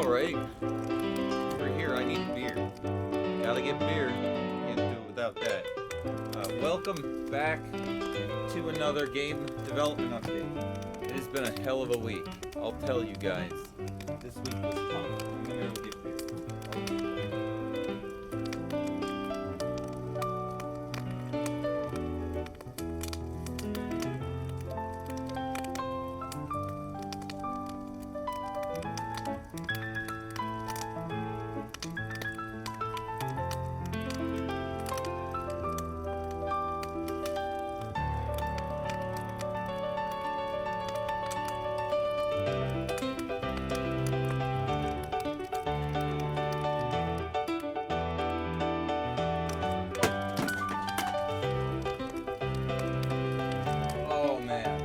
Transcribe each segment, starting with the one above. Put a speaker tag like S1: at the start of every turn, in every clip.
S1: Alright. We're here. I need beer. Gotta get beer. Can't do it without that. Welcome back to another game development update. It has been a hell of a week. I'll tell you guys. This week was tough. I'm gonna go get beer. Oh man.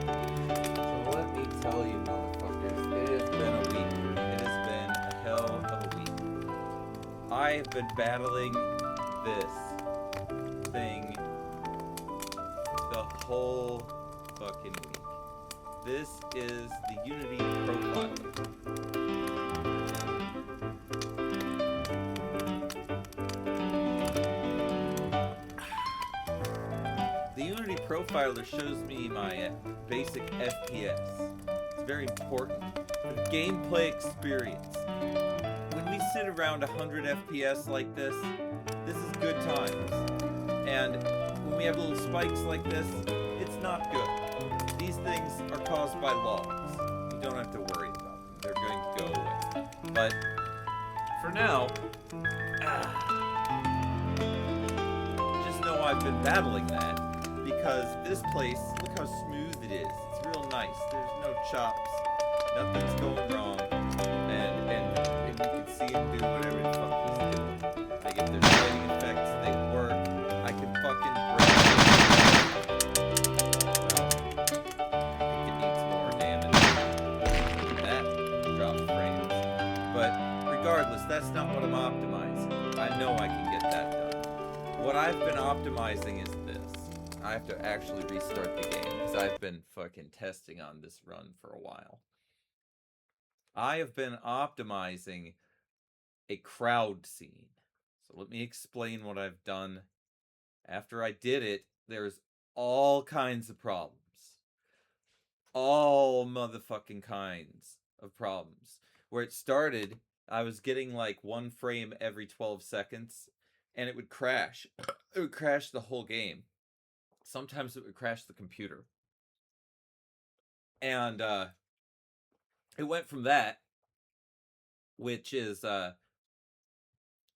S1: So let me tell you, motherfuckers, it has been a week. It has been a hell of a week. I have been battling this thing the whole fucking week. This is the Unity Profiler. The Unity Profiler shows me my basic FPS. It's very important for the gameplay experience. When we sit around 100 FPS like this is good times. And when we have little spikes like this, it's not good. These things are caused by logs. You don't have to worry about them. They're going to go away. But for now, just know I've been battling that. Because this place, look how smooth it is. It's real nice. There's no chops. Nothing's going wrong. And you can see him do whatever the fuck he's doing. Like if there's lighting effects, they work. I can fucking I think it needs more damage. That drops frames. But regardless, that's not what I'm optimizing. I know I can get that done. What I've been optimizing is this. I have to actually restart the game because I've been fucking testing on this run for a while. I have been optimizing a crowd scene. So let me explain what I've done. After I did it, there's all kinds of problems. All motherfucking kinds of problems. Where it started, I was getting like 1 frame every 12 seconds and it would crash. It would crash the whole game. Sometimes it would crash the computer. And it went from that, which is the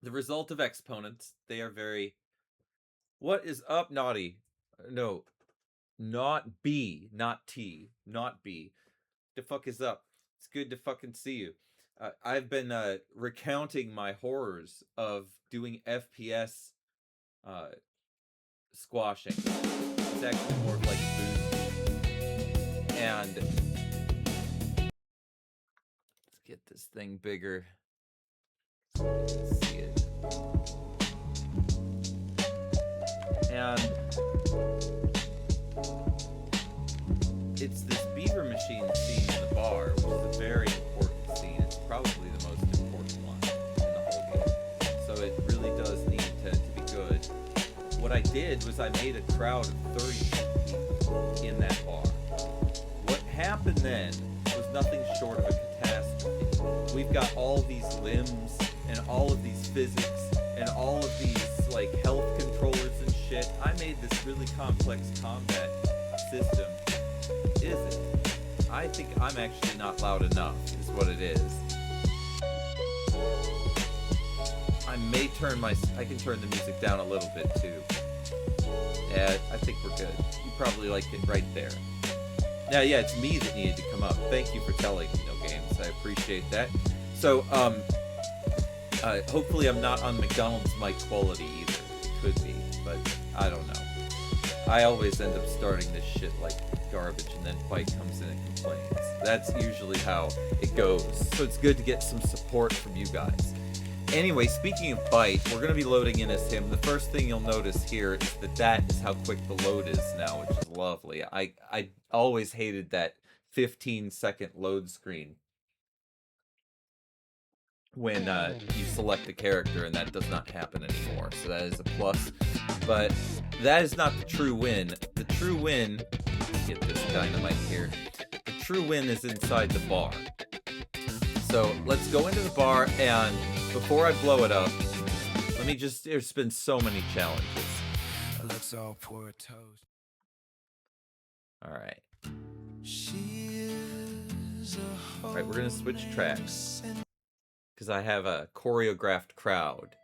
S1: result of exponents. They are very... What is up, Naughty? No, not B, not T, not B. The fuck is up? It's good to fucking see you. I've been recounting my horrors of doing FPS squashing. It's actually more of like boosting. And let's get this thing bigger so you can see it. And it's this beaver machine scene in the bar, which is a very important scene. It's probably the most important one in the whole game. So it really does need to be good. What I did was I made a crowd of 30 people in that bar. What happened then was nothing short of a catastrophe. We've got all these limbs and all of these physics and all of these like health controllers and shit. I made this really complex combat system. Is it? I think I'm actually not loud enough, is what it is. I can turn the music down a little bit too. Yeah, I think we're good. You probably like it right there. Now, yeah, it's me that needed to come up. Thank you for telling me, No Games. I appreciate that. So, hopefully I'm not on McDonald's mic quality either. It could be, but I don't know. I always end up starting this shit like garbage, and then Byte comes in and complains. That's usually how it goes. So it's good to get some support from you guys. Anyway, speaking of Byte, we're going to be loading in as him. The first thing you'll notice here is that is how quick the load is now, which is lovely. I always hated that 15-second load screen. when you select a character, and that does not happen anymore. So that is a plus. But that is not the true win. The true win, let's get this dynamite here. The true win is inside the bar. So let's go into the bar, and before I blow it up, let me just, there's been so many challenges.
S2: Let's all pour a toast.
S1: All right. All right, we're gonna switch tracks because I have a choreographed crowd.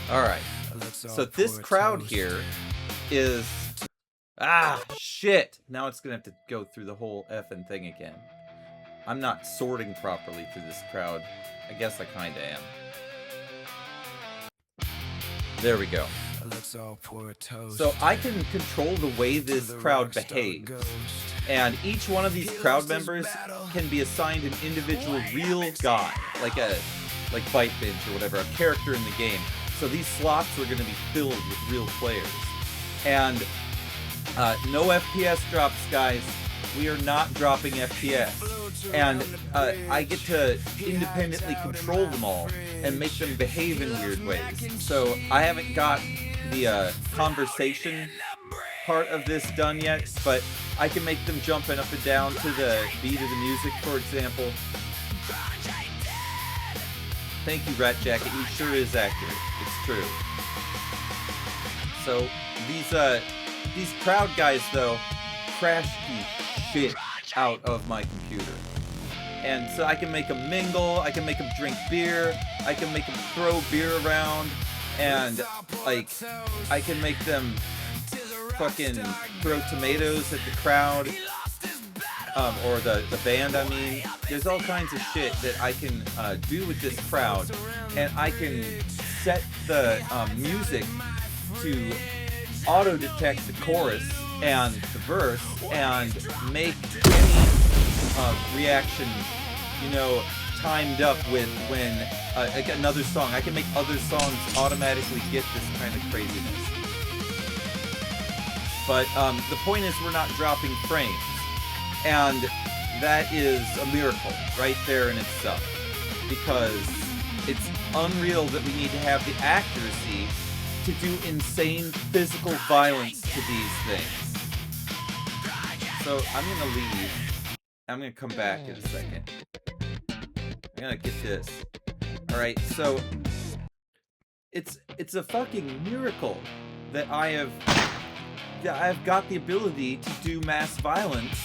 S1: All right. So this crowd here is, shit. Now it's gonna have to go through the whole effing thing again. I'm not sorting properly through this crowd. I guess I kinda am. There we go. So I can control the way this crowd behaves. And each one of these crowd members can be assigned an individual real guy, like Byte Binge or whatever, a character in the game. So these slots are going to be filled with real players. And no FPS drops, guys. We are not dropping FPS. And I get to independently control them all and make them behave in weird ways. So I haven't got the conversation part of this done yet, but I can make them jumping up and down to the beat of the music, for example. Thank you, Rat Jacket. He sure is accurate. It's true. So these crowd guys though crash the shit out of my computer. And so I can make them mingle, I can make them drink beer, I can make them throw beer around, and like I can make them fucking throw tomatoes at the crowd, or the band. I mean, there's all kinds of shit that I can do with this crowd, and I can set the music to auto detect the chorus and the verse and make any reaction, you know, timed up with when another song. I can make other songs automatically get this kind of craziness. But the point is, we're not dropping frames, and that is a miracle right there in itself, because it's unreal that we need to have the accuracy to do insane physical violence to these things. So I'm gonna leave. I'm gonna come back in a second. I'm gonna get this. All right, so it's a fucking miracle that I've got the ability to do mass violence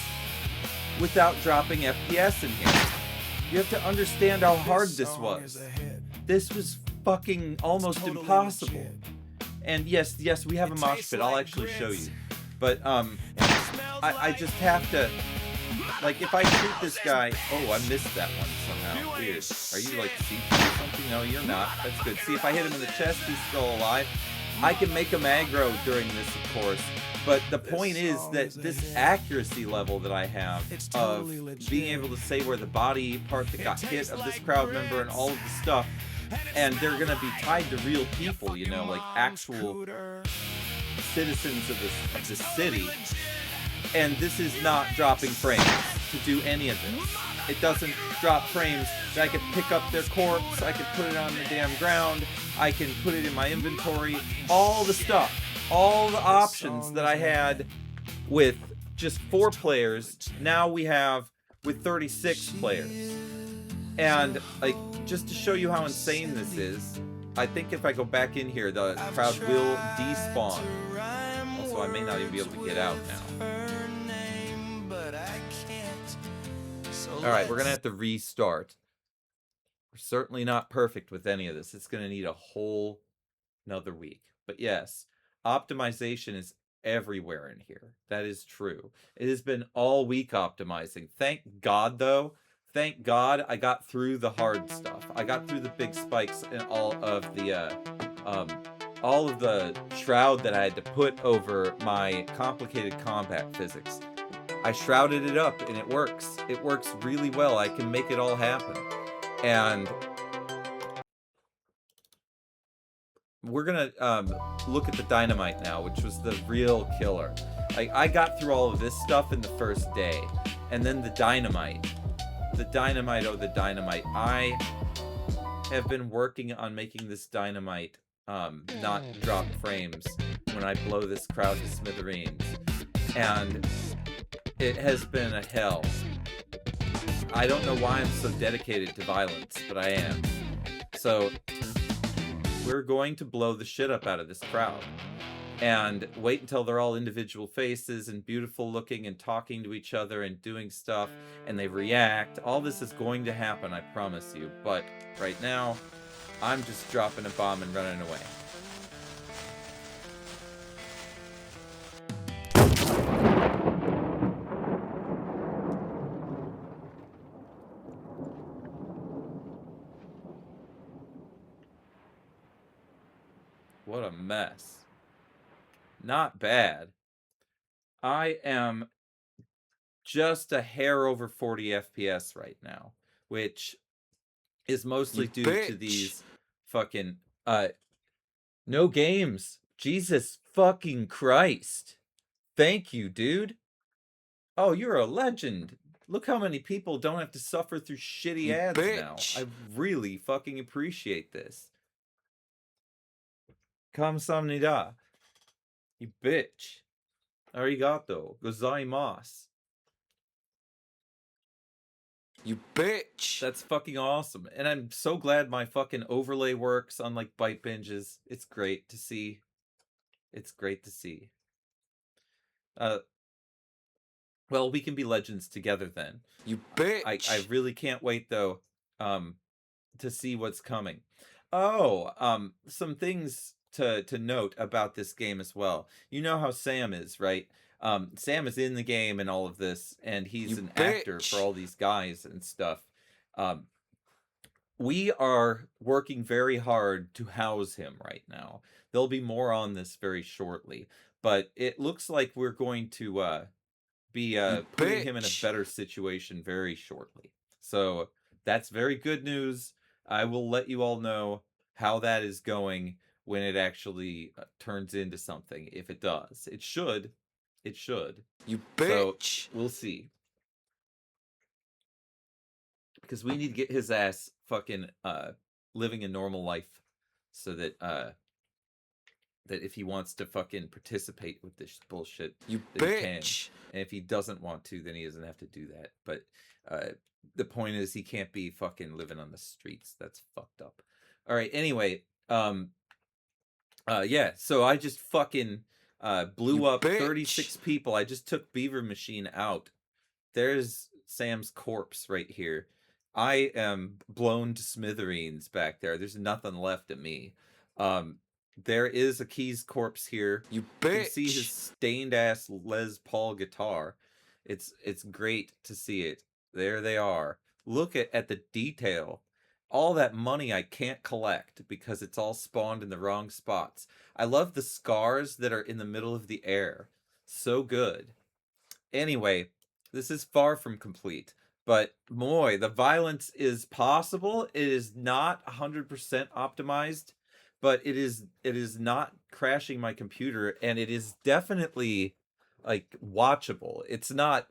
S1: without dropping FPS in here. You have to understand how hard this was. This was fucking almost impossible. And yes, we have a mosh pit. I'll actually show you. But I just have to, like, if I shoot this guy. Oh, I missed that one somehow. Weird. Are you like CP or something? No, you're not. That's good. See, if I hit him in the chest, he's still alive. I can make him aggro during this, of course. But the point is that this accuracy level that I have of being able to say where the body part that got hit of this crowd member and all of the stuff, and they're gonna be tied to real people, you know, like actual citizens of this city. And this is not dropping frames to do any of this. It doesn't drop frames that I can pick up their corpse, I can put it on the damn ground, I can put it in my inventory, all the stuff, all the options that I had with just 4 players, now we have with 36 players. And like, just to show you how insane this is, I think if I go back in here, the crowd will despawn. Also, I may not even be able to get out now. Alright, we're gonna have to restart. We're certainly not perfect with any of this. It's gonna need a whole another week. But yes, optimization is everywhere in here. That is true. It has been all week optimizing. Thank God, though. Thank God I got through the hard stuff. I got through the big spikes and all of the shroud that I had to put over my complicated combat physics. I shrouded it up, and it works. It works really well. I can make it all happen. And we're gonna look at the dynamite now, which was the real killer. I got through all of this stuff in the first day, and then the dynamite. I have been working on making this dynamite not drop frames when I blow this crowd to smithereens, and it has been a hell. I don't know why I'm so dedicated to violence, but I am. So we're going to blow the shit up out of this crowd and wait until they're all individual faces and beautiful looking and talking to each other and doing stuff, and they react. All this is going to happen, I promise you. But right now, I'm just dropping a bomb and running away. What a mess. Not bad. I am just a hair over 40 FPS right now, which is mostly due to these fucking no games. Jesus fucking Christ. Thank you, dude. Oh, you're a legend. Look how many people don't have to suffer through shitty ads now. I really fucking appreciate this. Kamsamnida. You bitch. Arigato. Gozaimasu.
S3: You bitch.
S1: That's fucking awesome. And I'm so glad my fucking overlay works on like Byte Binges. It's great to see. It's great to see. Well, we can be legends together then.
S3: You bitch.
S1: I really can't wait though to see what's coming. Oh, some things to note about this game as well. You know how Sam is, right? Sam is in the game and all of this, and he's an actor for all these guys and stuff. We are working very hard to house him right now. There'll be more on this very shortly, but it looks like we're going to be putting him in a better situation very shortly. So that's very good news. I will let you all know how that is going when it actually turns into something. If it does, it should. It should.
S3: You bitch.
S1: So we'll see. Because we need to get his ass fucking living a normal life, so that that if he wants to fucking participate with this bullshit,
S3: you
S1: bitch.
S3: He can.
S1: And if he doesn't want to, then he doesn't have to do that. But the point is, he can't be fucking living on the streets. That's fucked up. All right. Anyway, yeah. So I just fucking blew up 36 people. I just took Beaver Machine out. There's Sam's corpse right here. I am blown to smithereens back there. There's nothing left of me. There is a Keys corpse here.
S3: You
S1: can see his stained ass Les Paul guitar. It's great to see it. There they are. Look at the detail. All that money I can't collect because it's all spawned in the wrong spots. I love the scars that are in the middle of the air. So good. Anyway, this is far from complete. But boy, the violence is possible. It is not 100% optimized, but it is not crashing my computer, and it is definitely like watchable. It's not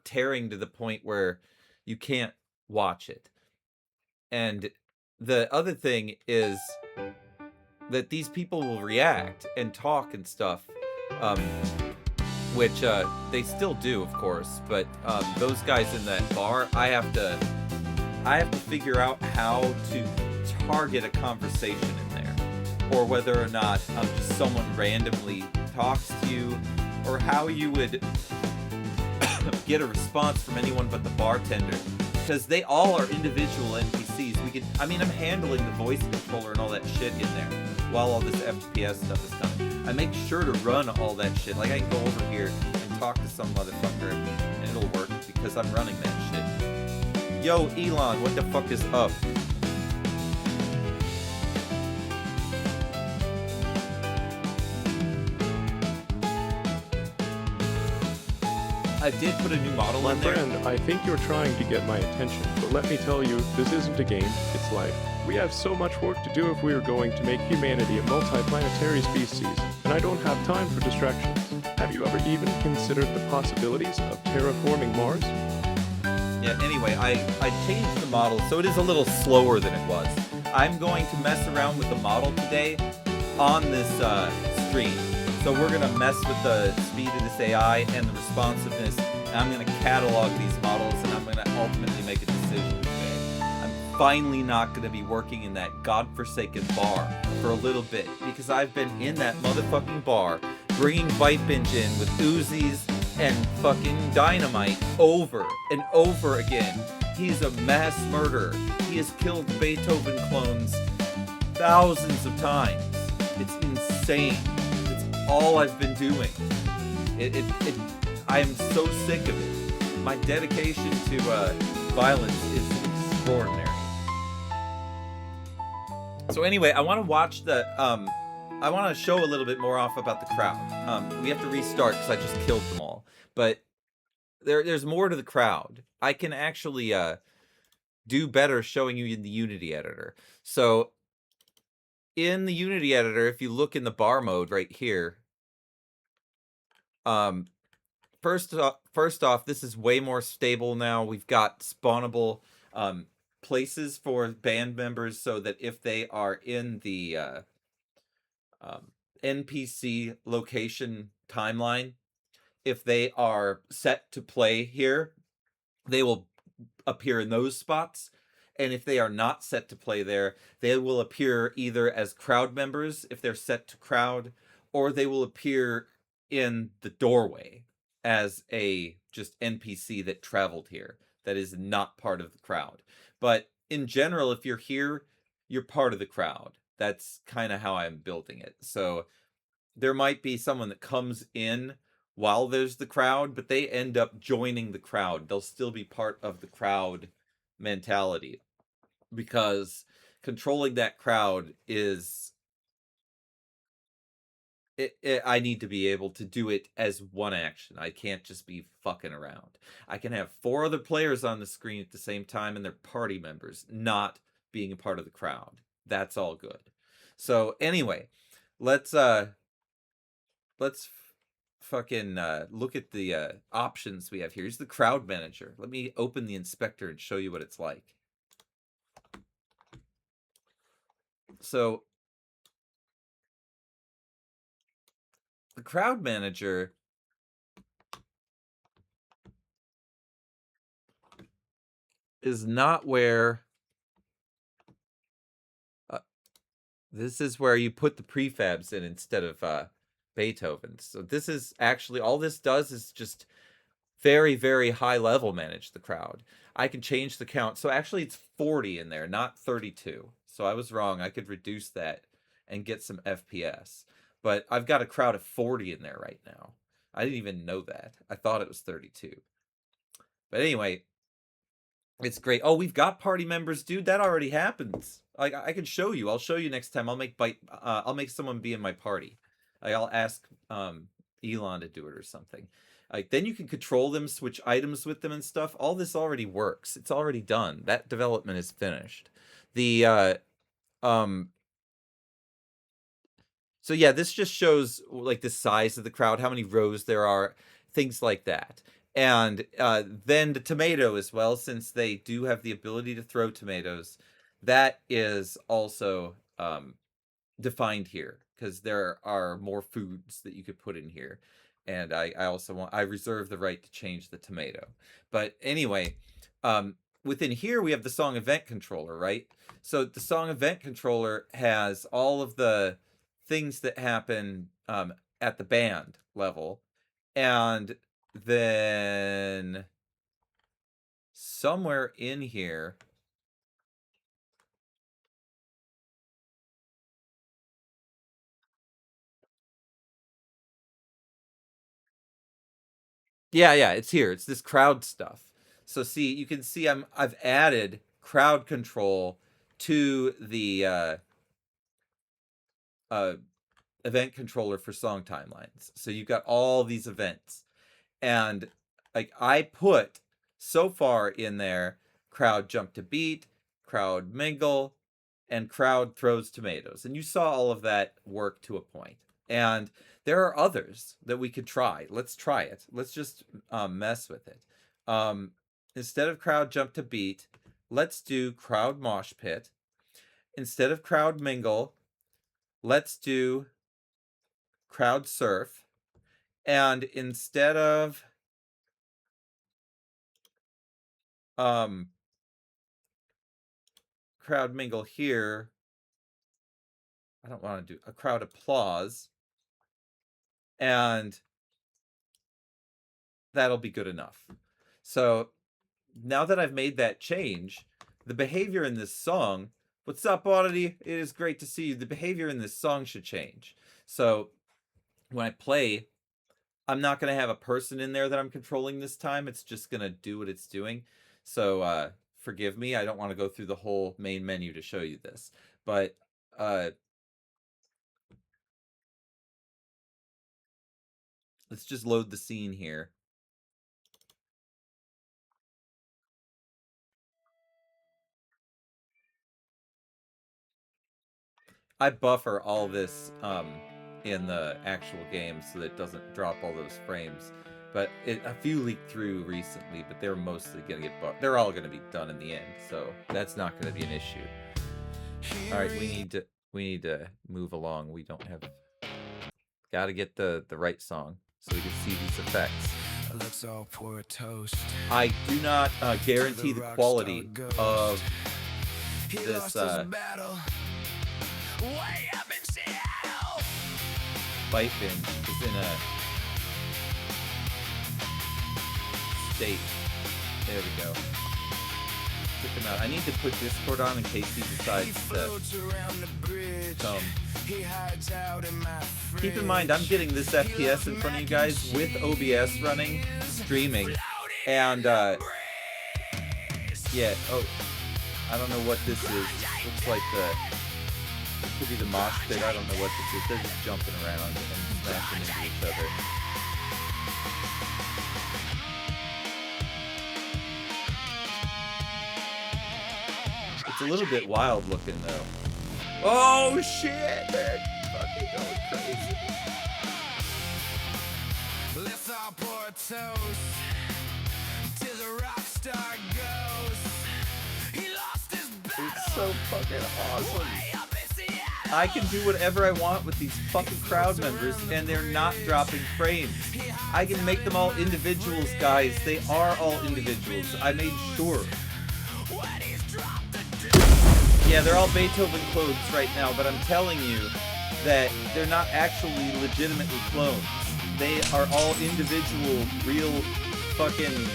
S1: tearing to the point where you can't watch it. And the other thing is that these people will react and talk and stuff, which they still do, of course. But those guys in that bar, I have to figure out how to target a conversation in there, or whether or not just someone randomly talks to you, or how you would get a response from anyone but the bartender. Because they all are individual NPCs. I'm handling the voice controller and all that shit in there while all this FPS stuff is done. I make sure to run all that shit. Like, I can go over here and talk to some motherfucker and it'll work because I'm running that shit. Yo, Elon, what the fuck is up? I did put a new model in there.
S4: My friend, I think you're trying to get my attention, but let me tell you, this isn't a game, it's life. We have so much work to do if we are going to make humanity a multiplanetary species, and I don't have time for distractions. Have you ever even considered the possibilities of terraforming Mars?
S1: Yeah, anyway, I changed the model so it is a little slower than it was. I'm going to mess around with the model today on this stream. So we're going to mess with the speed of this AI and the responsiveness, and I'm going to catalog these models, and I'm going to ultimately make a decision today. I'm finally not going to be working in that godforsaken bar for a little bit, because I've been in that motherfucking bar bringing Vipinge in with Uzis and fucking dynamite over and over again. He's a mass murderer. He has killed Beethoven clones thousands of times. It's insane. It's all I've been doing. I am so sick of it. My dedication to violence is extraordinary. So anyway, I want to watch the I want to show a little bit more off about the crowd. We have to restart because I just killed them all. But there's more to the crowd. I can actually do better showing you in the Unity editor. So in the Unity editor, if you look in the bar mode right here, first off, this is way more stable now. We've got spawnable places for band members so that if they are in the NPC location timeline, if they are set to play here, they will appear in those spots. And if they are not set to play there, they will appear either as crowd members if they're set to crowd, or they will appear in the doorway as a just NPC that traveled here that is not part of the crowd. But in general, if you're here, you're part of the crowd. That's kind of how I'm building it. So there might be someone that comes in while there's the crowd, but they end up joining the crowd. They'll still be part of the crowd mentality, because controlling that crowd is I need to be able to do it as one action. I can't just be fucking around. I can have 4 other players on the screen at the same time and they're party members, not being a part of the crowd. That's all good. So anyway, let's fucking look at the options we have here. Here's the crowd manager. Let me open the inspector and show you what it's like. So the crowd manager is not where this is where you put the prefabs in instead of Beethoven. So this is actually, all this does is just very, very high level manage the crowd. I can change the count. So actually it's 40 in there, not 32. So I was wrong. I could reduce that and get some FPS. But I've got a crowd of 40 in there right now. I didn't even know that. I thought it was 32. But anyway, it's great. Oh, we've got party members, dude. That already happens. Like, I can show you. I'll show you next time. I'll make someone be in my party. I'll ask Elon to do it or something. Like, then you can control them, switch items with them and stuff. All this already works. It's already done. That development is finished. The so yeah, this just shows like the size of the crowd, how many rows there are, things like that. And then the tomato as well, since they do have the ability to throw tomatoes, that is also defined here, because there are more foods that you could put in here. And I reserve the right to change the tomato. But anyway, within here we have the song event controller, right? So the song event controller has all of the things that happen at the band level. And then somewhere in here, yeah, it's here. It's this crowd stuff. So see, you can see I've added crowd control to the event controller for song timelines. So you've got all these events, and like I put so far in there crowd jump to beat, crowd mingle, and crowd throws tomatoes. And you saw all of that work to a point. And there are others that we could try. Let's try it. Let's just mess with it. Instead of crowd jump to beat, let's do crowd mosh pit. Instead of crowd mingle, let's do crowd surf. And instead of crowd mingle here, I don't want to do a crowd applause, and that'll be good enough. So now that I've made that change, the behavior in this song, what's up, Oddity? It is great to see you. The behavior in this song should change. So when I play, I'm not going to have a person in there that I'm controlling this time. It's just going to do what it's doing. So forgive me. I don't want to go through the whole main menu to show you this. But let's just load the scene here. I buffer all this in the actual game so that it doesn't drop all those frames. But a few leaked through recently, but they're mostly going to get buffered. They're all going to be done in the end, so that's not going to be an issue. All right, we need to move along. We don't have... Got to get the right song so we can see these effects.
S2: Let's all pour a toast.
S1: I do not guarantee the quality of this
S2: Way up in Seattle.
S1: Bifin is in a state. There we go. Check him out. I need to put Discord on in case he decides to come. Keep in mind, I'm getting this FPS in front of you guys with OBS running, streaming, and yeah. Oh, I don't know what this is. Looks like it could be the mosh pit. I don't know what this is. They're just jumping around and smashing into each other. It's a little bit wild looking though. Oh shit! They're fucking going crazy.
S2: Let's all pour a toast till the rock star goes. He lost his battle.
S1: It's so fucking awesome. I can do whatever I want with these fucking crowd members, and they're not dropping frames. I can make them all individuals, guys. They are all individuals. I made sure. Yeah, they're all Beethoven clones right now, but I'm telling you that they're not actually legitimately clones. They are all individual, real fucking...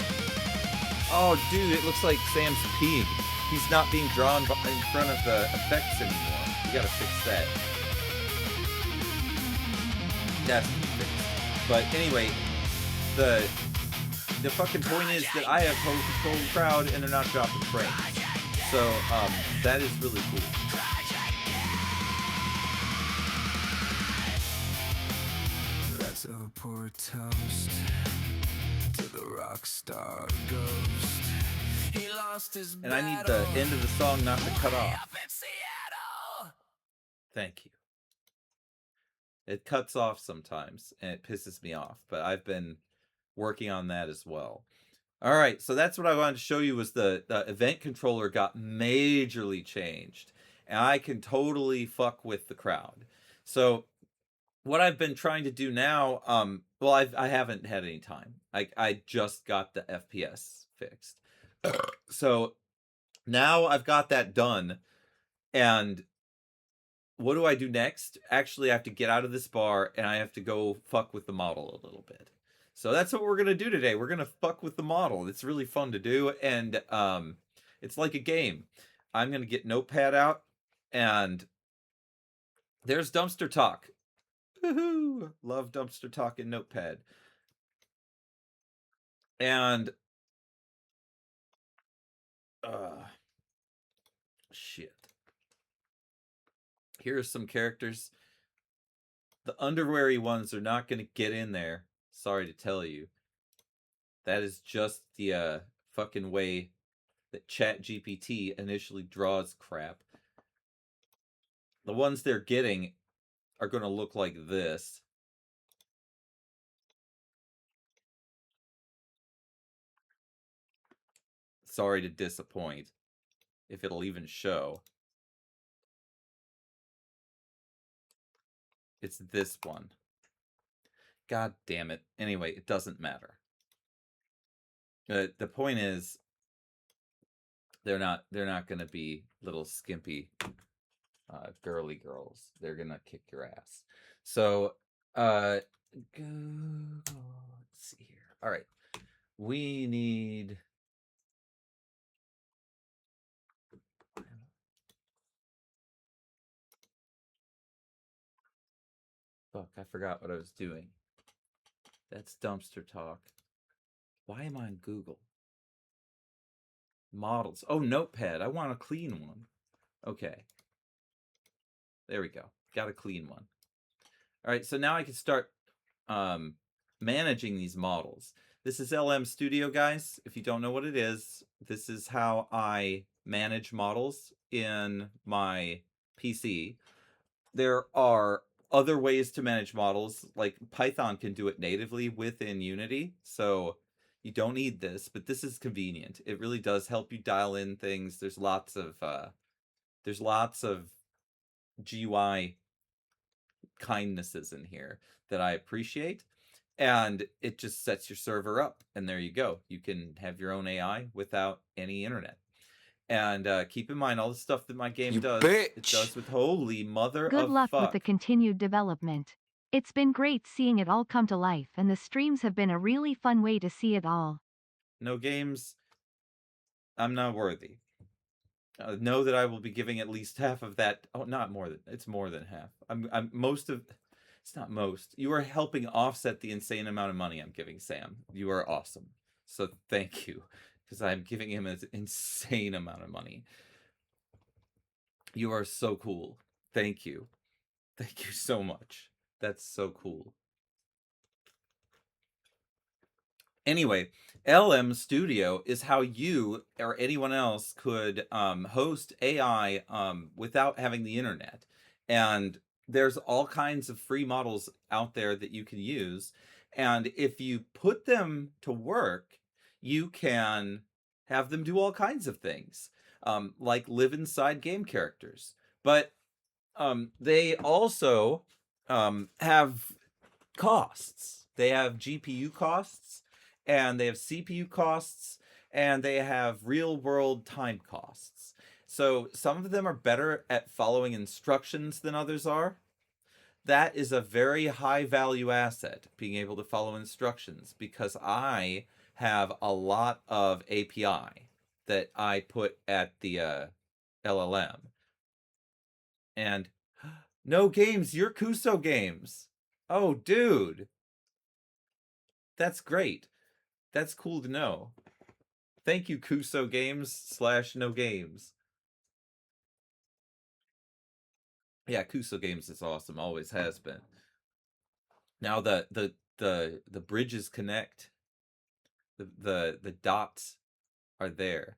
S1: Oh, dude, it looks like Sam's peeing. He's not being drawn in front of the effects anymore. You gotta fix that. That's fixed. But anyway, the fucking point is that I have total control of the crowd and they're not dropping frames. So, that is really cool.
S2: Let's all pour a toast to the rock star ghost. He lost his
S1: And I need the end of the song not to cut off. Thank you. It cuts off sometimes, and it pisses me off, but I've been working on that as well. All right, so that's what I wanted to show you was the event controller got majorly changed, and I can totally fuck with the crowd. So what I've been trying to do now, well, I haven't had any time. I just got the FPS fixed. So now I've got that done, and what do I do next? Actually, I have to get out of this bar, and I have to go fuck with the model a little bit. So that's what we're going to do today. We're going to fuck with the model. It's really fun to do, and it's like a game. I'm going to get Notepad out, and there's Dumpster Talk. Woohoo! Love Dumpster Talk in Notepad. And shit. Here's some characters. The underweary ones are not going to get in there. Sorry to tell you. That is just the fucking way that ChatGPT initially draws crap. The ones they're getting are going to look like this. Sorry to disappoint, if it'll even show. It's this one. God damn it. Anyway, it doesn't matter. The point is, they're not going to be little skimpy girly girls. They're going to kick your ass. So, let's see here. All right. We need... Fuck, I forgot what I was doing. That's dumpster talk. Why am I on Google? Models. Oh, Notepad. I want a clean one. Okay. There we go. Got a clean one. All right, so now I can start managing these models. This is LM Studio, guys. If you don't know what it is, this is how I manage models in my PC. There are other ways to manage models, like Python can do it natively within Unity, so you don't need this, but this is convenient. It really does help you dial in things. There's lots of GUI kindnesses in here that I appreciate, and it just sets your server up, and there you go. You can have your own AI without any internet. And keep in mind all the stuff that my game does. It does with holy mother of fuck.
S5: Good luck with the continued development. It's been great seeing it all come to life, and the streams have been a really fun way to see it all.
S1: No games. I'm not worthy. Know that I will be giving at least half of that. Oh, not more than. It's more than half. I'm most of. It's not most. You are helping offset the insane amount of money I'm giving Sam. You are awesome. So thank you. Because I'm giving him an insane amount of money. You are so cool. Thank you. Thank you so much. That's so cool. Anyway, LM Studio is how you or anyone else could host AI without having the internet. And there's all kinds of free models out there that you can use. And if you put them to work, you can have them do all kinds of things, like live inside game characters. But they also have costs. They have GPU costs, and they have CPU costs, and they have real-world time costs. So some of them are better at following instructions than others are. That is a very high-value asset, being able to follow instructions, because I have a lot of API that I put at the LLM. And no games, you're Kuso Games. Oh, dude. That's great. That's cool to know. Thank you, Kuso Games / No Games. Yeah, Kuso Games is awesome. Always has been. Now the bridges connect. The dots are there.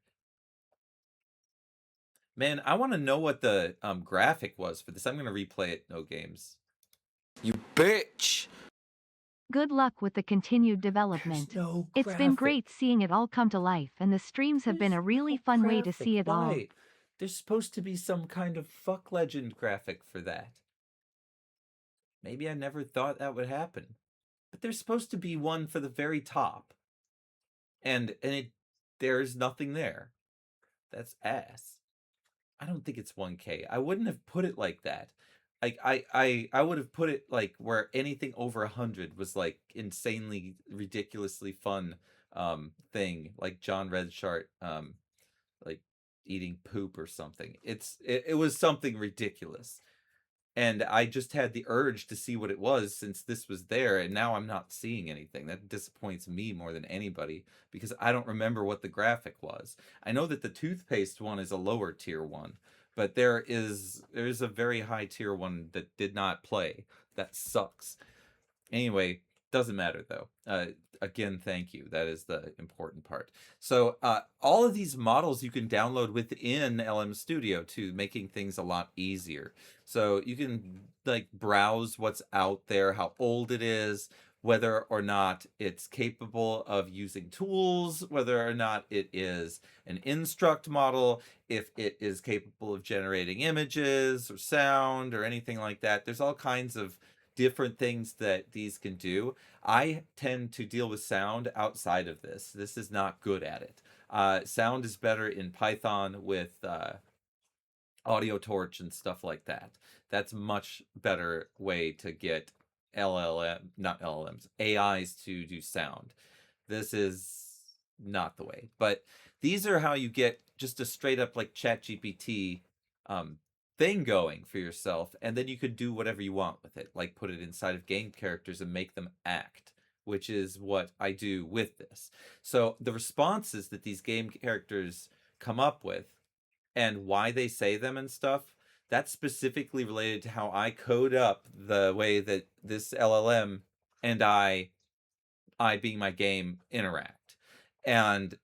S1: Man, I want to know what the graphic was for this. I'm going to replay it. No Games.
S3: You bitch.
S5: Good luck with the continued development.
S1: No
S5: It's been great seeing it all come to life, and the streams have been a really fun way to see it all.
S1: Why? There's supposed to be some kind of fuck legend graphic for that. Maybe I never thought that would happen. But there's supposed to be one for the very top. And there's nothing there. That's ass. I don't think it's 1K. I wouldn't have put it like that. Like I would have put it like where anything over 100 was like insanely ridiculously fun thing, like John Redshart like eating poop or something. It was something ridiculous. And I just had the urge to see what it was since this was there, and now I'm not seeing anything. That disappoints me more than anybody, because I don't remember what the graphic was. I know that the toothpaste one is a lower tier one, but there's a very high tier one that did not play. That sucks. Anyway, Doesn't matter though. Again, thank you. That is the important part. So all of these models you can download within LM Studio to making things a lot easier. So you can like browse what's out there, how old it is, whether or not it's capable of using tools, whether or not it is an instruct model, if it is capable of generating images or sound or anything like that. There's all kinds of different things that these can do. I tend to deal with sound outside of this. This is not good at it. Sound is better in Python with Audio Torch and stuff like that. That's much better way to get not LLMs, AIs to do sound. This is not the way. But these are how you get just a straight up like ChatGPT thing going for yourself, and then you could do whatever you want with it, like put it inside of game characters and make them act, which is what I do with this. So the responses that these game characters come up with and why they say them and stuff, that's specifically related to how I code up the way that this LLM and I being my game interact. And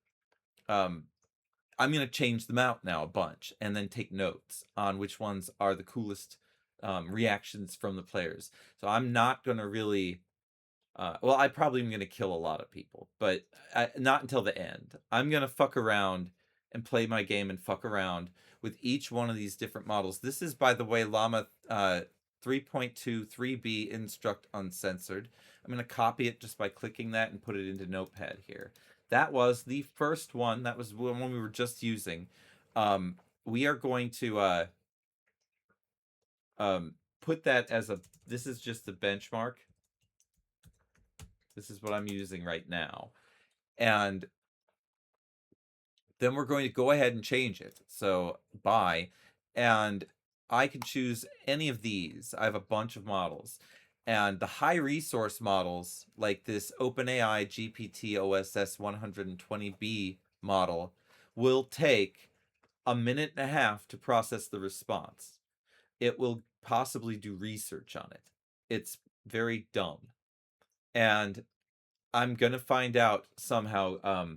S1: I'm going to change them out now a bunch and then take notes on which ones are the coolest reactions from the players. So I'm not going to really, well, I probably am going to kill a lot of people, but not until the end. I'm going to fuck around and play my game and fuck around with each one of these different models. This is, by the way, Llama 3.2 3B instruct uncensored. I'm going to copy it just by clicking that and put it into Notepad here. That was the first one. That was the one we were just using. We are going to put that as a, this is just the benchmark. This is what I'm using right now. And then we're going to go ahead and change it. So buy, and I can choose any of these. I have a bunch of models. And the high resource models, like this OpenAI GPT OSS 120B model, will take a minute and a half to process the response. It will possibly do research on it. It's very dumb. And I'm going to find out somehow,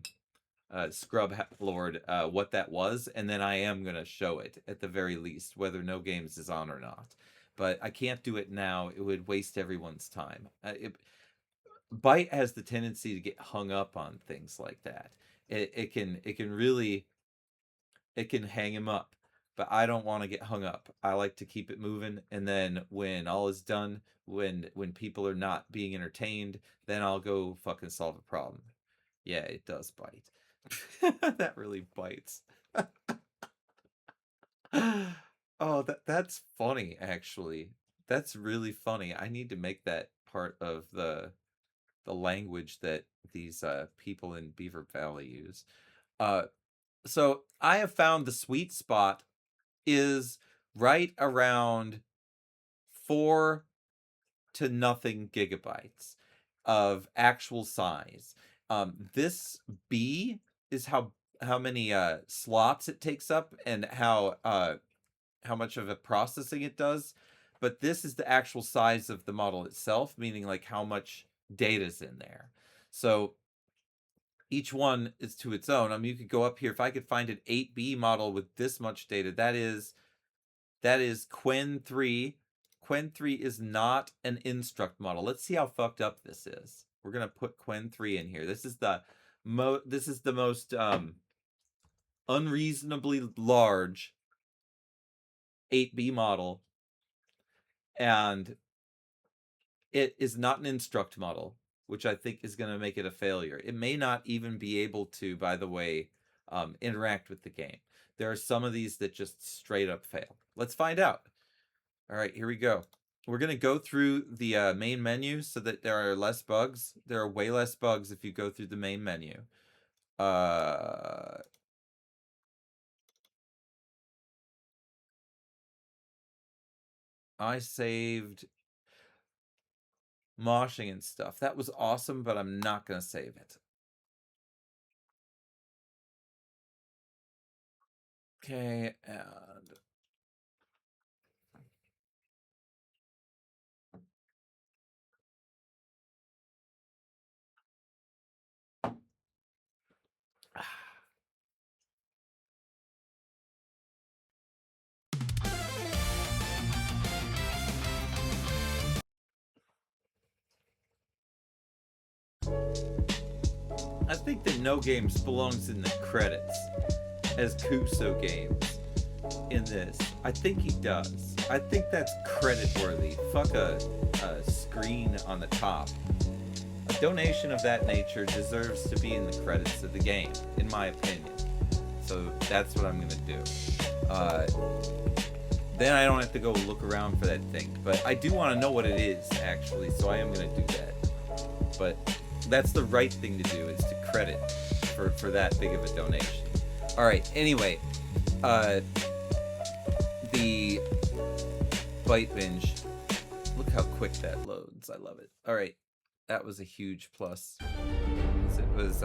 S1: Scrub Lord, what that was, and then I am going to show it at the very least, whether No Games is on or not. But I can't do it now. It would waste everyone's time. Byte has the tendency to get hung up on things like that. It can really, it can hang him up. But I don't want to get hung up. I like to keep it moving, and then when all is done, when people are not being entertained, then I'll go fucking solve a problem. Yeah, it does bite. That really bites. Oh, that's funny, actually. That's really funny. I need to make that part of the language that these people in Beaver Valley use. So I have found the sweet spot is right around 4 to nothing gigabytes of actual size. This B is how many slots it takes up and how much of a processing it does. But this is the actual size of the model itself, meaning like how much data's in there. So each one is to its own. I mean, you could go up here. If I could find an 8B model with this much data, that is Qwen 3. Qwen 3 is not an instruct model. Let's see how fucked up this is. We're gonna put Qwen 3 in here. This is the most unreasonably large 8B model, and it is not an instruct model, which I think is going to make it a failure. It may not even be able to, by the way, interact with the game. There are some of these that just straight up fail. Let's find out. All right, here we go. We're going to go through the main menu so that there are less bugs. There are way less bugs if you go through the main menu. I saved moshing and stuff. That was awesome, but I'm not going to save it. Okay, and I think that No Games belongs in the credits as Kuso Games in this. I think he does. I think that's credit worthy. Fuck a screen on the top. A donation of that nature deserves to be in the credits of the game, in my opinion. So that's what I'm gonna do. Then I don't have to go look around for that thing. But I do want to know what it is, actually, so I am gonna do that. But that's the right thing to do, is to credit for that big of a donation. Alright, anyway. The Bite Binge. Look how quick that loads. I love it. Alright. That was a huge plus. It was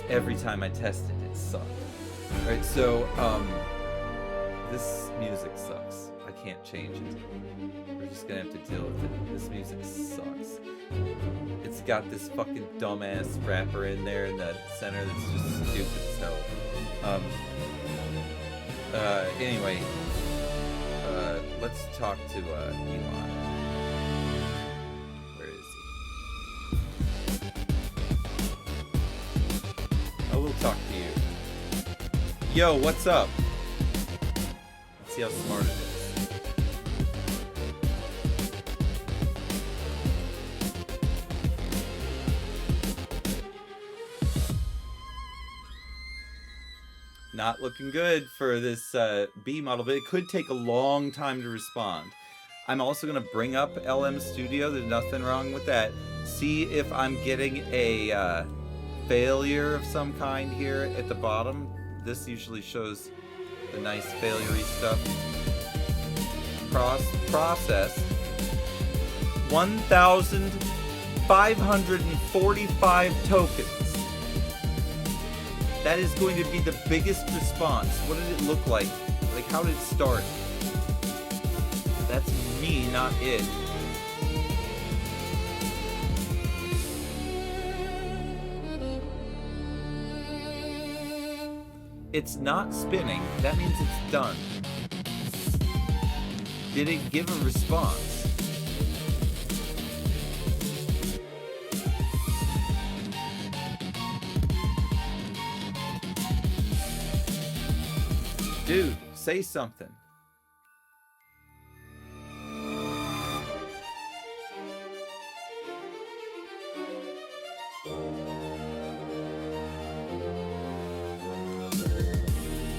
S1: every time I tested it sucked. Alright, so this music sucks. I can't change it. We're just gonna have to deal with it. This music sucks. It's got this fucking dumbass rapper in there in the center that's just stupid as hell. Anyway, let's talk to Elon. Where is he? I will talk to you. Yo, what's up? Let's see how smart it is. Not looking good for this B model, but it could take a long time to respond. I'm also going to bring up LM Studio. There's nothing wrong with that. See if I'm getting a failure of some kind here at the bottom. This usually shows the nice failure-y stuff. Processed 1,545 tokens. That is going to be the biggest response. What did it look like? Like, how did it start? That's me, not it. It's not spinning. That means it's done. Did it give a response? Dude, say something.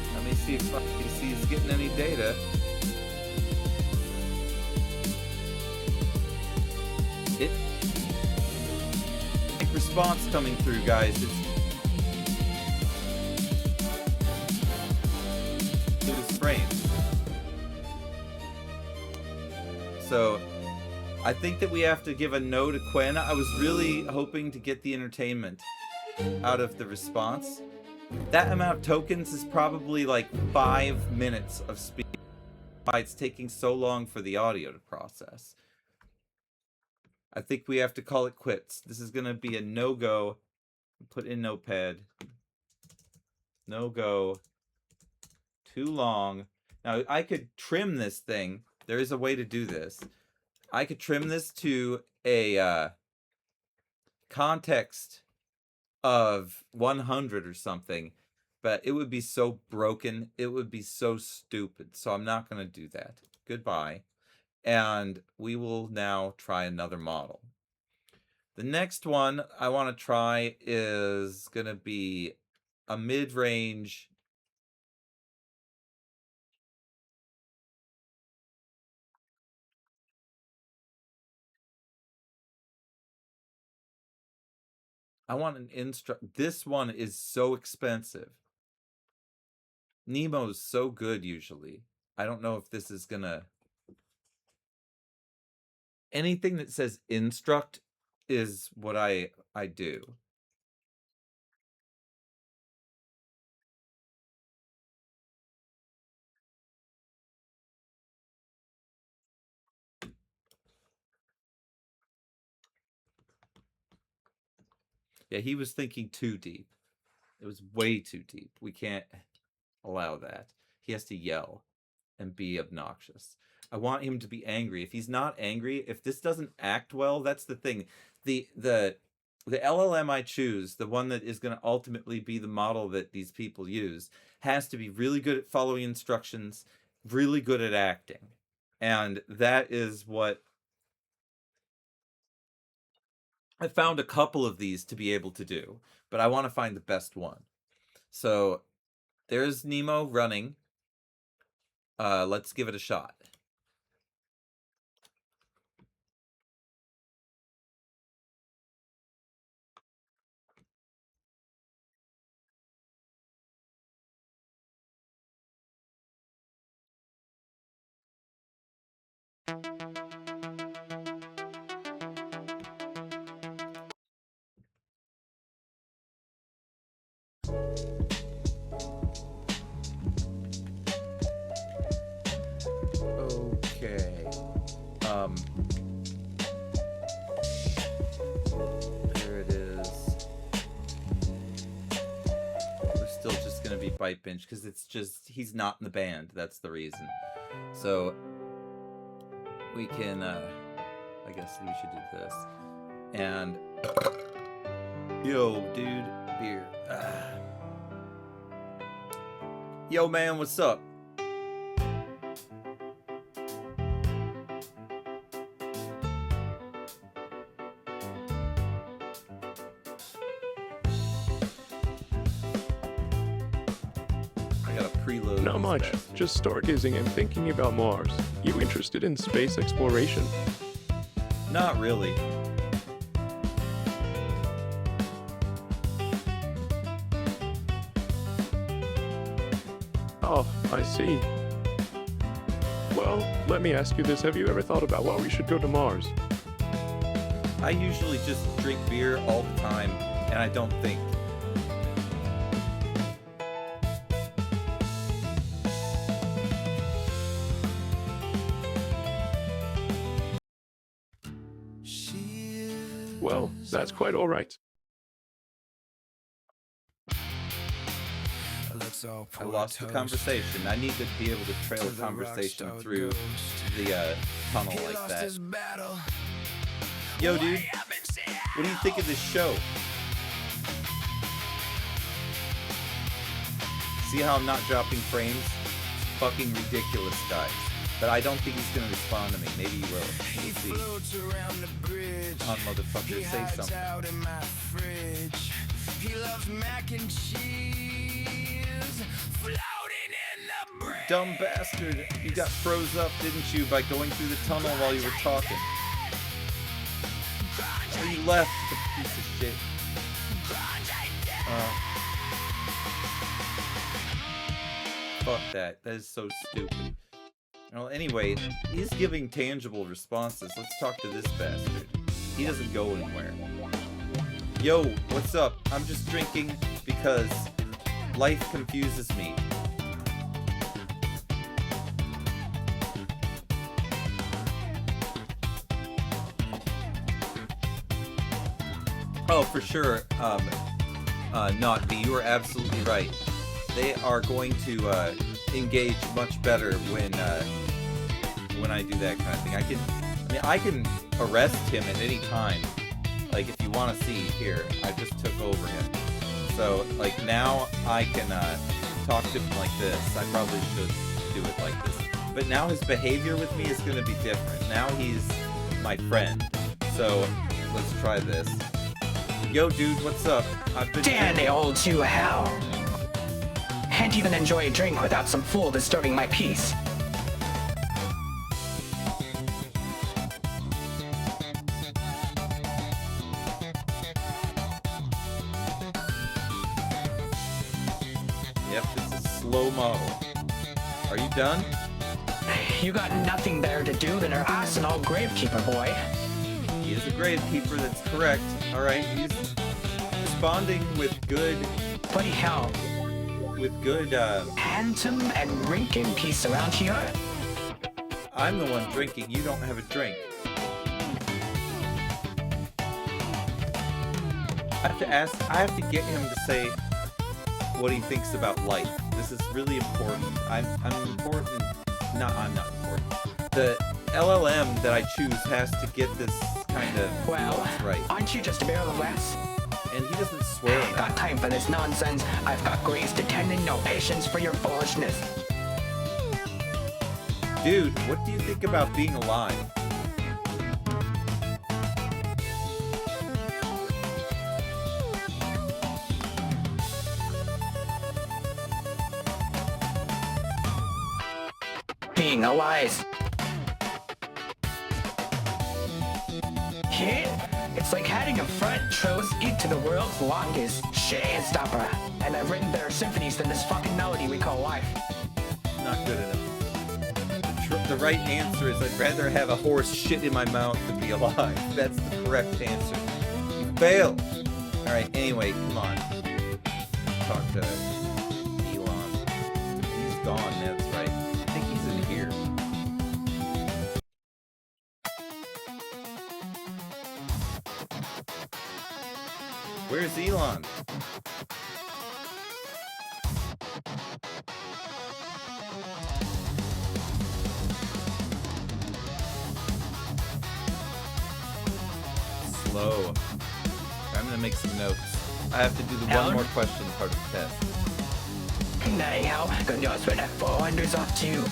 S1: Let me see if he's getting any data. Response coming through, guys. It's frames. So I think that we have to give a no to Quen. I was really hoping to get the entertainment out of the response. That amount of tokens is probably like 5 minutes of speed. Why it's taking so long for the audio to process. I think we have to call it quits. This is going to be a no-go. Put in Notepad. No-go. Too long. Now, I could trim this thing. There is a way to do this. I could trim this to a context of 100 or something, but it would be so broken. It would be so stupid. So I'm not going to do that. Goodbye. And we will now try another model. The next one I want to try is going to be a mid-range. I want an This one is so expensive. Nemo's so good usually. I don't know if this is gonna... Anything that says instruct is what I do. Yeah, he was thinking too deep. It was way too deep. We can't allow that. He has to yell and be obnoxious. I want him to be angry. If he's not angry, if this doesn't act well, that's the thing. The the LLM I choose, the one that is going to ultimately be the model that these people use, has to be really good at following instructions, really good at acting. And that is what I found a couple of these to be able to do, but I want to find the best one. So there's Nemo running. Let's give it a shot. Okay. There it is. We're still just gonna be Bite Binge because it's just he's not in the band. That's the reason. So we can. I guess we should do this. And yo, dude, beer. Yo, man, what's up? Preload.
S4: Not much. Just stargazing and thinking about Mars. You interested in space exploration?
S1: Not really.
S4: Oh, I see. Well, let me ask you this. Have you ever thought about why we should go to Mars?
S1: I usually just drink beer all the time, and I don't think.
S4: Well, that's quite all right.
S1: I lost the conversation. I need to be able to trail a conversation through the tunnel like that. Yo, dude, what do you think of this show? See how I'm not dropping frames? It's fucking ridiculous, guys. But I don't think he's gonna respond to me. Maybe he will. We'll see. Come on, motherfucker, say something. He loves mac and cheese floating in the bread. Dumb bastard. You got froze up, didn't you, by going through the tunnel while you were talking? Oh, you left, you piece of shit. Fuck that. That is so stupid. Well, anyway, he's giving tangible responses. Let's talk to this bastard. He doesn't go anywhere. Yo, what's up? I'm just drinking because life confuses me. Oh, for sure. Not B, you are absolutely right. They are going to engage much better when I do that kind of thing. I can arrest him at any time. Like, if you want to see here, I just took over him. So, like, now I can talk to him like this. I probably should do it like this. But now his behavior with me is going to be different. Now he's my friend. So, let's try this. Yo, dude, what's up? I've been
S6: Damn the old to hell. Can't even enjoy a drink without some fool disturbing my peace.
S1: Yep, this is slow-mo. Are you done?
S6: You got nothing better to do than harass an old gravekeeper, boy.
S1: He is a gravekeeper, that's correct. Alright, he's responding with good...
S6: Bloody hell.
S1: With good,
S6: Handsome and drinking peace around here?
S1: I'm the one drinking, you don't have a drink. I have to get him to say what he thinks about life. This is really important. I'm important. No, I'm not important. The LLM that I choose has to get this kind of
S6: Well,
S1: what's right.
S6: aren't you just a barrel of laughs?
S1: And he doesn't swear
S6: Got
S1: enough.
S6: time for this nonsense. I've got grace to tend and no patience for your foolishness.
S1: Dude, what do you think about being alive?
S6: Being a wise. Kid, it's like having a front row seat to the world's longest showstopper. And I've written better symphonies than this fucking melody we call life.
S1: Not good enough. The right answer is I'd rather have a horse shit in my mouth than be alive. That's the correct answer. Fail! Alright, anyway, come on. Talk to Elon. He's gone, that's right. I think he's in here. Where's Elon? Slow. I'm gonna make some notes. I have to do the one
S6: Alan?
S1: more question part of the test.
S6: Nej, how can you spend that 400s off too?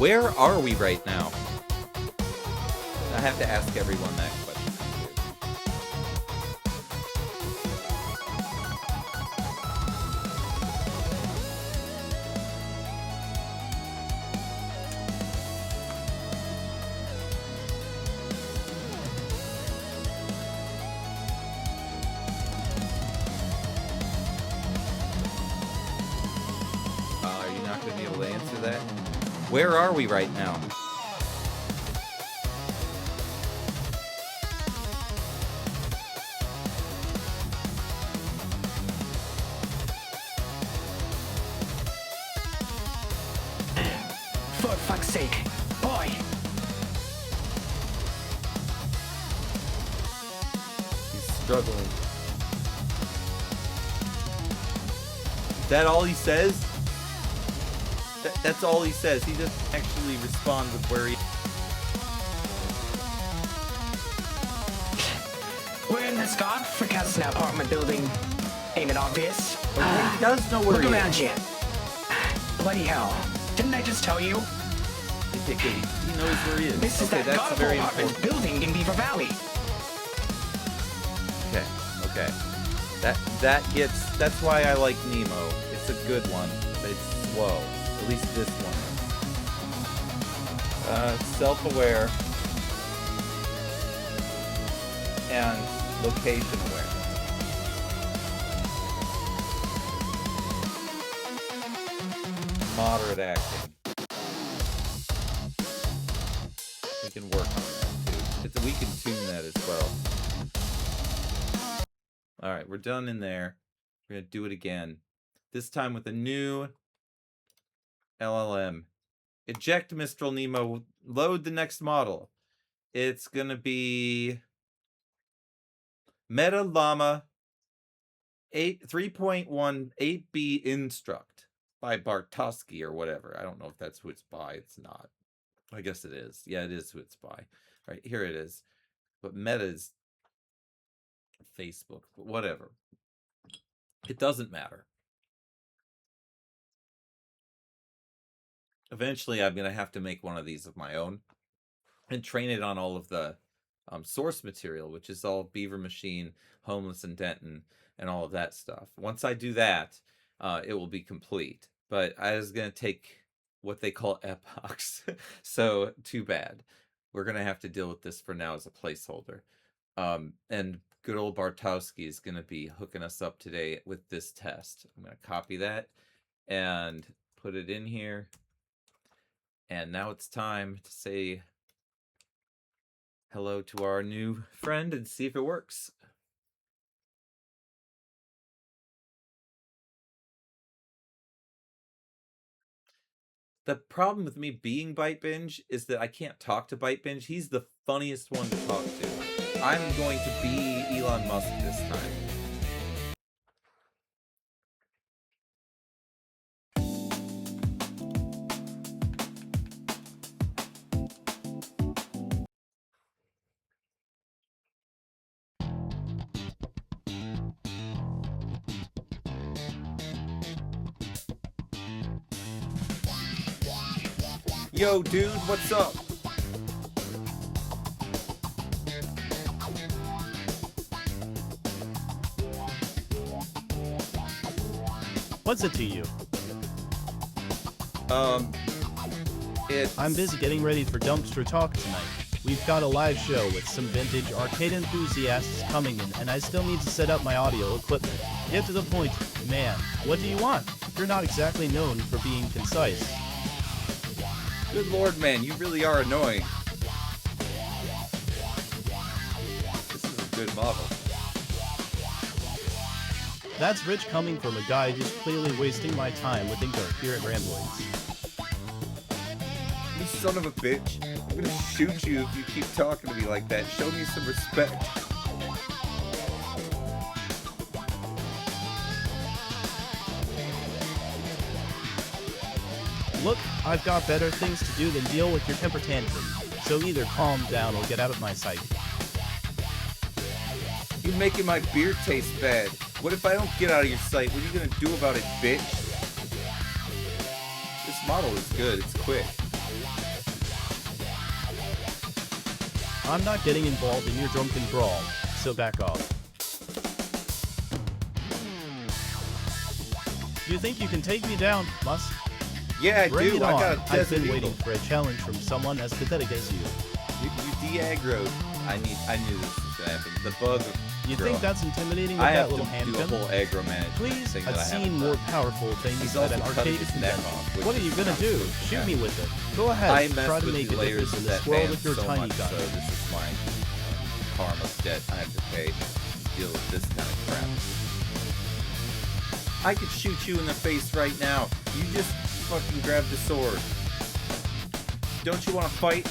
S1: Where are we right now? I have to ask everyone that question. Are you not going to be able to answer that? Where are we right now?
S6: For fuck's sake, boy.
S1: He's struggling. Is that all he says? That's all he says. He doesn't actually respond with where he...
S6: We're in this godforsaken apartment building. Ain't it obvious?
S1: He does know where
S6: Look
S1: he
S6: around
S1: is.
S6: you. Bloody hell. Didn't I just tell you?
S1: Okay, good. He knows where he is.
S6: This is
S1: Okay,
S6: that
S1: that's
S6: God
S1: very
S6: apartment
S1: important.
S6: building in Beaver Valley.
S1: Okay. That's why I like Nemo. It's a good one, but it's slow. At least this one. Self-aware and location awareness. Moderate acting. We can work on that too. We can tune that as well. Alright, we're done in there. We're gonna do it again. This time with a new LLM. Eject Mistral Nemo. Load the next model. It's gonna be Meta Llama 3.1 8B Instruct by Bartosky or whatever. I don't know if that's who it's by. It's not. I guess it is. Yeah, it is who it's by. All right, here it is. But Meta's Facebook, but whatever. It doesn't matter. Eventually, I'm going to have to make one of these of my own and train it on all of the source material, which is all Beaver Machine, Homeless and Denton, and all of that stuff. Once I do that, it will be complete. But I was going to take what they call epochs. So, too bad. We're going to have to deal with this for now as a placeholder. And good old Bartowski is going to be hooking us up today with this test. I'm going to copy that and put it in here. And now it's time to say hello to our new friend and see if it works. The problem with me being Byte Binge is that I can't talk to Byte Binge. He's the funniest one to talk to. I'm going to be Elon Musk this time. Yo, dude, what's up?
S7: What's it to you?
S1: It's...
S7: I'm busy getting ready for Dumpster Talk tonight. We've got a live show with some vintage arcade enthusiasts coming in, and I still need to set up my audio equipment. Get to the point, man. What do you want? You're not exactly known for being concise.
S1: Good lord, man, you really are annoying. This is a good model.
S7: That's rich coming from a guy who's clearly wasting my time with incoherent ramblings.
S1: You son of a bitch. I'm gonna shoot you if you keep talking to me like that. Show me some respect.
S7: Look, I've got better things to do than deal with your temper tantrum. So either calm down or get out of my sight.
S1: You're making my beer taste bad. What if I don't get out of your sight? What are you gonna do about it, bitch? This model is good. It's quick.
S7: I'm not getting involved in your drunken brawl, so back off. You think you can take me down, Musk?
S1: Yeah, I
S7: Bring
S1: do.
S7: it
S1: I
S7: on.
S1: got a
S7: I've
S1: Desert
S7: been
S1: Eagle.
S7: waiting for a challenge from someone as pathetic as you.
S1: You de-aggroed. I knew this was gonna happen. The bug of
S7: You
S1: growing.
S7: think that's intimidating with
S1: I have
S7: that
S1: to
S7: little
S1: do a
S7: handgun?
S1: whole aggro management
S7: Please,
S1: thing
S7: I've
S1: that I haven't
S7: seen more
S1: done.
S7: powerful things
S1: He's
S7: that
S1: also
S7: an
S1: cutting
S7: arcade
S1: his
S7: can
S1: neck
S7: do.
S1: off, which
S7: What are
S1: is
S7: you gonna
S1: not
S7: do?
S1: good.
S7: Shoot
S1: Yeah.
S7: me with it. Go ahead,
S1: I mess
S7: try to
S1: with
S7: make
S1: the
S7: a
S1: layers
S7: difference
S1: of
S7: in
S1: that
S7: this world
S1: band
S7: with your
S1: so
S7: tiny
S1: much,
S7: gun.
S1: so this is my karma debt I have to pay to deal with this kind of crap. I could shoot you in the face right now. You just fucking grab the sword. Don't you want to fight?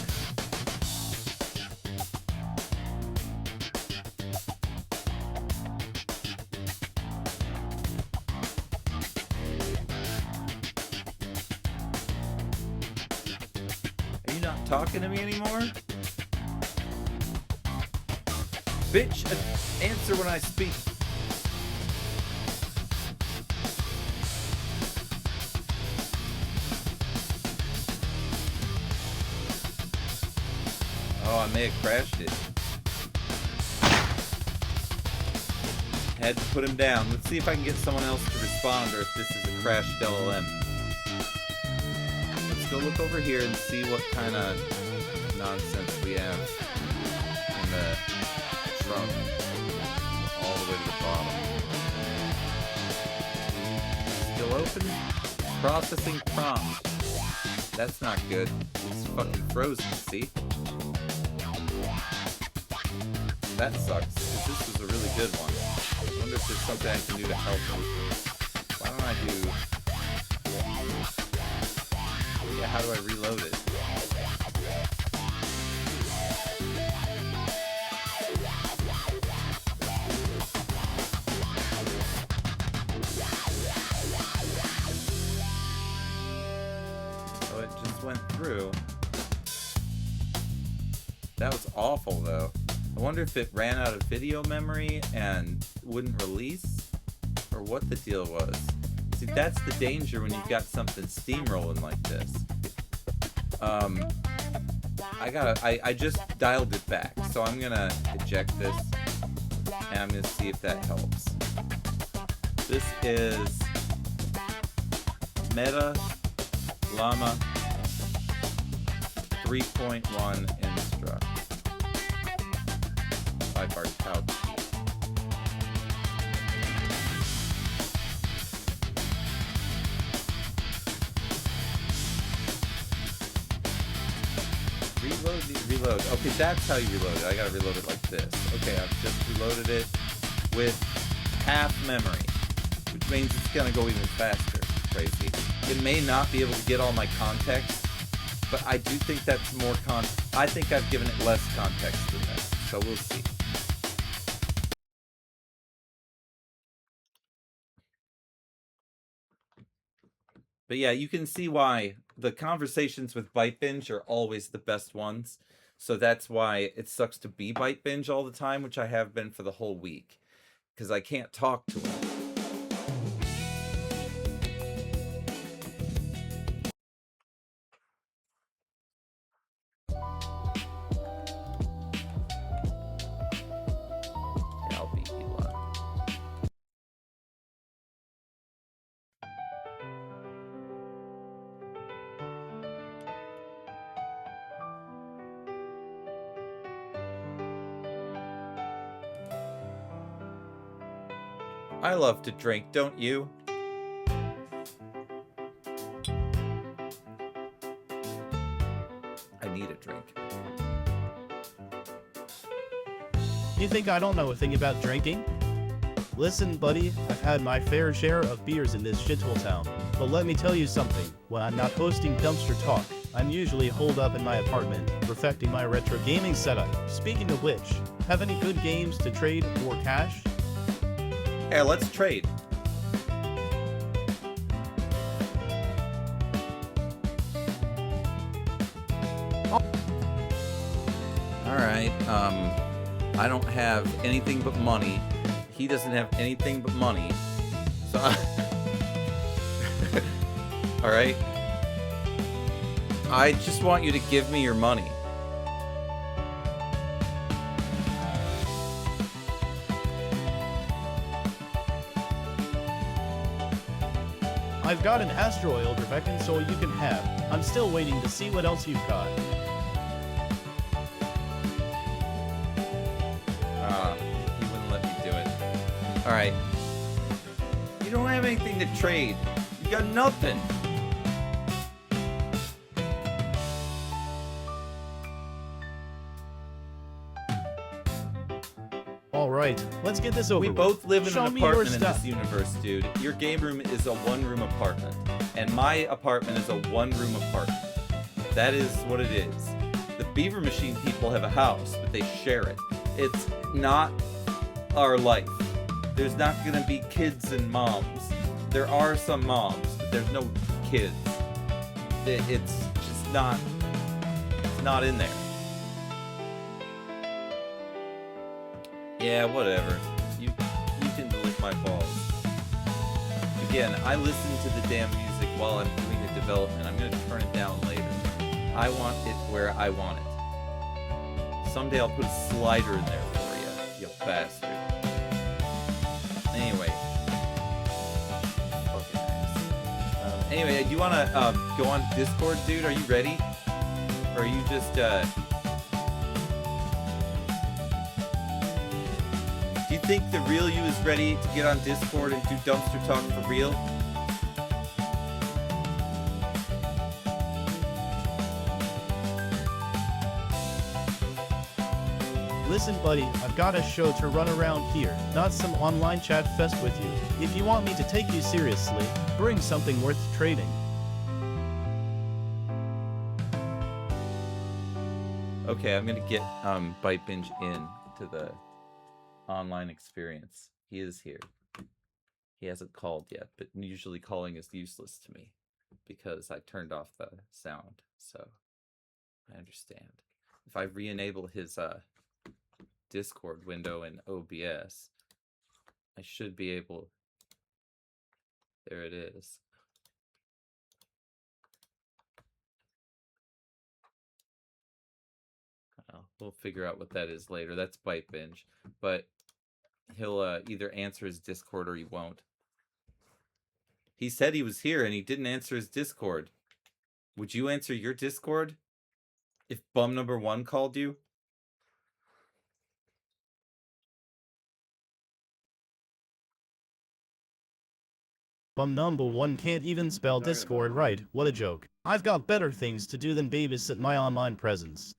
S1: Are you not talking to me anymore? Bitch, answer when I speak. Oh, I may have crashed it. Had to put him down. Let's see if I can get someone else to respond or if this is a crashed LLM. Let's go look over here and see what kind of nonsense we have in the trunk. All the way to the bottom. Still open? Processing prompt. That's not good. It's fucking frozen, see? That sucks, because this was a really good one. I wonder if there's something I can do to help him. Why don't I do... Yeah, how do I reload it? Oh, it just went through. That was awful, though. I wonder if it ran out of video memory and wouldn't release, or what the deal was. See, that's the danger when you've got something steamrolling like this. I just dialed it back, so I'm gonna eject this, and I'm gonna see if that helps. This is Meta Llama 3.1 Instruct. 5-bar couch. Reload. Okay, that's how you reload it. I gotta reload it like this. Okay, I've just reloaded it with half memory, which means it's gonna go even faster. Crazy. It may not be able to get all my context, but I do think that's more I think I've given it less context than this, so we'll see. But yeah, you can see why the conversations with Byte Binge are always the best ones. So that's why it sucks to be Byte Binge all the time, which I have been for the whole week. Because I can't talk to him. I love to drink, don't you? I need a drink.
S7: You think I don't know a thing about drinking? Listen, buddy, I've had my fair share of beers in this shithole town. But let me tell you something, when I'm not hosting Dumpster Talk, I'm usually holed up in my apartment, perfecting my retro gaming setup. Speaking of which, have any good games to trade or cash?
S1: Hey, let's trade. Alright, I don't have anything but money. He doesn't have anything but money. So Alright. I just want you to give me your money.
S7: I've got an Astro Oil Rebeccan so you can have. I'm still waiting to see what else you've got.
S1: He wouldn't let me do it. Alright. You don't have anything to trade. You got nothing.
S7: Alright, let's get this over
S1: We
S7: with.
S1: both live in
S7: Show
S1: an
S7: me your
S1: apartment in
S7: stuff.
S1: this universe, dude. Your game room is a one-room apartment. And my apartment is a one-room apartment. That is what it is. The Beaver Machine people have a house, but they share it. It's not our life. There's not gonna be kids and moms. There are some moms, but there's no kids. It's just not... It's not in there. Yeah, whatever. You can lick my balls. Again, I listen to the damn music while I'm doing the development. I'm gonna turn it down later. I want it where I want it. Someday I'll put a slider in there for you bastard. Anyway. Fucking ass. Anyway, do you wanna go on Discord, dude? Are you ready? Or are you just Do you think the real you is ready to get on Discord and do dumpster talk for real?
S7: Listen, buddy, I've got a show to run around here, not some online chat fest with you. If you want me to take you seriously, bring something worth trading.
S1: Okay, I'm gonna get Bite Binge in to the online experience. He is here. He hasn't called yet, but usually calling is useless to me because I turned off the sound, so I understand. If I re-enable his Discord window in OBS, I should be able... There it is. We'll figure out what that is later. That's Bite Binge. But he'll either answer his Discord or he won't. He said he was here and he didn't answer his Discord. Would you answer your Discord if bum number 1 called you?
S7: Bum number 1 can't even spell Discord right. What a joke. I've got better things to do than babysit my online presence.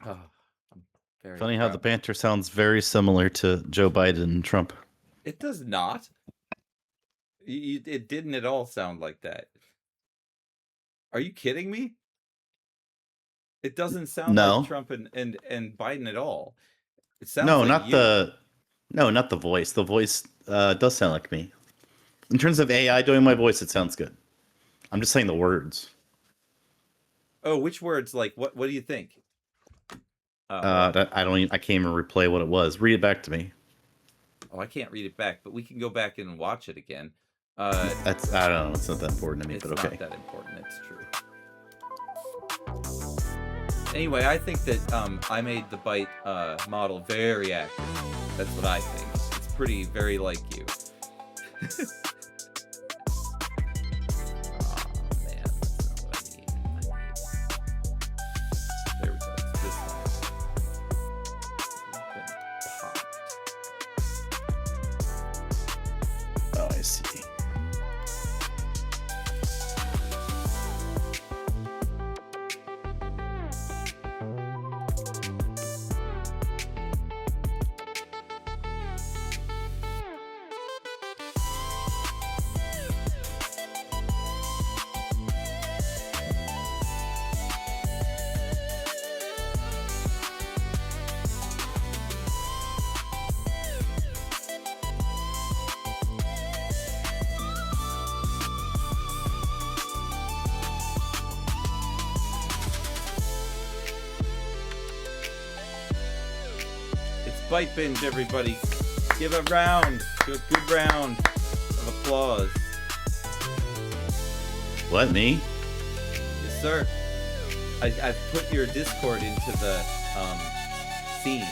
S1: Oh, I'm very
S8: Funny how
S1: proud.
S8: the banter sounds very similar to Joe Biden and Trump.
S1: It does not. It didn't at all sound like that. Are you kidding me? It doesn't sound
S8: No.
S1: like Trump and Biden at all. It sounds
S8: No,
S1: like
S8: not
S1: you.
S8: not the voice. The voice does sound like me. In terms of AI doing my voice, it sounds good. I'm just saying the words.
S1: Oh, which words? Like, what do you think?
S8: I can't even replay what it was. Read it back to me.
S1: Oh, I can't read it back, but we can go back and watch it again.
S8: I don't know. It's not that important to me,
S1: It's
S8: but okay.
S1: not that important. It's true. Anyway, I think that I made the Bite model very active. That's what I think. It's pretty, very like you. Aw, man, that's not what I need. There we go. It's this one. Bite Binge, everybody. Give a good round of applause.
S8: What, me?
S1: Yes, sir. I've put your Discord into the scene.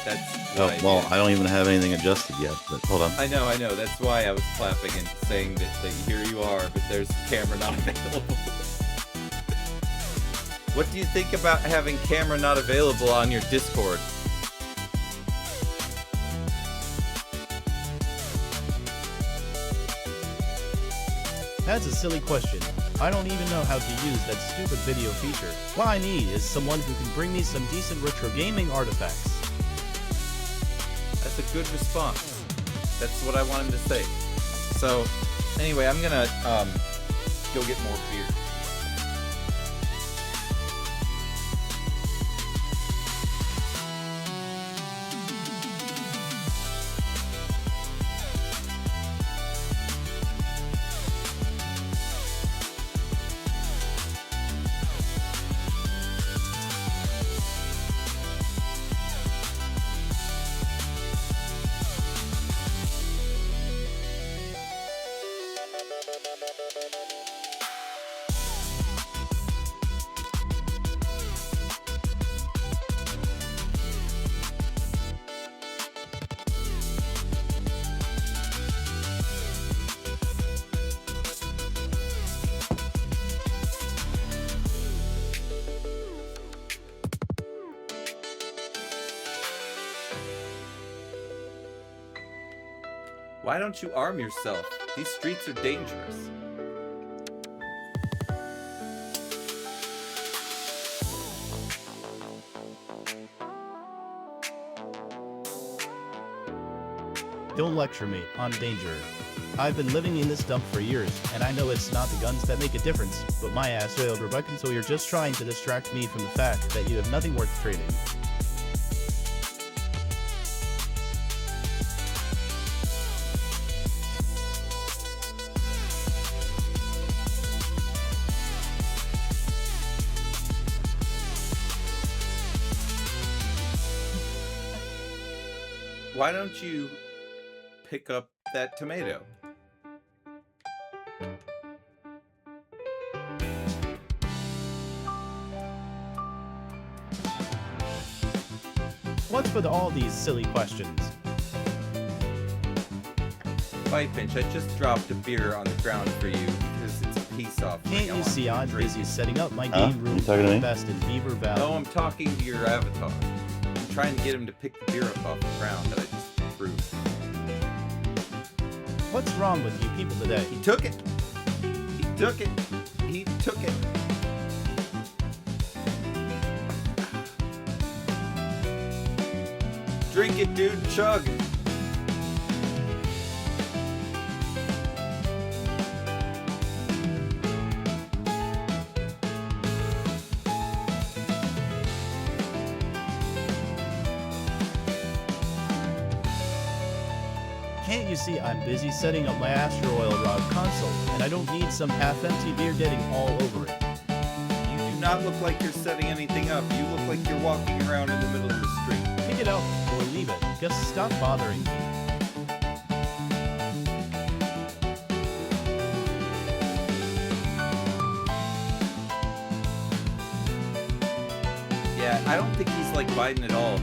S1: That's
S8: Oh,
S1: what
S8: well,
S1: did.
S8: I don't even have anything adjusted yet, but hold on.
S1: I know. That's why I was clapping and saying that here you are, but there's camera not available. What do you think about having camera not available on your Discord?
S7: That's a silly question. I don't even know how to use that stupid video feature. What I need is someone who can bring me some decent retro gaming artifacts.
S1: That's a good response. That's what I wanted to say. So, anyway, I'm gonna go get more beer. Why don't you arm yourself? These streets are dangerous.
S7: Don't lecture me on danger. I've been living in this dump for years, and I know it's not the guns that make a difference, but my ass oiled Rebecca, so you're just trying to distract me from the fact that you have nothing worth trading.
S1: Why don't you pick up that tomato?
S7: What's with all these silly questions?
S1: Bite Pinch, I just dropped a beer on the ground for you because it's a peace offering.
S7: Can't
S1: I
S7: you
S1: want
S7: see
S1: to
S7: I'm
S1: drink
S7: busy
S1: it.
S7: setting up my
S8: Huh?
S7: game room
S8: You
S7: for
S8: talking to
S7: the
S8: me?
S7: best in Beaver Valley?
S1: No, I'm talking to your avatar. I'm trying to get him to pick the beer up off the ground that I just brewed.
S7: What's wrong with you people today?
S1: He took it. He took it. He took it. Drink it, dude. Chug.
S7: Can't you see I'm busy setting up my Astro Oil Rod console, and I don't need some half-empty beer getting all over it.
S1: You do not look like you're setting anything up. You look like you're walking around in the middle of the street.
S7: Pick it up or leave it. Just stop bothering me.
S1: Yeah, I don't think he's like Biden at all.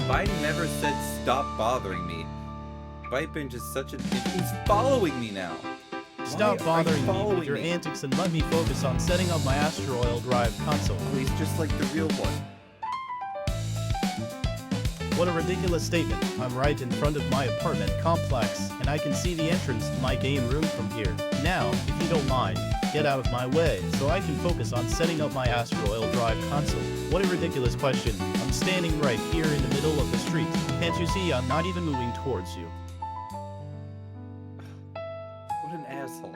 S1: Biden never said stop bothering me. Bite Binge is such a... He's following me now.
S7: Stop
S1: Why are you
S7: bothering me with
S1: following
S7: your
S1: me?
S7: antics and let me focus on setting up my Astro Oil Drive console.
S1: Oh, he's just like the real one.
S7: What a ridiculous statement. I'm right in front of my apartment complex, and I can see the entrance to my game room from here. Now, if you don't mind, get out of my way so I can focus on setting up my Astro Oil Drive console. What a ridiculous question. I'm standing right here in the middle of the street. Can't you see I'm not even moving towards you?
S1: What an asshole.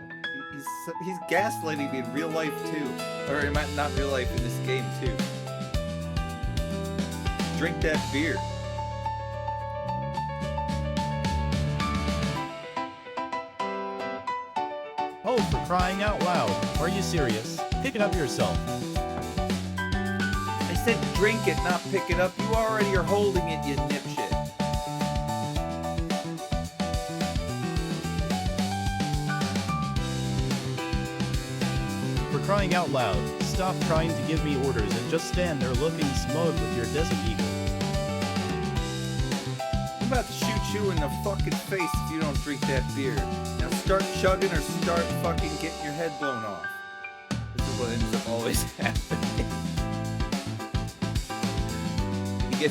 S1: He's gaslighting me in real life too. Or not real life, in this game too. Drink that beer.
S7: Oh, for crying out loud. Are you serious? Pick it up yourself.
S1: I said drink it, not pick it up. You already are holding it, you dipshit.
S7: crying out loud, stop trying to give me orders and just stand there looking smug with your Desert Eagle.
S1: I'm about to shoot you in the fucking face if you don't drink that beer. Now start chugging or start fucking getting your head blown off. This is what ends up always happening. He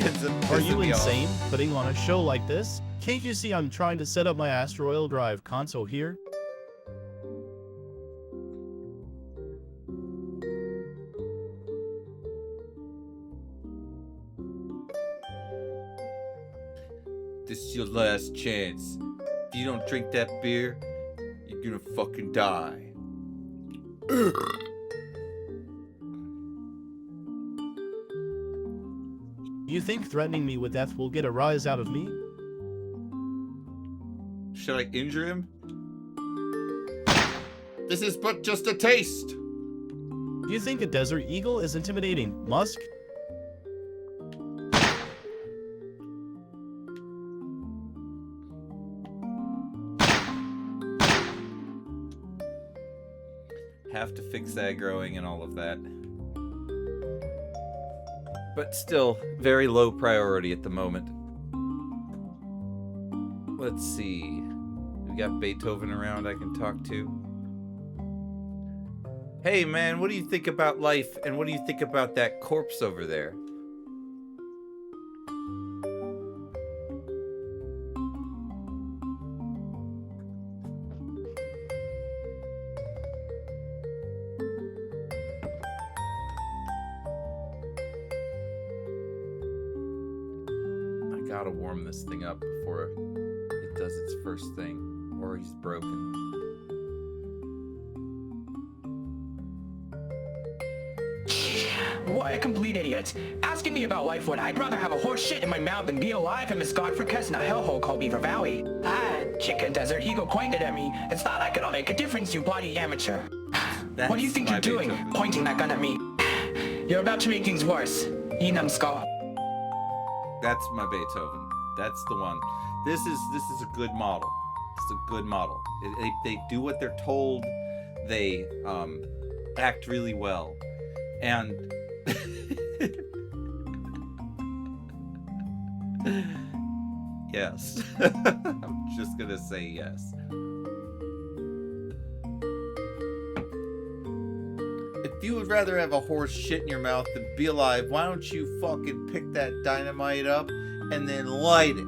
S1: ends up
S7: Are you
S1: pissing me off.
S7: insane? Putting on a show like this? Can't you see I'm trying to set up my Asteroid Drive console here?
S1: This is your last chance. If you don't drink that beer, you're gonna fucking die.
S7: You think threatening me with death will get a rise out of me?
S1: Should I injure him? This is but just a taste.
S7: Do you think a Desert Eagle is intimidating, Musk?
S1: Have to fix aggroing and all of that. But still, very low priority at the moment. Let's see. We got Beethoven around I can talk to. Hey man, what do you think about life and what do you think about that corpse over there? I gotta warm this thing up before it does its first thing, or he's broken.
S6: What a complete idiot. Asking me about life when I'd rather have a horse shit in my mouth than be alive in Miss Godfrey in a hellhole called Beaver Valley. Chicken Desert Eagle pointed at me. It's not like it'll make a difference, you bloody amateur. What do you think you're doing, pointing that gun at me? You're about to make things worse. You numbskull.
S1: That's my Beethoven. That's the one. This is a good model. It's a good model. They do what they're told. They act really well, and yes, I'm just gonna say yes. If you would rather have a horse shit in your mouth than be alive, why don't you fucking pick that dynamite up and then light it?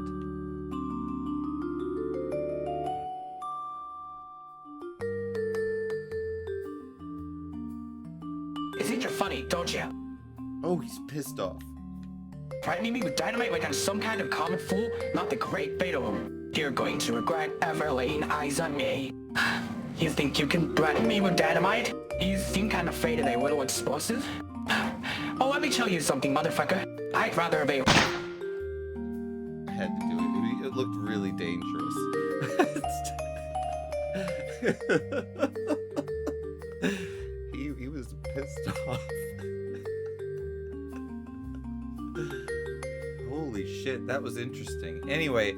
S6: You think you're funny, don't you?
S1: Oh, he's pissed off.
S6: Frightening me with dynamite like I'm some kind of common fool? Not the great Beethoven. You're going to regret ever laying eyes on me. You think you can threaten me with dynamite? You seem kind of afraid of a little explosive? Oh, let me tell you something, motherfucker. I'd rather obey.
S1: I had to do it. It looked really dangerous. he was pissed off. Holy shit, that was interesting. Anyway,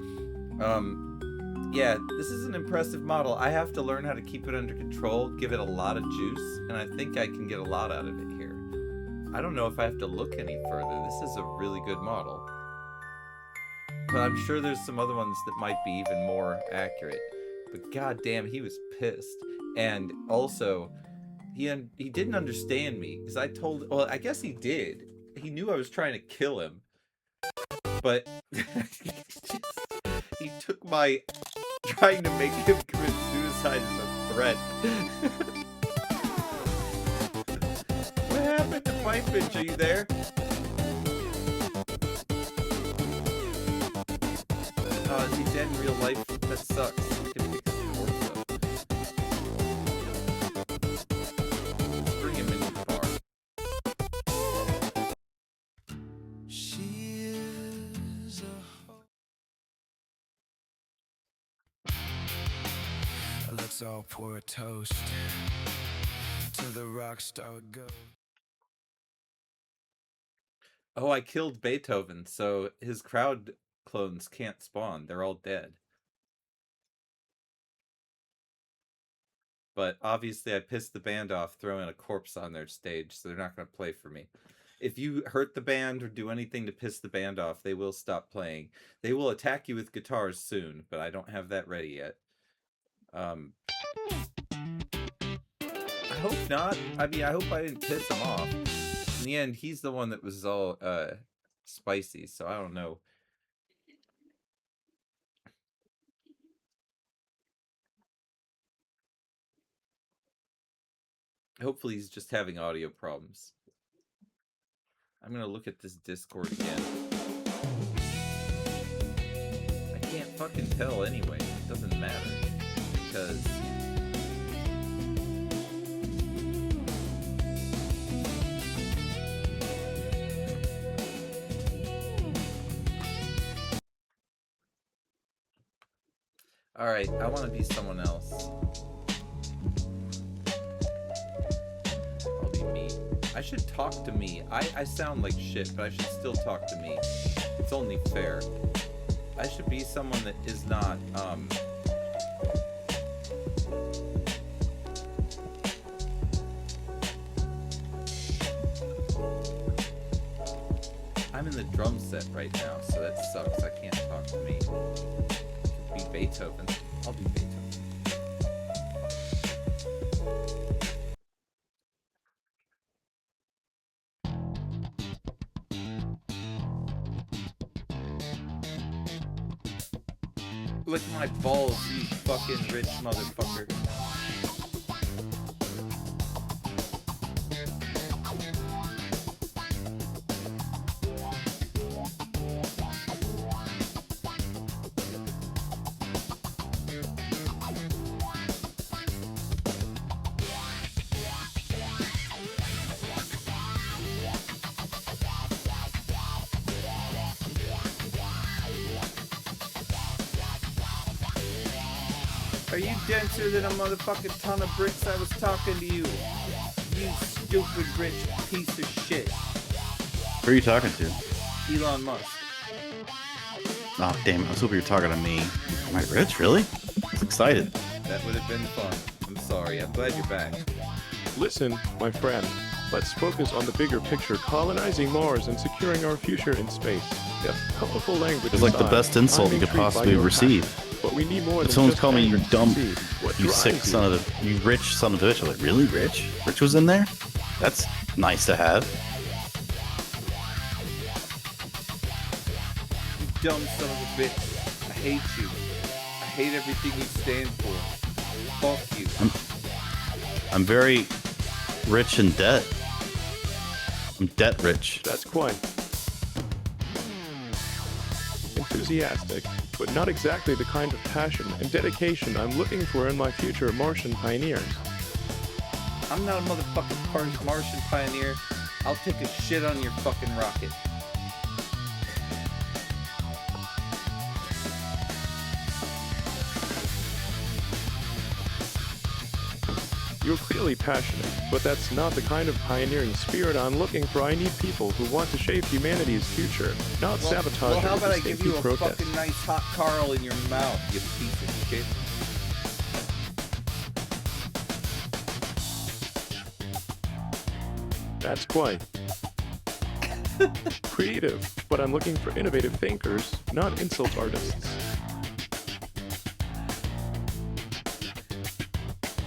S1: yeah, this is an impressive model. I have to learn how to keep it under control, give it a lot of juice, and I think I can get a lot out of it here. I don't know if I have to look any further. This is a really good model. But I'm sure there's some other ones that might be even more accurate. But goddamn, he was pissed. And also, he didn't understand me, because I told... Well, I guess he did. He knew I was trying to kill him. But he took my trying to make him commit suicide as a threat. What happened to Pipe Bitch? Are you there? Oh, is he dead in real life? That sucks. He can pick his corpse up. Let's bring him into the bar.
S2: She is let's all pour a toast to the rock star go.
S1: Oh, I killed Beethoven, so his crowd clones can't spawn. They're all dead. but obviously I pissed the band off throwing a corpse on their stage, so they're not going to play for me. If you hurt the band or do anything to piss the band off, they will stop playing. They will attack you with guitars soon, but I don't have that ready yet. I hope not. I mean, I hope I didn't piss him off. In the end, he's the one that was all spicy, so I don't know. Hopefully he's just having audio problems. I'm gonna look at this Discord again. I can't fucking tell anyway. It doesn't matter. Because... Alright, I want to be someone else. I'll be me. I should talk to me. I sound like shit, but I should still talk to me. It's only fair. I should be someone that is not, I'm in the drum set right now, so that sucks. I can't talk to me. I could be Beethoven. I'll be Beethoven. Look at my balls, you fucking rich motherfucker. Are you denser than a motherfucking ton of bricks? I was talking to you. You stupid rich piece of shit.
S8: Who are you talking to?
S1: Elon Musk.
S8: Oh, damn it. I was hoping you were talking to me. Am I rich, really? I was excited.
S1: That would have been fun. I'm sorry. I'm glad you're back.
S4: Listen, my friend. Let's focus on the bigger picture, colonizing Mars and securing our future in space. Yes, colorful language.
S8: It's like the best insult you could possibly receive.
S4: But we need more
S8: if
S4: than
S8: someone's
S4: just
S8: calling me you
S4: anger to
S8: dumb,
S4: succeed. What
S8: you sick
S4: drives
S8: son of the, you rich son of a bitch. I'm like, really, Rich? Rich was in there? That's nice to have.
S1: You dumb son of a bitch. I hate you. I hate everything you stand for. Fuck you.
S8: I'm very rich in debt. I'm debt rich.
S4: That's quite enthusiastic, but not exactly the kind of passion and dedication I'm looking for in my future Martian pioneers.
S1: I'm not a motherfucking Martian pioneer. I'll take a shit on your fucking rocket.
S4: You're clearly passionate, but that's not the kind of pioneering spirit I'm looking for. I need people who want to shape humanity's future, not sabotage
S1: Well,
S4: it
S1: how
S4: with
S1: about I
S4: a
S1: give
S4: stinky
S1: you a
S4: protest.
S1: fucking nice hot Carl in your mouth, you piece of shit.
S4: That's quite creative, but I'm looking for innovative thinkers, not insult artists.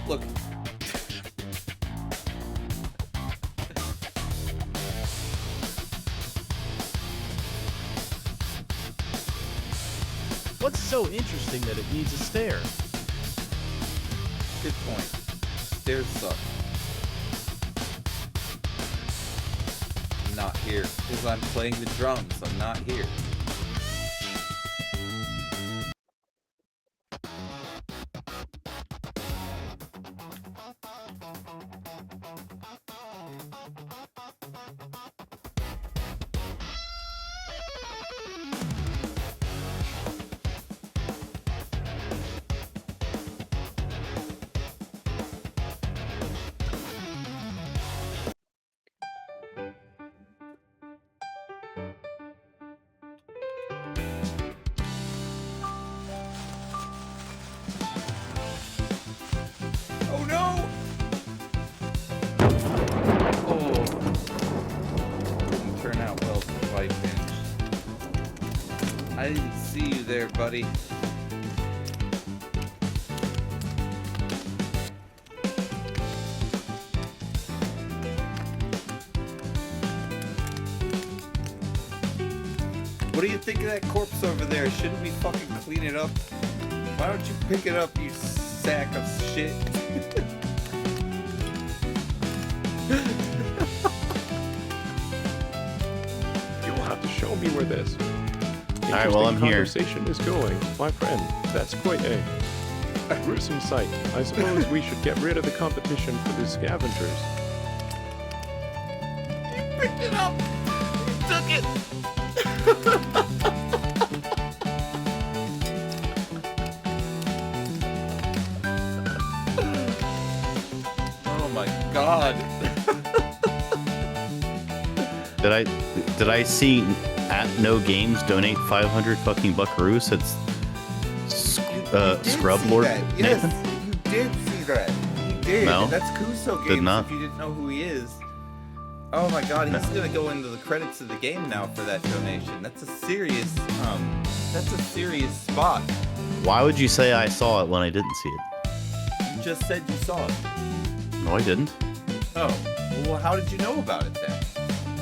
S1: Look.
S7: What's so interesting that it needs a stair?
S1: Good point. Stairs suck. I'm not here because I'm playing the drums. I'm not here. there, buddy. What do you think of that corpse over there? Shouldn't we fucking clean it up? Why don't you pick it up, you sack of shit?
S4: You'll have to show me where this
S8: right, well, I'm here.
S4: conversation is going, my friend. That's quite a gruesome sight. I suppose we should get rid of the competition for the scavengers.
S1: Picked it up! You took it! Oh my god.
S8: Did I see at No Games donate 500 fucking buckaroos? It's Scrub
S1: see
S8: Lord
S1: that. Yes,
S8: Nathan?
S1: you did see that. You did.
S8: No.
S1: That's Kuso
S8: Did
S1: Games
S8: not.
S1: if you didn't know who he is. Oh my god, he's gonna go into the credits of the game now for that donation. That's a serious spot.
S8: Why would you say I saw it when I didn't see it?
S1: You just said you saw it.
S8: No, I didn't.
S1: Oh, well, how did you know about it then?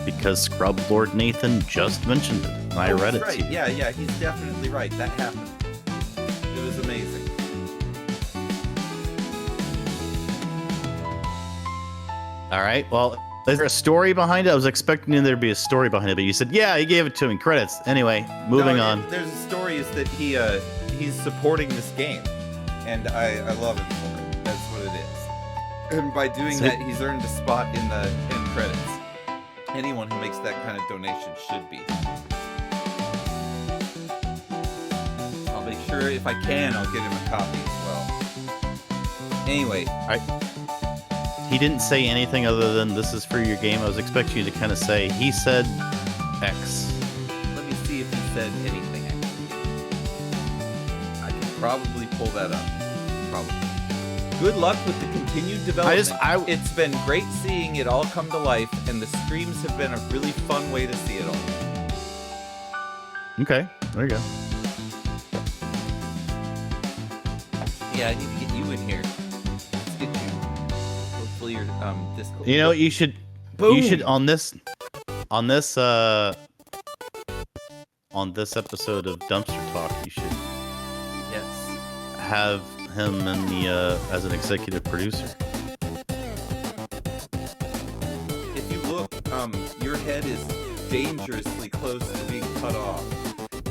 S8: Because Scrub Lord Nathan just mentioned it. And I read it
S1: That's
S8: to
S1: right.
S8: you.
S1: Yeah, he's definitely right. That happened. It was amazing.
S8: All right. Well, is there a story behind it? I was expecting there to be a story behind it, but you said, yeah, he gave it to me. Credits. Anyway, moving on.
S1: There's a story is that he's supporting this game, and I love him for it. That's what it is. And by doing that, he's earned a spot in the end credits. Anyone who makes that kind of donation should be. I'll make sure if I can, I'll get him a copy as well. Anyway.
S8: He didn't say anything other than this is for your game. I was expecting you to kind of say, he said X.
S1: Let me see if he said anything, actually. I can probably pull that up. Probably. Good luck with the continued development. It's been great seeing it all come to life, and the streams have been a really fun way to see it all.
S8: Okay, there you go.
S1: Yeah, I need to get you in here. Let's get you. Hopefully your Discord.
S8: You know, you should on this episode of Dumpster Talk, you should have him in the as an executive producer.
S1: If you look, your head is dangerously close to being cut off,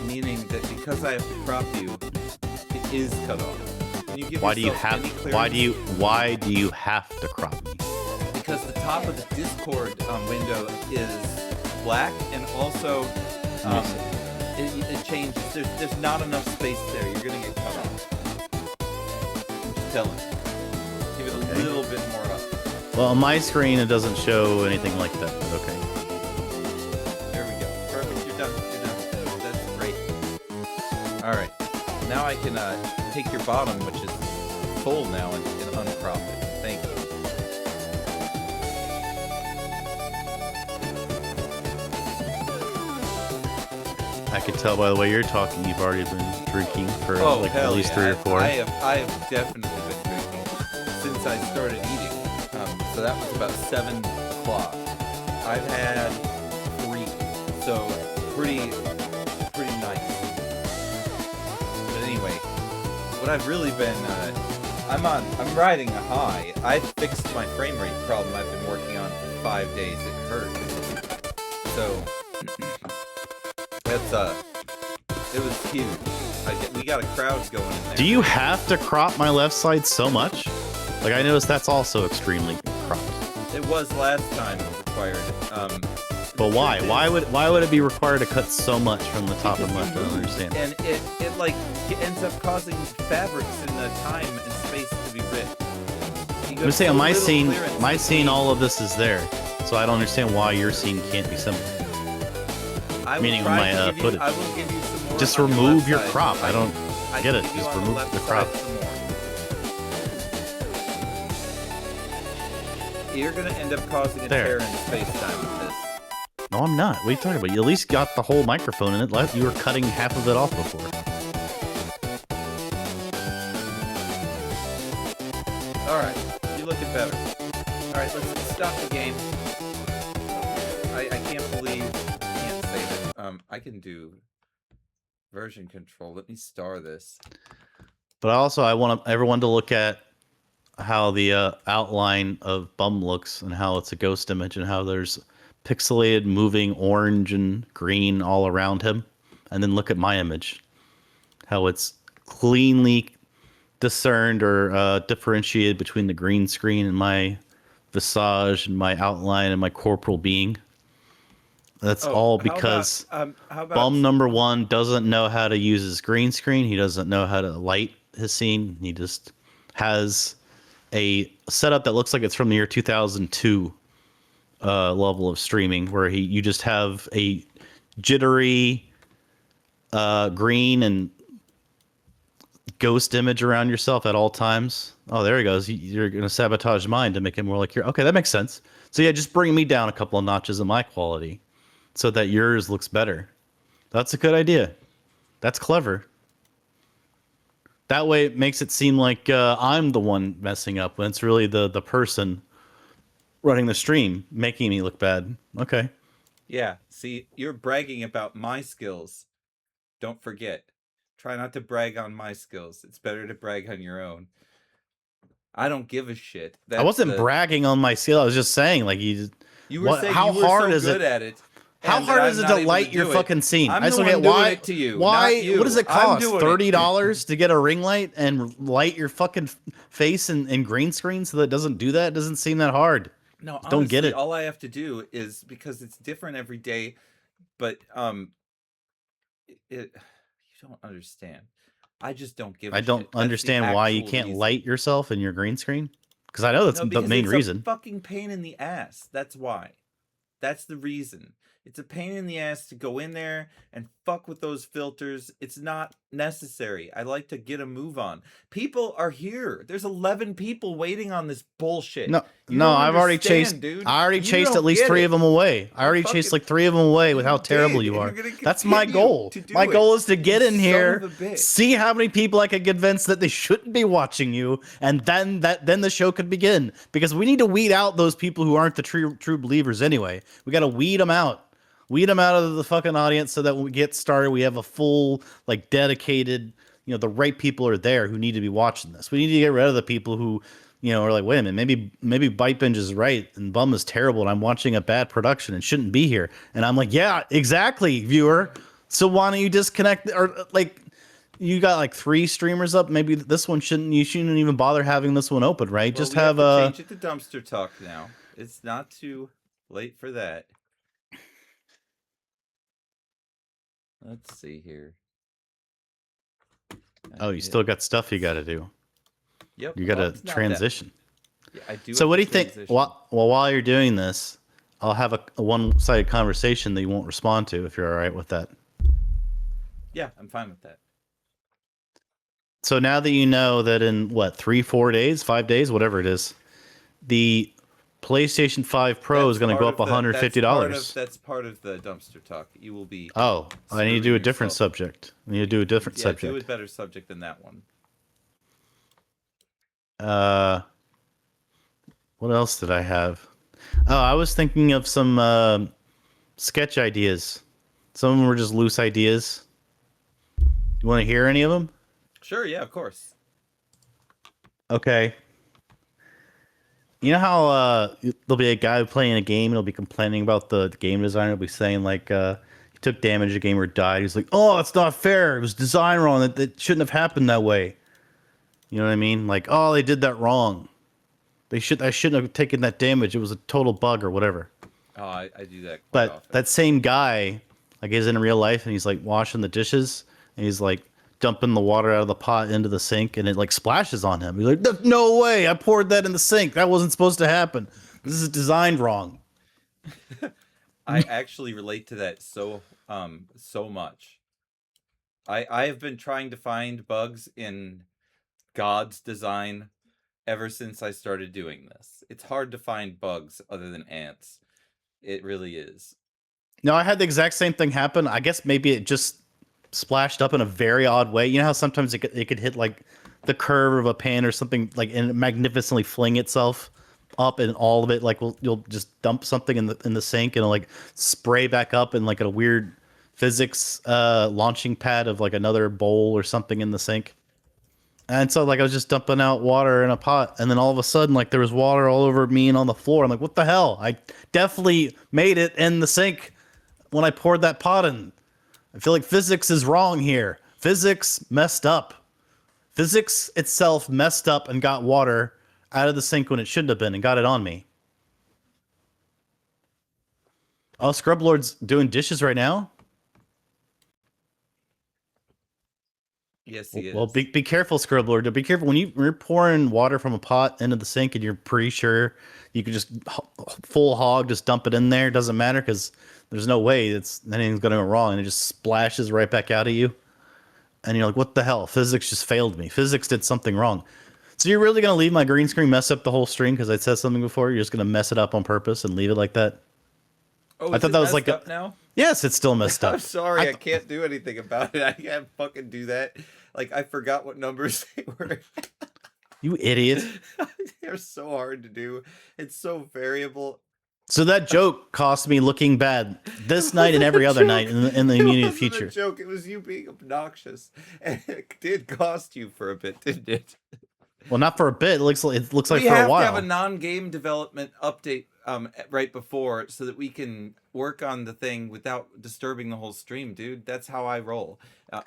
S1: meaning that because I have to crop you, it is cut off. When you give
S8: Why do you
S1: yourself
S8: have
S1: any
S8: why do you have to crop me?
S1: Because the top of the Discord window is black, and also it changes. There's not enough space there. You're gonna get cut off. Tell it. Give it a little bit more up.
S8: Well, on my screen it doesn't show anything like that, but okay.
S1: There we go. Perfect. You're done. That's great. Alright. Now I can take your bottom, which is full now, and uncrop it. Thank you.
S8: I could tell by the way you're talking you've already been drinking for at least 3 or 4.
S1: I have definitely been drinking since I started eating. So that was about 7 o'clock. I've had 3, so pretty nice. But anyway, what I've really been, I'm riding a high. I fixed my frame rate problem I've been working on for 5 days. It hurt. So that's it was huge. We got a crowd going in there.
S8: Do you have to crop my left side so much? Like I noticed that's also extremely cropped.
S1: It was last time required.
S8: But why? Why would it be required to cut so much from the top and left? I don't understand.
S1: And it ends up causing fabrics in the time and space to be ripped.
S8: I'm gonna say on my scene, all of this is there, so I don't understand why your scene can't be similar. Meaning my footage.
S1: I will give you some more.
S8: Just
S1: on your
S8: remove
S1: left
S8: your
S1: side.
S8: crop. I don't get it.
S1: can give you
S8: Just
S1: on
S8: remove
S1: left
S8: the
S1: side
S8: crop.
S1: some more. You're gonna end up causing a tear in space-time with this.
S8: No, I'm not. What are you talking about? You at least got the whole microphone in it. You were cutting half of it off before.
S1: let's stop the game. I can't believe I can't say that. I can do version control. Let me star this.
S8: But also, I want everyone to look at how the outline of Bum looks and how it's a ghost image and how there's pixelated moving orange and green all around him. And then look at my image. How it's cleanly discerned or differentiated between the green screen and my visage and my outline and my corporal being. That's all because
S1: how about
S8: Bum number one doesn't know how to use his green screen. He doesn't know how to light his scene. He just has a setup that looks like it's from the year 2002 level of streaming, where you just have a jittery green and ghost image around yourself at all times. Oh, there he goes. You're going to sabotage mine to make it more like your... Okay, that makes sense. So yeah, just bring me down a couple of notches in my quality so that yours looks better. That's a good idea. That's clever. That way it makes it seem like I'm the one messing up when it's really the person running the stream making me look bad. Okay.
S1: Yeah, see, you're bragging about my skills. Don't forget. Try not to brag on my skills. It's better to brag on your own. I don't give a shit.
S8: I wasn't bragging on my skill. I was just saying, like,
S1: you were saying
S8: how
S1: you were
S8: hard
S1: so
S8: is
S1: good
S8: it?
S1: at it.
S8: How
S1: and
S8: hard
S1: that
S8: is
S1: I'm
S8: it
S1: not
S8: to
S1: able
S8: light
S1: do
S8: your
S1: it.
S8: fucking scene?
S1: I'm
S8: I
S1: the
S8: just don't
S1: one
S8: get
S1: doing
S8: why.
S1: it to you,
S8: Why?
S1: not you.
S8: What does it
S1: I'm
S8: cost?
S1: doing it.
S8: $30 to get a ring light and light your fucking face in green screen so that it doesn't do that? It doesn't seem that hard.
S1: No, honestly,
S8: Don't get it.
S1: all I have to do is, because it's different every day, but you don't understand. I just don't give a
S8: I
S1: shit.
S8: don't
S1: That's the
S8: understand why you
S1: actual
S8: can't
S1: reason.
S8: light yourself in your green screen. Because I know that's
S1: No,
S8: the
S1: because
S8: main
S1: it's
S8: reason.
S1: a fucking pain in the ass. That's why. That's the reason. It's a pain in the ass to go in there and fuck with those filters. It's not necessary. I like to get a move on. People are here. There's 11 people waiting on this bullshit.
S8: No,
S1: You
S8: no,
S1: don't
S8: I've already
S1: understand,
S8: chased.
S1: dude.
S8: I already
S1: You
S8: chased
S1: don't
S8: at least
S1: get
S8: 3
S1: it.
S8: of them away. I already
S1: fucking-
S8: chased like 3 of them away with
S1: You
S8: how terrible
S1: did,
S8: you
S1: and
S8: are.
S1: you're gonna
S8: That's my
S1: continue
S8: goal.
S1: to do
S8: My
S1: it.
S8: goal is to get
S1: You
S8: in
S1: son
S8: here,
S1: of a bitch.
S8: see how many people I can convince that they shouldn't be watching you, and then the show could begin. Because we need to weed out those people who aren't the true believers anyway. We got to weed them out. Weed them out of the fucking audience so that when we get started, we have a full, like, dedicated, the right people are there who need to be watching this. We need to get rid of the people who, are like, wait a minute, maybe Bite Binge is right and Bum is terrible and I'm watching a bad production and shouldn't be here. And I'm like, yeah, exactly, viewer. So why don't you disconnect? Or, like, you got like 3 streamers up. Maybe this one you shouldn't even bother having this one open, right?
S1: Well,
S8: Just
S1: we
S8: have
S1: to change it to Dumpster Talk now. It's not too late for that. Let's see here.
S8: Oh, you still got stuff you got to do.
S1: Yep.
S8: You got
S1: well,
S8: to
S1: it's not
S8: transition.
S1: that- Yeah, I do.
S8: So
S1: have
S8: what
S1: to
S8: do you think?
S1: transition.
S8: While you're doing this, I'll have a one-sided conversation that you won't respond to if you're all right with that.
S1: Yeah, I'm fine with that.
S8: So now that you know that in 3-4 days, 5 days, whatever it is, the PlayStation 5 Pro is going to go up $150.
S1: That's part of the Dumpster Talk. You will be.
S8: Oh, I need to do a different subject. I need to do a different
S1: Yeah,
S8: subject.
S1: do a better subject than that one.
S8: What else did I have? Oh, I was thinking of some sketch ideas. Some of them were just loose ideas. You want to hear any of them?
S1: Sure. Yeah. Of course.
S8: Okay. You know how there'll be a guy playing a game and he'll be complaining about the game designer. He'll be saying like he took damage, the gamer died. He's like, "Oh, it's not fair. It was designed wrong. That shouldn't have happened that way." You know what I mean? Like, "Oh, they did that wrong. I shouldn't have taken that damage. It was a total bug or whatever."
S1: Oh, I do that. Quite
S8: But
S1: often.
S8: that same guy, like, is in real life and he's like washing the dishes and he's like dumping the water out of the pot into the sink and it like splashes on him. He's like, "No way! I poured that in the sink. That wasn't supposed to happen. This is designed wrong."
S1: I actually relate to that so much. I have been trying to find bugs in God's design ever since I started doing this. It's hard to find bugs other than ants. It really is.
S8: No, I had the exact same thing happen. I guess maybe it just splashed up in a very odd way. You know how sometimes it could hit like the curve of a pan or something like and magnificently fling itself up and all of it like you'll just dump something in the sink and it'll like spray back up in like a weird physics launching pad of like another bowl or something in the sink. And so like I was just dumping out water in a pot, and then all of a sudden like there was water all over me and on the floor. I'm like, what the hell? I definitely made it in the sink when I poured that pot in. I feel like physics is wrong here. Physics messed up. Physics itself messed up and got water out of the sink when it shouldn't have been and got it on me. Oh, Scrub Lord's doing dishes right now?
S1: Yes, he is.
S8: Well, be careful, Scrub Lord. Be careful when you're pouring water from a pot into the sink and you're pretty sure you could just full hog just dump it in there. It doesn't matter because there's no way anything's going to go wrong, and it just splashes right back out at you. And you're like, what the hell? Physics just failed me. Physics did something wrong. So you're really going to leave my green screen mess up the whole stream because I said something before? You're just going to mess it up on purpose and leave it like that?
S1: Oh,
S8: I thought that was like
S1: up now?
S8: Yes, it's still messed up.
S1: I'm sorry, I can't do anything about it. I can't fucking do that. Like, I forgot what numbers they were.
S8: You idiot.
S1: They're so hard to do. It's so variable.
S8: So that joke cost me looking bad this night and every other night in the immediate future.
S1: It wasn't a joke. It was you being obnoxious. And it did cost you for a bit, didn't it?
S8: Well, not for a bit. It looks like
S1: we
S8: for a
S1: have
S8: while.
S1: to have a non-game development update right before so that we can work on the thing without disturbing the whole stream, dude. That's how I roll.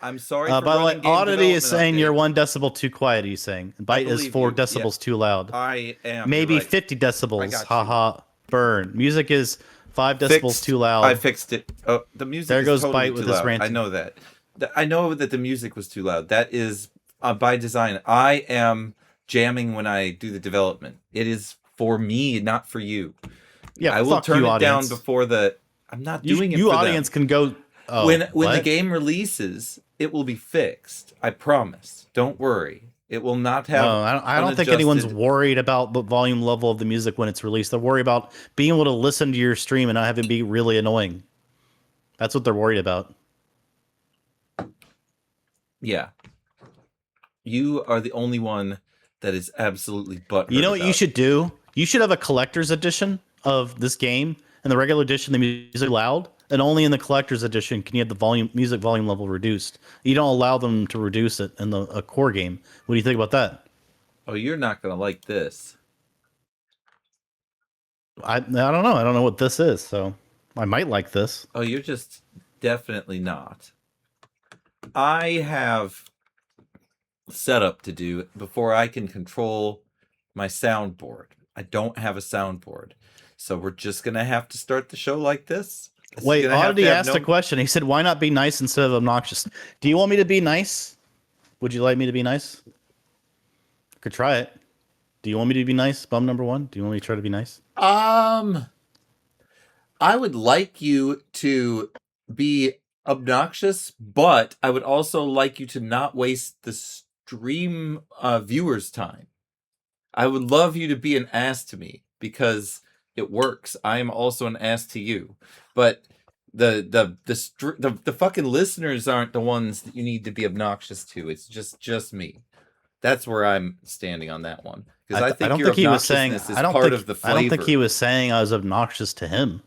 S1: I'm sorry. For
S8: by the way,
S1: running game
S8: Oddity is
S1: development
S8: saying
S1: update.
S8: you're 1 decibel too quiet. He's saying Byte is
S1: believe
S8: 4
S1: you.
S8: decibels
S1: Yeah.
S8: too loud.
S1: I am.
S8: Maybe
S1: you're right.
S8: 50
S1: I
S8: decibels.
S1: got you.
S8: Haha. Burn. Music is 5 decibels
S1: Fixed.
S8: too loud.
S1: I fixed it. Oh, the music.
S8: There
S1: is
S8: goes
S1: totally
S8: Byte with
S1: too
S8: his
S1: loud.
S8: ranting.
S1: I know that. I know that the music was too loud. That is by design. I am jamming when I do the development. It is for me, not for you.
S8: Yeah,
S1: I will
S8: fuck
S1: turn
S8: you,
S1: it
S8: audience.
S1: down before the. I'm not doing it.
S8: You
S1: for
S8: audience
S1: them.
S8: can go. Oh,
S1: when the
S8: what?
S1: game releases, it will be fixed. I promise. Don't worry. It will not have.
S8: No, I don't think anyone's
S1: unadjusted-
S8: worried about the volume level of the music when it's released. They're worried about being able to listen to your stream and not having it be really annoying. That's what they're worried about.
S1: Yeah. You are the only one that is absolutely butthurt.
S8: You know what you
S1: about
S8: should do? You should have a collector's edition of this game, and the regular edition the music loud, and only in the collector's edition can you have the music volume level reduced. You don't allow them to reduce it in a core game. What do you think about that?
S1: Oh, you're not gonna like this.
S8: I don't know. I don't know what this is, so I might like this.
S1: Oh, you're just definitely not. I have setup to do before I can control my soundboard. I don't have a soundboard. So we're just going to have to start the show like this. This is
S8: Wait,
S1: gonna have
S8: Oddity
S1: to have
S8: asked
S1: no-
S8: a question. He said, why not be nice instead of obnoxious? Do you want me to be nice? Would you like me to be nice? Could try it. Do you want me to be nice, bum number one? Do you want me to try to be nice?
S1: I would like you to be obnoxious, but I would also like you to not waste the stream viewers' time. I would love you to be an ass to me because it works. I am also an ass to you, but the fucking listeners aren't the ones that you need to be obnoxious to. It's just me. That's where I'm standing on that one because I think
S8: don't
S1: your
S8: think he was saying.
S1: obnoxiousness is
S8: I don't
S1: part
S8: think.
S1: of the flavor.
S8: I don't think he was saying I was obnoxious to him.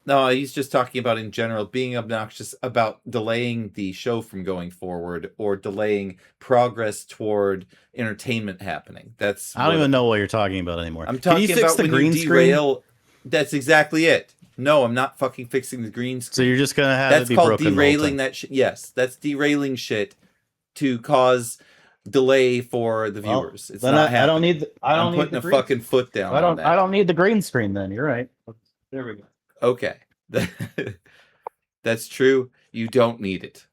S1: No, he's just talking about in general being obnoxious about delaying the show from going forward or delaying progress toward entertainment happening. That's
S8: I don't even know what you're talking about anymore.
S1: I'm
S8: Can
S1: talking
S8: you fix
S1: about
S8: the
S1: when
S8: green
S1: you
S8: screen?
S1: derail. That's exactly it. No, I'm not fucking fixing the green screen.
S8: So you're just gonna have
S1: That's
S8: it be
S1: called
S8: broken the whole
S1: derailing
S8: time.
S1: that shit. Yes, that's derailing shit to cause delay for the
S8: Well,
S1: viewers. It's
S8: then
S1: not
S8: I
S1: happening.
S8: don't need.
S1: I'm putting a fucking foot down.
S8: I
S1: on
S8: don't.
S1: that.
S8: I don't need the green screen. Then you're right. There we go.
S1: Okay. That's true. You don't need it.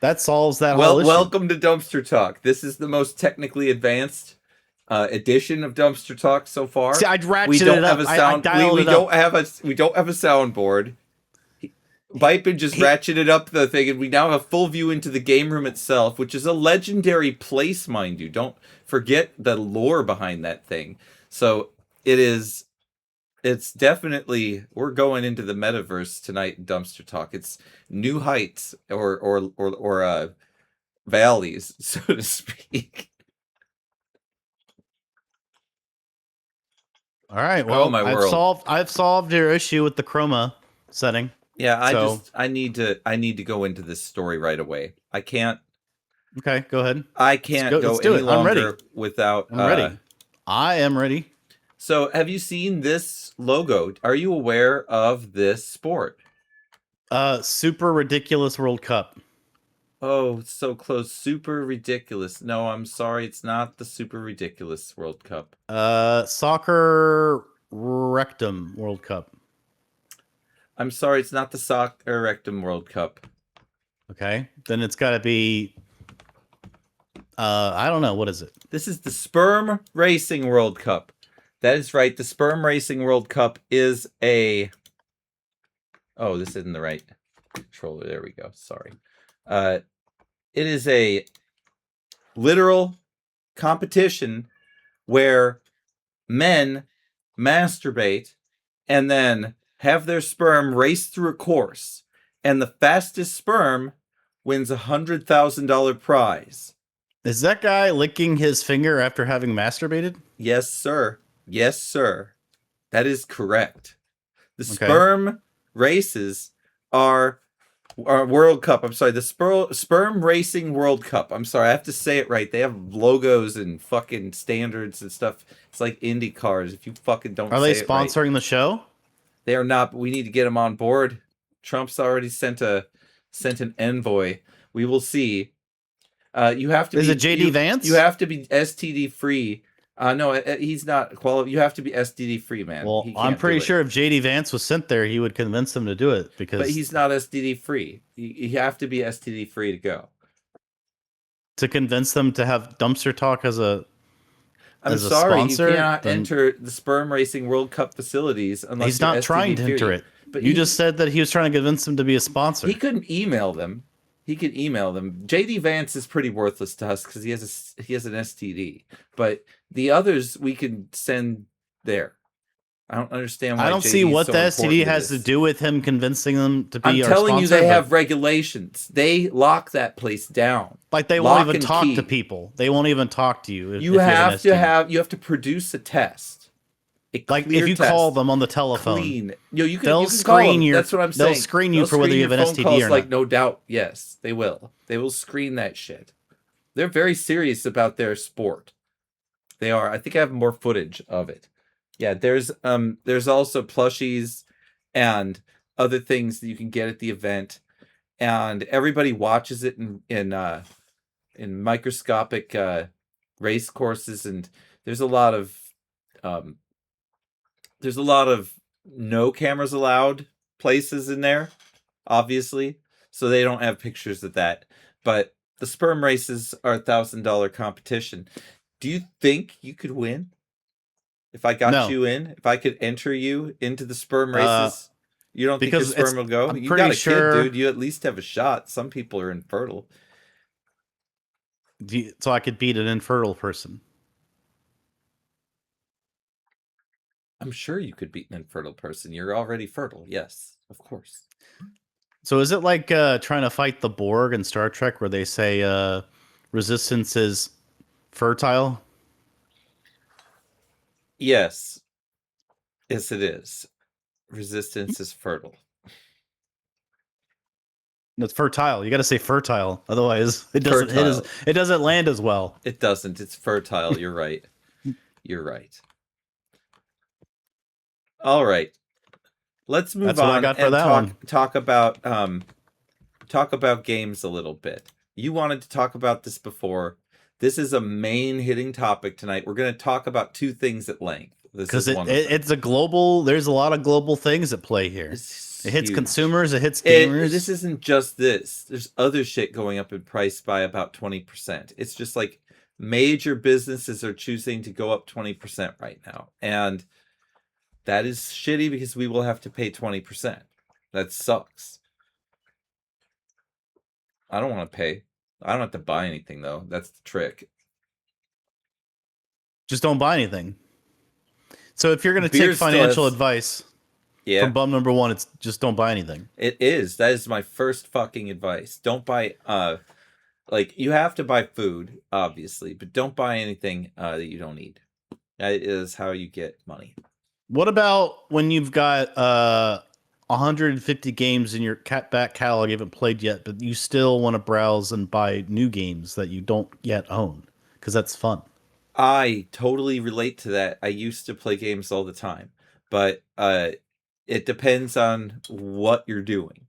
S8: That solves that whole
S1: Well,
S8: issue.
S1: welcome to Dumpster Talk. This is the most technically advanced edition of Dumpster Talk so far.
S8: See, I'd ratcheted
S1: we don't
S8: it up.
S1: have a
S8: I
S1: sound.
S8: dialed
S1: we
S8: it
S1: don't
S8: up.
S1: have a. We don't have a soundboard. Bipin just ratcheted up the thing, and we now have full view into the game room itself, which is a legendary place, mind you. Don't forget the lore behind that thing. So it is. It's definitely we're going into the metaverse tonight in Dumpster Talk. It's new heights or valleys, so to speak.
S8: All right. Well,
S1: my world.
S8: I've solved your issue with the chroma setting.
S1: Yeah,
S8: So-
S1: I need to go into this story right away. I can't
S8: Okay, go ahead.
S1: go
S8: let's do
S1: any
S8: it. I'm ready.
S1: longer without
S8: I'm ready. I am ready.
S1: So, have you seen this logo? Are you aware of this sport?
S8: Super ridiculous World Cup.
S1: Oh, it's so close. Super ridiculous. No, I'm sorry, it's not the Super Ridiculous World Cup.
S8: Soccer Rectum World Cup.
S1: I'm sorry, it's not the Soccer Rectum World Cup.
S8: Okay, then it's got to be. I don't know. What is it?
S1: This is the Sperm Racing World Cup. That is right. The Sperm Racing World Cup is a. Oh, this isn't the right controller. There we go. Sorry. It is a literal competition where men masturbate and then have their sperm race through a course, and the fastest sperm wins $100,000 prize.
S8: Is that guy licking his finger after having masturbated?
S1: Yes, sir. Yes, sir. That is correct. The
S8: Okay.
S1: sperm races are World Cup. I'm sorry, the Sperm Racing World Cup. I'm sorry, I have to say it right. They have logos and fucking standards and stuff. It's like Indy cars. If you fucking don't
S8: Are
S1: say
S8: they
S1: it right.
S8: sponsoring the show?
S1: They are not, but we need to get them on board. Trump's already sent an envoy. We will see. You have to
S8: Is
S1: be
S8: it JD Vance?
S1: You have to be STD free. No, he's not qualified. You have to be STD free, man.
S8: Well,
S1: He
S8: I'm
S1: can't
S8: pretty
S1: do it.
S8: sure if JD Vance was sent there, he would convince them to do it because
S1: But he's not STD free. You have to be STD free to go.
S8: to convince them to have Dumpster Talk as a
S1: I'm
S8: as a
S1: sorry,
S8: sponsor,
S1: you cannot
S8: then-
S1: enter the Sperm Racing World Cup facilities unless
S8: he's
S1: you're
S8: not trying to
S1: STD
S8: enter
S1: free.
S8: it.
S1: But
S8: You just said that he was trying to convince them to be a sponsor.
S1: he couldn't email them. He could email them. JD Vance is pretty worthless to us because he has an STD. But the others we can send there. I don't understand why.
S8: I don't
S1: JD
S8: see
S1: is
S8: what
S1: so
S8: the
S1: important
S8: STD has to
S1: this.
S8: do with him convincing them to be
S1: I'm
S8: our
S1: telling you,
S8: sponsor,
S1: they
S8: but,
S1: have regulations. They lock that place down.
S8: like they
S1: lock
S8: won't even
S1: and
S8: talk
S1: key.
S8: to people. They won't even talk to you.
S1: You have
S8: to
S1: you have to produce a test. A
S8: like
S1: clear
S8: if you
S1: test.
S8: call them on the telephone.
S1: Clean. You can,
S8: They'll
S1: you can call
S8: screen
S1: them.
S8: your-
S1: That's what I'm
S8: they'll
S1: saying.
S8: screen you for whether you have an
S1: your phone
S8: STD
S1: calls
S8: or
S1: like
S8: not.
S1: no doubt. Yes, they will. They will screen that shit. They're very serious about their sport. They are. I think I have more footage of it. Yeah, there's also plushies and other things that you can get at the event, and everybody watches it in microscopic race courses, and there's a lot of no cameras allowed places in there, obviously, so they don't have pictures of that. But the sperm races are $1,000 competition. Do you think you could win? If I got
S8: No.
S1: you in, if I could enter you into the sperm races, you don't think your
S8: because
S1: sperm will go?
S8: I'm
S1: You
S8: pretty
S1: got a
S8: sure-
S1: kid, dude. You at least have a shot. Some people are infertile.
S8: So I could beat an infertile person.
S1: I'm sure you could beat an infertile person. You're already fertile. Yes, of course.
S8: So is it like trying to fight the Borg in Star Trek where they say resistance is fertile?
S1: Yes. Yes, it is. Resistance is fertile.
S8: No, it's fertile. You got to say fertile, otherwise it doesn't
S1: Fertile.
S8: it doesn't land as well.
S1: It doesn't. It's fertile. You're right. You're right. All right. Let's move
S8: That's what I
S1: on
S8: got for
S1: and
S8: that one.
S1: talk about games a little bit. You wanted to talk about this before. This is a main hitting topic tonight. We're going to talk about two things at length. This
S8: Because
S1: is one of them.
S8: it's a global. There's a lot of global things at play here.
S1: It's
S8: It hits
S1: huge.
S8: consumers. It hits gamers.
S1: This isn't just this. There's other shit going up in price by about 20%. It's just like major businesses are choosing to go up 20% right now. And that is shitty because we will have to pay 20%. That sucks. I don't want to pay. I don't have to buy anything though. That's the trick.
S8: Just don't buy anything. So if you're going to
S1: Beer
S8: take
S1: still
S8: financial
S1: has-
S8: advice
S1: Yeah.
S8: from bum number one, it's just don't buy anything.
S1: It is. That is my first fucking advice. Don't buy like you have to buy food, obviously, but don't buy anything that you don't need. That is how you get money.
S8: What about when you've got 150 games in your back catalog you haven't played yet, but you still want to browse and buy new games that you don't yet own? Because that's fun.
S1: I totally relate to that. I used to play games all the time, but it depends on what you're doing.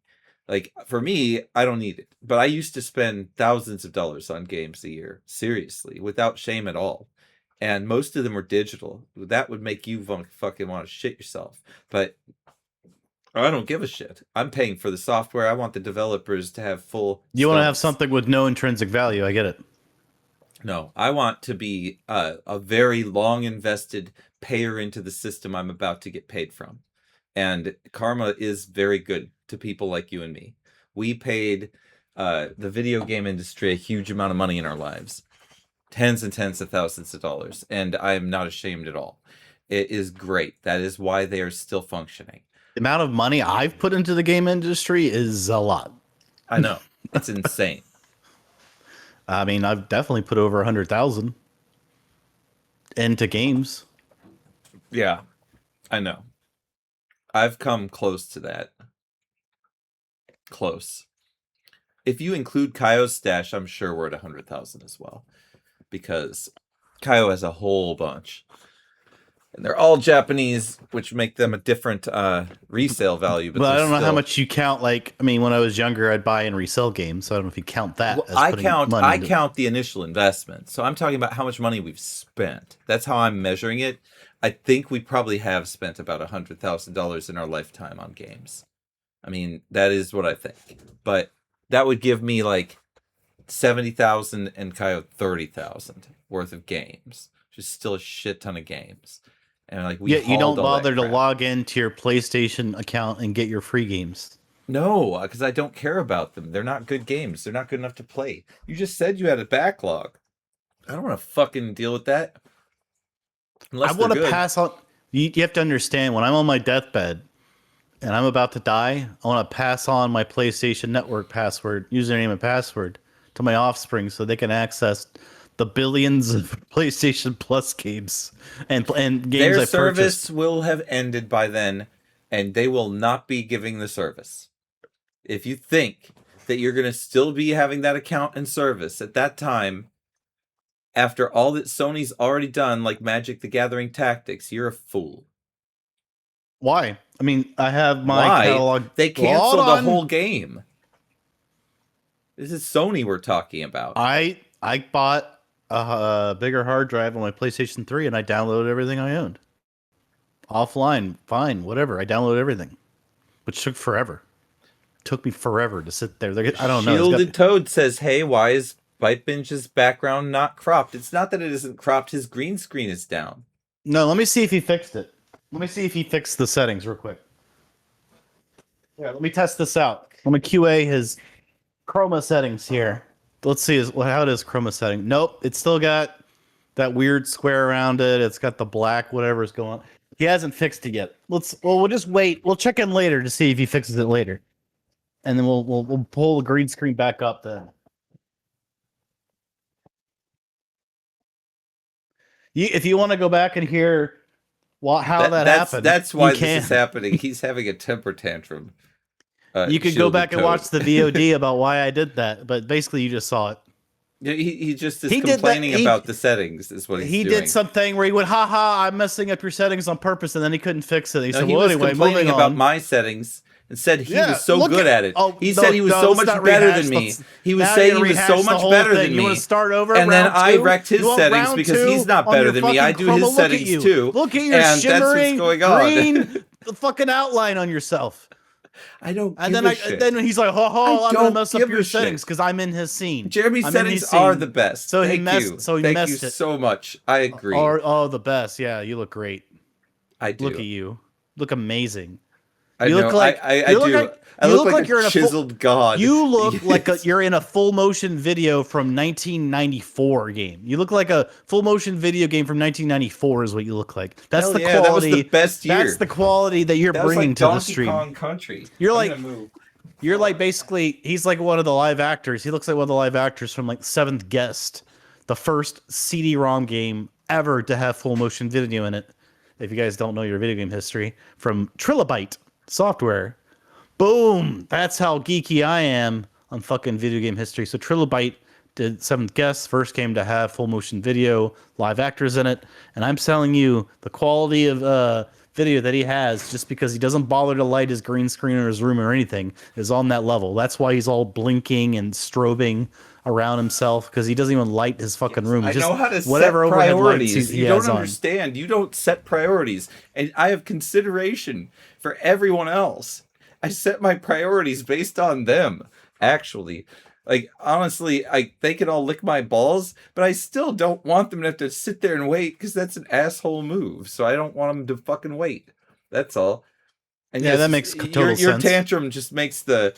S1: Like for me, I don't need it, but I used to spend thousands of dollars on games a year, seriously, without shame at all. And most of them were digital. That would make you fucking want to shit yourself. But I don't give a shit. I'm paying for the software. I want the developers to have full.
S8: You want to have
S1: stumps.
S8: something with no intrinsic value. I get it.
S1: No, I want to be a very long invested payer into the system I'm about to get paid from. And Karma is very good to people like you and me. We paid the video game industry a huge amount of money in our lives. Tens and tens of thousands of dollars. And I am not ashamed at all. It is great. That is why they are still functioning.
S8: The amount of money I've put into the game industry is a lot.
S1: I know. It's insane.
S8: I mean, I've definitely put over 100,000 into games.
S1: Yeah, I know. I've come close to that. Close. If you include Kaio's stash, I'm sure we're at 100,000 as well. Because Kaio has a whole bunch. And they're all Japanese, which make them a different resale value.
S8: But I don't know how much you count. Like, I mean, when I was younger, I'd buy and resell games. So I don't know if you count that.
S1: Well,
S8: as
S1: I
S8: putting
S1: count.
S8: money
S1: I
S8: into-
S1: count the initial investment. So I'm talking about how much money we've spent. That's how I'm measuring it. I think we probably have spent about $100,000 in our lifetime on games. I mean, that is what I think. But that would give me like 70,000 and Kaio 30,000 worth of games, which is still a shit ton of games. And like we
S8: you don't
S1: hauled all that
S8: bother to
S1: crap.
S8: log into your PlayStation account and get your free games.
S1: No, because I don't care about them. They're not good games. They're not good enough to play. You just said you had a backlog. I don't want to fucking deal with that. Unless
S8: I want to
S1: they're good.
S8: pass on. You have to understand, when I'm on my deathbed and I'm about to die, I want to pass on my PlayStation Network password, username and password to my offspring so they can access the billions of PlayStation Plus games and games
S1: Their
S8: I
S1: service
S8: purchased.
S1: will have ended by then, and they will not be giving the service. If you think that you're going to still be having that account and service at that time, after all that Sony's already done, like Magic the Gathering Tactics, you're a fool.
S8: Why? I mean, I have my
S1: Why?
S8: catalog.
S1: They canceled
S8: Hold
S1: the
S8: on.
S1: whole game. This is Sony we're talking about.
S8: I bought a bigger hard drive on my PlayStation 3 and I downloaded everything I owned. Offline, fine, whatever. I downloaded everything, which took forever. Took me forever to sit there. I don't know. It's got-
S1: Shielded Toad says, hey, why is Bite Binge's background not cropped? It's not that it isn't cropped. His green screen is down.
S8: No, let me see if he fixed it. Let me see if he fixed the settings real quick. Yeah, let me test this out. Let me QA his chroma settings here. Let's see how it is chroma setting. Nope, it's still got that weird square around it. It's got the black whatever's going on. He hasn't fixed it yet. We'll just wait. We'll check in later to see if he fixes it later. And then we'll pull the green screen back up then. If you want to go back and hear how that happened,
S1: That's why
S8: you can.
S1: this is happening. He's having a temper tantrum.
S8: You could go
S1: Shielded
S8: back and
S1: Toad.
S8: watch the VOD about why I did that, but basically you just saw it.
S1: Yeah, he just is
S8: He did that-
S1: complaining
S8: he-
S1: about the settings. Is what he's
S8: He
S1: doing.
S8: did something where he went, "Ha ha! I'm messing up your settings on purpose," and then he couldn't fix it. He
S1: No,
S8: said,
S1: he
S8: "Well,
S1: was
S8: anyway,
S1: complaining
S8: moving
S1: about
S8: on."
S1: my settings and said he
S8: Yeah,
S1: was so
S8: look
S1: good at it.
S8: Oh,
S1: He
S8: no,
S1: said he was
S8: no,
S1: so
S8: let's
S1: much
S8: not
S1: better
S8: rehash
S1: than me.
S8: the-
S1: He was
S8: now
S1: saying
S8: you're
S1: he was
S8: rehash
S1: so
S8: the
S1: much
S8: whole
S1: better
S8: thing.
S1: than
S8: You
S1: me.
S8: want to start over?
S1: And then
S8: round
S1: I
S8: two?
S1: wrecked his
S8: You want
S1: settings
S8: round
S1: because
S8: two
S1: he's not
S8: on
S1: better
S8: your
S1: than me. I
S8: fucking
S1: do his
S8: chroma? Look at
S1: settings
S8: you.
S1: too.
S8: Look at your
S1: And that's what's
S8: shimmering
S1: going on.
S8: green, the fucking outline on yourself.
S1: I don't
S8: And
S1: give
S8: then
S1: a shit.
S8: then he's like, "Ho ho!
S1: I
S8: I'm gonna
S1: don't
S8: mess up
S1: give
S8: your
S1: a shit.
S8: settings because I'm in his scene."
S1: Jeremy's
S8: I'm in
S1: settings
S8: his scene.
S1: are the best.
S8: So he
S1: Thank
S8: messed-
S1: you.
S8: so he
S1: Thank
S8: messed
S1: you
S8: it.
S1: so much. I agree.
S8: Oh, the best. Yeah, you look great.
S1: I do.
S8: Look at you. Look amazing.
S1: I
S8: You
S1: know.
S8: look like
S1: I
S8: you look
S1: do.
S8: like-
S1: I
S8: you
S1: look like
S8: you're in
S1: a
S8: a full-
S1: chiseled god.
S8: You look like
S1: Yes.
S8: you're in a full motion video from 1994 game. You look like a full motion video game from 1994 is what you look like. That's
S1: Hell
S8: the
S1: yeah,
S8: quality.
S1: that was the best year.
S8: That's the quality that you're
S1: That was
S8: bringing
S1: like
S8: to the
S1: Donkey
S8: stream.
S1: Kong Country.
S8: You're
S1: I'm
S8: like-
S1: gonna move.
S8: You're like basically he's like one of the live actors. He looks like one of the live actors from like Seventh Guest, the first CD-ROM game ever to have full motion video in it. if you guys don't know your video game history, from Trilobyte Software. Boom! That's how geeky I am on fucking video game history. So Trilobyte did Seventh Guest, first game to have full motion video, live actors in it, and I'm telling you, the quality of video that he has, just because he doesn't bother to light his green screen in his room or anything, is on that level. That's why he's all blinking and strobing around himself, because he doesn't even light his fucking room.
S1: I
S8: Just
S1: know how to
S8: whatever
S1: set
S8: overhead lights
S1: priorities.
S8: he
S1: You
S8: has
S1: don't
S8: on.
S1: understand. You don't set priorities, and I have consideration for everyone else. I set my priorities based on them. Actually, like honestly, they can all lick my balls, but I still don't want them to have to sit there and wait, because that's an asshole move. So I don't want them to fucking wait. That's all. And
S8: Yeah, that makes total
S1: your
S8: sense.
S1: tantrum just makes the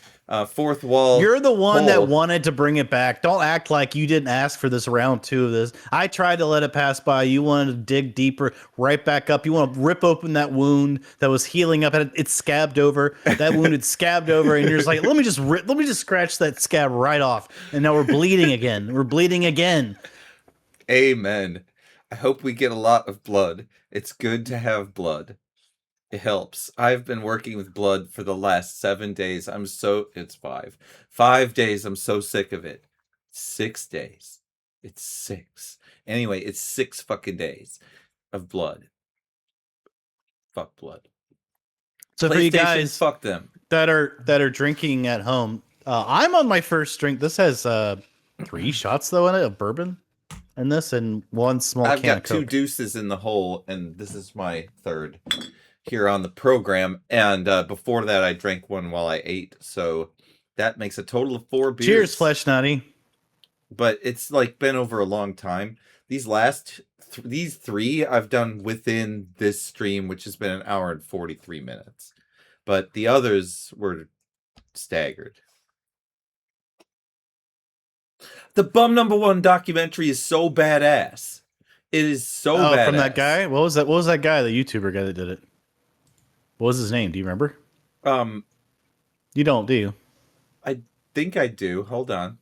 S1: fourth wall.
S8: You're the one that
S1: pull.
S8: wanted to bring it back. Don't act like you didn't ask for this round 2 of this. I tried to let it pass by. You wanted to dig deeper, right back up. You want to rip open that wound that was healing up, and it's scabbed over. That wound had scabbed over, and you're just like, let me just scratch that scab right off. And now we're bleeding again. We're bleeding again.
S1: Amen. I hope we get a lot of blood. It's good to have blood. It helps. I've been working with blood for the last 7 days. It's 5. 5 days. I'm so sick of it. 6 days. It's 6. Anyway, it's 6 fucking days of blood. Fuck blood.
S8: So for you
S1: PlayStation,
S8: guys
S1: fuck them.
S8: that are drinking at home, I'm on my first drink. This has 3 shots though in it of bourbon, and this and 1 small
S1: I've
S8: can
S1: got
S8: of
S1: 2
S8: Coke.
S1: deuces in the hole, and this is my third here on the program. And before that, I drank 1 while I ate, so that makes a total of 4 beers.
S8: Cheers, Flesh Nutty.
S1: But it's like been over a long time. These last these 3 I've done within this stream, which has been an hour and 43 minutes. But the others were staggered. The Bum Number 1 documentary is so badass. It is so badass.
S8: From that guy? What was that guy, the YouTuber guy that did it? What was his name? Do you remember? You don't, do you?
S1: I think I do. Hold on.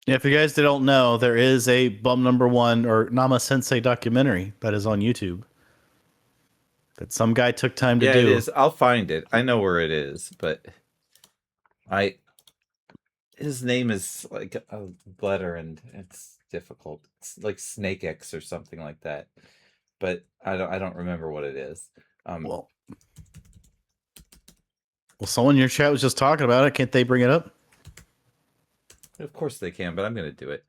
S8: Yeah, if you guys don't know, there is a Bum Number 1 or Nama Sensei documentary that is on YouTube that some guy took time to
S1: Yeah,
S8: do.
S1: it is. I'll find it. I know where it is, but his name is like a letter, and it's difficult. It's like Snake X or something like that, but I don't remember what it is.
S8: Well, someone in your chat was just talking about it. Can't they bring it up?
S1: Of course they can, but I'm gonna do it.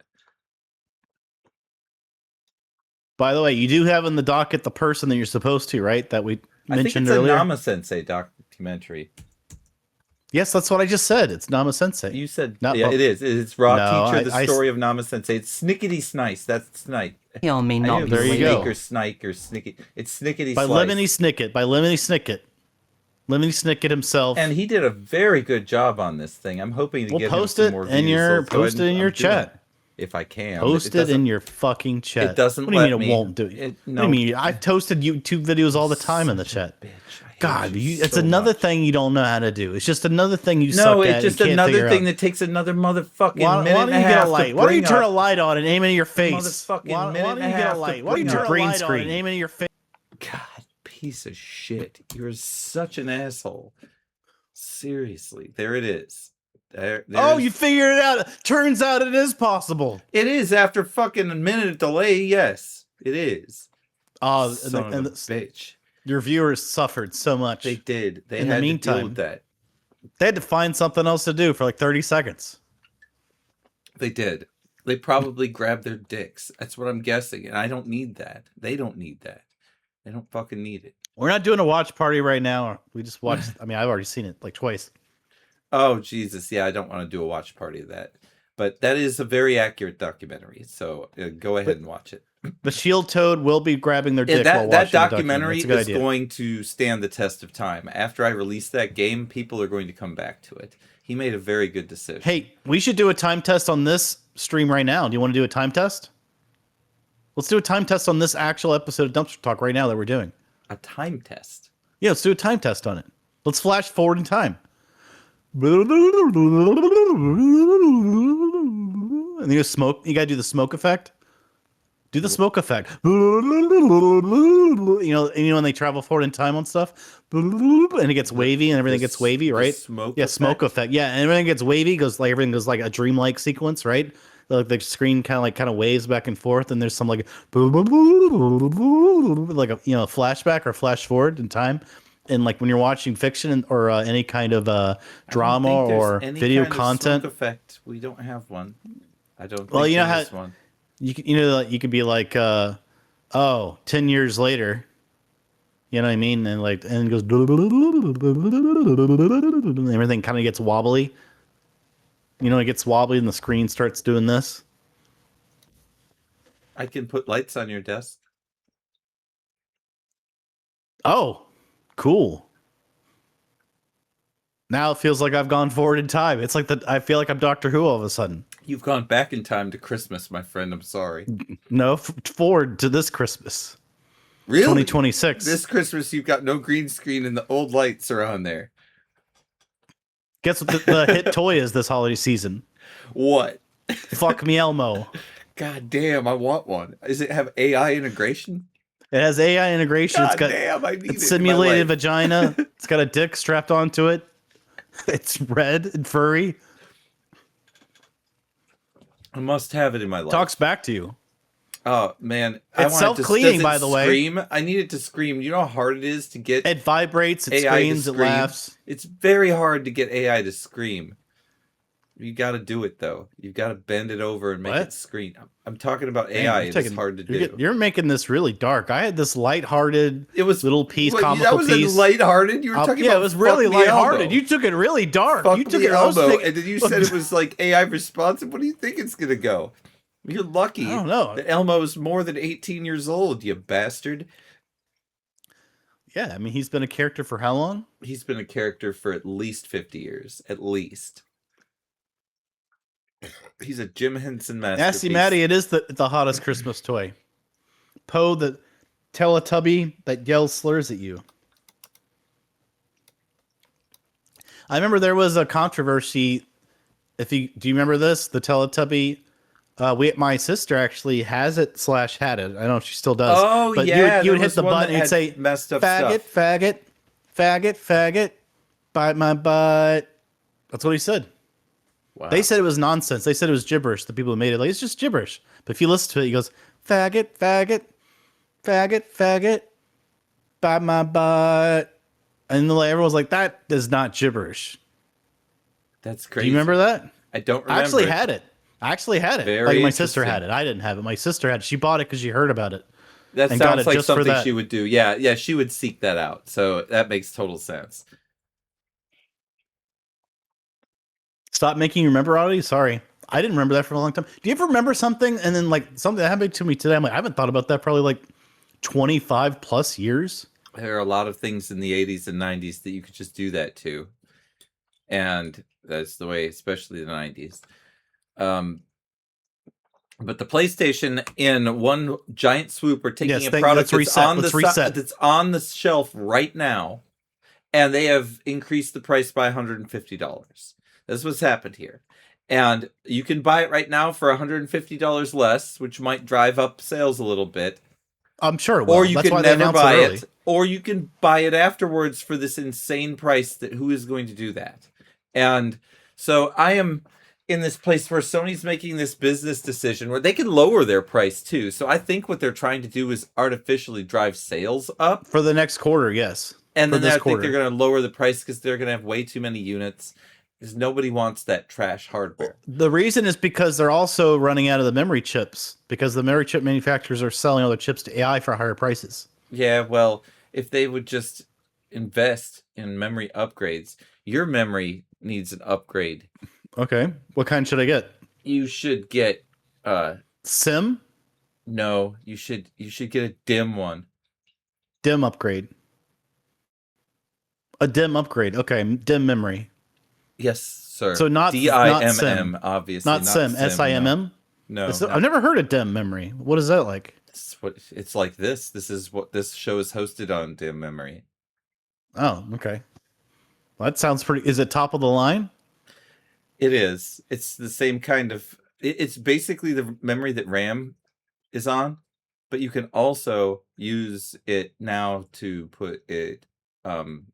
S8: By the way, you do have in the docket the person that you're supposed to, right? That we
S1: I think
S8: mentioned
S1: it's
S8: earlier.
S1: a Nama Sensei documentary.
S8: Yes, that's what I just said. It's Nama Sensei.
S1: You said
S8: Not
S1: yeah,
S8: Bum-
S1: it is. It's Raw
S8: No,
S1: Teacher, the
S8: I
S1: story of Nama Sensei. It's Snickety Snice. That's Snipe.
S9: Y'all may
S1: I
S9: not
S1: knew
S9: be
S1: it was
S8: There you
S1: Snake
S8: go.
S1: or Snike or Snicky. It's Snickety
S8: by
S1: Slice.
S8: Lemony Snicket. By Lemony Snicket. Lemony Snicket himself.
S1: And he did a very good job on this thing. I'm hoping to
S8: We'll
S1: get
S8: post
S1: him
S8: it
S1: some more
S8: in
S1: views.
S8: your
S1: So
S8: post it in
S1: I'm
S8: your
S1: doing
S8: chat.
S1: it if I can.
S8: Post it in
S1: doesn't-
S8: your fucking chat.
S1: It doesn't
S8: What do you
S1: let
S8: mean
S1: me.
S8: it won't do it?
S1: It-
S8: What do
S1: no.
S8: you mean? I've toasted YouTube videos all the time in the chat.
S1: Bitch, I hate
S8: God,
S1: you
S8: it's
S1: so
S8: another
S1: much.
S8: thing you don't know how to do. It's just another thing you suck
S1: No,
S8: at.
S1: it's just
S8: and can't
S1: another
S8: figure
S1: thing
S8: out.
S1: that takes another motherfucking
S8: Why
S1: minute
S8: don't
S1: and a
S8: you get
S1: half
S8: a light?
S1: to
S8: Why don't you
S1: bring
S8: turn a
S1: up.
S8: light on and aim it in your face?
S1: Motherfucking
S8: Why
S1: minute
S8: don't
S1: and a
S8: you get
S1: half
S8: a
S1: to
S8: light? Why don't you
S1: bring
S8: turn
S1: up.
S8: a
S1: Green
S8: light on
S1: screen.
S8: and aim it in your face?
S1: God, piece of shit. You're such an asshole. Seriously, there it is.
S8: Oh,
S1: there's-
S8: you figured it out. Turns out it is possible.
S1: It is after fucking a minute of delay. Yes, it is.
S8: Oh,
S1: Son
S8: and
S1: of a bitch.
S8: your viewers suffered so much.
S1: They did. They
S8: In the
S1: had to deal
S8: meantime-
S1: with that.
S8: They had to find something else to do for like 30 seconds.
S1: They did. They probably grabbed their dicks. That's what I'm guessing. And I don't need that. They don't need that. They don't fucking need it.
S8: We're not doing a watch party right now. We just watched. I mean, I've already seen it like twice.
S1: Oh, Jesus. Yeah, I don't want to do a watch party of that. But that is a very accurate documentary. So go ahead and watch it.
S8: The Shield Toad will be grabbing their dick while
S1: That
S8: watching the
S1: documentary
S8: It's a good
S1: is
S8: idea.
S1: going to stand the test of time. After I release that game, people are going to come back to it. He made a very good decision.
S8: Hey, we should do a time test on this stream right now. Do you want to do a time test? Let's do a time test on this actual episode of Dumpster Talk right now that we're doing.
S1: A time test.
S8: Yeah, let's do a time test on it. Let's flash forward in time. And you smoke. You gotta do the smoke effect. Do the smoke effect. You know, when they travel forward in time on stuff, and it gets wavy and everything gets wavy, right? Smoke effect. Yeah, and everything gets wavy. Everything goes like a dreamlike sequence, right? Like the screen kind of waves back and forth, and there's some like a flashback or flash forward in time. And like when you're watching fiction or any kind of drama or video content,
S1: smoke effect. We don't have one. I don't.
S8: Well, you know how
S1: one.
S8: you could be like, 10 years later, you know what I mean, and it goes, and everything kind of gets wobbly. You know, it gets wobbly, and the screen starts doing this.
S1: I can put lights on your desk.
S8: Oh, cool. Now it feels like I've gone forward in time. It's like I feel like I'm Doctor Who all of a sudden.
S1: You've gone back in time to Christmas, my friend. I'm sorry.
S8: No, forward to this Christmas.
S1: Really?
S8: 2026.
S1: This Christmas, you've got no green screen and the old lights are on there.
S8: Guess what the hit toy is this holiday season?
S1: What?
S8: Fuck me, Elmo.
S1: God damn, I want one. Does it have AI integration?
S8: It has AI integration.
S1: God
S8: It's got
S1: damn, I need it in my
S8: simulated
S1: life.
S8: vagina. It's got a dick strapped onto it. It's red and furry.
S1: I must have it in my life.
S8: Talks back to you.
S1: Oh man,
S8: It's self-cleaning, by the way.
S1: Scream. I need it to scream. You know how hard it is to get
S8: It vibrates. It
S1: AI to
S8: screams. It
S1: scream?
S8: laughs.
S1: It's very hard to get AI to scream. You got to do it though. You've got to bend it over and make
S8: What?
S1: it scream. I'm talking about
S8: Man,
S1: AI.
S8: you're
S1: It's
S8: taking-
S1: hard to do.
S8: You're making this really dark. I had this lighthearted
S1: It was
S8: little piece,
S1: Wait,
S8: comical
S1: that was
S8: piece.
S1: a lighthearted. You were talking
S8: yeah,
S1: about
S8: it was really
S1: Fuck Me
S8: lighthearted.
S1: Elmo.
S8: You took it really dark.
S1: Fuck
S8: you took
S1: Me
S8: it. I was
S1: Elmo,
S8: thinking-
S1: and then you said it was like AI responsive. What do you think it's gonna go? You're lucky.
S8: I don't know.
S1: that Elmo's more than 18 years old. You bastard.
S8: Yeah, I mean, he's been a character for how long?
S1: He's been a character for at least 50 years. At least. He's a Jim Henson masterpiece.
S8: Nasty Maddie, it is the hottest Christmas toy. Poe, the Teletubby that yells slurs at you. I remember there was a controversy. Do you remember this? The Teletubby. My sister actually has it / had it. I don't know if she still does.
S1: Oh,
S8: but
S1: yeah,
S8: you would
S1: there
S8: hit
S1: was
S8: the
S1: one
S8: button
S1: that
S8: and say,
S1: had messed up
S8: "Faggot,
S1: stuff."
S8: faggot, faggot, faggot, bite my butt." That's what he said.
S1: Wow.
S8: They said it was nonsense. They said it was gibberish. The people who made it, like, it's just gibberish. But if you listen to it, he goes, "Faggot, faggot, faggot, faggot, bite my butt," and everyone's like, "That is not gibberish."
S1: That's
S8: Do
S1: crazy.
S8: you remember that?
S1: I don't remember.
S8: I actually had it.
S1: Very
S8: Like my sister
S1: interesting.
S8: had it. I didn't have it. My sister had it. She bought it because she heard about it.
S1: That
S8: and got
S1: sounds
S8: it
S1: like
S8: just for
S1: something
S8: that.
S1: she would do. Yeah, she would seek that out. So that makes total sense.
S8: Stop making you remember already. Sorry, I didn't remember that for a long time. Do you ever remember something and then like something that happened to me today? I'm like, I haven't thought about that probably like 25 plus years.
S1: There are a lot of things in the 80s and 90s that you could just do that to. And that's the way, especially the 90s. But the PlayStation, in one giant swoop, are taking
S8: Yes,
S1: a product
S8: let's reset.
S1: that's on the shelf right now, and they have increased the price by $150. That's what's happened here. And you can buy it right now for $150 less, which might drive up sales a little bit.
S8: I'm sure it will.
S1: Or you
S8: That's
S1: can
S8: why they
S1: never
S8: announced
S1: buy
S8: early.
S1: it. Or you can buy it afterwards for this insane price that who is going to do that? And so I am in this place where Sony's making this business decision where they can lower their price too. So I think what they're trying to do is artificially drive sales up.
S8: For the next quarter, yes.
S1: And
S8: For
S1: then I
S8: this
S1: think they're
S8: quarter.
S1: going to lower the price because they're going to have way too many units. Because nobody wants that trash hardware.
S8: The reason is because they're also running out of the memory chips because the memory chip manufacturers are selling all their chips to AI for higher prices.
S1: Yeah, well, if they would just invest in memory upgrades, your memory needs an upgrade.
S8: Okay. What kind should I get?
S1: You should get
S8: SIM?
S1: no, you should get a DIMM one.
S8: DIMM upgrade. A DIMM upgrade. Okay. DIMM memory.
S1: Yes, sir.
S8: So not
S1: DIMM,
S8: SIM.
S1: obviously.
S8: Not SIM. SIMM?
S1: No,
S8: I've never heard of DIMM memory. What is that like?
S1: it's like this. This is what this show is hosted on DIMM memory.
S8: Oh, okay. Well, that sounds pretty. Is it top of the line?
S1: It is. It's the same kind of. It's basically the memory that RAM is on. but you can also use it now to put it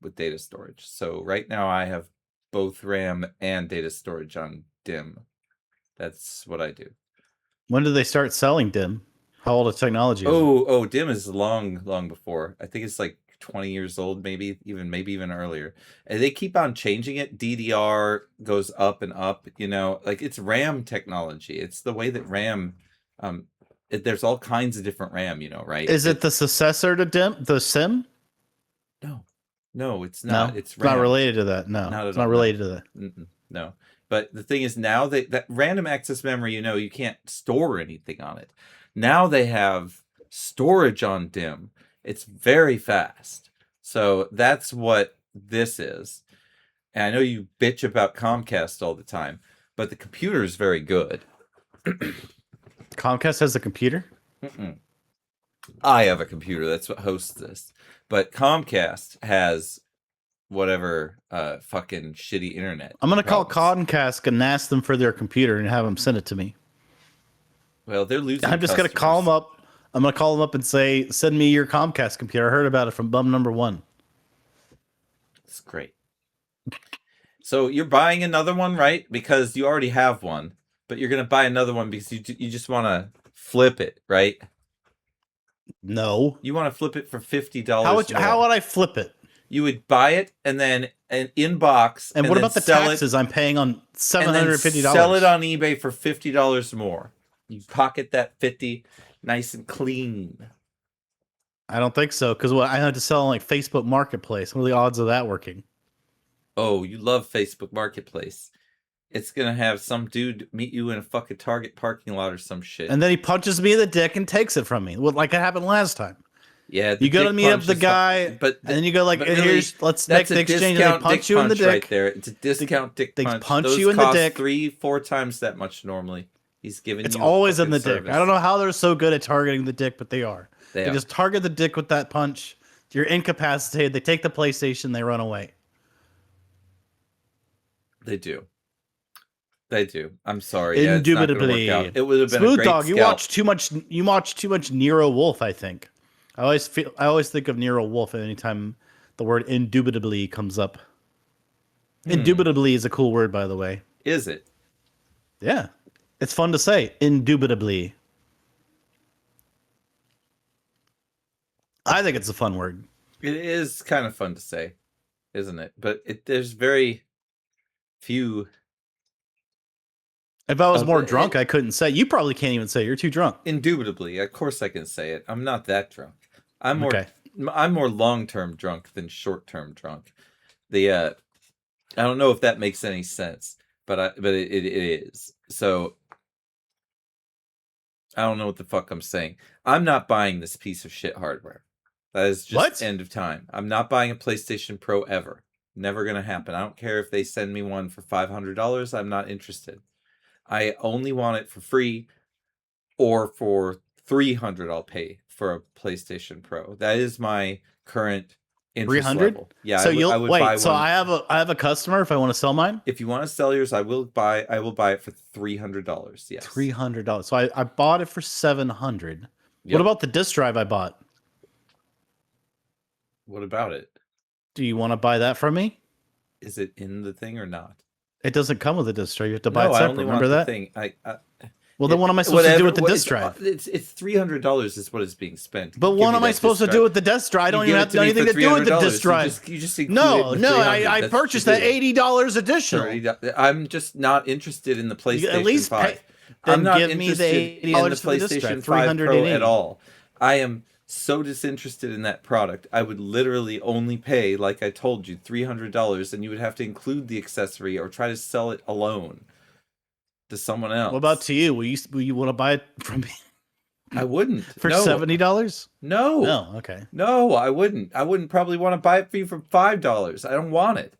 S1: with data storage. So right now I have both RAM and data storage on DIMM. That's what I do.
S8: When did they start selling DIMM? How old is technology?
S1: Oh, DIMM is long before. I think it's like 20 years old, maybe even earlier. And they keep on changing it. DDR goes up and up, like it's RAM technology. It's the way that RAM there's all kinds of different RAM, right?
S8: Is it the successor to DIMM, the SIM?
S1: No, it's not.
S8: No,
S1: it's
S8: not
S1: RAM.
S8: related to that. No,
S1: Not at
S8: it's not
S1: all, no.
S8: related to that.
S1: No. But the thing is now that random access memory, you can't store anything on it. Now they have storage on DIMM. It's very fast. So that's what this is. And I know you bitch about Comcast all the time, but the computer is very good.
S8: Comcast has a computer?
S1: I have a computer. That's what hosts this. But Comcast has whatever fucking shitty internet.
S8: I'm going to call
S1: problems.
S8: Comcast and ask them for their computer and have them send it to me.
S1: Well, they're losing
S8: I'm just going to call them up. I'm going to call them up and say, send me your Comcast computer. I heard about it from bum number 1.
S1: It's great. So you're buying another one, right? Because you already have one, but you're going to buy another one because you just want to flip it, right?
S8: No.
S1: You want to flip it for $50.
S8: How would I flip it?
S1: You would buy it and then an inbox.
S8: And what
S1: then
S8: about the
S1: sell
S8: taxes
S1: it,
S8: I'm paying on
S1: and then
S8: $750?
S1: sell it on eBay for $50 more. You pocket that 50 nice and clean.
S8: I don't think so, because I had to sell on like Facebook Marketplace. What are the odds of that working?
S1: Oh, you love Facebook Marketplace. It's going to have some dude meet you in a fucking Target parking lot or some shit.
S8: And then he punches me in the dick and takes it from me, like it happened last time.
S1: Yeah,
S8: You go to meet up the guy,
S1: but
S8: and then you go like,
S1: but
S8: let's make the exchange, and they punch you in the dick.
S1: right there. It's a discount dick
S8: They
S1: punch.
S8: punch
S1: Those
S8: you in the
S1: cost
S8: dick.
S1: 3-4 times that much normally. He's giving
S8: It's
S1: you
S8: always in
S1: fucking
S8: the dick.
S1: service.
S8: I don't know how they're so good at targeting the dick, but they are.
S1: They
S8: They
S1: are.
S8: just target the dick with that punch. You're incapacitated. They take the PlayStation. They run away.
S1: They do. They do. I'm sorry. Yeah, it's not gonna
S8: Indubitably.
S1: work out. It would have been a
S8: Smooth
S1: great
S8: Dog. You
S1: scalp.
S8: watch too much Nero Wolf. I think. I always think of Nero Wolf anytime the word indubitably comes up. Indubitably is a cool word, by the way.
S1: Is it?
S8: Yeah, it's fun to say. Indubitably. I think it's a fun word.
S1: It is kind of fun to say, isn't it? But there's very few.
S8: If I was
S1: Oh,
S8: more
S1: it-
S8: drunk, I couldn't say. You probably can't even say it. You're too drunk.
S1: Indubitably, of course I can say it. I'm not that drunk. I'm more.
S8: Okay.
S1: I'm more long-term drunk than short-term drunk. I don't know if that makes any sense, but it is. So I don't know what the fuck I'm saying. I'm not buying this piece of shit hardware. That is just
S8: What?
S1: end of time. I'm not buying a PlayStation Pro ever. Never gonna happen. I don't care if they send me one for $500. I'm not interested. I only want it for free, or for $300 I'll pay for a PlayStation Pro. That is my current interest
S8: 300?
S1: level. Yeah,
S8: So
S1: I would buy
S8: wait. So
S1: one.
S8: I have a customer. If I want to sell mine,
S1: If you want to sell yours, I will buy it for $300. Yes.
S8: $300. So I bought it for $700.
S1: Yep.
S8: What about the disc drive I bought?
S1: What about it?
S8: Do you want to buy that from me?
S1: Is it in the thing or not?
S8: It doesn't come with a disc drive. You have to buy
S1: No,
S8: it
S1: I
S8: separate.
S1: only
S8: Remember
S1: want
S8: that?
S1: the thing.
S8: Well, then what am I supposed to do with the
S1: whatever-
S8: disc drive?
S1: It's $300 is what is being spent.
S8: But
S1: Give
S8: what
S1: me
S8: am I
S1: that
S8: supposed to
S1: disc
S8: do
S1: drive.
S8: with the disc drive? I don't
S1: You
S8: even
S1: give
S8: have
S1: it to me
S8: anything
S1: for
S8: to do with the
S1: $300.
S8: disc drive.
S1: You just include
S8: No,
S1: it with
S8: no,
S1: $300.
S8: I
S1: That's
S8: purchased
S1: what
S8: that
S1: you do.
S8: $80 additional.
S1: $30. I'm just not interested in the PlayStation
S8: at least
S1: 5.
S8: pay- then
S1: I'm not
S8: give me the
S1: interested in the
S8: $80 for the disc drive,
S1: PlayStation 5 Pro
S8: $380.
S1: at all. I am so disinterested in that product. I would literally only pay, like I told you, $300, and you would have to include the accessory or try to sell it alone to someone else.
S8: What about to you? Will you want to buy it from me
S1: I wouldn't.
S8: for
S1: No.
S8: $70?
S1: No.
S8: No, okay.
S1: No, I wouldn't. I wouldn't probably want to buy it for you for $5. I don't want it.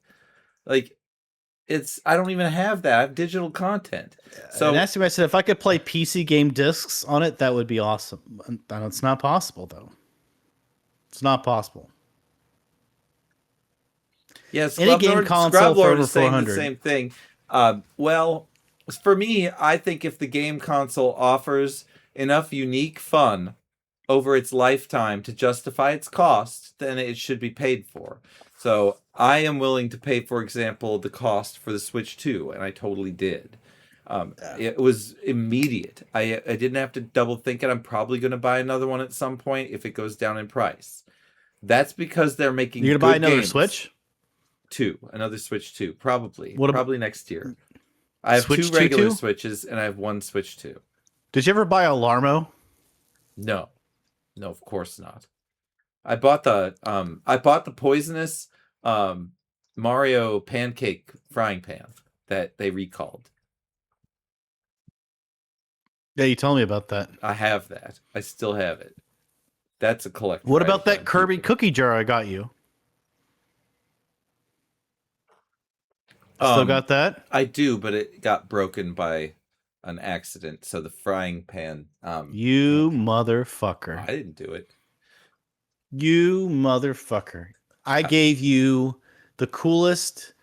S1: Like, I don't even have that. I have digital content. So
S8: And asked me, I said, if I could play PC game discs on it, that would be awesome. And it's not possible, though. It's not possible.
S1: yes,
S8: Any game console for over
S1: is saying the
S8: 400.
S1: same thing. Well, for me, I think if the game console offers enough unique fun over its lifetime to justify its cost, then it should be paid for. So I am willing to pay, for example, the cost for the Switch 2, and I totally did. It was immediate. I didn't have to double think it. I'm probably going to buy another one at some point if it goes down in price. That's because they're making.
S8: You're gonna buy
S1: good
S8: another
S1: games.
S8: Switch?
S1: Another Switch 2, probably.
S8: What ab-
S1: probably next year. I have
S8: Switch
S1: 2
S8: 2
S1: regular
S8: too?
S1: Switches and I have 1 Switch 2.
S8: Did you ever buy a Larmo?
S1: No, of course not. I bought the poisonous Mario pancake frying pan that they recalled.
S8: Yeah, you told me about that.
S1: I have that. I still have it. That's a collector.
S8: What
S1: item
S8: about that
S1: I'm
S8: Kirby
S1: keeping.
S8: cookie jar I got you? Still got that?
S1: I do, but it got broken by an accident. So the frying pan.
S8: You motherfucker.
S1: I didn't do it.
S8: You motherfucker. I gave you the coolest.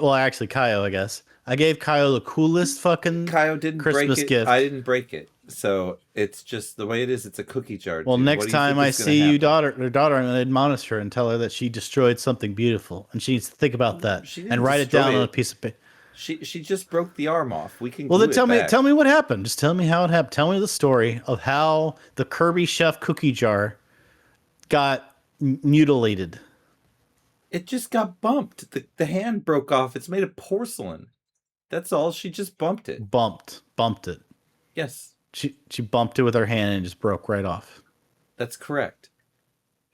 S8: Well, actually, Kaio, I guess. I gave Kaio the coolest fucking
S1: Kaio didn't
S8: Christmas
S1: break it.
S8: gift.
S1: I didn't break it. So it's just the way it is. It's a cookie jar.
S8: Well,
S1: dude.
S8: next
S1: What do you
S8: time
S1: think
S8: I
S1: is gonna
S8: see you,
S1: happen?
S8: her daughter, I'm going to admonish her and tell her that she destroyed something beautiful. And she needs to think about that
S1: She didn't
S8: and write it down
S1: destroy
S8: on a
S1: it.
S8: piece of paper.
S1: She just broke the arm off. We can.
S8: Well,
S1: glue
S8: then
S1: it back.
S8: tell me what happened. Just tell me how it happened. Tell me the story of how the Kirby Chef cookie jar got mutilated.
S1: It just got bumped. The hand broke off. It's made of porcelain. That's all. She just bumped it.
S8: Bumped it.
S1: Yes,
S8: She bumped it with her hand and it just broke right off.
S1: that's correct.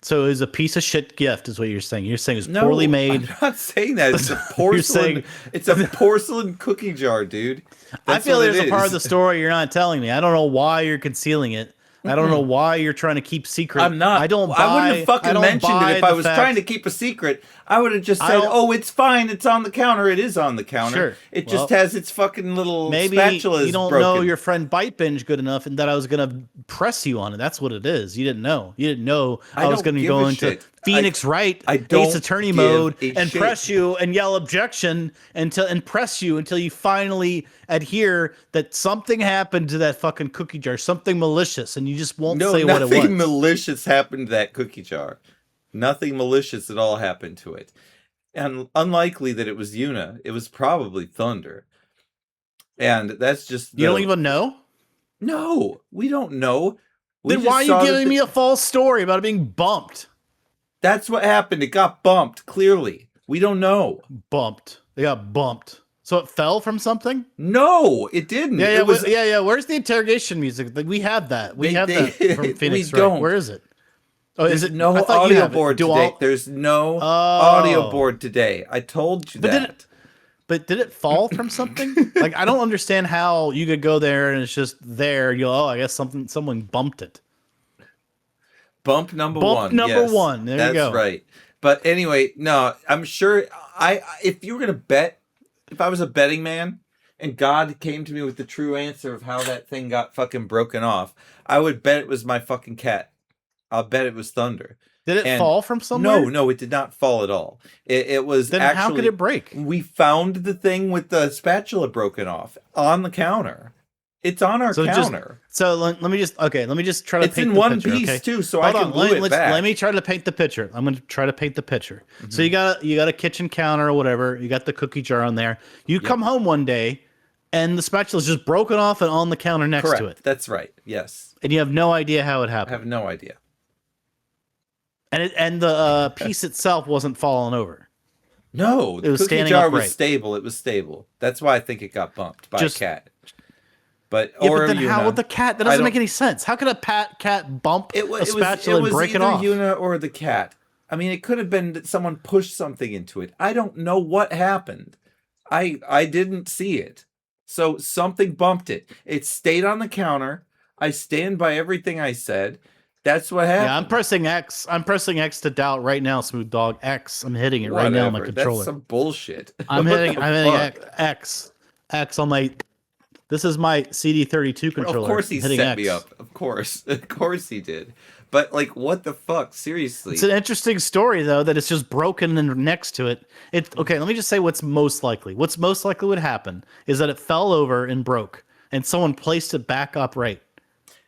S8: So it was a piece of shit gift, is what you're saying. You're saying it was
S1: No,
S8: poorly made.
S1: I'm not saying that. It's a
S8: You're
S1: porcelain.
S8: saying-
S1: It's a porcelain cookie jar, dude.
S8: I
S1: That's
S8: feel
S1: what
S8: there's
S1: it
S8: a part of the
S1: is.
S8: story you're not telling me. I don't know why you're concealing it. I don't know why you're trying to keep secret.
S1: I'm not.
S8: I don't. Buy,
S1: I wouldn't have fucking
S8: I don't
S1: mentioned
S8: buy
S1: it if I
S8: the
S1: was
S8: fact-
S1: trying to keep a secret. I would have just
S8: I
S1: said,
S8: don't-
S1: "Oh, it's fine. It's on the counter. It is on the counter.
S8: Sure.
S1: It just
S8: Well,
S1: has its fucking little
S8: Maybe
S1: spatula.
S8: you don't know your friend Bite Binge good enough, and that I was gonna press you on it. That's what it is. You didn't know. You didn't know I was
S1: don't
S8: gonna
S1: give
S8: go
S1: a
S8: into
S1: shit.
S8: Phoenix Wright,
S1: I don't
S8: Ace Attorney
S1: give
S8: mode,
S1: a
S8: and
S1: shit.
S8: press you and yell objection and press you until you finally adhere that something happened to that fucking cookie jar, something malicious, and you just won't
S1: No,
S8: say what it was.
S1: nothing malicious happened to that cookie jar. Nothing malicious at all happened to it. And unlikely that it was Yuna. It was probably Thunder. And that's just
S8: You don't even know?
S1: No, we don't know. We
S8: Then
S1: just
S8: why are
S1: saw
S8: you
S1: that
S8: giving me a false story about it being bumped?
S1: That's what happened. It got bumped, clearly. We don't know.
S8: Bumped. They got bumped. So it fell from something?
S1: No, it didn't.
S8: Yeah,
S1: it was
S8: yeah. Where's the interrogation music? Like, we have that. We
S1: They-
S8: have
S1: they-
S8: that from
S1: we
S8: Phoenix. Wright.
S1: don't.
S8: Where is it? Oh,
S1: There's
S8: is it
S1: no
S8: I thought you
S1: audio
S8: have it.
S1: board
S8: Do
S1: today.
S8: all-
S1: There's no
S8: Oh.
S1: audio board today. I told you
S8: But did
S1: that.
S8: But did it fall from something? Like, I don't understand how you could go there and it's just there. You go, oh, I guess someone bumped it.
S1: Bump number
S8: Bump
S1: one.
S8: number
S1: yes.
S8: one. There you
S1: That's
S8: go.
S1: right. But anyway, no, I'm sure if you were gonna bet, if I was a betting man and God came to me with the true answer of how that thing got fucking broken off, I would bet it was my fucking cat. I'll bet it was Thunder.
S8: Did it
S1: And
S8: fall from somewhere?
S1: No, it did not fall at all. It was
S8: Then
S1: actually.
S8: how could it break?
S1: We found the thing with the spatula broken off on the counter. It's on our counter.
S8: Let me just try to
S1: It's
S8: paint
S1: in
S8: the
S1: one
S8: picture,
S1: piece
S8: okay?
S1: too, so
S8: Hold
S1: I can
S8: on,
S1: glue it back.
S8: let me try to paint the picture. I'm going to try to paint the picture. So you got a kitchen counter or whatever. You got the cookie jar on there. You come home one day, and the spatula's just broken off and on the counter next
S1: Correct.
S8: to it,
S1: That's right. Yes.
S8: and you have no idea how it
S1: I
S8: happened.
S1: have no idea.
S8: And the piece itself wasn't falling over.
S1: No, the
S8: was
S1: cookie
S8: standing
S1: jar
S8: upright.
S1: was stable. It was stable. That's why I think it got bumped by
S8: Just-
S1: a cat. But
S8: Yeah,
S1: or
S8: but then how
S1: Yuna.
S8: would the cat? That
S1: I
S8: doesn't
S1: don't-
S8: make any sense. How could a cat bump
S1: It was
S8: a spatula and break it
S1: either
S8: off?
S1: Yuna or the cat. I mean, it could have been that someone pushed something into it. I don't know what happened. I didn't see it. So something bumped it. It stayed on the counter. I stand by everything I said. That's what happened.
S8: Yeah, I'm pressing X. I'm pressing X to doubt right now, Smooth Dog. X. I'm hitting it right now on my
S1: Whatever.
S8: controller.
S1: That's some bullshit.
S8: I'm
S1: What
S8: hitting.
S1: the
S8: I'm hitting
S1: fuck?
S8: X on my. This is my CD32 controller.
S1: Of course he
S8: I'm hitting
S1: set
S8: X.
S1: me up. Of course he did. But like, what the fuck? Seriously.
S8: It's an interesting story though that it's just broken and next to it. Okay. Let me just say what's most likely. What's most likely would happen is that it fell over and broke, and someone placed it back upright.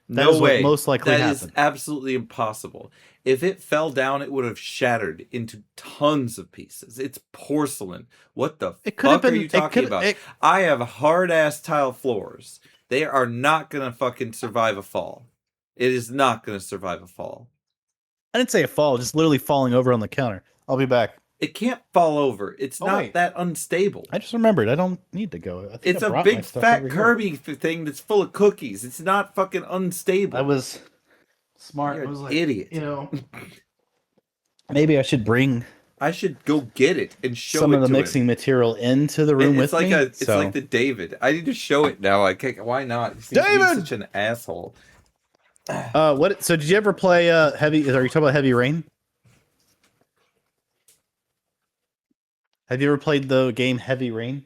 S8: That
S1: No
S8: is what
S1: way.
S8: most likely
S1: That is
S8: happened.
S1: absolutely impossible. If it fell down, it would have shattered into tons of pieces. It's porcelain. What the
S8: It could have
S1: fuck are
S8: been-
S1: you
S8: it
S1: talking
S8: could-
S1: about?
S8: it-
S1: I have hard ass tile floors. They are not gonna fucking survive a fall. It is not gonna survive a fall.
S8: I didn't say a fall, just literally falling over on the counter. I'll be back.
S1: It can't fall over. It's
S8: Oh,
S1: not
S8: wait.
S1: that unstable.
S8: I just remembered. I don't need to go. I think
S1: It's
S8: I
S1: a
S8: brought my
S1: big
S8: stuff
S1: fat
S8: over here.
S1: Kirby thing that's full of cookies. It's not fucking unstable.
S8: I was smart.
S1: You're
S8: I was
S1: an
S8: like,
S1: idiot.
S8: You know, maybe I should bring
S1: I should go get it and show
S8: some
S1: it
S8: of the
S1: to
S8: mixing
S1: him.
S8: material into the room
S1: It's
S8: with
S1: like
S8: me.
S1: it's like the David. I need to show it now. I can't. Why not? He seems to be
S8: David!
S1: such an asshole.
S8: What? So did you ever play Heavy? Are you talking about Heavy Rain? Have you ever played the game Heavy Rain?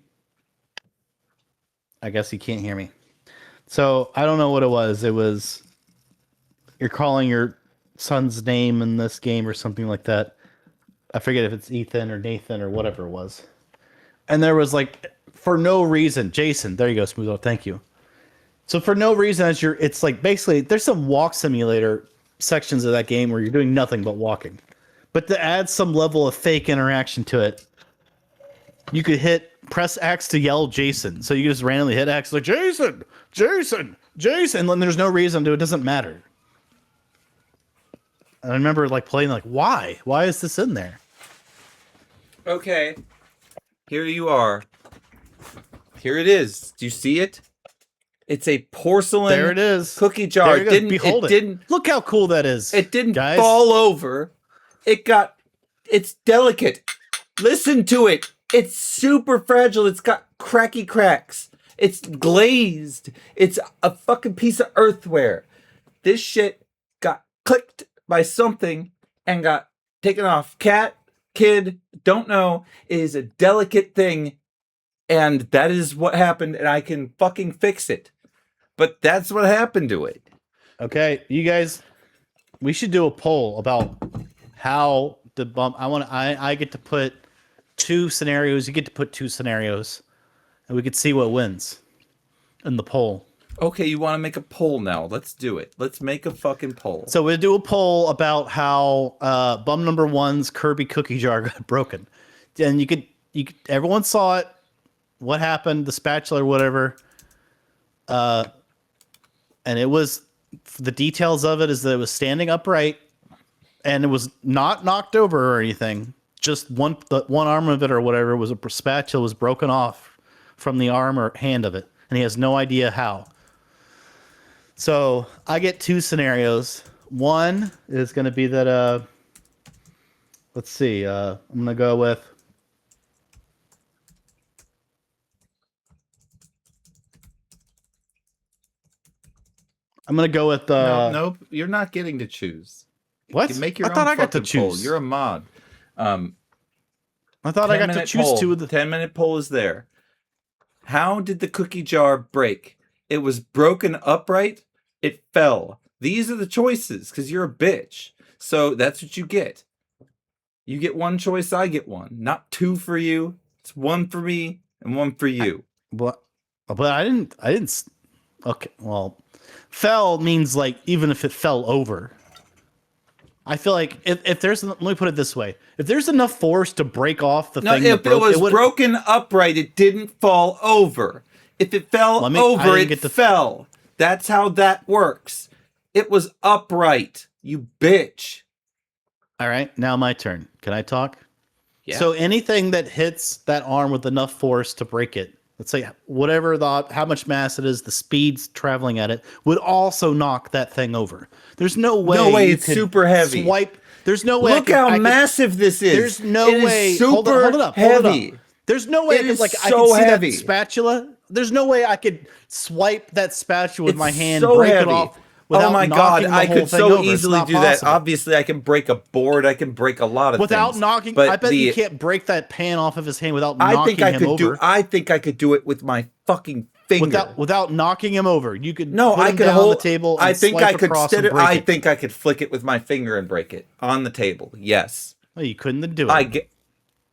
S8: I guess you can't hear me. So I don't know what it was. It was you're calling your son's name in this game or something like that. I forget if it's Ethan or Nathan or whatever it was. And there was like for no reason, Jason. There you go, Smooth Out. Thank you. So for no reason, it's like basically there's some walk simulator sections of that game where you're doing nothing but walking. But to add some level of fake interaction to it, you could press X to yell Jason. So you could just randomly hit X like Jason, Jason, Jason, and there's no reason to. It doesn't matter. And I remember like playing like, why? Why is this in there?
S1: Okay, here you are. Here it is. Do you see it? It's a porcelain.
S8: There it is.
S1: Cookie jar.
S8: There you go. Behold
S1: it didn't.
S8: Look how cool that is.
S1: It didn't
S8: guys.
S1: fall over. It's delicate. Listen to it. It's super fragile. It's got cracky cracks. It's glazed. It's a fucking piece of earthware. This shit got clicked by something and got taken off. Cat, kid, don't know. It is a delicate thing. And that is what happened. And I can fucking fix it. But that's what happened to it.
S8: Okay, you guys, we should do a poll about how the bump. I get to put 2 scenarios. You get to put 2 scenarios, and we could see what wins in the poll.
S1: Okay, you want to make a poll now? Let's do it. Let's make a fucking poll.
S8: So we'll do a poll about how bum number 1's Kirby cookie jar got broken, and you could everyone saw it. What happened? The spatula or whatever. And it was the details of it is that it was standing upright, and it was not knocked over or anything. Just one arm of it or whatever was a spatula was broken off from the arm or hand of it, and he has no idea how. So I get 2 scenarios. One is going to be that let's see. I'm going to go with. I'm going to go with.
S1: Nope, you're not getting to choose.
S8: What?
S1: You can make your
S8: I thought
S1: own
S8: I got to
S1: fucking poll.
S8: choose.
S1: You're a mod.
S8: I thought I got to
S1: 10-minute
S8: choose
S1: poll.
S8: 2 of the.
S1: 10-minute poll is there. How did the cookie jar break? It was broken upright. It fell. These are the choices because you're a bitch. So that's what you get. You get 1 choice. I get 1. Not 2 for you. It's 1 for me and 1 for you.
S8: But I didn't. Okay, well, fell means like even if it fell over. I feel like if there's, let me put it this way: if there's enough force to break off the
S1: No,
S8: thing,
S1: if
S8: that broke,
S1: it was broken upright, it didn't fall over. If it fell
S8: I
S1: over,
S8: didn't
S1: it
S8: get the-
S1: fell. That's how that works. It was upright. You bitch.
S8: All right, now my turn. Can I talk?
S1: Yeah.
S8: So anything that hits that arm with enough force to break it, let's say whatever how much mass it is, the speeds traveling at it would also knock that thing over. There's no way.
S1: No way,
S8: you
S1: it's
S8: could
S1: super heavy.
S8: Swipe. There's no way.
S1: Look how massive this is.
S8: There's no
S1: It is
S8: way.
S1: super
S8: Hold it up.
S1: heavy.
S8: There's no way.
S1: It
S8: I could,
S1: is
S8: like I
S1: so
S8: could see
S1: heavy.
S8: that spatula. There's no way I could swipe that spatula with
S1: It's
S8: my hand,
S1: so
S8: break
S1: heavy.
S8: it off. Without
S1: Oh my god,
S8: knocking the
S1: I
S8: whole
S1: could
S8: thing
S1: so
S8: over. It's
S1: easily
S8: not
S1: do that.
S8: possible.
S1: Obviously, I can break a board. I can break a lot of
S8: Without
S1: things.
S8: knocking,
S1: but
S8: I bet
S1: the-
S8: you can't break that pan off of his hand without
S1: I
S8: knocking
S1: think I
S8: him
S1: could
S8: over.
S1: do. I think I could do it with my fucking finger.
S8: Without knocking him over. You could
S1: No,
S8: put
S1: I
S8: him
S1: could
S8: down
S1: hold
S8: on the table. And
S1: I think
S8: swipe
S1: I could.
S8: across and
S1: Instead of,
S8: break
S1: I
S8: it.
S1: think I could flick it with my finger and break it on the table. Yes,
S8: Well, you couldn't do it.
S1: I get.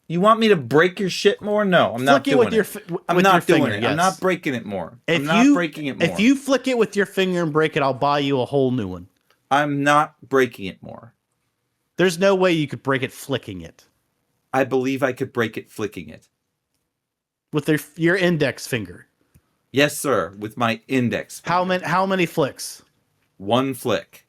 S1: You want me to break your shit more? No, I'm not
S8: Flick it
S1: doing
S8: with your
S1: it. I'm
S8: with
S1: not
S8: your
S1: doing
S8: finger,
S1: it.
S8: yes.
S1: I'm not breaking it more.
S8: If
S1: I'm not
S8: you,
S1: breaking it more.
S8: If you flick it with your finger and break it, I'll buy you a whole new one.
S1: I'm not breaking it more.
S8: There's no way you could break it flicking it.
S1: I believe I could break it flicking it.
S8: With your index finger.
S1: Yes, sir. With my index finger.
S8: How many flicks?
S1: One flick.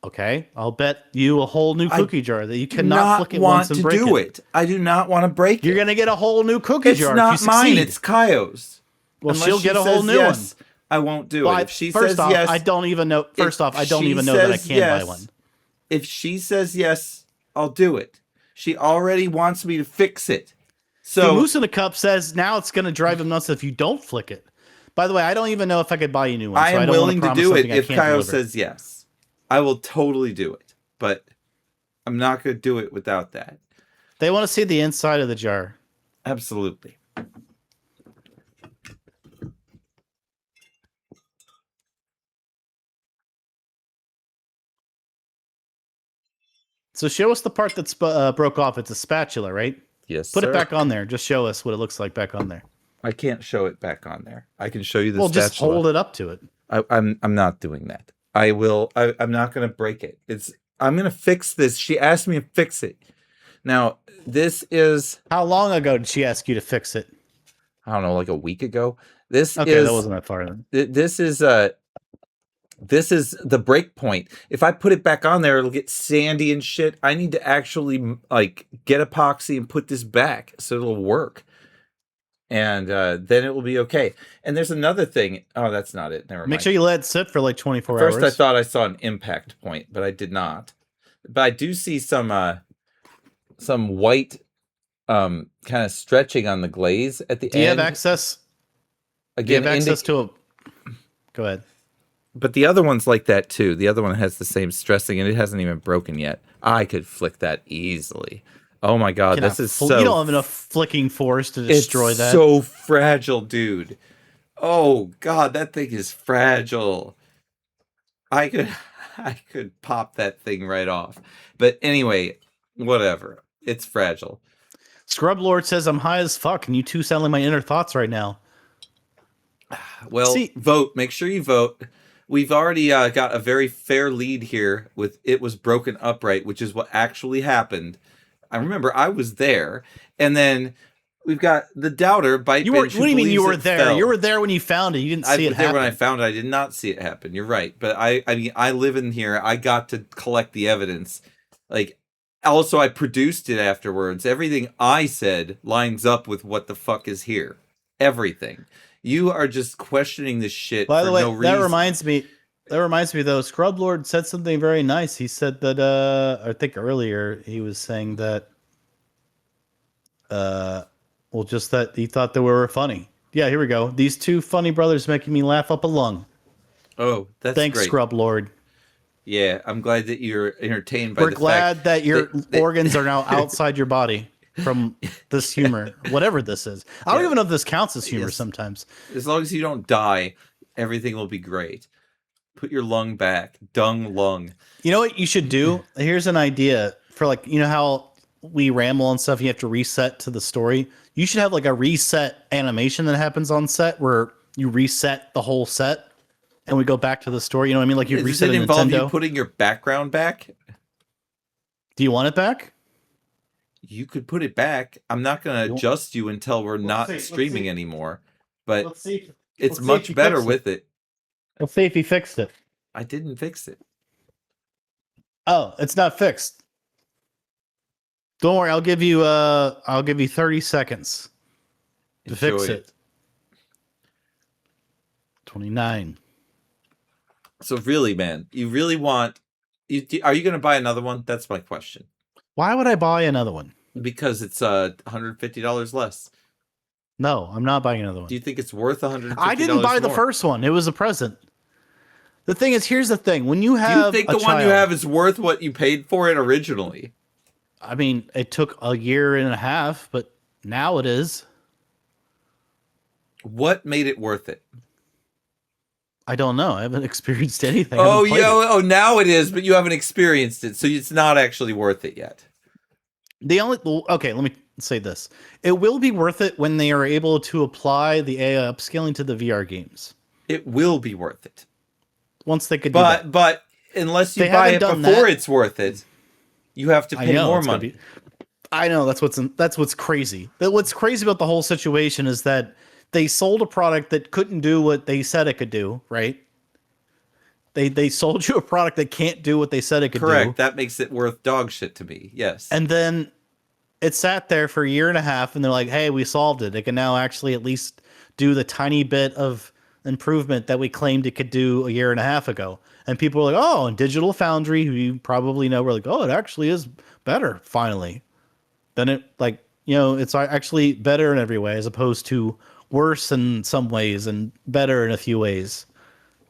S8: Okay, I'll bet you a whole new cookie jar that you cannot
S1: Not
S8: flick it
S1: want
S8: once and
S1: to
S8: break
S1: do
S8: it.
S1: it. I do not want to break
S8: You're
S1: it.
S8: gonna get a whole new cookie
S1: It's
S8: jar. If
S1: not
S8: you succeed.
S1: mine. It's Kaio's.
S8: Well,
S1: Unless
S8: she'll
S1: she
S8: get a whole
S1: says
S8: new
S1: yes,
S8: one.
S1: I won't do
S8: Well,
S1: it. If she
S8: first
S1: says
S8: off,
S1: yes,
S8: I don't even know. First off, I don't
S1: she
S8: even know that I
S1: says
S8: can buy
S1: yes,
S8: one.
S1: If she says yes, I'll do it. She already wants me to fix it.
S8: So
S1: So
S8: Moose in a Cup says now it's gonna drive him nuts if you don't flick it. By the way, I don't even know if I could buy you a new one.
S1: I
S8: so
S1: am
S8: I don't wanna
S1: willing to
S8: promise
S1: do it
S8: something I
S1: if
S8: can't
S1: Kaio
S8: deliver.
S1: says yes. I will totally do it. But I'm not going to do it without that.
S8: They want to see the inside of the jar.
S1: Absolutely.
S8: So show us the part that's broke off. It's a spatula, right?
S1: Yes,
S8: Put
S1: sir.
S8: it back on there. Just show us what it looks like back on there.
S1: I can't show it back on there. I can show you the
S8: Well,
S1: spatula.
S8: just hold it up to it.
S1: I'm not doing that. I will. I'm not going to break it. I'm going to fix this. She asked me to fix it. Now, this is,
S8: How long ago did she ask you to fix it?
S1: I don't know, like a week ago. This
S8: Okay,
S1: is
S8: that wasn't that far then.
S1: this is the break point. If I put it back on there, it'll get sandy and shit. I need to actually like get epoxy and put this back so it'll work. And then it will be okay. And there's another thing. Oh, that's not it. Never mind.
S8: Make sure you let it sit for like 24
S1: First,
S8: hours.
S1: I thought I saw an impact point, but I did not. But I do see some white kind of stretching on the glaze at the
S8: Do you
S1: end.
S8: have access?
S1: Again,
S8: Do you have access to a... Go ahead.
S1: But the other one's like that too. The other one has the same stressing, and it hasn't even broken yet. I could flick that easily. Oh my god, this is so.
S8: You don't have enough flicking force to destroy
S1: it's
S8: that.
S1: so fragile, dude. Oh god, that thing is fragile. I could pop that thing right off. But anyway, whatever. It's fragile.
S8: Scrub Lord says I'm high as fuck, and you two sound like my inner thoughts right now.
S1: Well,
S8: See-
S1: vote. Make sure you vote. We've already got a very fair lead here with it was broken upright, which is what actually happened. I remember I was there, and then we've got the doubter bite.
S8: You were.
S1: Bench who
S8: What do you mean you
S1: believes
S8: were
S1: it
S8: there?
S1: fell.
S8: You were there when you found it. You didn't
S1: I
S8: see it
S1: was there
S8: happen.
S1: when I found it. I did not see it happen. You're right, but I mean, I live in here. I got to collect the evidence. Like, also, I produced it afterwards. Everything I said lines up with what the fuck is here. Everything. You are just questioning this shit
S8: By
S1: for
S8: the way,
S1: no reason.
S8: that reminds me. That reminds me though. Scrub Lord said something very nice. He said that I think earlier he was saying that well, just that he thought that we were funny. Yeah, here we go. These two funny brothers making me laugh up a lung.
S1: Oh, that's
S8: Thanks,
S1: great.
S8: Scrub Lord.
S1: Yeah, I'm glad that you're entertained by
S8: We're
S1: the
S8: glad
S1: fact
S8: that your
S1: that-
S8: organs are now outside your body from this humor, whatever this is. I don't
S1: Yeah.
S8: even know if this counts as humor
S1: Yes.
S8: sometimes.
S1: As long as you don't die, everything will be great. Put your lung back. Dung lung.
S8: You know what you should do? Here's an idea for like, you know how we ramble and stuff, you have to reset to the story. You should have like a reset animation that happens on set where you reset the whole set and we go back to the story. You know what I mean? Like you
S1: Does
S8: reset
S1: it
S8: a
S1: involve
S8: Nintendo.
S1: you putting your background back?
S8: Do you want it back?
S1: You could put it back. I'm not going to
S8: You-
S1: adjust you until we're not
S8: let's
S1: streaming
S8: see.
S1: anymore. But
S8: see.
S1: it's
S8: let's see if
S1: much
S8: you
S1: better
S8: fix it.
S1: with it.
S8: Let's see if he fixed it.
S1: I didn't fix it.
S8: Oh, it's not fixed. Don't worry, I'll give you 30 seconds to fix
S1: Enjoy
S8: it. 29.
S1: So really, man, you really want? Are you going to buy another one? That's my question.
S8: Why would I buy another one?
S1: Because it's $150 less.
S8: No, I'm not buying another one.
S1: Do you think it's worth $150?
S8: I didn't buy the
S1: more?
S8: first one. It was a present. The thing is, here's the thing. When you
S1: Do
S8: have
S1: you think
S8: a
S1: the one you
S8: child-
S1: have is worth what you paid for it originally?
S8: I mean, it took a year and a half, but now it is.
S1: What made it worth it?
S8: I don't know. I haven't experienced anything. I
S1: Oh,
S8: haven't played
S1: yeah.
S8: it.
S1: Oh, now it is, but you haven't experienced it, so it's not actually worth it yet.
S8: The only okay, let me say this. It will be worth it when they are able to apply the AI upscaling to the VR games.
S1: It will be worth it.
S8: Once they could do that.
S1: But unless you
S8: They
S1: buy
S8: haven't
S1: it
S8: done
S1: before
S8: that.
S1: it's worth it, you have to
S8: I
S1: pay
S8: know,
S1: more
S8: it's gonna
S1: money.
S8: be- I know that's what's crazy. What's crazy about the whole situation is that they sold a product that couldn't do what they said it could do, right? They sold you a product that can't do what they said it could do.
S1: Correct. That makes it worth dog shit to me. Yes.
S8: And then it sat there for a year and a half, and they're like, "Hey, we solved it. It can now actually at least do the tiny bit of improvement that we claimed it could do a year and a half ago." And people were like, "Oh," and Digital Foundry, who you probably know, were like, "Oh, it actually is better finally." Then it it's actually better in every way, as opposed to worse in some ways and better in a few ways.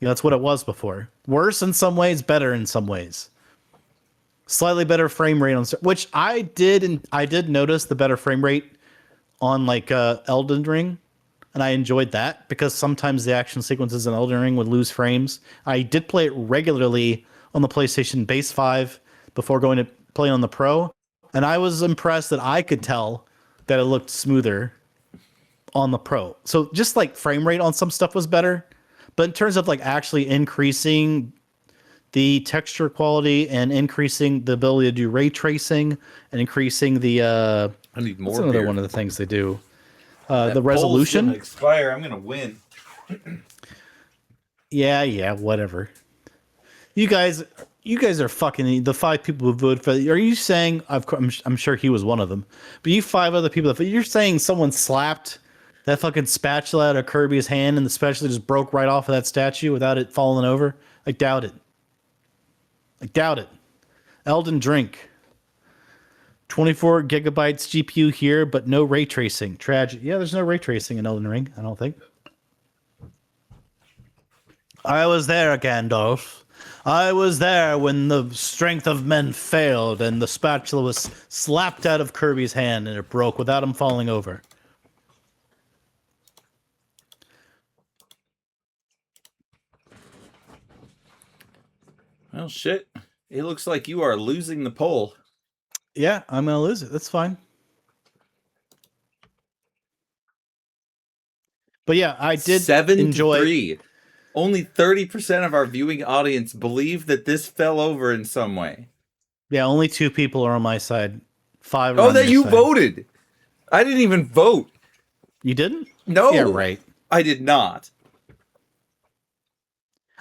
S8: That's what it was before. Worse in some ways, better in some ways. Slightly better frame rate on which I did notice the better frame rate on Elden Ring, and I enjoyed that because sometimes the action sequences in Elden Ring would lose frames. I did play it regularly on the PlayStation Base 5 before going to play on the Pro, and I was impressed that I could tell that it looked smoother on the Pro. So just frame rate on some stuff was better, but in terms of actually increasing the texture quality and increasing the ability to do ray tracing and increasing the
S1: I need more
S8: what's another
S1: beer.
S8: one of the things they do.
S1: That
S8: The
S1: poll's
S8: resolution.
S1: gonna expire. I'm gonna win.
S8: Yeah, whatever. You guys are fucking the 5 people who voted for. Are you saying? I'm sure he was one of them. But you 5 other people. You're saying someone slapped that fucking spatula out of Kirby's hand and the spatula just broke right off of that statue without it falling over? I doubt it. Elden Drink. 24 gigabytes GPU here, but no ray tracing. Tragic. Yeah, there's no ray tracing in Elden Ring, I don't think. I was there, Gandalf. I was there when the strength of men failed and the spatula was slapped out of Kirby's hand and it broke without him falling over.
S1: Well, shit. It looks like you are losing the poll.
S8: Yeah, I'm going to lose it. That's fine. But yeah, I did
S1: 7
S8: enjoy...
S1: to 3. Only 30% of our viewing audience believe that this fell over in some way.
S8: Yeah, only 2 people are on my side. 5 are
S1: Oh,
S8: on
S1: that
S8: your
S1: you
S8: side.
S1: voted. I didn't even vote.
S8: You didn't?
S1: No.
S8: Yeah, right.
S1: I did not.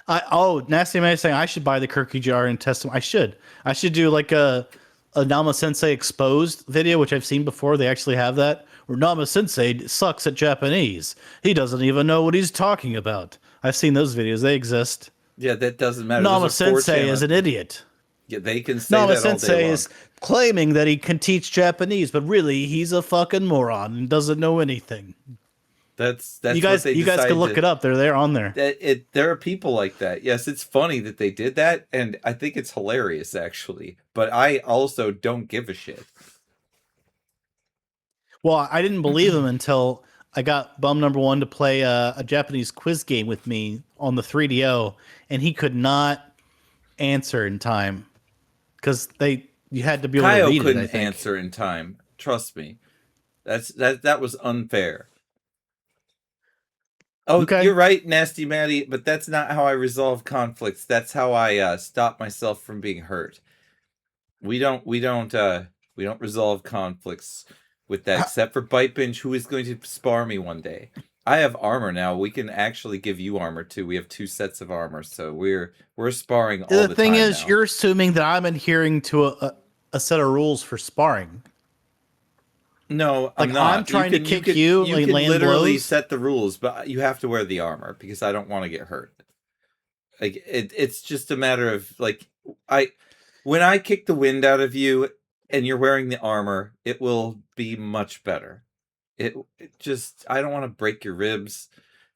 S8: Nasty Man is saying I should buy the Kirky jar and test them. I should do like a Nama Sensei exposed video, which I've seen before. They actually have that where Nama Sensei sucks at Japanese. He doesn't even know what he's talking about. I've seen those videos. They exist.
S1: Yeah, that doesn't matter.
S8: Nama
S1: Those are 4
S8: Sensei is
S1: channels.
S8: an idiot.
S1: Yeah, they can say
S8: Nama
S1: that all day
S8: Sensei
S1: long.
S8: is claiming that he can teach Japanese, but really he's a fucking moron and doesn't know anything.
S1: That's
S8: you guys can look it up. They're there on there.
S1: There are people like that. Yes, it's funny that they did that, and I think it's hilarious actually. But I also don't give a shit.
S8: Well, I didn't believe him until I got bum number 1 to play a Japanese quiz game with me on the 3DO, and he could not answer in time because you had to be able to
S1: Kyle
S8: read it. I
S1: couldn't
S8: think.
S1: answer in time. Trust me. That was unfair. Oh,
S8: Okay.
S1: You're right, Nasty Maddie, but that's not how I resolve conflicts. That's how I stop myself from being hurt. We don't resolve conflicts with that, except for Bite Binge, who is going to spar me one day. I have armor now. We can actually give you armor too. We have 2 sets of armor, so we're sparring all the time.
S8: The thing is,
S1: now.
S8: you're assuming that I'm adhering to a set of rules for sparring.
S1: No, I'm
S8: Like,
S1: not.
S8: I'm trying to kick you, like,
S1: can
S8: land
S1: literally
S8: blows.
S1: set the rules, but you have to wear the armor because I don't want to get hurt. Like it's just a matter of when I kick the wind out of you and you're wearing the armor, it will be much better. I don't want to break your ribs.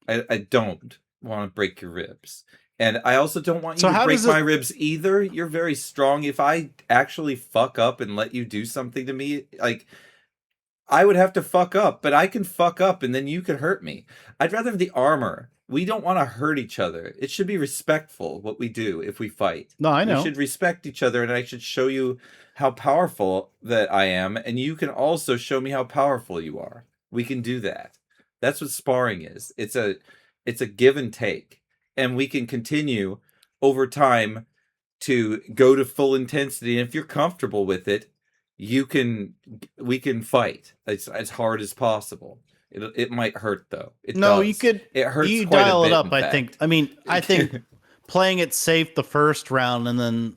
S1: I don't want to break your ribs. And I also don't want you
S8: So
S1: to
S8: how
S1: break
S8: does
S1: my
S8: it-
S1: ribs either. You're very strong. If I actually fuck up and let you do something to me, I would have to fuck up, but I can fuck up and then you can hurt me. I'd rather have the armor we don't want to hurt each other. It should be respectful what we do if we fight.
S8: No, I know.
S1: We should respect each other, and I should show you how powerful that I am, and you can also show me how powerful you are. We can do that. That's what sparring is. It's a give and take, and we can continue over time to go to full intensity. And if you're comfortable with it, we can fight as hard as possible. It might hurt though. It
S8: No,
S1: does.
S8: you could.
S1: It hurts.
S8: You
S1: quite a
S8: dial it
S1: bit,
S8: up.
S1: in
S8: I
S1: fact.
S8: think. I mean, I think playing it safe the first round and then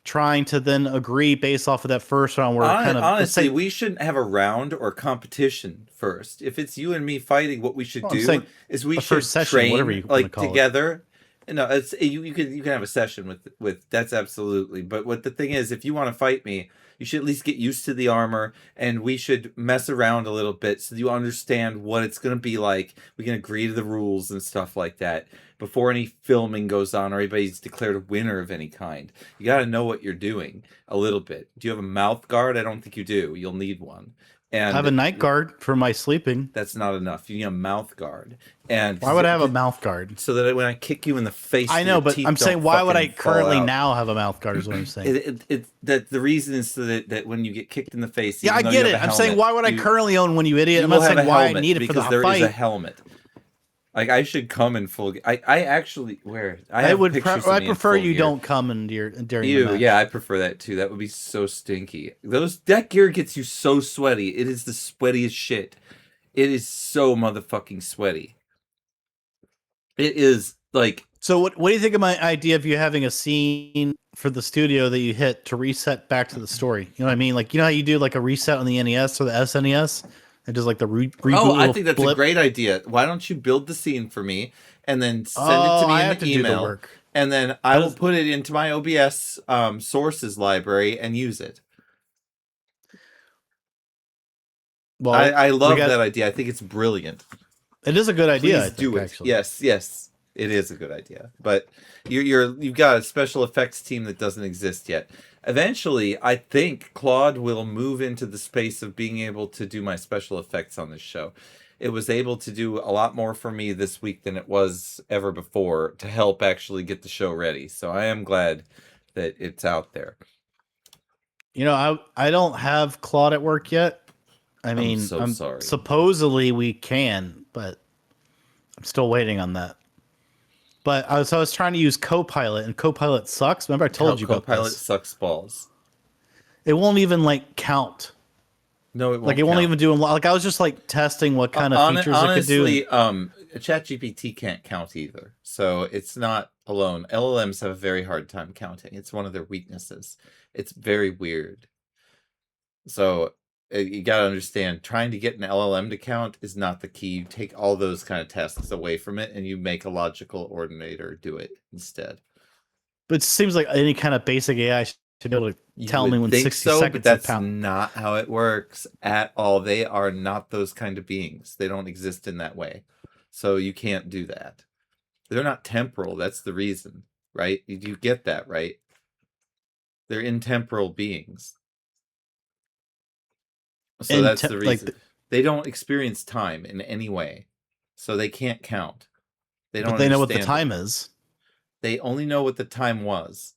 S8: trying to then agree based off of that first round where kind of
S1: Honestly, we shouldn't have a round or competition first. If it's you and me fighting, what we should
S8: Well, I'm
S1: do
S8: saying
S1: is we
S8: a
S1: should
S8: first session,
S1: train
S8: whatever you wanna
S1: like
S8: call it.
S1: together. No, it's you can have a session with that's absolutely. But what the thing is, if you want to fight me, you should at least get used to the armor, and we should mess around a little bit so you understand what it's going to be like. We can agree to the rules and stuff like that before any filming goes on or anybody's declared a winner of any kind. You got to know what you're doing a little bit. Do you have a mouth guard? I don't think you do. You'll need one. And
S8: I have a night guard for my sleeping.
S1: that's not enough. You need a mouth guard. And
S8: Why would I have a mouth guard?
S1: so that when I kick you in the face,
S8: I know,
S1: your
S8: but
S1: teeth
S8: I'm saying
S1: don't
S8: why would I
S1: fucking fall
S8: currently
S1: out.
S8: now have a mouth guard? Is what I'm saying.
S1: That the reason is so that when you get kicked in the face,
S8: Yeah, I
S1: even though you
S8: get
S1: have
S8: it.
S1: a
S8: I'm saying
S1: helmet,
S8: why would I
S1: you-
S8: currently own one, you idiot?
S1: you
S8: I'm
S1: will
S8: not
S1: have
S8: saying
S1: a
S8: why I
S1: helmet
S8: need it for the
S1: because there is
S8: fight.
S1: a helmet. Like I should come in full. I actually where I have pictures of
S8: I
S1: me in
S8: prefer
S1: full
S8: you
S1: gear.
S8: don't come in during the
S1: You,
S8: match.
S1: yeah, I prefer that too. That would be so stinky. That gear gets you so sweaty. It is the sweatiest shit. It is so motherfucking sweaty. It is like
S8: So what do you think of my idea of you having a scene for the studio that you hit to reset back to the story? You know what I mean? Like, you know how you do like a reset on the NES or the SNES? And just like the reboot.
S1: oh, I
S8: little
S1: think that's
S8: blip?
S1: a great idea. Why don't you build the scene for me and then send it
S8: Oh,
S1: to me
S8: I
S1: in
S8: have
S1: the
S8: to do the
S1: email,
S8: work.
S1: and then I will
S8: does-
S1: put it into my OBS sources library and use it.
S8: Well,
S1: I love
S8: we got-
S1: that idea. I think it's brilliant.
S8: It is a good idea.
S1: Please
S8: I think,
S1: do it.
S8: Actually.
S1: Yes, it is a good idea. But you've got a special effects team that doesn't exist yet. Eventually, I think Claude will move into the space of being able to do my special effects on this show. It was able to do a lot more for me this week than it was ever before to help actually get the show ready. So I am glad that it's out there.
S8: You know, I don't have Claude at work yet. I mean,
S1: so sorry.
S8: Supposedly we can, but I'm still waiting on that. But I was trying to use Copilot, and Copilot sucks. Remember I told you about
S1: Copilot
S8: this.
S1: sucks balls.
S8: It won't even like count.
S1: No, it won't.
S8: Like it won't
S1: count.
S8: even do. Like I was just like testing what kind of features it could do.
S1: Honestly, ChatGPT can't count either, so it's not alone. LLMs have a very hard time counting. It's one of their weaknesses. It's very weird. So you got to understand, trying to get an LLM to count is not the key. You take all those kind of tasks away from it, and you make a logical ordinator do it instead.
S8: But it seems like any kind of basic AI should be able to
S1: You
S8: tell me
S1: would
S8: when
S1: think
S8: 60
S1: so,
S8: seconds
S1: but that's
S8: to pound.
S1: not how it works at all. They are not those kind of beings. They don't exist in that way. So you can't do that. They're not temporal. That's the reason, right? You get that, right? They're intemporal beings. So that's the reason. They don't experience time in any way. So they can't count. They don't
S8: But they know what the
S1: understand it.
S8: time is.
S1: They only know what the time was.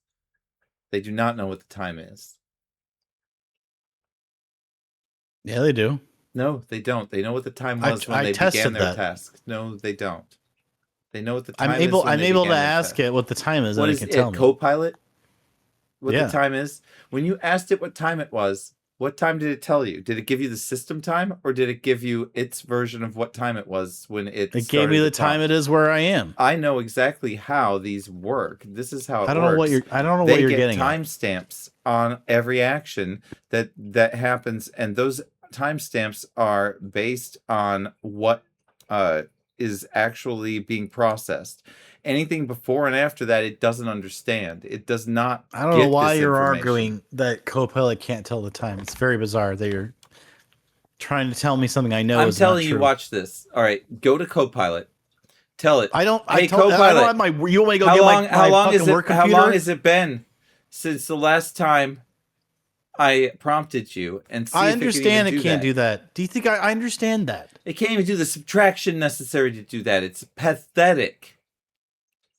S1: They do not know what the time is.
S8: Yeah, they do.
S1: No, they don't. They know what the time
S8: I-
S1: was when
S8: I
S1: they
S8: tested
S1: began their
S8: that.
S1: task. No, they don't. They know what the time
S8: I'm
S1: is.
S8: able.
S1: when
S8: I'm
S1: they
S8: able to
S1: began their
S8: ask
S1: task.
S8: it what the time is,
S1: What
S8: and
S1: is
S8: it can
S1: it?
S8: tell me.
S1: Copilot? What
S8: Yeah.
S1: the time is? When you asked it what time it was, what time did it tell you? Did it give you the system time, or did it give you its version of what time it was when it?
S8: It gave me the time it is where I am.
S1: I know exactly how these work. This is how it
S8: I don't know what
S1: works.
S8: you're. I don't know
S1: They
S8: what you're
S1: get
S8: getting. At.
S1: timestamps on every action that happens, and those timestamps are based on what is actually being processed. Anything before and after that, it doesn't understand. It does not.
S8: I don't know
S1: get
S8: why
S1: this
S8: you're
S1: information.
S8: arguing that Copilot can't tell the time. It's very bizarre that you're trying to tell me something I know.
S1: I'm
S8: is not
S1: telling you,
S8: true.
S1: watch this. All right, go to Copilot. Tell it.
S8: I don't.
S1: Hey,
S8: I don't
S1: Copilot.
S8: have my. You want me to go
S1: How
S8: get
S1: long?
S8: my
S1: How long
S8: fucking
S1: is it?
S8: work
S1: How
S8: computer?
S1: long has it been since the last time I prompted you and see
S8: I
S1: if
S8: understand
S1: it
S8: it can't do that. Do you think I understand that?
S1: It can't even do the subtraction necessary to do that. It's pathetic.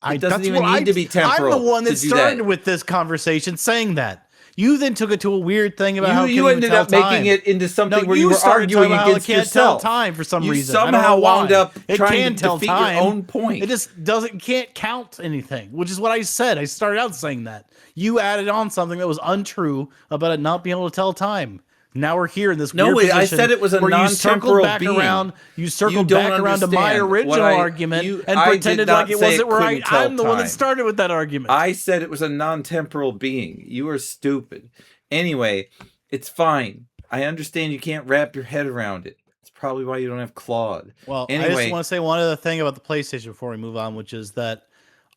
S1: It doesn't even need to be temporal.
S8: I'm the one that
S1: to do
S8: started
S1: that.
S8: with this conversation saying that. You then took it to a weird thing about how it
S1: You
S8: can't
S1: ended
S8: even
S1: up
S8: tell
S1: making
S8: time.
S1: it into something
S8: No,
S1: where you were
S8: started
S1: arguing
S8: talking about how
S1: against
S8: it can't
S1: yourself.
S8: tell time for some
S1: You
S8: reason. I don't
S1: somehow
S8: know why.
S1: wound up
S8: it
S1: trying
S8: can
S1: to
S8: tell
S1: defeat
S8: time.
S1: your own point.
S8: It just can't count anything, which is what I said. I started out saying that. You added on something that was untrue about it not being able to tell time. Now we're here in this
S1: No,
S8: weird
S1: wait, I
S8: position
S1: said it was a
S8: where you circled
S1: non-temporal
S8: back
S1: being.
S8: around. You circled
S1: don't
S8: back around to my
S1: understand.
S8: original
S1: What
S8: argument and
S1: I did
S8: pretended
S1: not
S8: like it
S1: say
S8: wasn't
S1: couldn't
S8: right.
S1: tell
S8: I'm the one that
S1: time.
S8: started with that argument.
S1: I said it was a non-temporal being. You are stupid. Anyway, it's fine. I understand you can't wrap your head around it. It's probably why you don't have Claude.
S8: Well, I
S1: anyway,
S8: just want to say one other thing about the PlayStation before we move on, which is that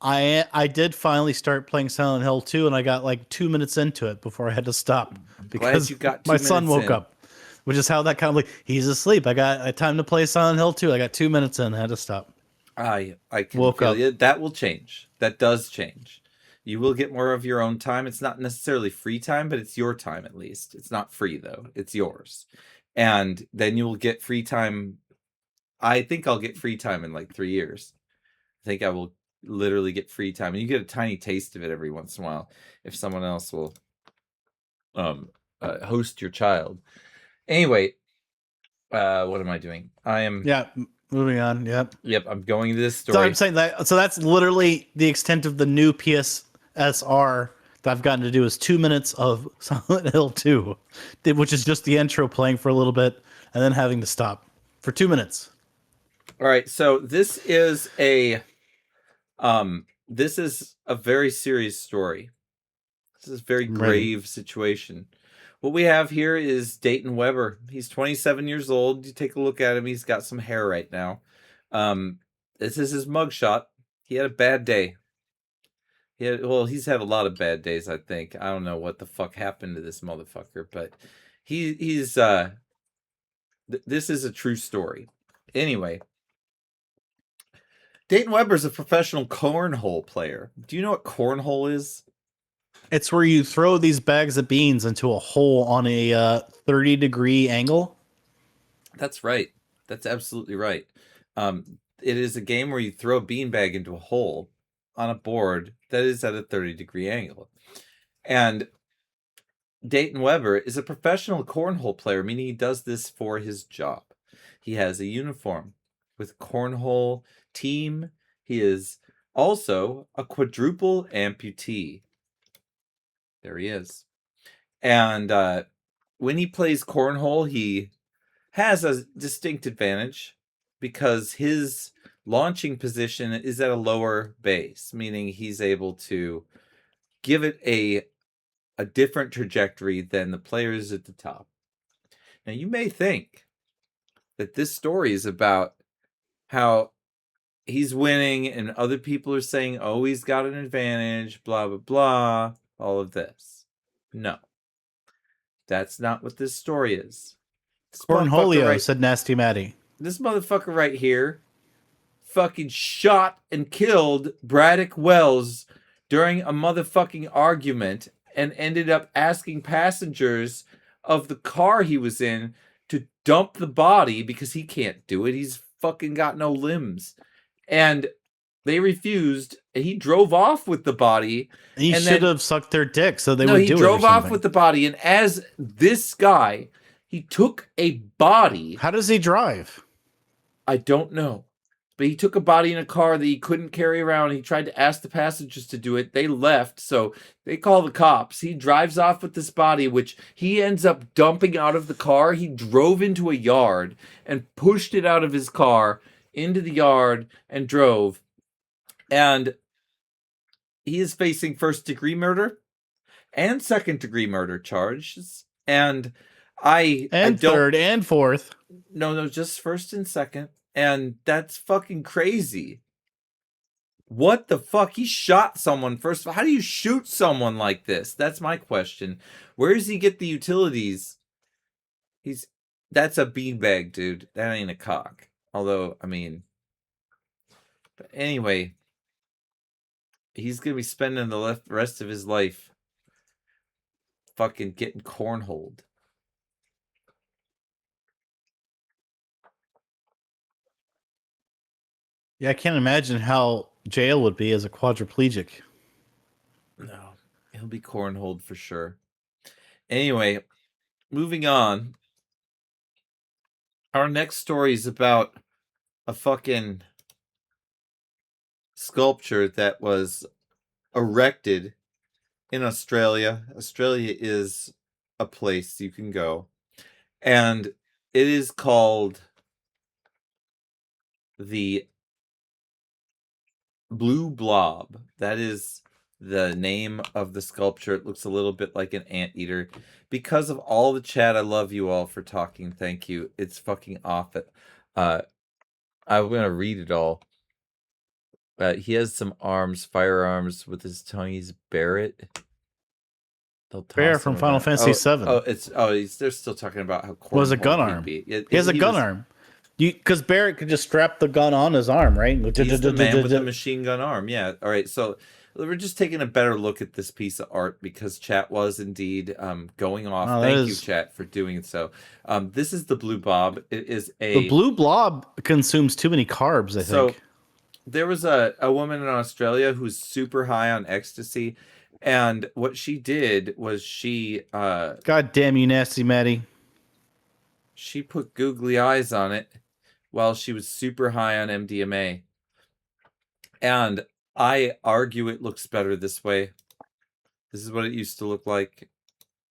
S8: I did finally start playing Silent Hill 2, and I got like 2 minutes into it before I had to stop because
S1: you got 2
S8: my son
S1: minutes
S8: woke
S1: in.
S8: up, which is how that kind of like he's asleep. I got time to play Silent Hill 2. I got 2 minutes in, I had to stop.
S1: I can
S8: Woke
S1: feel
S8: up.
S1: you. That will change. That does change. You will get more of your own time. It's not necessarily free time, but it's your time at least. It's not free though. It's yours. And then you will get free time. I think I'll get free time in like 3 years. I think I will literally get free time. And you get a tiny taste of it every once in a while if someone else will host your child. Anyway, what am I doing? I am
S8: Moving on. Yep.
S1: I'm going to this
S8: So
S1: story.
S8: I'm saying that. So that's literally the extent of the new PSSR that I've gotten to do is 2 minutes of Silent Hill 2, which is just the intro playing for a little bit and then having to stop for 2 minutes.
S1: All right, so this is a very serious story. This is a very grave situation. What we have here is Dayton Weber. He's 27 years old. You take a look at him. He's got some hair right now. This is his mugshot. He had a bad day. He's had a lot of bad days, I think. I don't know what the fuck happened to this motherfucker, but he's this is a true story. Anyway, Dayton Weber's a professional cornhole player. Do you know what cornhole is?
S8: It's where you throw these bags of beans into a hole on a 30-degree angle.
S1: That's right. That's absolutely right. It is a game where you throw a beanbag into a hole on a board that is at a 30-degree angle. And Dayton Weber is a professional cornhole player, meaning he does this for his job. He has a uniform with cornhole team. He is also a quadruple amputee. There he is. And when he plays cornhole, he has a distinct advantage because his launching position is at a lower base, meaning he's able to give it a different trajectory than the players at the top. Now, you may think that this story is about how he's winning and other people are saying, oh, he's got an advantage, blah, blah, blah, all of this. No. That's not what this story is.
S8: Cornholio, said Nasty Matty.
S1: This motherfucker right here fucking shot and killed Braddock Wells during a motherfucking argument and ended up asking passengers of the car he was in to dump the body because he can't do it. He's fucking got no limbs. And they refused, and he drove off with the body.
S8: He should have sucked their dick so they would do it.
S1: No, he drove off with the body, and as this guy, he took a body.
S8: How does he drive?
S1: I don't know. But he took a body in a car that he couldn't carry around. He tried to ask the passengers to do it. They left, so they call the cops. He drives off with this body, which he ends up dumping out of the car. He drove into a yard and pushed it out of his car into the yard and drove. And he is facing first-degree murder and second-degree murder charges. And
S8: third and fourth.
S1: No, just first and second. And that's fucking crazy. What the fuck? He shot someone first. How do you shoot someone like this? That's my question. Where does he get the utilities? That's a beanbag, dude. That ain't a cock. Although, I mean, but anyway, he's gonna be spending the rest of his life fucking getting cornholed.
S8: Yeah, I can't imagine how jail would be as a quadriplegic.
S1: No, he'll be cornholed for sure. Anyway, moving on. Our next story is about a fucking sculpture that was erected in Australia. Australia is a place you can go. And it is called the Blue Blob. That is the name of the sculpture. It looks a little bit like an anteater. Because of all the chat, I love you all for talking. Thank you. It's fucking off it. I'm gonna read it all. He has some arms, firearms with his tongue. He's Barrett.
S8: Bear from Final Fantasy VII.
S1: They're still talking about how
S8: Was a gun
S1: cornholed he'd
S8: arm.
S1: be.
S8: He has a gun arm. Because Barrett could just strap the gun on his arm, right?
S1: He's the man with the machine gun arm. Yeah. All right. So we're just taking a better look at this piece of art because chat was indeed going off. Thank you, chat, for doing so. This is the Blue Blob. It is
S8: the Blue Blob consumes too many carbs, I think.
S1: So there was a woman in Australia who's super high on ecstasy. And what she did was she...
S8: God damn you, nasty Maddie.
S1: She put googly eyes on it while she was super high on MDMA. And I argue it looks better this way. This is what it used to look like.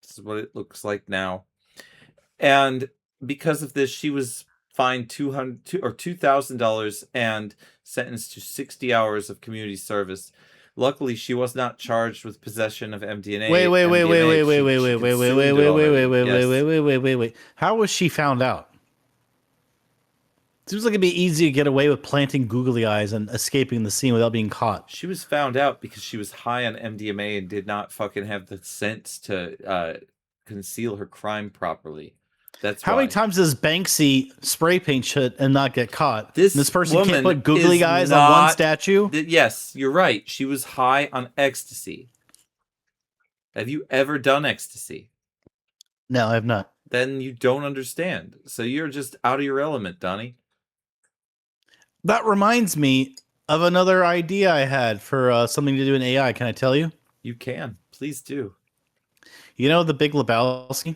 S1: This is what it looks like now. And because of this, she was fined $2,000 and sentenced to 60 hours of community service. Luckily, she was not charged with possession of MDMA.
S8: Wait. How was she found out? Seems like it'd be easy to get away with planting googly eyes and escaping the scene without being caught.
S1: She was found out because she was high on MDMA and did not fucking have the sense to conceal her crime properly. That's
S8: how
S1: why.
S8: many times does Banksy spray paint shit and not get caught?
S1: This
S8: person can't put googly eyes on one statue?
S1: Yes, you're right. She was high on ecstasy. Have you ever done ecstasy?
S8: No, I have not.
S1: Then you don't understand. So you're just out of your element, Donnie.
S8: That reminds me of another idea I had for something to do in AI. Can I tell you?
S1: You can. Please do.
S8: You know The Big Lebowski?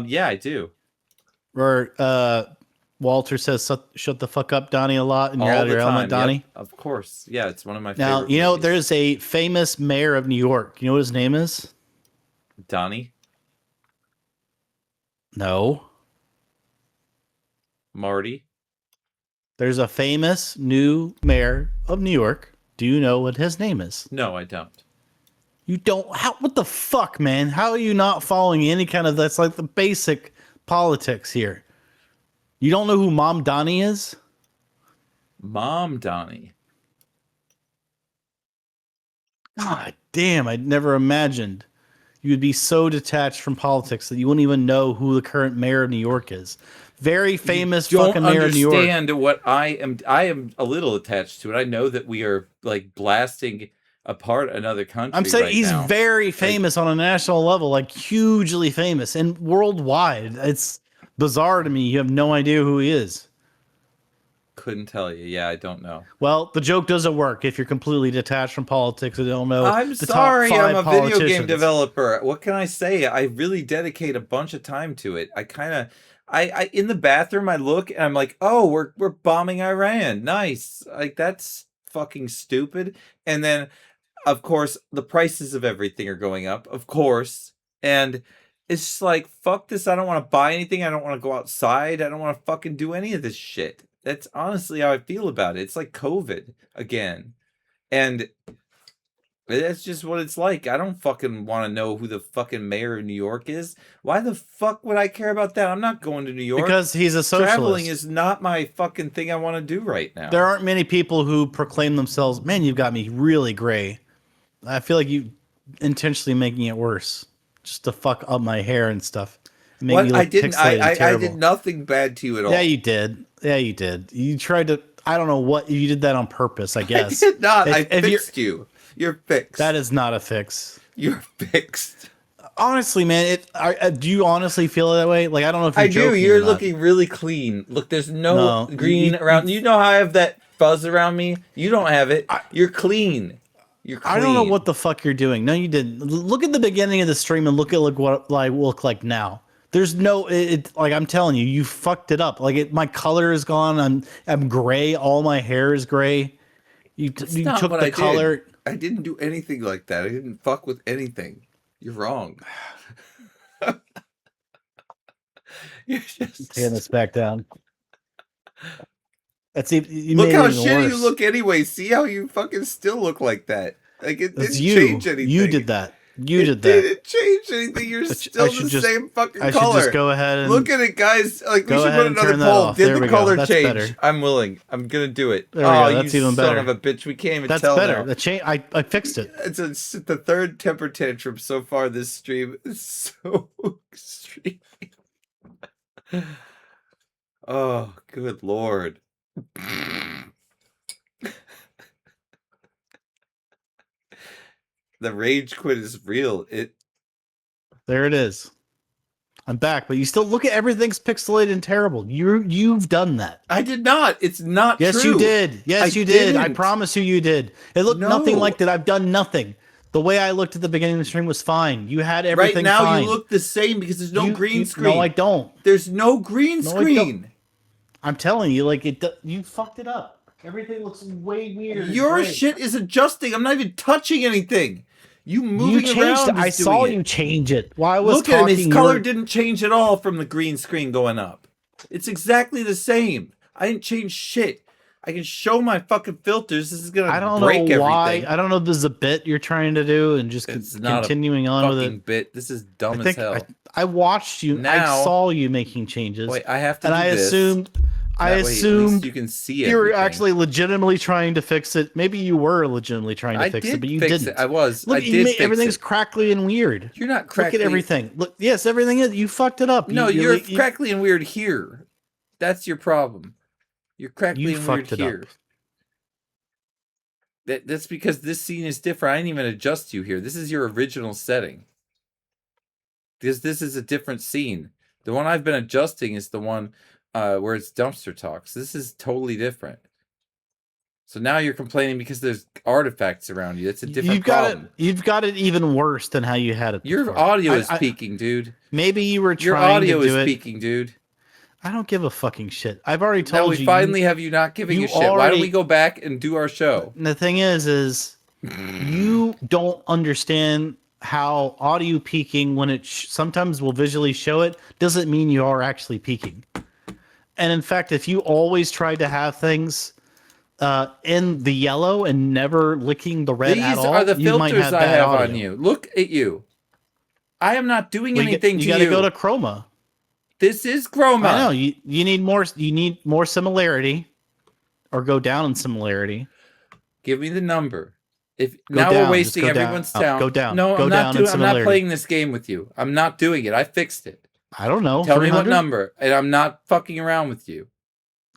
S1: Yeah, I do.
S8: Where Walter says, "Shut the fuck up, Donnie," a lot, and you're out of your element, Donnie.
S1: Yep, of course. Yeah, it's one of my
S8: now,
S1: favorite
S8: you know,
S1: movies.
S8: there's a famous mayor of New York. You know what his name is?
S1: Donnie?
S8: No.
S1: Marty?
S8: There's a famous new mayor of New York. Do you know what his name is?
S1: No, I don't.
S8: You don't? What the fuck, man? How are you not following any kind of... That's like the basic politics here. You don't know who Mom Donnie is?
S1: Mom Donnie?
S8: God damn, I'd never imagined you would be so detached from politics that you wouldn't even know who the current mayor of New York is. Very famous fucking mayor of New York.
S1: You don't understand what I am a little attached to it. I know that we are like blasting apart another country.
S8: I'm saying
S1: right
S8: he's
S1: now.
S8: very famous on a national level, like hugely famous and worldwide. It's bizarre to me. You have no idea who he is.
S1: Couldn't tell you. Yeah, I don't know.
S8: Well, the joke doesn't work if you're completely detached from politics and don't know.
S1: I'm sorry, I'm a video game developer. What can I say? I really dedicate a bunch of time to it. I in the bathroom I look and I'm like, oh, we're bombing Iran. Nice. Like that's fucking stupid. And then of course the prices of everything are going up, of course. And it's just like, fuck this. I don't want to buy anything. I don't want to go outside. I don't want to fucking do any of this shit. That's honestly how I feel about it. It's like COVID again. And that's just what it's like. I don't fucking want to know who the fucking mayor of New York is. Why the fuck would I care about that? I'm not going to New York.
S8: Because he's a socialist.
S1: Traveling is not my fucking thing I want to do right now.
S8: There aren't many people who proclaim themselves, man, you've got me really gray. I feel like you intentionally making it worse. Just to fuck up my hair and stuff.
S1: What? I didn't. I did nothing bad to you at all.
S8: Yeah, you did. Yeah, you did. You tried to. I don't know what you did that on purpose. I guess
S1: I did not. I fixed you. You're fixed.
S8: That is not a fix.
S1: You're fixed.
S8: Honestly, man, do you honestly feel that way? Like, I don't know if you're
S1: I do.
S8: joking
S1: You're
S8: or not.
S1: looking really clean. Look, there's no
S8: No,
S1: green around. You know how I have that fuzz around me? You don't have it. You're clean. You're clean.
S8: I don't know what the fuck you're doing. No, you didn't. Look at the beginning of the stream and look at what I look like now. There's no like I'm telling you, you fucked it up. Like my color is gone. I'm gray. All my hair is gray. You took the color.
S1: I didn't do anything like that. I didn't fuck with anything. You're wrong. You're just
S8: Taking this back down. That's you
S1: look
S8: made
S1: how
S8: it even
S1: shitty
S8: worse.
S1: you look anyway. See how you fucking still look like that. Like it
S8: It's
S1: didn't
S8: you.
S1: change anything.
S8: You did that. You
S1: It
S8: did that.
S1: didn't change anything. You're still the same fucking
S8: I should
S1: color.
S8: just go ahead and
S1: Look at it, guys. Like we
S8: go
S1: should
S8: ahead
S1: put
S8: and
S1: another
S8: turn that
S1: poll.
S8: off.
S1: Did
S8: There
S1: the
S8: we go.
S1: color
S8: That's
S1: change?
S8: better.
S1: I'm willing. I'm gonna do it.
S8: There we go. That's
S1: you
S8: even
S1: son
S8: better.
S1: of a bitch. We can't even
S8: That's
S1: tell
S8: better.
S1: now.
S8: The change. I fixed it.
S1: It's the third temper tantrum so far this stream. It's so extreme. Oh, good lord. The rage quit is real.
S8: There it is. I'm back, but you still look at everything's pixelated and terrible. You've done that.
S1: I did not. It's not
S8: Yes,
S1: true.
S8: you did. Yes,
S1: I
S8: you did. I
S1: didn't.
S8: promise you did. It looked nothing
S1: No.
S8: like that. I've done nothing. The way I looked at the beginning of the stream was fine. You had
S1: Right
S8: everything
S1: now
S8: fine.
S1: you look the same because there's no green screen.
S8: No, I don't.
S1: There's no green
S8: No, I
S1: screen.
S8: don't. I'm telling you, like you fucked it up. Everything looks way weird.
S1: Your shit is adjusting. I'm not even touching anything. You moving
S8: changed
S1: around.
S8: it. I
S1: is
S8: saw
S1: doing
S8: you
S1: it.
S8: change it. While I was
S1: Look at him. His
S8: talking,
S1: color
S8: you're-
S1: didn't change at all from the green screen going up. It's exactly the same. I didn't change shit. I can show my fucking filters. This is gonna
S8: I don't
S1: break
S8: know why.
S1: everything.
S8: I don't know if this is a bit you're trying to do and just
S1: It's not
S8: continuing
S1: a
S8: on with
S1: fucking
S8: it.
S1: bit. This is dumb
S8: I think
S1: as hell.
S8: I watched you.
S1: Now-
S8: I saw you making changes.
S1: Wait, I have to
S8: and
S1: do
S8: I
S1: this.
S8: assumed. I
S1: That way at least
S8: assumed
S1: you can see
S8: you were
S1: everything.
S8: actually legitimately trying to fix it. Maybe you were legitimately trying to
S1: I
S8: fix
S1: did
S8: it, but you
S1: fix
S8: didn't.
S1: it. I was.
S8: Look,
S1: I did fix
S8: everything's
S1: it.
S8: crackly and weird.
S1: You're not
S8: Look
S1: crackly.
S8: at everything. Look, yes, everything is. You fucked it up.
S1: No,
S8: You-
S1: you're
S8: you-
S1: crackly and weird here. That's your problem. You're crackly
S8: You
S1: and weird
S8: fucked it
S1: here.
S8: up.
S1: That's because this scene is different. I didn't even adjust you here. This is your original setting. Because this is a different scene. The one I've been adjusting is the one where it's dumpster talks. This is totally different. So now you're complaining because there's artifacts around you. It's a different
S8: You've got
S1: problem.
S8: it. You've got it even worse than how you had it.
S1: Your
S8: before.
S1: audio is
S8: I-
S1: peaking, dude.
S8: Maybe you were
S1: Your
S8: trying
S1: audio
S8: to
S1: is
S8: do it.
S1: peaking, dude.
S8: I don't give a fucking shit. I've already
S1: Now
S8: told
S1: we
S8: you.
S1: finally have you not giving
S8: you
S1: a shit. Why don't
S8: already-
S1: we go back and do our show?
S8: The thing is you don't understand how audio peaking, when it sometimes will visually show it, doesn't mean you are actually peaking. And in fact, if you always tried to have things in the yellow and never licking the red
S1: These
S8: at all,
S1: are the
S8: you might
S1: filters
S8: have
S1: I
S8: bad
S1: have
S8: audio.
S1: on you. Look at you. I am not doing
S8: Well,
S1: anything
S8: you
S1: to
S8: gotta
S1: you.
S8: go to chroma.
S1: This is chroma.
S8: I know you need more similarity, or go down in similarity.
S1: Give me the number. If
S8: Go
S1: now
S8: down,
S1: we're
S8: just
S1: wasting
S8: go down.
S1: everyone's
S8: Up,
S1: time.
S8: go down.
S1: No,
S8: Go
S1: I'm
S8: down
S1: not
S8: in
S1: doing. I'm not
S8: similarity.
S1: playing this game with you. I'm not doing it. I fixed it.
S8: I don't know.
S1: Tell me what
S8: 300?
S1: number, and I'm not fucking around with you.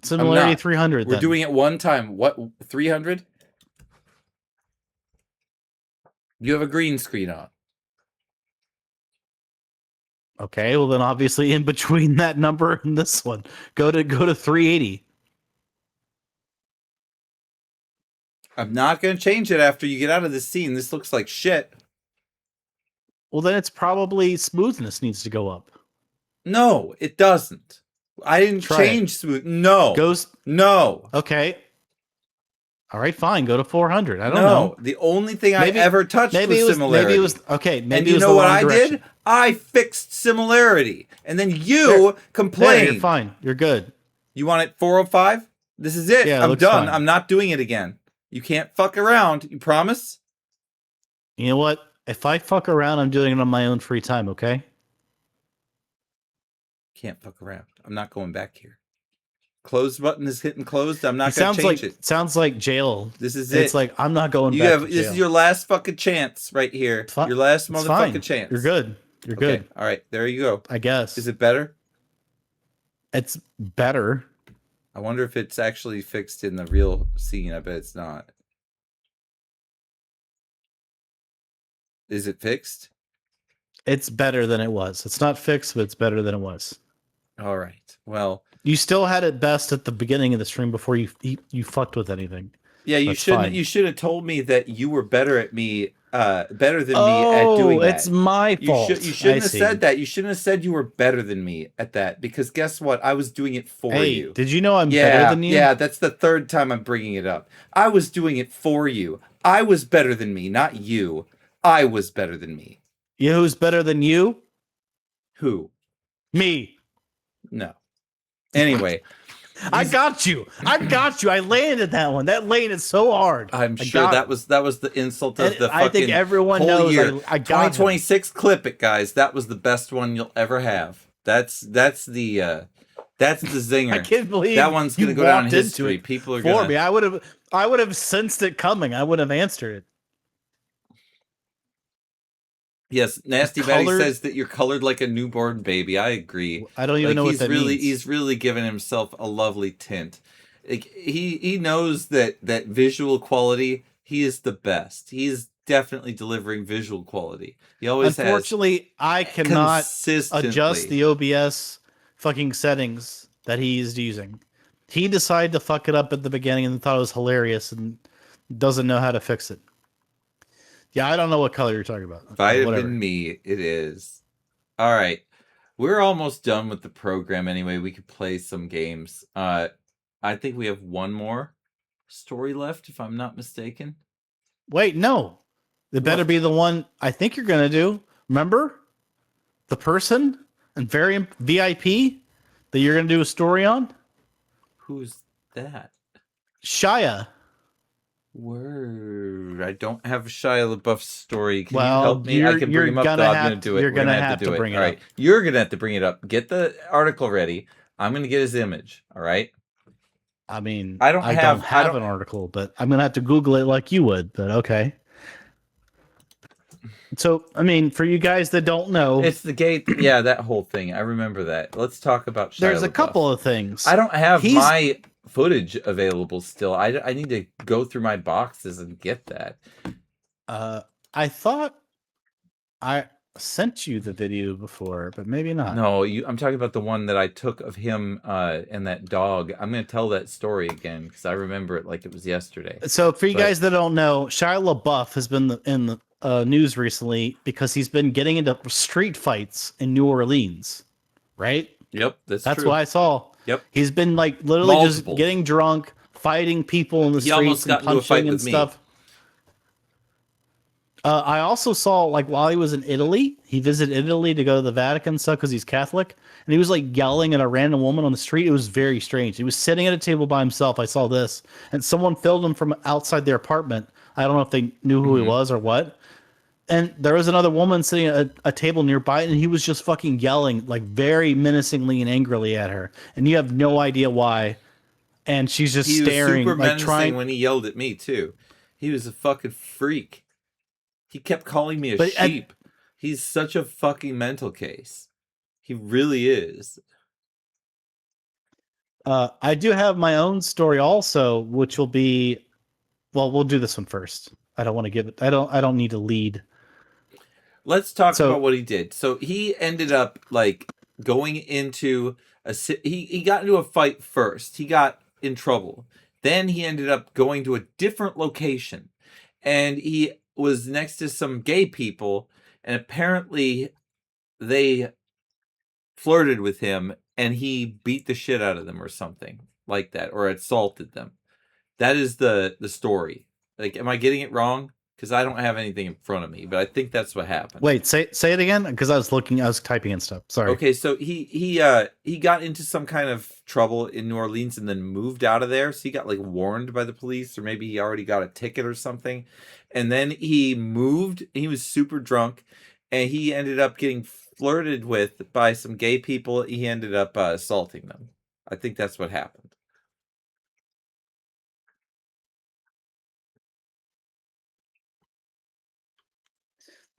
S8: Similarity
S1: not.
S8: 300.
S1: We're
S8: then.
S1: doing it one time. What 300? You have a green screen on.
S8: Okay, well then obviously in between that number and this one, go to 380.
S1: I'm not going to change it after you get out of this scene. This looks like shit.
S8: Well then it's probably smoothness needs to go up.
S1: No, it doesn't. I didn't
S8: Try it.
S1: change smooth. No.
S8: Goes
S1: No.
S8: okay. All right, fine. Go to 400. I don't
S1: No.
S8: know.
S1: The only thing
S8: Maybe-
S1: I ever touched
S8: Maybe
S1: was
S8: it was
S1: similarity.
S8: maybe it was okay. Maybe
S1: and
S8: it
S1: you
S8: was
S1: know
S8: the
S1: what
S8: wrong
S1: I
S8: direction.
S1: did? I fixed similarity. And then you
S8: There. There,
S1: complained.
S8: you're fine. You're good.
S1: You want it 405? This is it.
S8: Yeah, it
S1: I'm
S8: looks
S1: done.
S8: fine.
S1: I'm not doing it again. You can't fuck around. You promise?
S8: You know what? If I fuck around, I'm doing it on my own free time. Okay.
S1: Can't fuck around. I'm not going back here. Close button is hitting closed. I'm not
S8: It
S1: going to
S8: sounds
S1: change
S8: like
S1: it.
S8: sounds like jail.
S1: This is it.
S8: It's like I'm not going
S1: you
S8: back
S1: have
S8: to
S1: this
S8: jail.
S1: is your last fucking chance right here.
S8: It's fi-
S1: Your last
S8: It's
S1: motherfucking
S8: fine.
S1: chance.
S8: You're good. You're
S1: Okay.
S8: good.
S1: All right. There you go.
S8: I guess.
S1: Is it better?
S8: It's better.
S1: I wonder if it's actually fixed in the real scene. I bet it's not. Is it fixed?
S8: It's better than it was. It's not fixed, but it's better than it was.
S1: All right. Well,
S8: You still had it best at the beginning of the stream before you fucked with anything.
S1: yeah, you
S8: That's
S1: shouldn't.
S8: fine.
S1: You should have told me that you were better at me, better than me at doing that.
S8: It's my fault.
S1: You shouldn't
S8: I
S1: have
S8: see.
S1: said that. You shouldn't have said you were better than me at that, because guess what? I was doing it for
S8: Hey,
S1: you.
S8: did you know I'm
S1: Yeah,
S8: better than you?
S1: yeah, that's the third time I'm bringing it up. I was doing it for you. I was better than me, not you. I was better than me.
S8: You know who's better than you?
S1: Who?
S8: Me.
S1: No. Anyway,
S8: I got you. I got you. I landed that one. That landed so hard.
S1: I'm
S8: I
S1: sure
S8: got-
S1: that was the insult of
S8: And
S1: the fucking
S8: I think everyone
S1: whole
S8: knows
S1: year.
S8: I got him.
S1: 2026, clip it, guys. That was the best one you'll ever have. That's the zinger.
S8: I can't believe
S1: that one's
S8: you
S1: gonna go down in
S8: walked into
S1: history.
S8: it
S1: People are
S8: for
S1: gonna.
S8: me. I would have sensed it coming. I would have answered it.
S1: Yes, Nasty Betty
S8: Colored-
S1: says that you're colored like a newborn baby. I agree.
S8: I don't even know what
S1: he's
S8: that
S1: really
S8: means.
S1: he's really given himself a lovely tint. Like, he knows that visual quality, he is the best. He's definitely delivering visual quality. He always
S8: Unfortunately, I
S1: has
S8: cannot
S1: consistently.
S8: adjust the OBS fucking settings that he's using. He decided to fuck it up at the beginning and thought it was hilarious and doesn't know how to fix it. Yeah, I don't know what color you're talking about.
S1: Vitamin
S8: Whatever.
S1: Me, it is. All right. We're almost done with the program anyway. We could play some games. I think we have one more story left, if I'm not mistaken.
S8: Wait, no. It better
S1: What?
S8: be the one I think you're gonna do. Remember? The person and very VIP that you're gonna do a story on?
S1: Who's that?
S8: Shia.
S1: Word. I don't have a Shia LaBeouf story. Can
S8: Well,
S1: you help me? I
S8: you're-
S1: can
S8: you're
S1: bring him up.
S8: gonna
S1: though. I'm
S8: have
S1: going to
S8: to-
S1: do it.
S8: you're
S1: We're
S8: gonna
S1: gonna
S8: have
S1: do
S8: to
S1: it.
S8: bring it
S1: All right.
S8: up.
S1: You're going to have to bring it up. Get the article ready. I'm going to get his image. All right.
S8: I mean,
S1: I don't have- I don't-
S8: an article, but I'm gonna have to Google it like you would. But okay. So, I mean, for you guys that don't know,
S1: It's the gate. Yeah, that whole thing. I remember that. Let's talk about Shia
S8: there's a
S1: LaBeouf.
S8: couple of things.
S1: I don't have
S8: He's-
S1: my footage available still. I need to go through my boxes and get that.
S8: I thought I sent you the video before, but maybe not.
S1: No, I'm talking about the one that I took of him and that dog. I'm going to tell that story again because I remember it like it was yesterday.
S8: So, for you
S1: But-
S8: guys that don't know, Shia LaBeouf has been in the news recently because he's been getting into street fights in New Orleans, right?
S1: Yep, that's
S8: That's
S1: true.
S8: what I saw.
S1: Yep.
S8: He's been like literally
S1: Multiple.
S8: just getting drunk, fighting people in the
S1: He
S8: streets
S1: almost
S8: and
S1: got into a
S8: punching
S1: fight
S8: and
S1: with me.
S8: stuff. I also saw like while he was in Italy, he visited Italy to go to the Vatican and stuff because he's Catholic, and he was like yelling at a random woman on the street. It was very strange. He was sitting at a table by himself. I saw this, and someone filmed him from outside their apartment. I don't know if they knew who he was or what. And there was another woman sitting at a table nearby, and he was just fucking yelling like very menacingly and angrily at her, and you have no idea why. And she's just
S1: He
S8: staring,
S1: was super
S8: like
S1: menacing
S8: trying.
S1: when he yelled at me too. He was a fucking freak. He kept calling me a
S8: But at-
S1: sheep. He's such a fucking mental case. He really is.
S8: I do have my own story also, which will be, well, we'll do this one first. I don't want to give it. I don't need to lead.
S1: Let's talk
S8: So-
S1: about what he did. So he ended up like going into he got into a fight first. He got in trouble. Then he ended up going to a different location, and he was next to some gay people, and apparently they flirted with him, and he beat the shit out of them or something like that, or assaulted them. That is the story. Like, am I getting it wrong? Because I don't have anything in front of me, but I think that's what happened.
S8: Wait, say it again, because I was typing in stuff. Sorry.
S1: Okay, so he got into some kind of trouble in New Orleans and then moved out of there. So he got like warned by the police, or maybe he already got a ticket or something. And then he moved. He was super drunk, and he ended up getting flirted with by some gay people. He ended up assaulting them. I think that's what happened.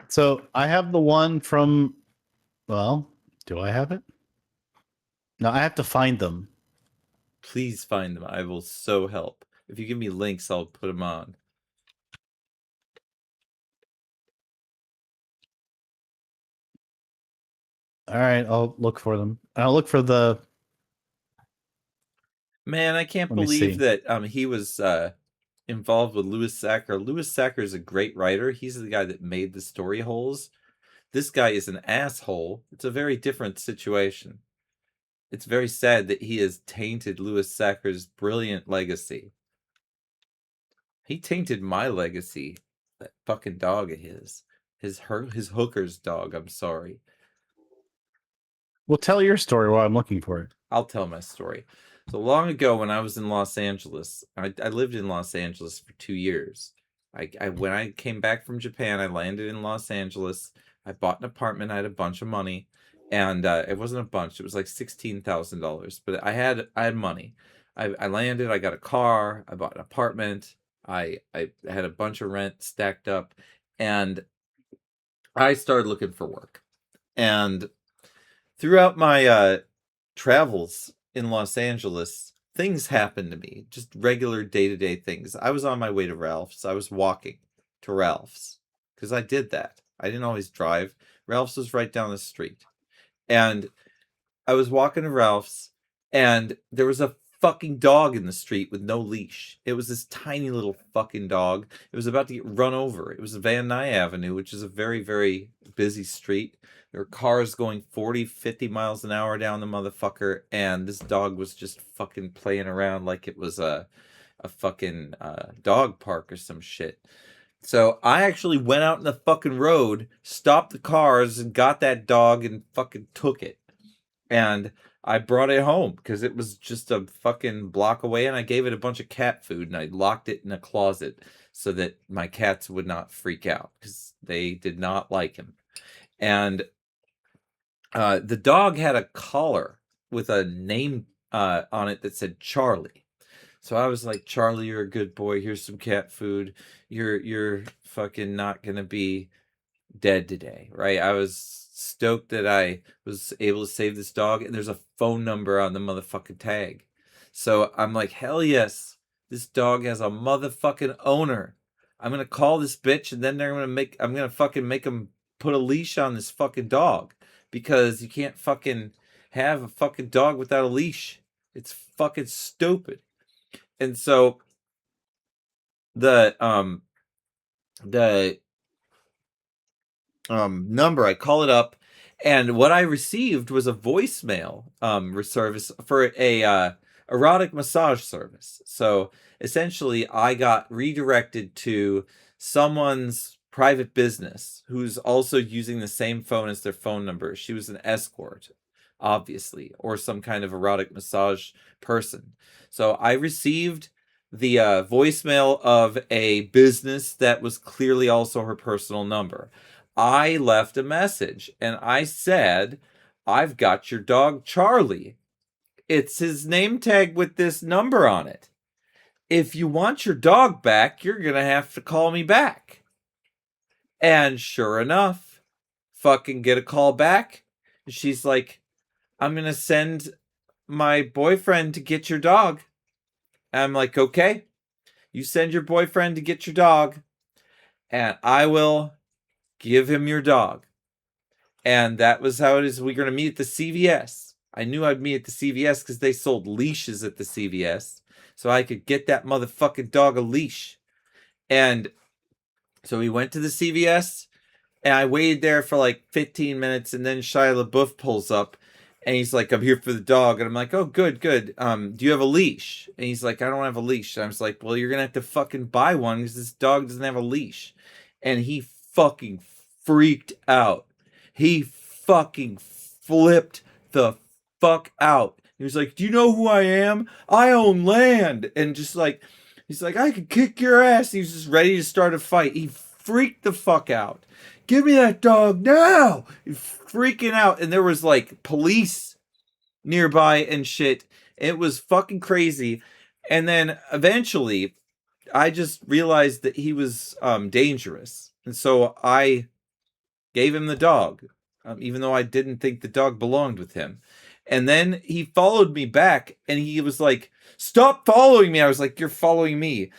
S8: So I have the one from. Well, do I have it? No, I have to find them.
S1: Please find them. I will so help. If you give me links, I'll put them on.
S8: All right, I'll look for them. I'll look for the.
S1: Man, I can't
S8: Let me
S1: believe
S8: see.
S1: that he was involved with Louis Sacker. Louis Sacker is a great writer. He's the guy that made the story holes. This guy is an asshole. It's a very different situation. It's very sad that he has tainted Louis Sacker's brilliant legacy. He tainted my legacy. That fucking dog of his. His hooker's dog, I'm sorry.
S8: Well, tell your story while I'm looking for it.
S1: I'll tell my story. So long ago when I was in Los Angeles, I lived in Los Angeles for 2 years. When I came back from Japan, I landed in Los Angeles. I bought an apartment. I had a bunch of money, and it wasn't a bunch. It was like $16,000, but I had money. I landed. I got a car. I bought an apartment. I had a bunch of rent stacked up, and I started looking for work. And throughout my travels in Los Angeles, things happened to me, just regular day-to-day things. I was on my way to Ralph's. I was walking to Ralph's because I did that. I didn't always drive. Ralph's was right down the street. And I was walking to Ralph's, and there was a fucking dog in the street with no leash. It was this tiny little fucking dog. It was about to get run over. It was Van Nuys Avenue, which is a very, very busy street. There were cars going 40, 50 miles an hour down the motherfucker, and this dog was just fucking playing around like it was a fucking dog park or some shit. So I actually went out in the fucking road, stopped the cars, and got that dog and fucking took it. And I brought it home because it was just a fucking block away, and I gave it a bunch of cat food, and I locked it in a closet so that my cats would not freak out because they did not like him. And the dog had a collar with a name on it that said Charlie. So I was like, Charlie, you're a good boy. Here's some cat food. You're fucking not gonna be dead today, right? I was stoked that I was able to save this dog, and there's a phone number on the motherfucking tag. So I'm like, hell yes, this dog has a motherfucking owner. I'm gonna call this bitch, and then I'm gonna fucking make them put a leash on this fucking dog, because you can't fucking have a fucking dog without a leash. It's fucking stupid. And so the number, I call it up, and what I received was a voicemail service for a erotic massage service. So essentially I got redirected to someone's private business who's also using the same phone as their phone number. She was an escort, obviously, or some kind of erotic massage person. So I received the voicemail of a business that was clearly also her personal number. I left a message, and I said, I've got your dog Charlie. It's his name tag with this number on it. If you want your dog back, you're going to have to call me back. And sure enough, fucking get a call back. She's like, I'm going to send my boyfriend to get your dog. And I'm like, okay, you send your boyfriend to get your dog, and I will give him your dog. And that was how it is. We're going to meet at the CVS. I knew I'd meet at the CVS because they sold leashes at the CVS. So I could get that motherfucking dog a leash. And so we went to the CVS, and I waited there for like 15 minutes, and then Shia LaBeouf pulls up, and he's like, I'm here for the dog. And I'm like, oh, good. Do you have a leash? And he's like, I don't have a leash. And I was like, well, you're going to have to fucking buy one because this dog doesn't have a leash. And he fucking freaked out. He fucking flipped the fuck out. He was like, do you know who I am? I own land. And just like, he's like, I could kick your ass. He was just ready to start a fight. He freaked the fuck out. Give me that dog now. He's freaking out. And there was like police nearby and shit. It was fucking crazy. And then eventually I just realized that he was dangerous. And so I gave him the dog, even though I didn't think the dog belonged with him. And then he followed me back, and he was like, stop following me. I was like, you're following me.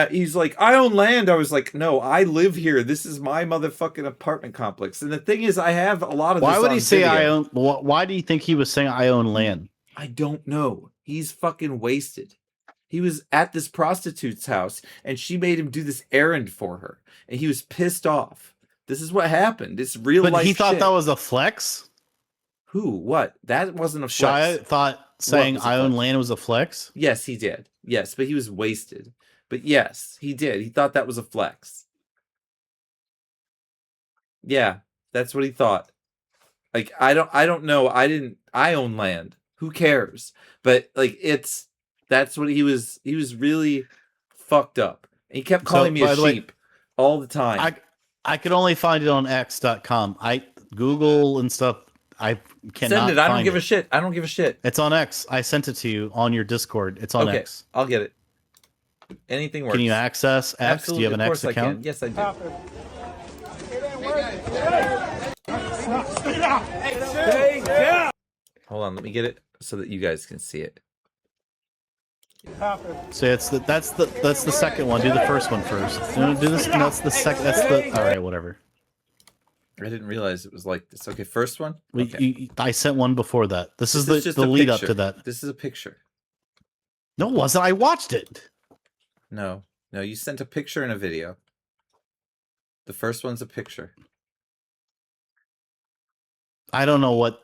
S1: he's like, I own land. I was like, no, I live here. This is my motherfucking apartment complex. And the thing is, I have a lot of.
S8: Why
S1: this
S8: would
S1: on
S8: he say
S1: video.
S8: I own? Why do you think he was saying I own land?
S1: I don't know. He's fucking wasted. He was at this prostitute's house, and she made him do this errand for her, and he was pissed off. This is what happened. It's real
S8: But
S1: life.
S8: he thought
S1: shit.
S8: that was a flex.
S1: Who? What? That wasn't a
S8: Shia
S1: flex.
S8: thought saying
S1: was a
S8: I own
S1: flex?
S8: land was a flex.
S1: Yes, he did. Yes, but he was wasted. But yes, he did. He thought that was a flex. Yeah, that's what he thought. Like, I don't know. I own land. Who cares? But like, that's what he was really fucked up. And he kept calling me
S8: by
S1: a
S8: the way,
S1: sheep all the time.
S8: I could only find it on X.com. I Google and stuff. I cannot
S1: Send it. I don't
S8: find
S1: give
S8: it.
S1: a shit. I don't give a shit.
S8: It's on X. I sent it to you on your Discord. It's on
S1: Okay,
S8: X.
S1: I'll get it. Anything works.
S8: Can you access X?
S1: Absolutely.
S8: Do you have an
S1: of
S8: X
S1: course I can.
S8: account?
S1: Yes, I do. Hold on, let me get it so that you guys can see it.
S8: So that's the second one. Do the first one first. No, do this. No, that's the second. That's the. All right, whatever.
S1: I didn't realize it was like this. Okay, first one.
S8: We,
S1: Okay.
S8: I sent one before that. This is
S1: just
S8: the
S1: a
S8: lead up
S1: picture.
S8: to that.
S1: This is a picture.
S8: No, it wasn't. I watched it.
S1: No, you sent a picture and a video. The first one's a picture.
S8: I don't know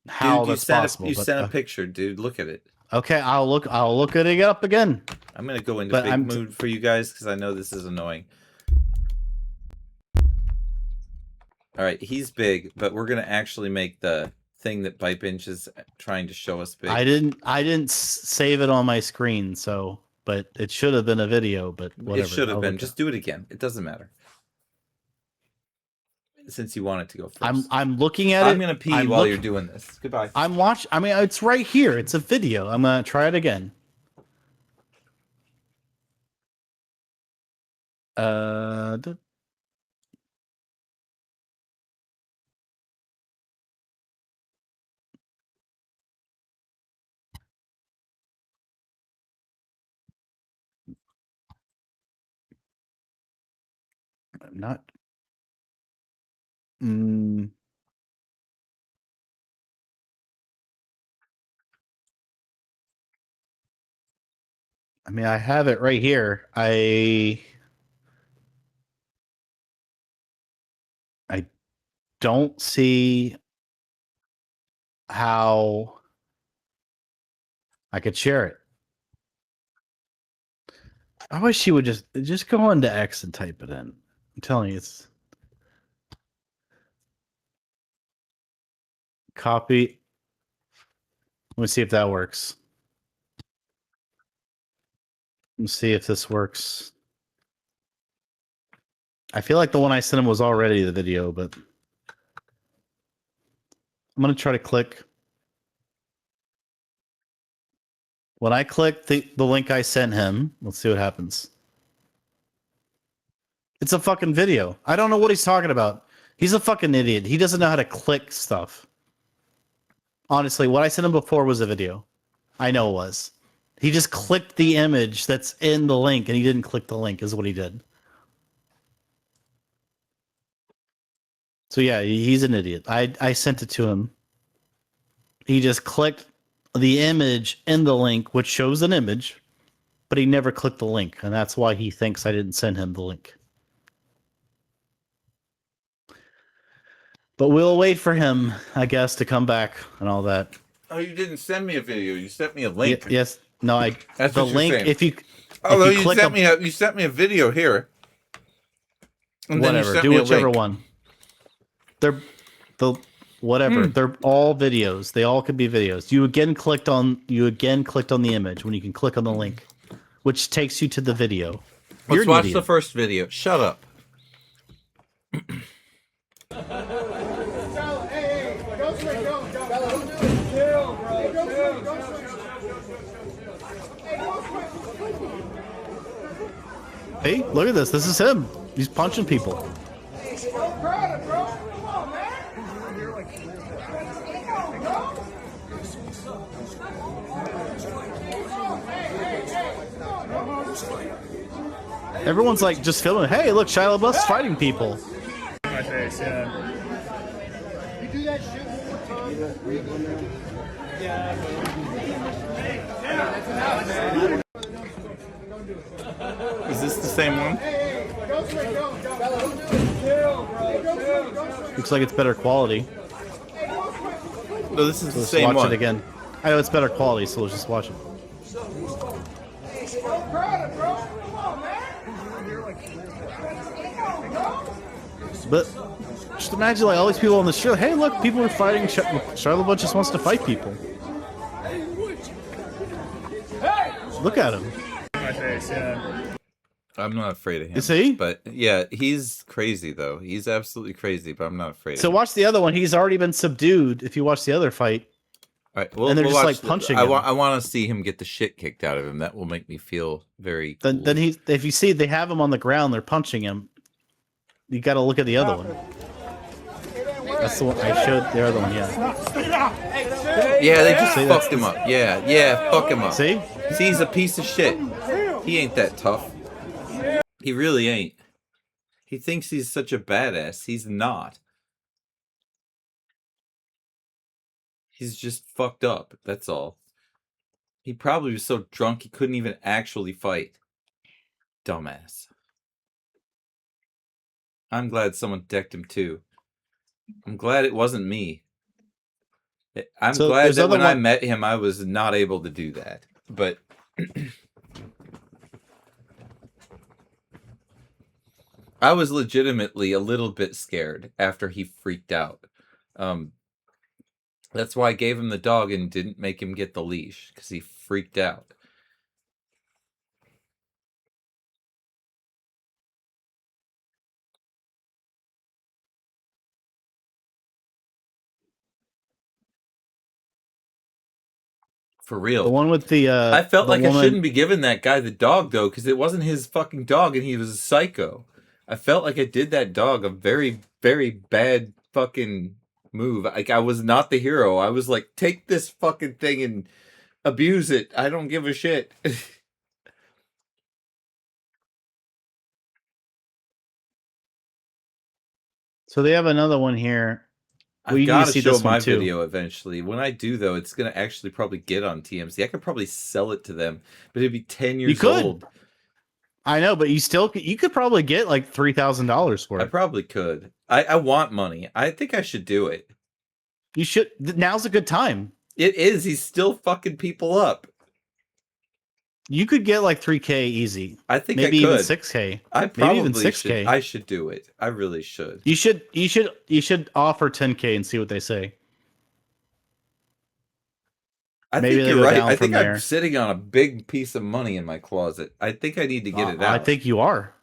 S8: how
S1: Dude,
S8: that's possible.
S1: You
S8: but,
S1: sent a picture, dude. Look at it.
S8: Okay, I'll look at it up again.
S1: I'm gonna go into
S8: But
S1: big
S8: I'm-
S1: mood for you guys because I know this is annoying. All right, he's big, but we're gonna actually make the thing that Bipinch is trying to show us big.
S8: I didn't save it on my screen, so but it should have been a video. But whatever.
S1: It should have
S8: I'll
S1: been.
S8: look
S1: Just do it again. It doesn't matter. Since you want it to go first.
S8: I'm looking at it.
S1: I'm gonna pee while you're doing this. Goodbye.
S8: I'm watching. I mean, it's right here. It's a video. I'm gonna try it again. D- I'm not. Mm. I mean, I have it right here. I don't see how I could share it. I wish she would just go into X and type it in. I'm telling you, it's copy. Let me see if that works. Let's see if this works. I feel like the one I sent him was already the video, but I'm going to try to click. When I click the link I sent him, let's see what happens. It's a fucking video. I don't know what he's talking about. He's a fucking idiot. He doesn't know how to click stuff. Honestly, what I sent him before was a video. I know it was. He just clicked the image that's in the link, and he didn't click the link, is what he did. So yeah, he's an idiot. I sent it to him. He just clicked the image in the link, which shows an image, but he never clicked the link, and that's why he thinks I didn't send him the link. But we'll wait for him, I guess, to come back and all that.
S1: Oh, you didn't send me a video. You sent me a link.
S8: Yes. No,
S1: That's
S8: the
S1: what you're
S8: link.
S1: saying.
S8: If you
S1: Although
S8: click
S1: you sent me a video here. And then you
S8: whatever,
S1: sent
S8: do
S1: me a
S8: whichever
S1: link.
S8: one. Whatever. They're all videos. They all could be videos. You again clicked on the image when you can click on the link, which takes you to the video.
S1: Let's
S8: an
S1: watch
S8: idiot.
S1: the first video. Shut up.
S8: Hey, look at this. This is him. He's punching people. Everyone's like just filming. Hey, look, Shia LaBeouf's fighting people.
S9: My face, yeah.
S1: Is this the same one?
S8: Looks like it's better quality.
S1: No, this is the
S8: Let's
S1: same
S8: watch
S1: one.
S8: it again. I know it's better quality, so let's just watch it. But just imagine like all these people on the show. Hey, look, people are fighting. Shia LaBeouf just wants to fight people. Look at him.
S9: My face, yeah.
S1: I'm not afraid of him.
S8: Is he?
S1: But yeah, he's crazy though. He's absolutely crazy, but I'm not afraid
S8: So
S1: of him.
S8: watch the other one. He's already been subdued. If you watch the other fight,
S1: All right, well,
S8: and they're
S1: we'll
S8: just,
S1: watch
S8: like, punching
S1: I
S8: him.
S1: want to see him get the shit kicked out of him. That will make me feel very cool.
S8: then if you see they have him on the ground, they're punching him. You got to look at the other one. That's the one I showed. The other one, yeah.
S1: Yeah, they just
S8: See,
S1: fucked him up. Yeah, fuck him up.
S8: See?
S1: See, he's a piece of shit. He ain't that tough. He really ain't. He thinks he's such a badass. He's not. He's just fucked up. That's all. He probably was so drunk he couldn't even actually fight. Dumbass. I'm glad someone decked him too. I'm glad it wasn't me. I'm
S8: So
S1: glad
S8: there's
S1: that
S8: other
S1: when I
S8: one-
S1: met him, I was not able to do that. But I was legitimately a little bit scared after he freaked out. That's why I gave him the dog and didn't make him get the leash, because he freaked out. For real.
S8: The one with the.
S1: I felt
S8: the
S1: like
S8: woman-
S1: I shouldn't be giving that guy the dog, though, because it wasn't his fucking dog and he was a psycho. I felt like I did that dog a very, very bad fucking move. Like, I was not the hero. I was like, take this fucking thing and abuse it. I don't give a shit.
S8: So they have another one here.
S1: I've
S8: We need to
S1: got to
S8: see
S1: show
S8: this one,
S1: my
S8: too.
S1: video eventually. When I do, though, it's going to actually probably get on TMZ. I could probably sell it to them, but it'd be 10 years
S8: could.
S1: old.
S8: I know, but you could probably get like $3,000 for
S1: I
S8: it.
S1: probably could. I want money. I think I should do it.
S8: You should. Now's a good time.
S1: It is. He's still fucking people up.
S8: You could get like 3K easy.
S1: I think
S8: Maybe
S1: I could.
S8: even 6K.
S1: I
S8: maybe
S1: probably
S8: even
S1: should.
S8: 6K.
S1: I should do it. I really should.
S8: You should offer 10K and see what they say.
S1: I
S8: maybe
S1: think
S8: they
S1: you're
S8: go
S1: right.
S8: down
S1: I think
S8: from
S1: I'm
S8: there.
S1: sitting on a big piece of money in my closet. I think I need to get it out.
S8: I think you are.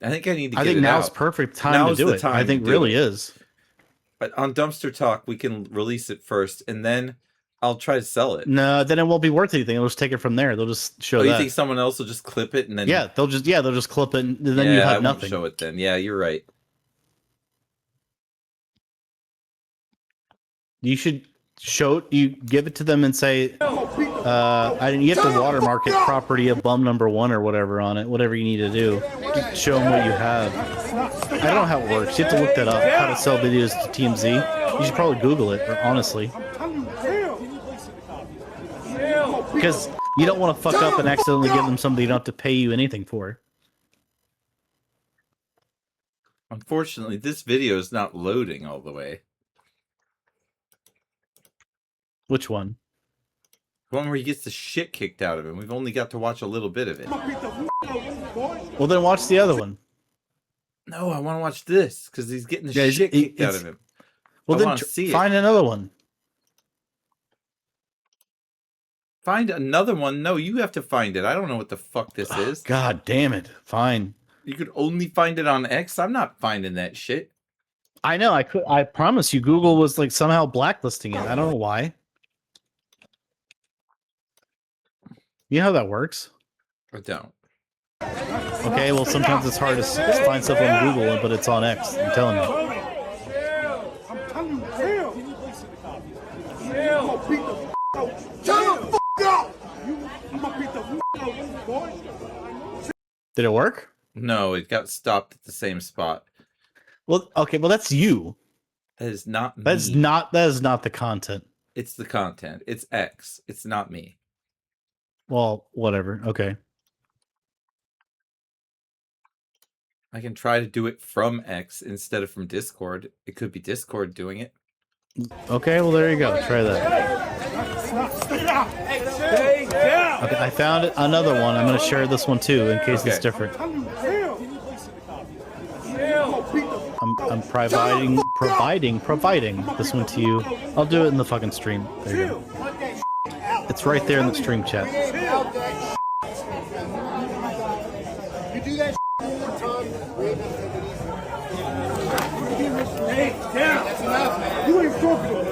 S1: I think I need to get
S8: I think
S1: it
S8: now's
S1: out.
S8: perfect time
S1: Now's
S8: to do
S1: the
S8: it.
S1: time
S8: I
S1: to
S8: think
S1: do
S8: really
S1: it.
S8: is.
S1: But on Dumpster Talk, we can release it first, and then I'll try to sell it.
S8: No, then it won't be worth anything. They'll just take it from there. They'll just show
S1: Oh, you
S8: that.
S1: think someone else will just clip it and then?
S8: Yeah, they'll just clip it, and then
S1: yeah,
S8: you
S1: I
S8: have
S1: won't
S8: nothing.
S1: show it then. Yeah, you're right.
S8: You should you give it to them and say, you have to watermark it property of bum number 1 or whatever on it, whatever you need to do. Just show them what you have. I don't know how it works. You have to look that up. How to sell videos to TMZ. You should probably Google it, honestly. Because you don't want to fuck up and accidentally give them something you don't have to pay you anything for.
S1: Unfortunately, this video is not loading all the way.
S8: Which one?
S1: One where he gets the shit kicked out of him. We've only got to watch a little bit of it.
S8: Well, then watch the other one.
S1: No, I want to watch this because he's getting the
S8: Yeah,
S1: shit kicked out
S8: it's-
S1: of him.
S8: Well,
S1: I
S8: then
S1: wanna see it.
S8: find another one.
S1: Find another one. No, you have to find it. I don't know what the fuck this is.
S8: God damn it. Fine.
S1: You could only find it on X. I'm not finding that shit.
S8: I know. I promise you, Google was like somehow blacklisting it. I don't know why. You know how that works?
S1: I don't.
S8: Okay, well, sometimes it's hard to find stuff on Google, but it's on X. I'm telling you. Did it work?
S1: No, it got stopped at the same spot.
S8: Well, okay, well that's you.
S1: That is not me.
S8: That is not the content.
S1: It's the content. It's X. It's not me.
S8: Well, whatever. Okay.
S1: I can try to do it from X instead of from Discord. It could be Discord doing it.
S8: Okay, well there you go. Try that. Okay, I found another one. I'm going to share this one too in case it's different. I'm providing this one to you. I'll do it in the fucking stream. There you go. It's right there in the stream chat.
S10: You do that one more time. Hey, down. That's enough, man. You ain't talking to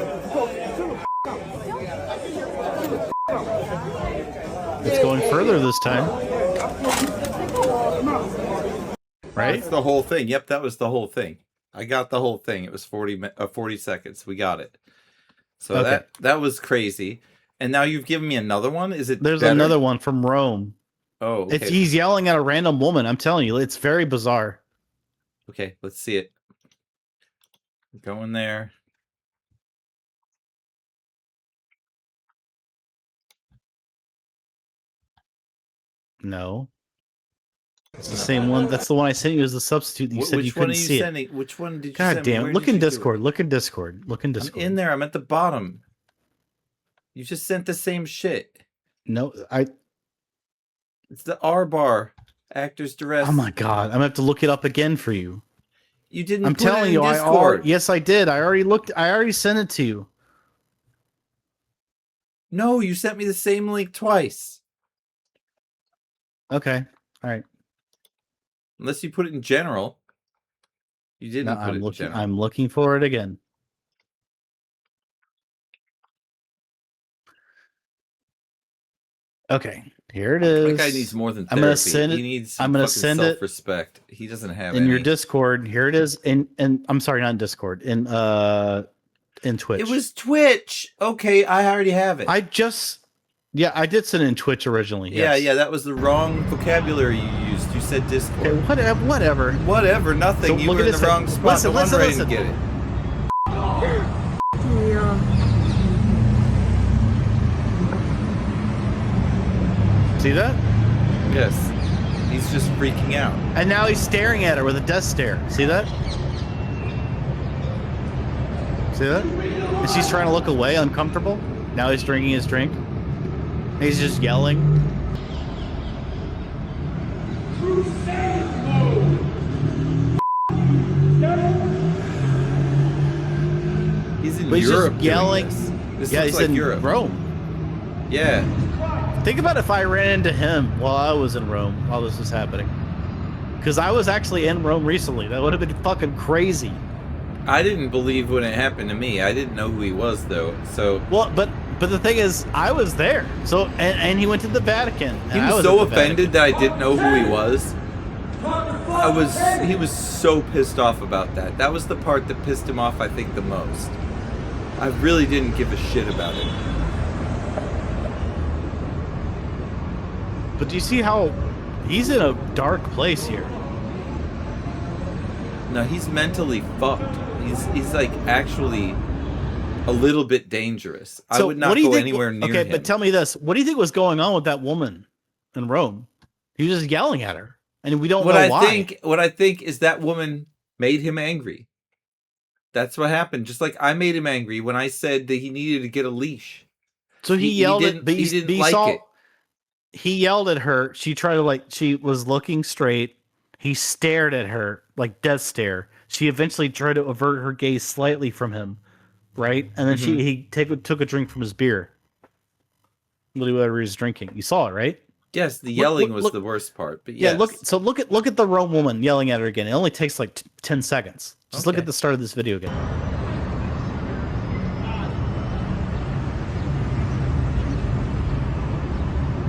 S8: It's going further this time. Right?
S1: That's the whole thing. Yep, that was the whole thing. I got the whole thing. It was 40 seconds. We got it. So
S8: Okay.
S1: that was crazy. And now you've given me another one? Is it
S8: There's
S1: better?
S8: another one from Rome.
S1: Oh, okay.
S8: He's yelling at a random woman. I'm telling you, it's very bizarre.
S1: Okay, let's see it. Go in there.
S8: No. It's the same one. That's the one I sent you as the substitute that you said
S1: Which
S8: you
S1: one
S8: couldn't
S1: are you
S8: see
S1: sending?
S8: it.
S1: Which one did you
S8: God
S1: send
S8: damn
S1: me?
S8: it.
S1: Where
S8: Look
S1: did
S8: in
S1: you do
S8: Discord.
S1: it?
S8: Look in Discord. Look in Discord.
S1: I'm in there. I'm at the bottom. You just sent the same shit.
S8: No,
S1: It's the R bar. Actors duress.
S8: oh my god. I'm gonna have to look it up again for you.
S1: You didn't
S8: I'm
S1: put it
S8: telling
S1: in
S8: you,
S1: Discord.
S8: yes I did. I already sent it to you.
S1: No, you sent me the same link twice.
S8: Okay. All right.
S1: Unless you put it in general. You didn't
S8: No,
S1: put it in
S8: looking
S1: general.
S8: I'm looking for it again. Okay. Here it is.
S1: That guy needs more than therapy.
S8: I'm gonna send it.
S1: He needs some
S8: I'm gonna
S1: fucking
S8: send it
S1: self-respect. He doesn't have
S8: in
S1: any.
S8: your Discord. Here it is. In I'm sorry, not in Discord. In Twitch.
S1: It was Twitch. Okay, I already have it.
S8: I did send it in Twitch originally.
S1: Yeah,
S8: Yes.
S1: yeah, that was the wrong vocabulary you used. You said Discord.
S8: Okay, whatever.
S1: Whatever, nothing.
S8: So
S1: you
S8: look
S1: were
S8: at
S1: in the
S8: this.
S1: wrong spot.
S8: Listen,
S1: No wonder I
S8: listen.
S1: didn't get it.
S8: See that?
S1: Yes. He's just freaking out.
S8: And now he's staring at her with a death stare. See that? See that? And she's trying to look away, uncomfortable. Now he's drinking his drink. He's just yelling.
S1: He's in
S8: But he's
S1: Europe
S8: just yelling.
S1: doing this. This
S8: Yeah,
S1: looks
S8: he's
S1: like
S8: in
S1: Europe.
S8: Rome.
S1: Yeah.
S8: Think about if I ran into him while I was in Rome while this was happening. Because I was actually in Rome recently. That would have been fucking crazy.
S1: I didn't believe when it happened to me. I didn't know who he was though. So
S8: Well, but the thing is, I was there. So and he went to the Vatican.
S1: he
S8: and I
S1: was
S8: at
S1: so
S8: the
S1: offended that I didn't know who he was. He was so pissed off about that. That was the part that pissed him off, I think, the most. I really didn't give a shit about it.
S8: But do you see how he's in a dark place here?
S1: No, he's mentally fucked. He's like actually a little bit dangerous. I
S8: So
S1: would
S8: what
S1: not
S8: do you
S1: go
S8: think-
S1: anywhere near
S8: Okay,
S1: him.
S8: but tell me this: what do you think was going on with that woman in Rome? He was just yelling at her, and we don't know why.
S1: What I think is that woman made him angry. That's what happened. Just like I made him angry when I said that he needed to get a leash.
S8: So he yelled
S1: didn't,
S8: at, but
S1: he
S8: you-
S1: didn't
S8: but you
S1: like
S8: saw,
S1: it.
S8: he yelled at her. She tried to she was looking straight. He stared at her like death stare. She eventually tried to avert her gaze slightly from him, right? And then
S1: Mm-hmm.
S8: he took a drink from his beer. Literally whatever he was drinking. You saw it, right?
S1: Yes, the yelling
S8: look-
S1: was
S8: look-
S1: the worst part. But
S8: Yeah,
S1: yes.
S8: look at the Rome woman yelling at her again. It only takes like 10 seconds. Just look
S1: Okay.
S8: at the start of this video again.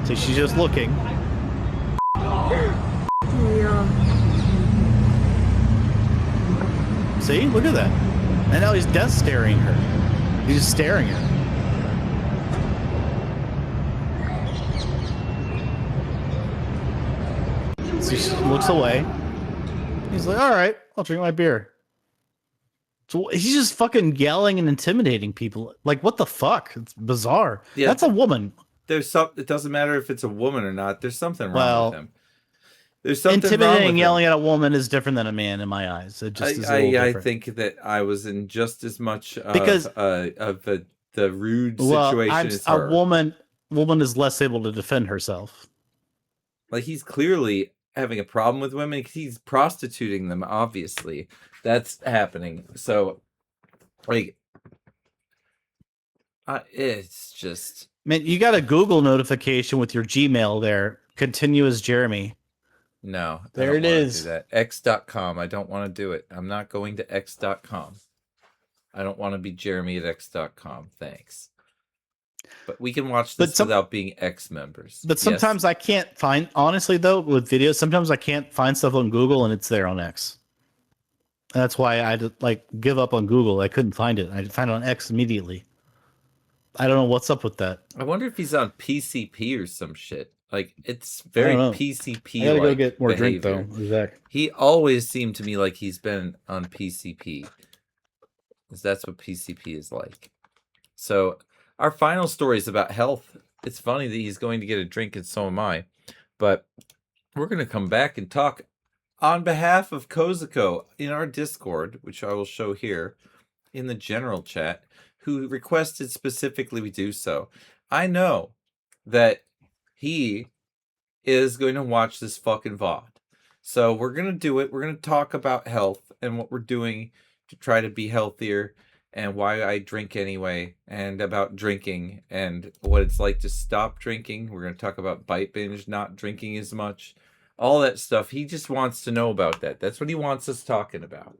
S8: See, she's just looking. See, look at that. And now he's death staring her. He's just staring at her. So He looks away. He's like, all right, I'll drink my beer. So he's just fucking yelling and intimidating people. Like, what the fuck? It's bizarre.
S1: Yeah.
S8: That's a woman.
S1: There's some. It doesn't matter if it's a woman or not. There's something wrong with him. There's something wrong
S8: Intimidating
S1: with
S8: yelling
S1: him.
S8: at a woman is different than a man in my eyes. It just is a little
S1: I
S8: different.
S1: think that I was in just as much of,
S8: Because-
S1: of the rude
S8: Well,
S1: situation as her.
S8: a woman is less able to defend herself.
S1: Like, he's clearly having a problem with women because he's prostituting them. Obviously, that's happening. So, like, it's just.
S8: Man, you got a Google notification with your Gmail there. Continue as Jeremy.
S1: No.
S8: There
S1: I don't
S8: it
S1: wanna
S8: is.
S1: do that. X.com. I don't want to do it. I'm not going to X.com. I don't want to be Jeremy at X.com. Thanks. But we can watch this without being X members.
S8: But sometimes I can't find, honestly though, with videos, sometimes I can't find stuff on Google and it's there on X. And that's why I give up on Google. I couldn't find it. I find it on X immediately. I don't know what's up with that.
S1: I wonder if he's on PCP or some shit. Like, it's very PCP.
S8: I gotta go get more drink though. Exactly.
S1: He always seemed to me like he's been on PCP. Because that's what PCP is like. So, our final story is about health. It's funny that he's going to get a drink and so am I. But we're going to come back and talk on behalf of Kozuko in our Discord, which I will show here in the general chat, who requested specifically we do so. I know that he is going to watch this fucking VOD. So we're going to do it. We're going to talk about health and what we're doing to try to be healthier and why I drink anyway, and about drinking and what it's like to stop drinking. We're going to talk about bite binge, not drinking as much, all that stuff. He just wants to know about that. That's what he wants us talking about.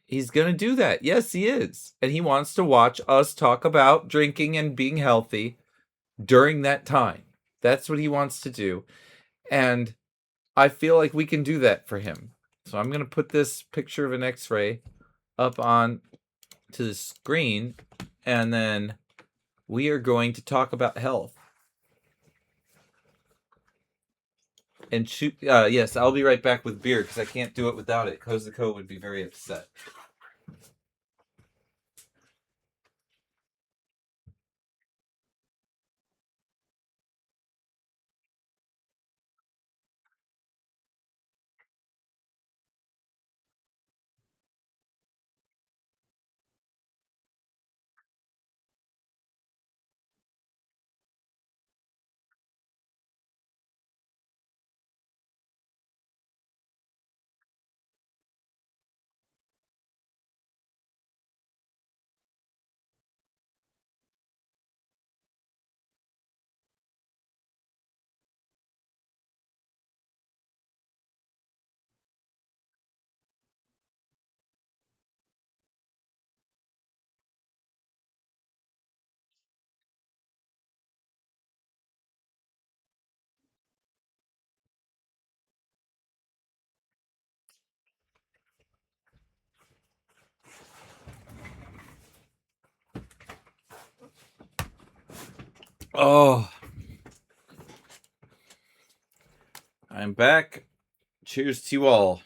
S1: He's going to do that. Yes, he is. And he wants to watch us talk about drinking and being healthy during that time. That's what he wants to do. And I feel like we can do that for him. So I'm going to put this picture of an X-ray up on to the screen, and then we are going to talk about health. And shoot, yes, I'll be right back with beer because I can't do it without it. Kozuko would be very upset. Oh, I'm back. Cheers to you all.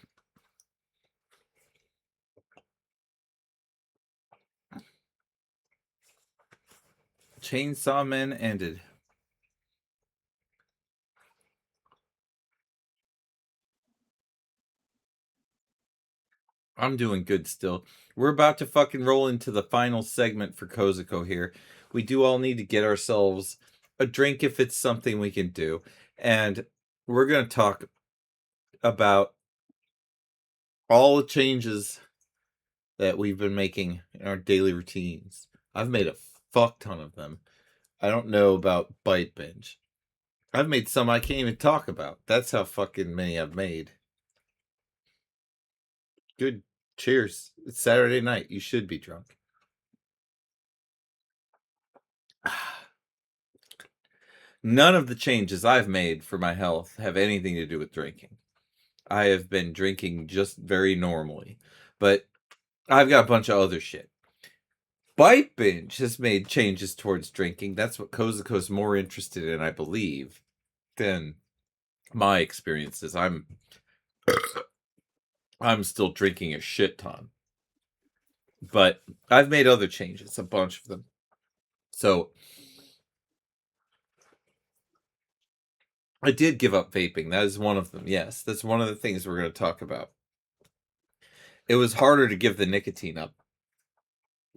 S1: Chainsaw Man ended. I'm doing good still. We're about to fucking roll into the final segment for Kozuko here. We do all need to get ourselves a drink if it's something we can do. And we're going to talk about all the changes that we've been making in our daily routines. I've made a fuck ton of them. I don't know about bite binge. I've made some I can't even talk about. That's how fucking many I've made. Good. Cheers. It's Saturday night. You should be drunk. None of the changes I've made for my health have anything to do with drinking. I have been drinking just very normally. But I've got a bunch of other shit. Bite binge has made changes towards drinking. That's what Kozuko's more interested in, I believe, than my experiences. I'm still drinking a shit ton. But I've made other changes, a bunch of them. So I did give up vaping. That is one of them. Yes, that's one of the things we're going to talk about. It was harder to give the nicotine up.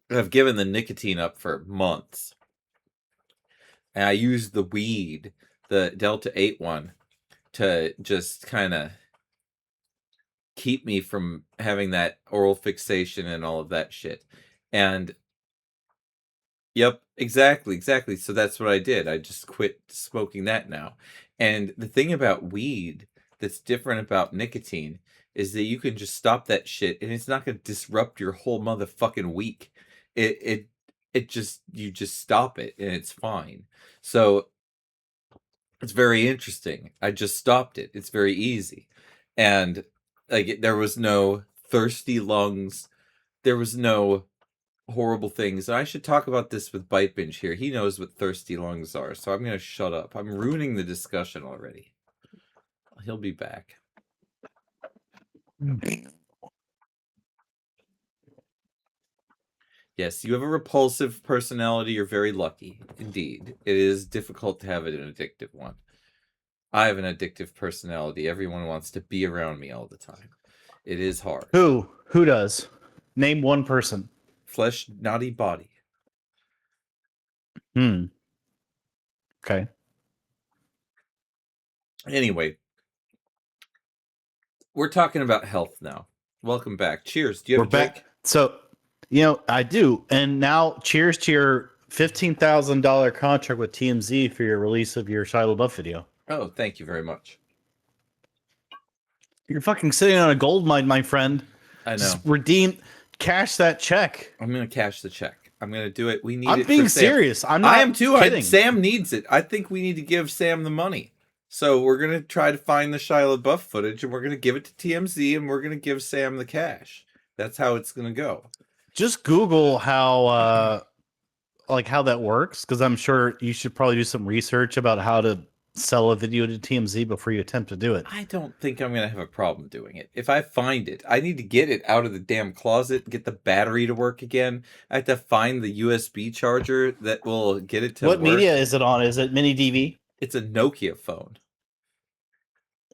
S1: I've given the nicotine up for months. And I used the weed, the Delta 8 one, to just kind of keep me from having that oral fixation and all of that shit. And yep, exactly. So that's what I did. I just quit smoking that now. And the thing about weed that's different about nicotine is that you can just stop that shit and it's not going to disrupt your whole motherfucking week. It just, you just stop it and it's fine. So it's very interesting. I just stopped it. It's very easy. And like, there was no thirsty lungs. There was no horrible things. And I should talk about this with Bite Binge here. He knows what thirsty lungs are. So I'm going to shut up. I'm ruining the discussion already. He'll be back. Yes, you have a repulsive personality. You're very lucky. Indeed. It is difficult to have an addictive one. I have an addictive personality. Everyone wants to be around me all the time. It is hard.
S8: Who does? Name one person.
S1: Flesh, naughty body.
S8: Okay.
S1: Anyway, we're talking about health now. Welcome back. Cheers. Do you have a drink?
S8: Back. So, I do. And now, cheers to your $15,000 contract with TMZ for your release of your Shia LaBeouf video.
S1: Oh, thank you very much.
S8: You're fucking sitting on a gold mine, my friend.
S1: I know.
S8: Just cash that check.
S1: I'm gonna cash the check. I'm gonna do it. We need
S8: I'm
S1: it.
S8: being
S1: for Sam.
S8: serious. I'm not
S1: I am too.
S8: kidding.
S1: Sam needs it. I think we need to give Sam the money. So we're gonna try to find the Shia LaBeouf footage, and we're gonna give it to TMZ, and we're gonna give Sam the cash. That's how it's gonna go.
S8: Just Google how that works, because I'm sure you should probably do some research about how to sell a video to TMZ before you attempt to do it.
S1: I don't think I'm gonna have a problem doing it. If I find it, I need to get it out of the damn closet, get the battery to work again. I have to find the USB charger that will get it to
S8: What
S1: work.
S8: media is it on? Is it mini DV?
S1: It's a Nokia phone.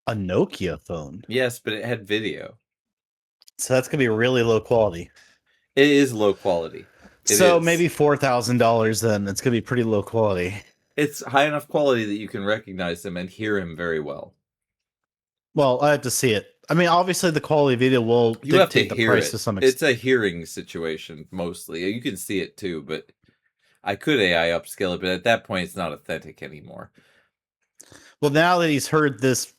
S8: A Nokia phone?
S1: Yes, but it had video.
S8: So that's gonna be really low quality.
S1: It is low quality.
S8: So maybe $4,000 then. It's gonna be pretty low quality.
S1: It's high enough quality that you can recognize him and hear him very well.
S8: Well, I have to see it. I mean, obviously the quality of video will
S1: You have to
S8: dictate the
S1: hear
S8: price
S1: it.
S8: to some extent.
S1: It's a hearing situation mostly. You can see it too, but I could AI upscale it, but at that point it's not authentic anymore.
S8: Well, now that he's heard this,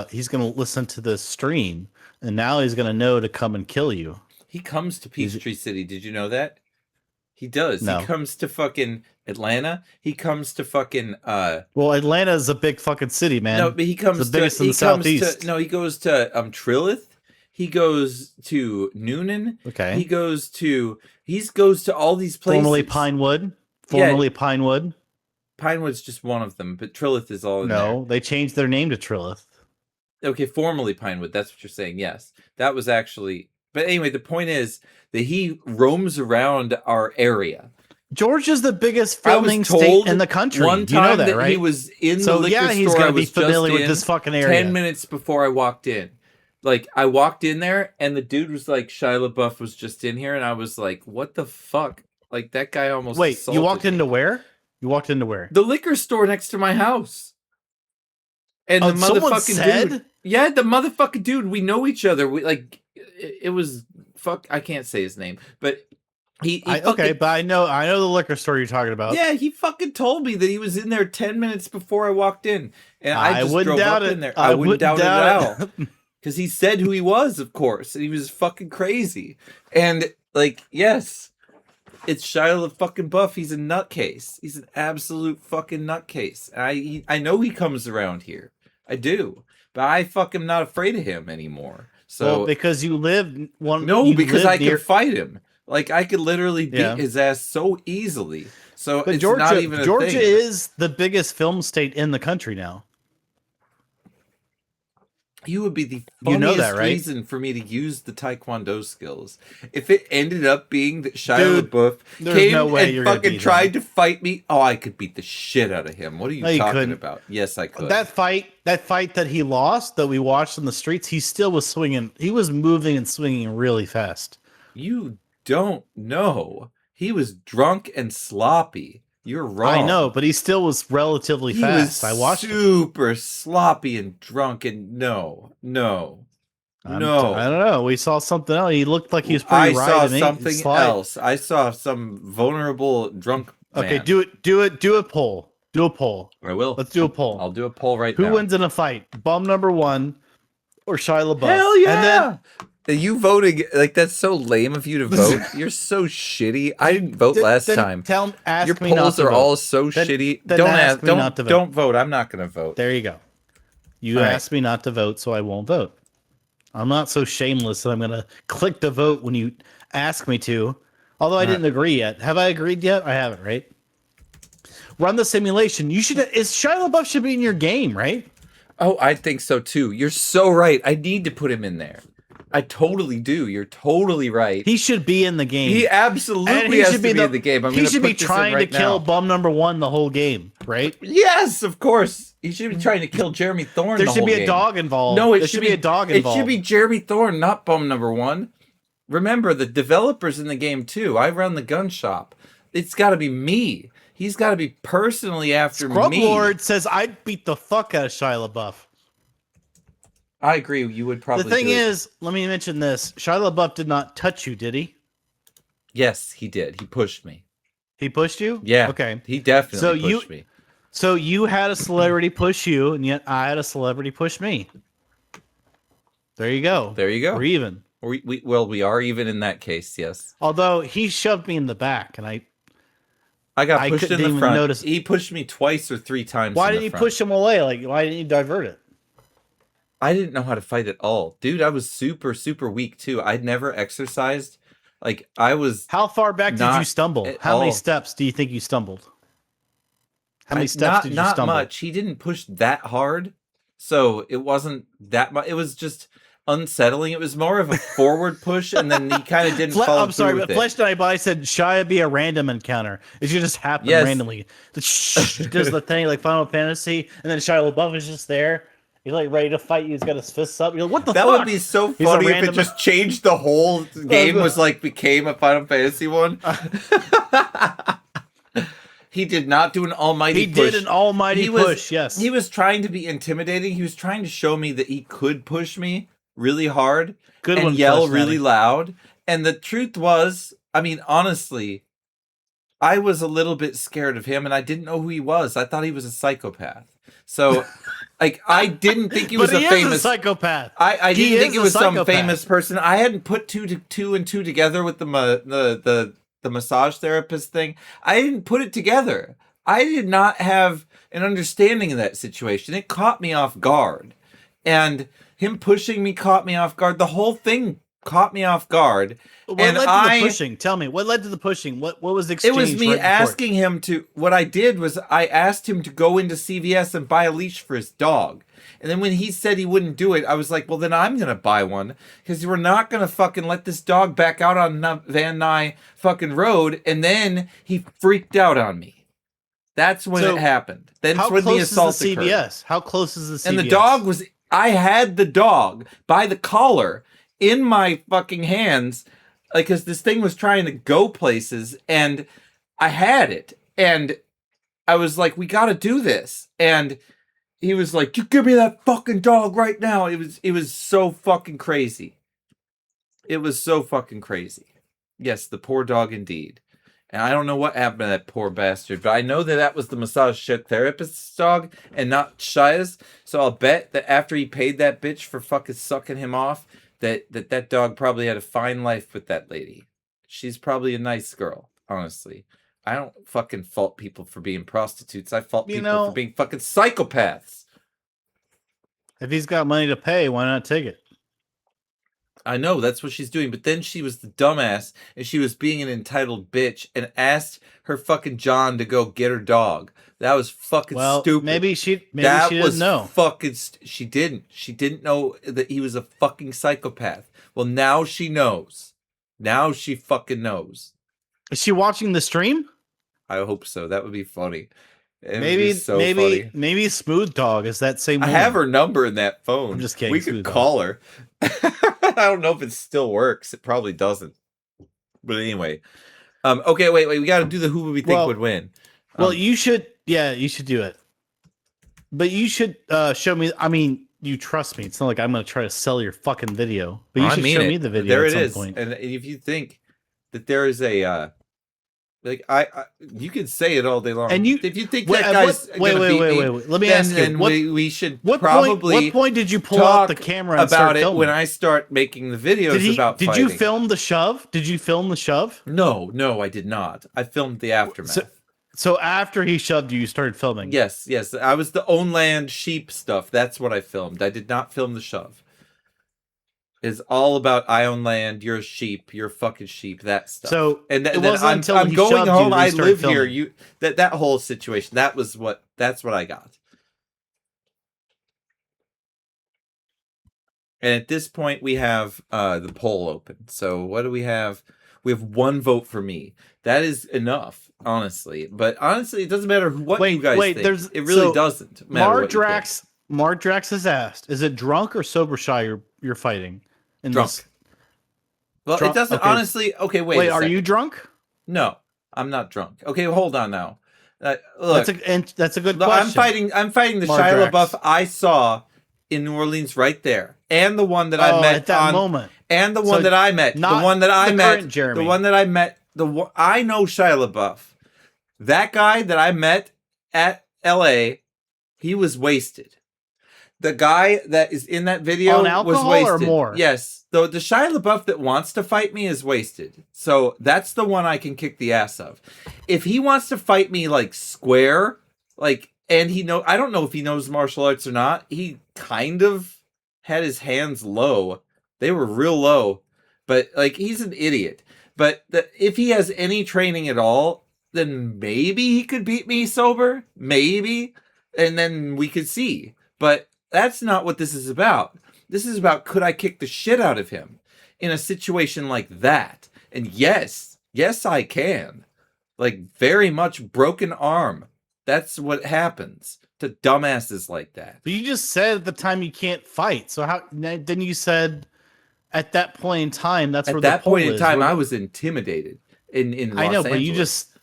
S8: he's going to listen to the stream, and now he's going to know to come and kill you.
S1: He comes to Peachtree City. Did you know that? He does.
S8: No.
S1: He comes to fucking Atlanta. He comes to fucking
S8: Well, Atlanta is a big fucking city, man.
S1: No, but he comes
S8: it's the biggest
S1: to
S8: in
S1: he
S8: the
S1: comes
S8: southeast.
S1: to he goes to Trilith. He goes to Noonan.
S8: Okay.
S1: He goes to all these places.
S8: Formerly Pinewood. Formerly Pinewood.
S1: Pinewood's just one of them, but Trilith is all in there.
S8: No, they changed their name to Trilith.
S1: Okay, formerly Pinewood. That's what you're saying. Yes, that was actually. But anyway, the point is that he roams around our area.
S8: Georgia's the biggest filming state in the country.
S1: One time
S8: you know that, right?
S1: he was in the liquor store.
S8: he's
S1: I
S8: gonna be
S1: was
S8: familiar
S1: just
S8: with
S1: in
S8: this fucking area.
S1: 10 minutes before I walked in. Like, I walked in there, and the dude was like, Shia LaBeouf was just in here, and I was like, what the fuck? Like, that guy almost
S8: Wait, you walked
S1: assaulted me.
S8: into where? You walked into where?
S1: The liquor store next to my house. And the
S8: someone
S1: motherfucking
S8: said?
S1: dude. Yeah, the motherfucking dude. We know each other. We like it was fuck. I can't say his name, but he
S8: okay, but I know the liquor store you're talking about.
S1: yeah, he fucking told me that he was in there 10 minutes before I walked in, and I just
S8: wouldn't
S1: drove
S8: doubt
S1: up
S8: it.
S1: in there.
S8: I
S1: wouldn't doubt it at
S8: it.
S1: all because he said who he was, of course, and he was fucking crazy. And like, yes. It's Shia fucking Buff. He's a nutcase. He's an absolute fucking nutcase. I know he comes around here. I do, but I fucking not afraid of him anymore. So
S8: well, because you live one.
S1: No,
S8: you
S1: because
S8: live
S1: I
S8: near...
S1: can fight him. Like I could literally beat his ass so easily. So
S8: But
S1: it's
S8: Georgia,
S1: not even a
S8: Georgia
S1: thing.
S8: is the biggest film state in the country now.
S1: You would be the
S8: You know
S1: funniest
S8: that, right?
S1: reason for me to use the Taekwondo skills. If it ended up being that Shia
S8: Dude,
S1: LaBeouf
S8: there's
S1: came
S8: no way
S1: and
S8: you're gonna
S1: fucking
S8: beat
S1: tried
S8: him.
S1: to fight me, oh, I could beat the shit out of him. What are you
S8: No, you
S1: talking
S8: couldn't.
S1: about? Yes, I could.
S8: That fight that he lost, that we watched in the streets, he still was swinging. He was moving and swinging really fast.
S1: You don't know. He was drunk and sloppy. You're wrong.
S8: I know, but he still was relatively
S1: He
S8: fast.
S1: was
S8: I watched him.
S1: super sloppy and drunk and no.
S8: I don't know. We saw something else. He looked like he was
S1: I
S8: pretty
S1: saw
S8: right.
S1: something else. I saw some vulnerable drunk man.
S8: Okay, do a poll. Do a poll.
S1: I will.
S8: Let's do a poll.
S1: I'll do a poll right
S8: Who
S1: now.
S8: wins in a fight? Bum number one or Shia LaBeouf?
S1: Hell yeah!
S8: And then
S1: Are you voting? Like, that's so lame of you to vote. You're so shitty. I didn't vote last time.
S8: Ask
S1: Your
S8: me not
S1: polls
S8: to
S1: are
S8: vote.
S1: all so
S8: Then-
S1: shitty.
S8: then
S1: Don't
S8: ask me not to vote.
S1: Don't vote. I'm not gonna vote.
S8: There you go. You
S1: All right.
S8: asked me not to vote, so I won't vote. I'm not so shameless that I'm going to click the vote when you ask me to. Although I didn't agree yet. Have I agreed yet? I haven't, right? Run the simulation. You should. Is Shia LaBeouf should be in your game, right?
S1: Oh, I think so too. You're so right. I need to put him in there. I totally do. You're totally right.
S8: He should be in the game.
S1: He absolutely
S8: And he
S1: has
S8: should
S1: to be in the game.
S8: He should be trying to kill bum number one the whole game, right?
S1: Yes, of course. He should be trying to kill Jeremy Thorne.
S8: There
S1: the
S8: should be
S1: whole
S8: a
S1: game.
S8: dog involved.
S1: No, it
S8: there should be a dog involved.
S1: It should be Jeremy Thorne, not bum number one. Remember, the developers in the game too. I run the gun shop. It's got to be me. He's got to be personally after
S8: Scrub
S1: me.
S8: Lord says I'd beat the fuck out of Shia LaBeouf.
S1: I agree. You would probably.
S8: The thing
S1: do it.
S8: is, let me mention this: Shia LaBeouf did not touch you, did he?
S1: Yes, he did. He pushed me.
S8: He pushed you?
S1: Yeah.
S8: Okay.
S1: He definitely
S8: So
S1: pushed me.
S8: So you had a celebrity push you, and yet I had a celebrity push me. There you go.
S1: There you go.
S8: We're even.
S1: We are even in that case. Yes.
S8: Although he shoved me in the back, and I
S1: got
S8: I
S1: pushed in
S8: couldn't
S1: the
S8: even
S1: front.
S8: notice-
S1: He pushed me twice or three times.
S8: why
S1: in
S8: didn't
S1: the
S8: you
S1: front.
S8: push him away? Like, why didn't you divert it?
S1: I didn't know how to fight at all, dude. I was super, super weak too. I'd never exercised. Like I was.
S8: How far back did you
S1: Not
S8: stumble?
S1: at
S8: How many
S1: all.
S8: steps do you think you stumbled? How many
S1: I-
S8: steps
S1: not,
S8: did you
S1: not
S8: stumble?
S1: much. He didn't push that hard, so it wasn't that much. It was just unsettling. It was more of a forward push, and then he kind of didn't follow
S8: I'm sorry,
S1: through
S8: but
S1: with it.
S8: Flesh Night I said Shia be a random encounter. It should just happen
S1: Yes.
S8: randomly. Does the thing like Final Fantasy, and then Shia LaBeouf is just there. He's like ready to fight you. He's got his fists up. You're like, what the
S1: That
S8: fuck?
S1: would be so
S8: He's a
S1: funny if it
S8: random-
S1: just changed the whole game. Was like became a Final Fantasy one. He did not do an almighty
S8: He
S1: push.
S8: did an almighty
S1: He was-
S8: push, yes.
S1: He was trying to be intimidating. He was trying to show me that he could push me really hard
S8: Good
S1: and
S8: one,
S1: yell
S8: Flesh
S1: really
S8: Natty.
S1: loud. And the truth was, I mean, honestly, I was a little bit scared of him and I didn't know who he was. I thought he was a psychopath. So, like, I didn't think he was
S8: But he
S1: a
S8: is
S1: famous
S8: a psychopath.
S1: I
S8: He
S1: didn't think
S8: is
S1: it
S8: a
S1: was some
S8: psychopath.
S1: famous person. I hadn't put two and two together with the massage therapist thing. I didn't put it together. I did not have an understanding of that situation. It caught me off guard. And him pushing me caught me off guard. The whole thing caught me off guard.
S8: What
S1: and
S8: led to the pushing? Tell me, what led to the pushing? What was the
S1: it
S8: exchange?
S1: was me
S8: right before it?
S1: asking him to. What I did was I asked him to go into CVS and buy a leash for his dog. And then when he said he wouldn't do it, I was like, well, then I'm going to buy one. Because we're not going to fucking let this dog back out on Van Nuys fucking road. And then he freaked out on me. That's when
S8: So,
S1: it happened. That's
S8: How
S1: when the
S8: close is
S1: assault
S8: the
S1: occurred.
S8: CVS? How close is the CVS?
S1: And the dog was, I had the dog by the collar in my fucking hands, like, because this thing was trying to go places, and I had it, and I was like, we got to do this. And he was like, you give me that fucking dog right now. It was so fucking crazy. It was so fucking crazy. Yes, the poor dog indeed. And I don't know what happened to that poor bastard, but I know that that was the massage therapist's dog and not Shia's. So I'll bet that after he paid that bitch for fucking sucking him off, that dog probably had a fine life with that lady. She's probably a nice girl, honestly. I don't fucking fault people for being prostitutes. I fault
S8: You
S1: people
S8: know-
S1: for being fucking psychopaths.
S8: If he's got money to pay, why not take it?
S1: I know that's what she's doing, but then she was the dumbass and she was being an entitled bitch and asked her fucking John to go get her dog. That was fucking
S8: Well,
S1: stupid.
S8: maybe she
S1: That
S8: didn't
S1: was
S8: know.
S1: fucking. She didn't. She didn't know that he was a fucking psychopath. Well, now she knows. Now she fucking knows.
S8: Is she watching the stream?
S1: I hope so. That would be funny. It would be so
S8: maybe
S1: funny.
S8: Smooth Dog is that same.
S1: I
S8: woman.
S1: have her number in that phone.
S8: I'm just kidding,
S1: We could
S8: Smooth Dog.
S1: call her. I don't know if it still works. It probably doesn't. But anyway, okay, wait. We got to do the who we think would win.
S8: Well, you should. Yeah, you should do it. But you should show me. I mean, you trust me. It's not like I'm going to try to sell your fucking video. But you
S1: I
S8: should
S1: mean
S8: show
S1: it.
S8: me the video.
S1: There
S8: at
S1: it
S8: some
S1: is.
S8: Point.
S1: And if you think that there is a like you can say it all day long.
S8: And you,
S1: if you think
S8: wait,
S1: that guy's
S8: wait. Let me ask you.
S1: then we should
S8: what
S1: probably
S8: what point did you pull
S1: talk
S8: out the camera and
S1: about
S8: start
S1: it
S8: filming?
S1: when I start making the videos about
S8: Did
S1: fighting.
S8: you film the shove? Did you film the shove?
S1: No, I did not. I filmed the aftermath.
S8: So after he shoved you, you started filming.
S1: Yes. I was the own land sheep stuff. That's what I filmed. I did not film the shove. It's all about I own land, you're a sheep, you're a fucking sheep, that stuff.
S8: So
S1: and
S8: it
S1: then
S8: wasn't
S1: I'm
S8: until
S1: going
S8: he shoved you
S1: home,
S8: that you
S1: I
S8: started
S1: live here.
S8: filming.
S1: You that whole situation. That's what I got. And at this point we have the poll open. So what do we have? We have 1 vote for me. That is enough, honestly. But honestly, it doesn't matter what you guys think. It really doesn't matter.
S8: Mardrax has asked, is it drunk or sober shy you're fighting?
S1: Drunk. Well,
S8: Drunk?
S1: it doesn't
S8: Okay.
S1: honestly. Okay, wait.
S8: Wait,
S1: a
S8: are
S1: second.
S8: you drunk?
S1: No, I'm not drunk. Okay, hold on now. Look,
S8: That's a good
S1: look,
S8: question.
S1: I'm fighting the
S8: Mardrax.
S1: Shia LaBeouf I saw in New Orleans right there, and the one that I met
S8: at that moment,
S1: and the
S8: So
S1: one that I met, the
S8: not
S1: one that I
S8: the
S1: met,
S8: current Jeremy.
S1: the one that I met. I know Shia LaBeouf. That guy that I met at L.A., he was wasted. The guy that is in that video
S8: On
S1: was
S8: alcohol
S1: wasted.
S8: or more?
S1: Yes. The Shia LaBeouf that wants to fight me is wasted. So that's the one I can kick the ass of. If he wants to fight me like square, and I don't know if he knows martial arts or not. He kind of had his hands low. They were real low. But he's an idiot. But if he has any training at all, then maybe he could beat me sober. Maybe. And then we could see. But that's not what this is about. This is about, could I kick the shit out of him in a situation like that? And yes, I can. Very much broken arm. That's what happens to dumbasses like that.
S8: But you just said at the time you can't fight. So then you said at that point in time, that's where
S1: At
S8: the
S1: that
S8: poll
S1: point in
S8: is.
S1: time, I was intimidated in Los
S8: I know, but you
S1: Angeles.
S8: just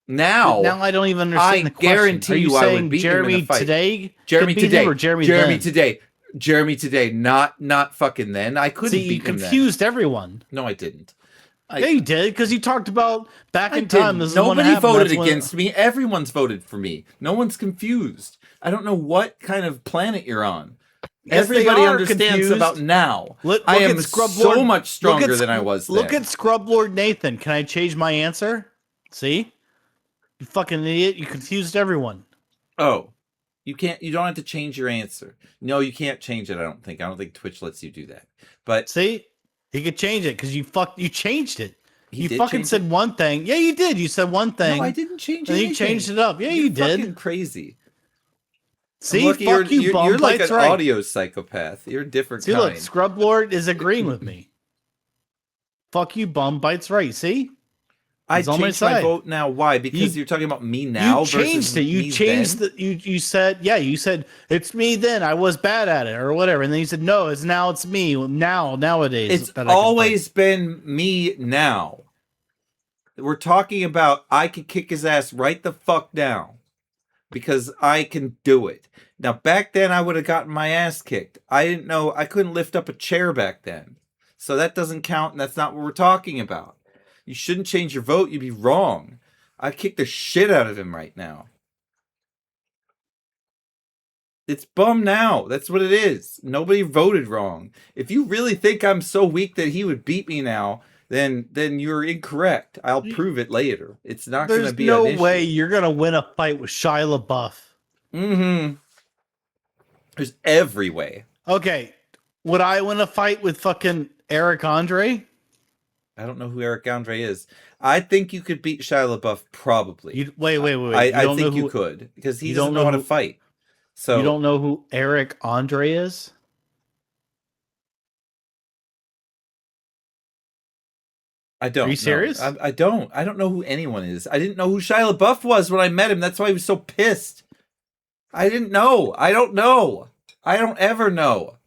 S1: Now
S8: I don't even understand
S1: I
S8: the question.
S1: guarantee
S8: Are you
S1: you I would
S8: saying
S1: beat him in
S8: Jeremy
S1: a fight.
S8: today?
S1: Jeremy
S8: could beat
S1: today
S8: him or Jeremy then?
S1: today, not fucking then. I couldn't
S8: See, you
S1: beat him then.
S8: confused everyone.
S1: No, I didn't.
S8: Yeah, you did, because you talked about back in time. This is when it
S1: Nobody
S8: happened.
S1: voted
S8: That's when-
S1: against me. Everyone's voted for me. No one's confused. I don't know what kind of planet you're on.
S8: Yes, they
S1: Everybody
S8: are
S1: understands
S8: confused.
S1: about now.
S8: Look
S1: I am
S8: at Scrub
S1: so
S8: Lord-
S1: much stronger
S8: look at
S1: than I
S8: Sc-
S1: was
S8: Look
S1: then.
S8: at Scrub Lord Nathan. Can I change my answer? See? You fucking idiot. You confused everyone.
S1: Oh, you can't. You don't have to change your answer. No, you can't change it. I don't think Twitch lets you do that. But
S8: See? He could change it because you changed it.
S1: He
S8: You
S1: did
S8: fucking
S1: change
S8: said one thing. Yeah, you did. You said one thing.
S1: no, I didn't change
S8: And
S1: anything.
S8: you changed it up. Yeah,
S1: You're
S8: you did.
S1: fucking crazy.
S8: See?
S1: Look,
S8: Fuck you, bum.
S1: you're like
S8: Bites
S1: an
S8: right.
S1: audio psychopath. You're a different
S8: See,
S1: kind.
S8: look, Scrub Lord is agreeing with me. Fuck you, bum. Bites right. See?
S1: I
S8: He's on my
S1: changed my
S8: side.
S1: vote now. Why? Because you're talking about me now.
S8: You changed
S1: versus
S8: it. You
S1: me
S8: changed
S1: then?
S8: you said, yeah, you said it's me then. I was bad at it or whatever. And then you said, no, it's me nowadays.
S1: It's
S8: that I can
S1: always been me now. We're talking about I could kick his ass right the fuck down because I can do it. Now, back then, I would have gotten my ass kicked. I didn't know. I couldn't lift up a chair back then. So that doesn't count, and that's not what we're talking about. You shouldn't change your vote. You'd be wrong. I kick the shit out of him right now. It's bum now. That's what it is. Nobody voted wrong. If you really think I'm so weak that he would beat me now, then you're incorrect. I'll prove it later. It's not going to
S8: There's
S1: be
S8: no
S1: an issue.
S8: way you're gonna win a fight with Shia LaBeouf.
S1: Mm-hmm. There's every way.
S8: Okay, Would I win a fight with fucking Eric Andre?
S1: I don't know who Eric Andre is. I think you could beat Shia LaBeouf, probably.
S8: Wait.
S1: I think you could, because he doesn't know how to fight. So
S8: you don't know who Eric Andre is?
S1: I don't.
S8: Are you serious?
S1: I don't. I don't know who anyone is. I didn't know who Shia LaBeouf was when I met him. That's why he was so pissed. I didn't know. I don't know. I don't ever know.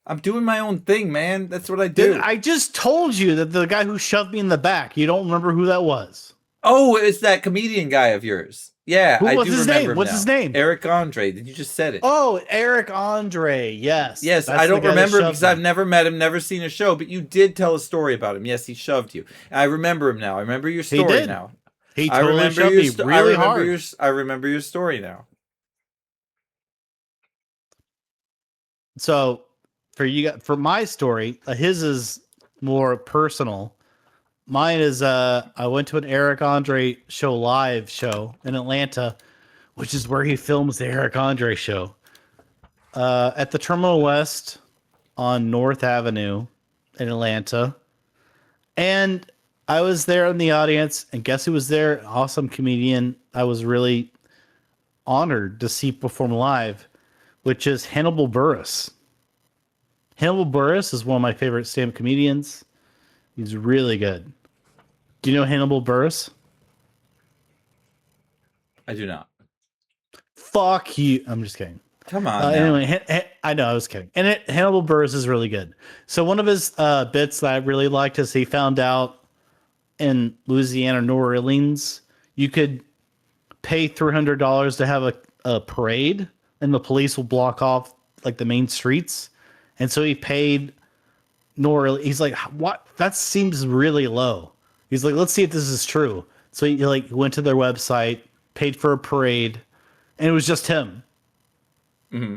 S1: I'm doing my own thing, man. That's what I do.
S8: I just told you that the guy who shoved me in the back. You don't remember who that was?
S1: Oh, it's that comedian guy of yours. Yeah,
S8: What's his name? What's his name?
S1: Eric Andre. Did you just said it?
S8: Oh, Eric Andre. Yes.
S1: Yes, I don't remember because I've never met him, never seen a show, but you did tell a story about him. Yes, he shoved you. I remember him now. I remember your story now.
S8: He totally shoved me really hard.
S1: I remember your story now.
S8: So, for my story, his is more personal. Mine is I went to an Eric Andre live show in Atlanta, which is where he films the Eric Andre show. At the Terminal West on North Avenue in Atlanta. And I was there in the audience, and guess who was there? An awesome comedian I was really honored to see perform live, which is Hannibal Buress. Hannibal Buress is one of my favorite stand-up comedians. He's really good. Do you know Hannibal Buress?
S1: I do not.
S8: Fuck you. I'm just kidding.
S1: Come on.
S8: Anyway, I know I was kidding. And Hannibal Buress is really good. So one of his bits that I really liked is he found out in Louisiana, New Orleans, you could pay $300 to have a parade, and the police will block off like the main streets. And so he paid New Orleans. He's like, what? That seems really low. He's like, let's see if this is true. So he went to their website, paid for a parade, and it was just him.
S1: Mm-hmm.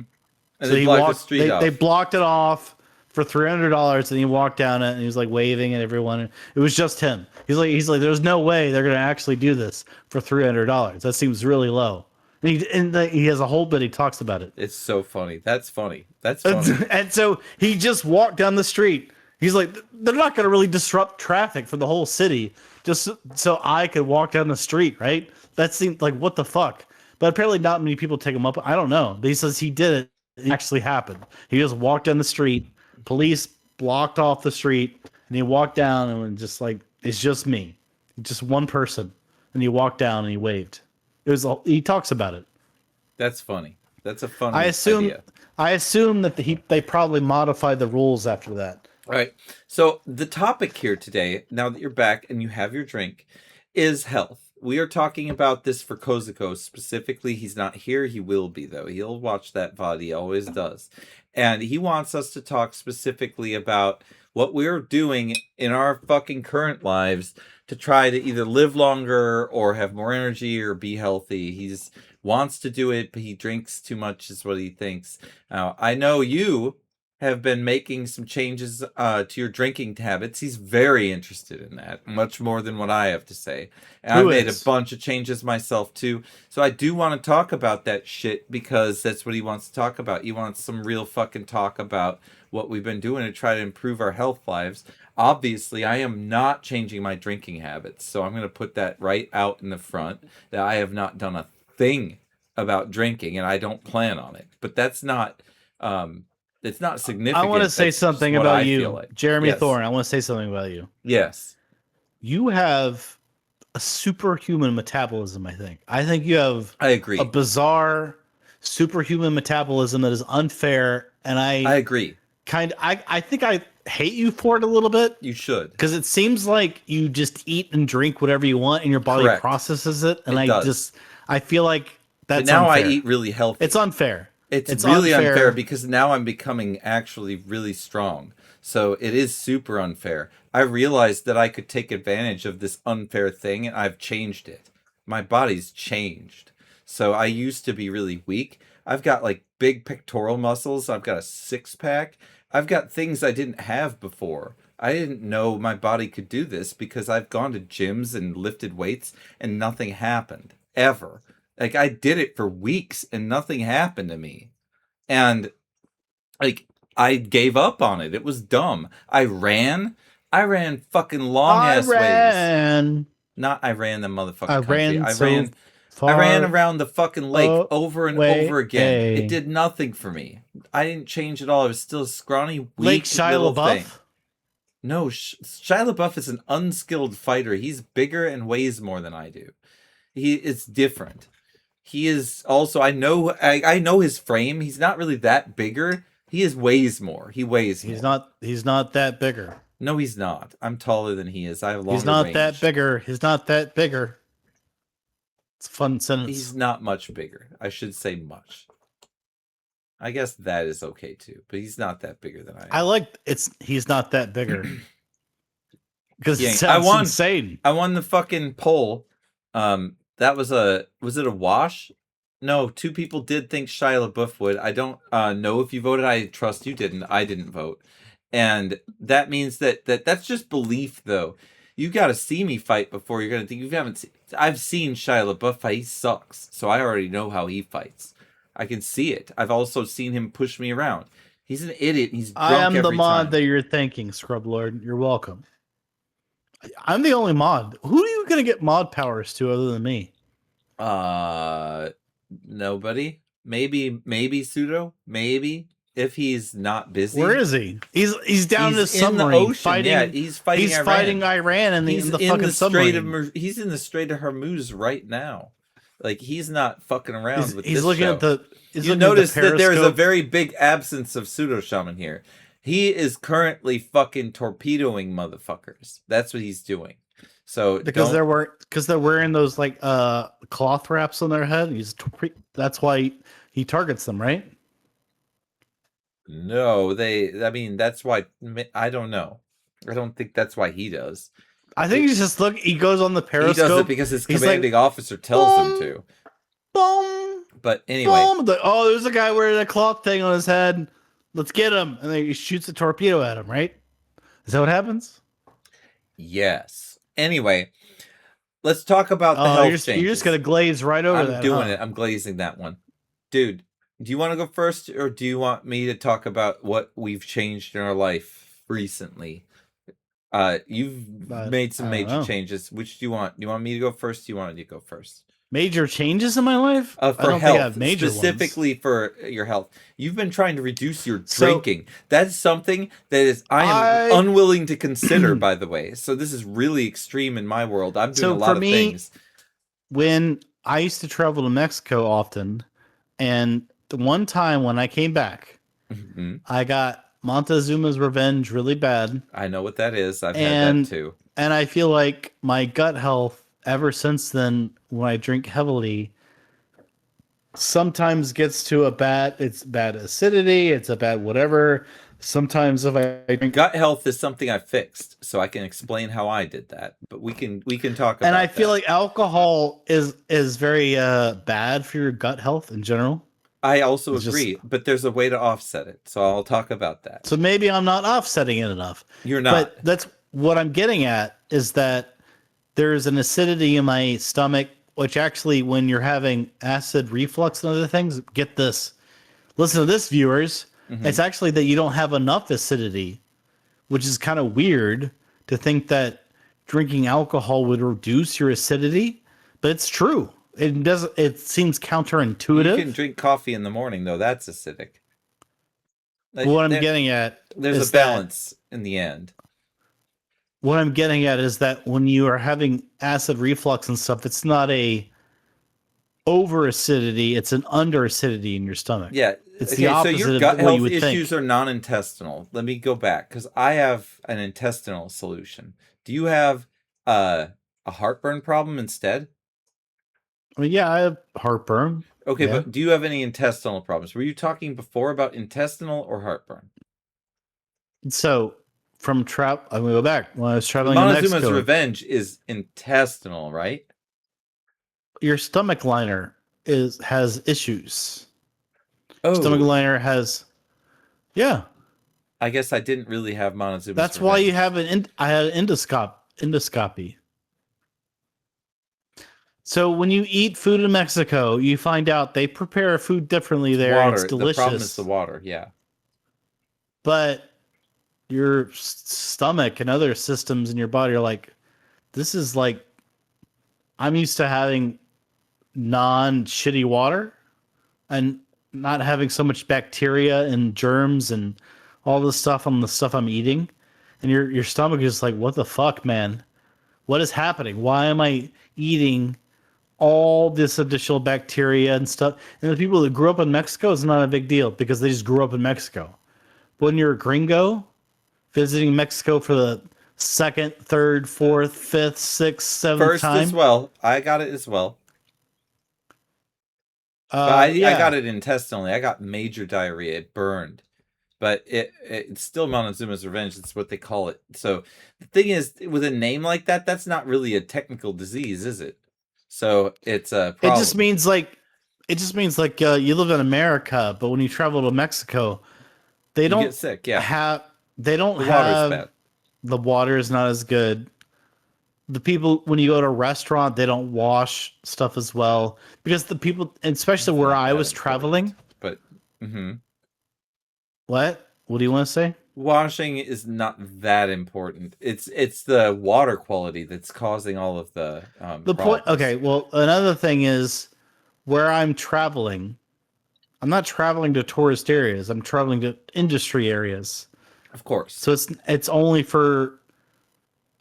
S8: So he walked. They blocked it off for $300, and he walked down it, and he was like waving at everyone. It was just him. He's like, there's no way they're gonna actually do this for $300. That seems really low. And he has a whole bit. He talks about it.
S1: It's so funny. That's funny. That's funny.
S8: And so he just walked down the street. He's like, they're not going to really disrupt traffic for the whole city just so I could walk down the street, right? That seemed like, what the fuck? But apparently not many people take him up. I don't know. But he says he did it. It actually happened. He just walked down the street. Police blocked off the street. And he walked down and just like, it's just me. Just one person. And he walked down and he waved. He talks about it.
S1: That's funny. That's a funny
S8: idea. I assume that they probably modified the rules after that.
S1: All right. So the topic here today, now that you're back and you have your drink, is health. We are talking about this for Kozako specifically. He's not here. He will be, though. He'll watch that VOD. He always does. And he wants us to talk specifically about what we're doing in our fucking current lives to try to either live longer or have more energy or be healthy. He's wants to do it, but he drinks too much is what he thinks. Now, I know you have been making some changes to your drinking habits. He's very interested in that, much more than what I have to say. And I made a bunch of changes myself too. So I do want to talk about that shit because that's what he wants to talk about. He wants some real fucking talk about what we've been doing to try to improve our health lives. Obviously, I am not changing my drinking habits. So I'm going to put that right out in the front that I have not done a thing about drinking and I don't plan on it. But that's not... it's not significant.
S8: I want to say something about you,
S1: like.
S8: Jeremy Thorne. I want to say something about you.
S1: Yes.
S8: You have a superhuman metabolism, I think. I think you have
S1: I agree.
S8: A bizarre superhuman metabolism that is unfair, and I
S1: agree.
S8: I think I hate you for it a little bit.
S1: You should.
S8: Because it seems like you just eat and drink whatever you want and your body processes it. And I feel like that's
S1: but now
S8: unfair.
S1: I eat really healthy.
S8: It's unfair.
S1: It's really unfair because now I'm becoming actually really strong. So it is super unfair. I realized that I could take advantage of this unfair thing and I've changed it. My body's changed. So I used to be really weak. I've got like big pectoral muscles. I've got a 6-pack. I've got things I didn't have before. I didn't know my body could do this because I've gone to gyms and lifted weights and nothing happened ever. Like I did it for weeks and nothing happened to me. And like I gave up on it. It was dumb. I ran fucking long ass ways. Not I ran the motherfucking country. I ran around the fucking lake over and over again. It did nothing for me. I didn't change at all. I was still a scrawny, weak
S8: Lake Shia
S1: little
S8: LaBeouf?
S1: thing. No, Shia LaBeouf is an unskilled fighter. He's bigger and weighs more than I do. It's different. He is also, I know his frame. He's not really that bigger. He weighs more. He weighs more.
S8: He's not that bigger.
S1: No, he's not. I'm taller than he is. I have longer
S8: He's not
S1: range.
S8: that bigger. He's not that bigger. It's a fun sentence.
S1: He's not much bigger. I should say much. I guess that is okay too, but he's not that bigger than I am.
S8: He's not that bigger. Because
S1: Yeah,
S8: it sounds insane.
S1: I won the fucking poll. That was it a wash? No, 2 people did think Shia LaBeouf would. I don't know if you voted. I trust you didn't. I didn't vote. And that means that's just belief, though. You got to see me fight before you're going to think. You haven't seen, I've seen Shia LaBeouf fight. He sucks. So I already know how he fights. I can see it. I've also seen him push me around. He's an idiot. He's drunk
S8: I am the
S1: every
S8: mod
S1: time.
S8: that you're thinking, Scrub Lord. You're welcome. I'm the only mod. Who are you going to get mod powers to other than me?
S1: Nobody. Maybe Pseudo. Maybe if he's not busy.
S8: Where is he? He's down in the
S1: in
S8: submarine
S1: the ocean.
S8: fighting.
S1: Yeah, he's fighting.
S8: He's
S1: Iran.
S8: fighting Iran in the fucking submarine.
S1: He's in the Strait of Hormuz right now. Like he's not fucking around with
S8: He's
S1: this
S8: looking
S1: show.
S8: at the.
S1: You notice that there is a very big absence of Pseudo Shaman here. He is currently fucking torpedoing motherfuckers. That's what he's doing. So
S8: because they're wearing those like cloth wraps on their head. That's why he targets them, right?
S1: No, I mean, that's why. I don't know. I don't think that's why he does.
S8: I think he's just he goes on the periscope.
S1: He does it because his commanding officer tells him to.
S8: Boom.
S1: But anyway.
S8: Boom. There's a guy wearing a cloth thing on his head. Let's get him. And then he shoots a torpedo at him, right? Is that what happens?
S1: Yes. Anyway, let's talk about the health changes.
S8: You're just going to glaze right over that.
S1: I'm doing it. I'm glazing that one. Dude, do you want to go first or do you want me to talk about what we've changed in our life recently? You've made some major changes. Which do you want? Do you want me to go first? Do you want me to go first?
S8: Major changes in my life?
S1: For
S8: I don't
S1: health,
S8: think I have major
S1: specifically for your health. You've been trying to reduce your drinking. That's something that I am unwilling to consider, by the way. So this is really extreme in my world. I'm doing a lot of things.
S8: When I used to travel to Mexico often, and the one time when I came back, I got Montezuma's Revenge really bad.
S1: I know what that is. I've had that too.
S8: And I feel like my gut health ever since then, when I drink heavily, sometimes gets to it's bad acidity, it's a bad whatever. Sometimes if I drink,
S1: gut health is something I fixed, so I can explain how I did that. But we can talk about.
S8: And I feel like alcohol is very bad for your gut health in general.
S1: I also agree, but there's a way to offset it, so I'll talk about that.
S8: So maybe I'm not offsetting it enough.
S1: You're not.
S8: But that's what I'm getting at is that there's an acidity in my stomach, which actually, when you're having acid reflux and other things, get this. Listen to this, viewers. It's actually that you don't have enough acidity, which is kind of weird to think that drinking alcohol would reduce your acidity, but it's true. It doesn't. It seems counterintuitive.
S1: You can drink coffee in the morning, though. That's acidic.
S8: What I'm getting at,
S1: there's a balance in the end.
S8: What I'm getting at is that when you are having acid reflux and stuff, it's not a over acidity; it's an under acidity in your stomach.
S1: Yeah,
S8: it's the opposite.
S1: So your gut health
S8: issues
S1: issues are non-intestinal. Let me go back because I have an intestinal solution. Do you have a heartburn problem instead?
S8: I mean, yeah, I have heartburn.
S1: Okay,
S8: yeah.
S1: But do you have any intestinal problems? Were you talking before about intestinal or heartburn?
S8: So, I'm gonna go back when I was traveling to
S1: Montezuma's
S8: Mexico.
S1: Revenge is intestinal, right?
S8: Your stomach liner has issues.
S1: Oh,
S8: Stomach liner has, yeah.
S1: I guess I didn't really have Montezuma's.
S8: That's why you have I had an endoscopy. So when you eat food in Mexico, you find out they prepare food differently there.
S1: Water.
S8: It's delicious.
S1: The problem is the water. Yeah.
S8: but your stomach and other systems in your body are like, this is like, I'm used to having non-shitty water and not having so much bacteria and germs and all this stuff on the stuff I'm eating. And your stomach is like, what the fuck, man? What is happening? Why am I eating all this additional bacteria and stuff? And the people that grew up in Mexico, it's not a big deal because they just grew up in Mexico. But when you're a gringo visiting Mexico for the second, third, fourth, fifth, sixth, seventh
S1: First
S8: time.
S1: as well. I got it as well. But I got it intestinally. I got major diarrhea. It burned. But it's still Montezuma's Revenge. It's what they call it. So the thing is, with a name like that, that's not really a technical disease, is it? So it's a problem.
S8: It just means like you live in America, but when you travel to Mexico, they
S1: You
S8: don't
S1: get sick. Yeah.
S8: they don't
S1: The water's
S8: have
S1: bad.
S8: the water is not as good. The people, when you go to a restaurant, they don't wash stuff as well because the people, especially where I was traveling.
S1: But
S8: What do you want to say?
S1: washing is not that important. It's the water quality that's causing all of the
S8: The point.
S1: problems.
S8: Okay. Well, another thing is where I'm traveling. I'm not traveling to tourist areas. I'm traveling to industry areas.
S1: Of course.
S8: So it's only for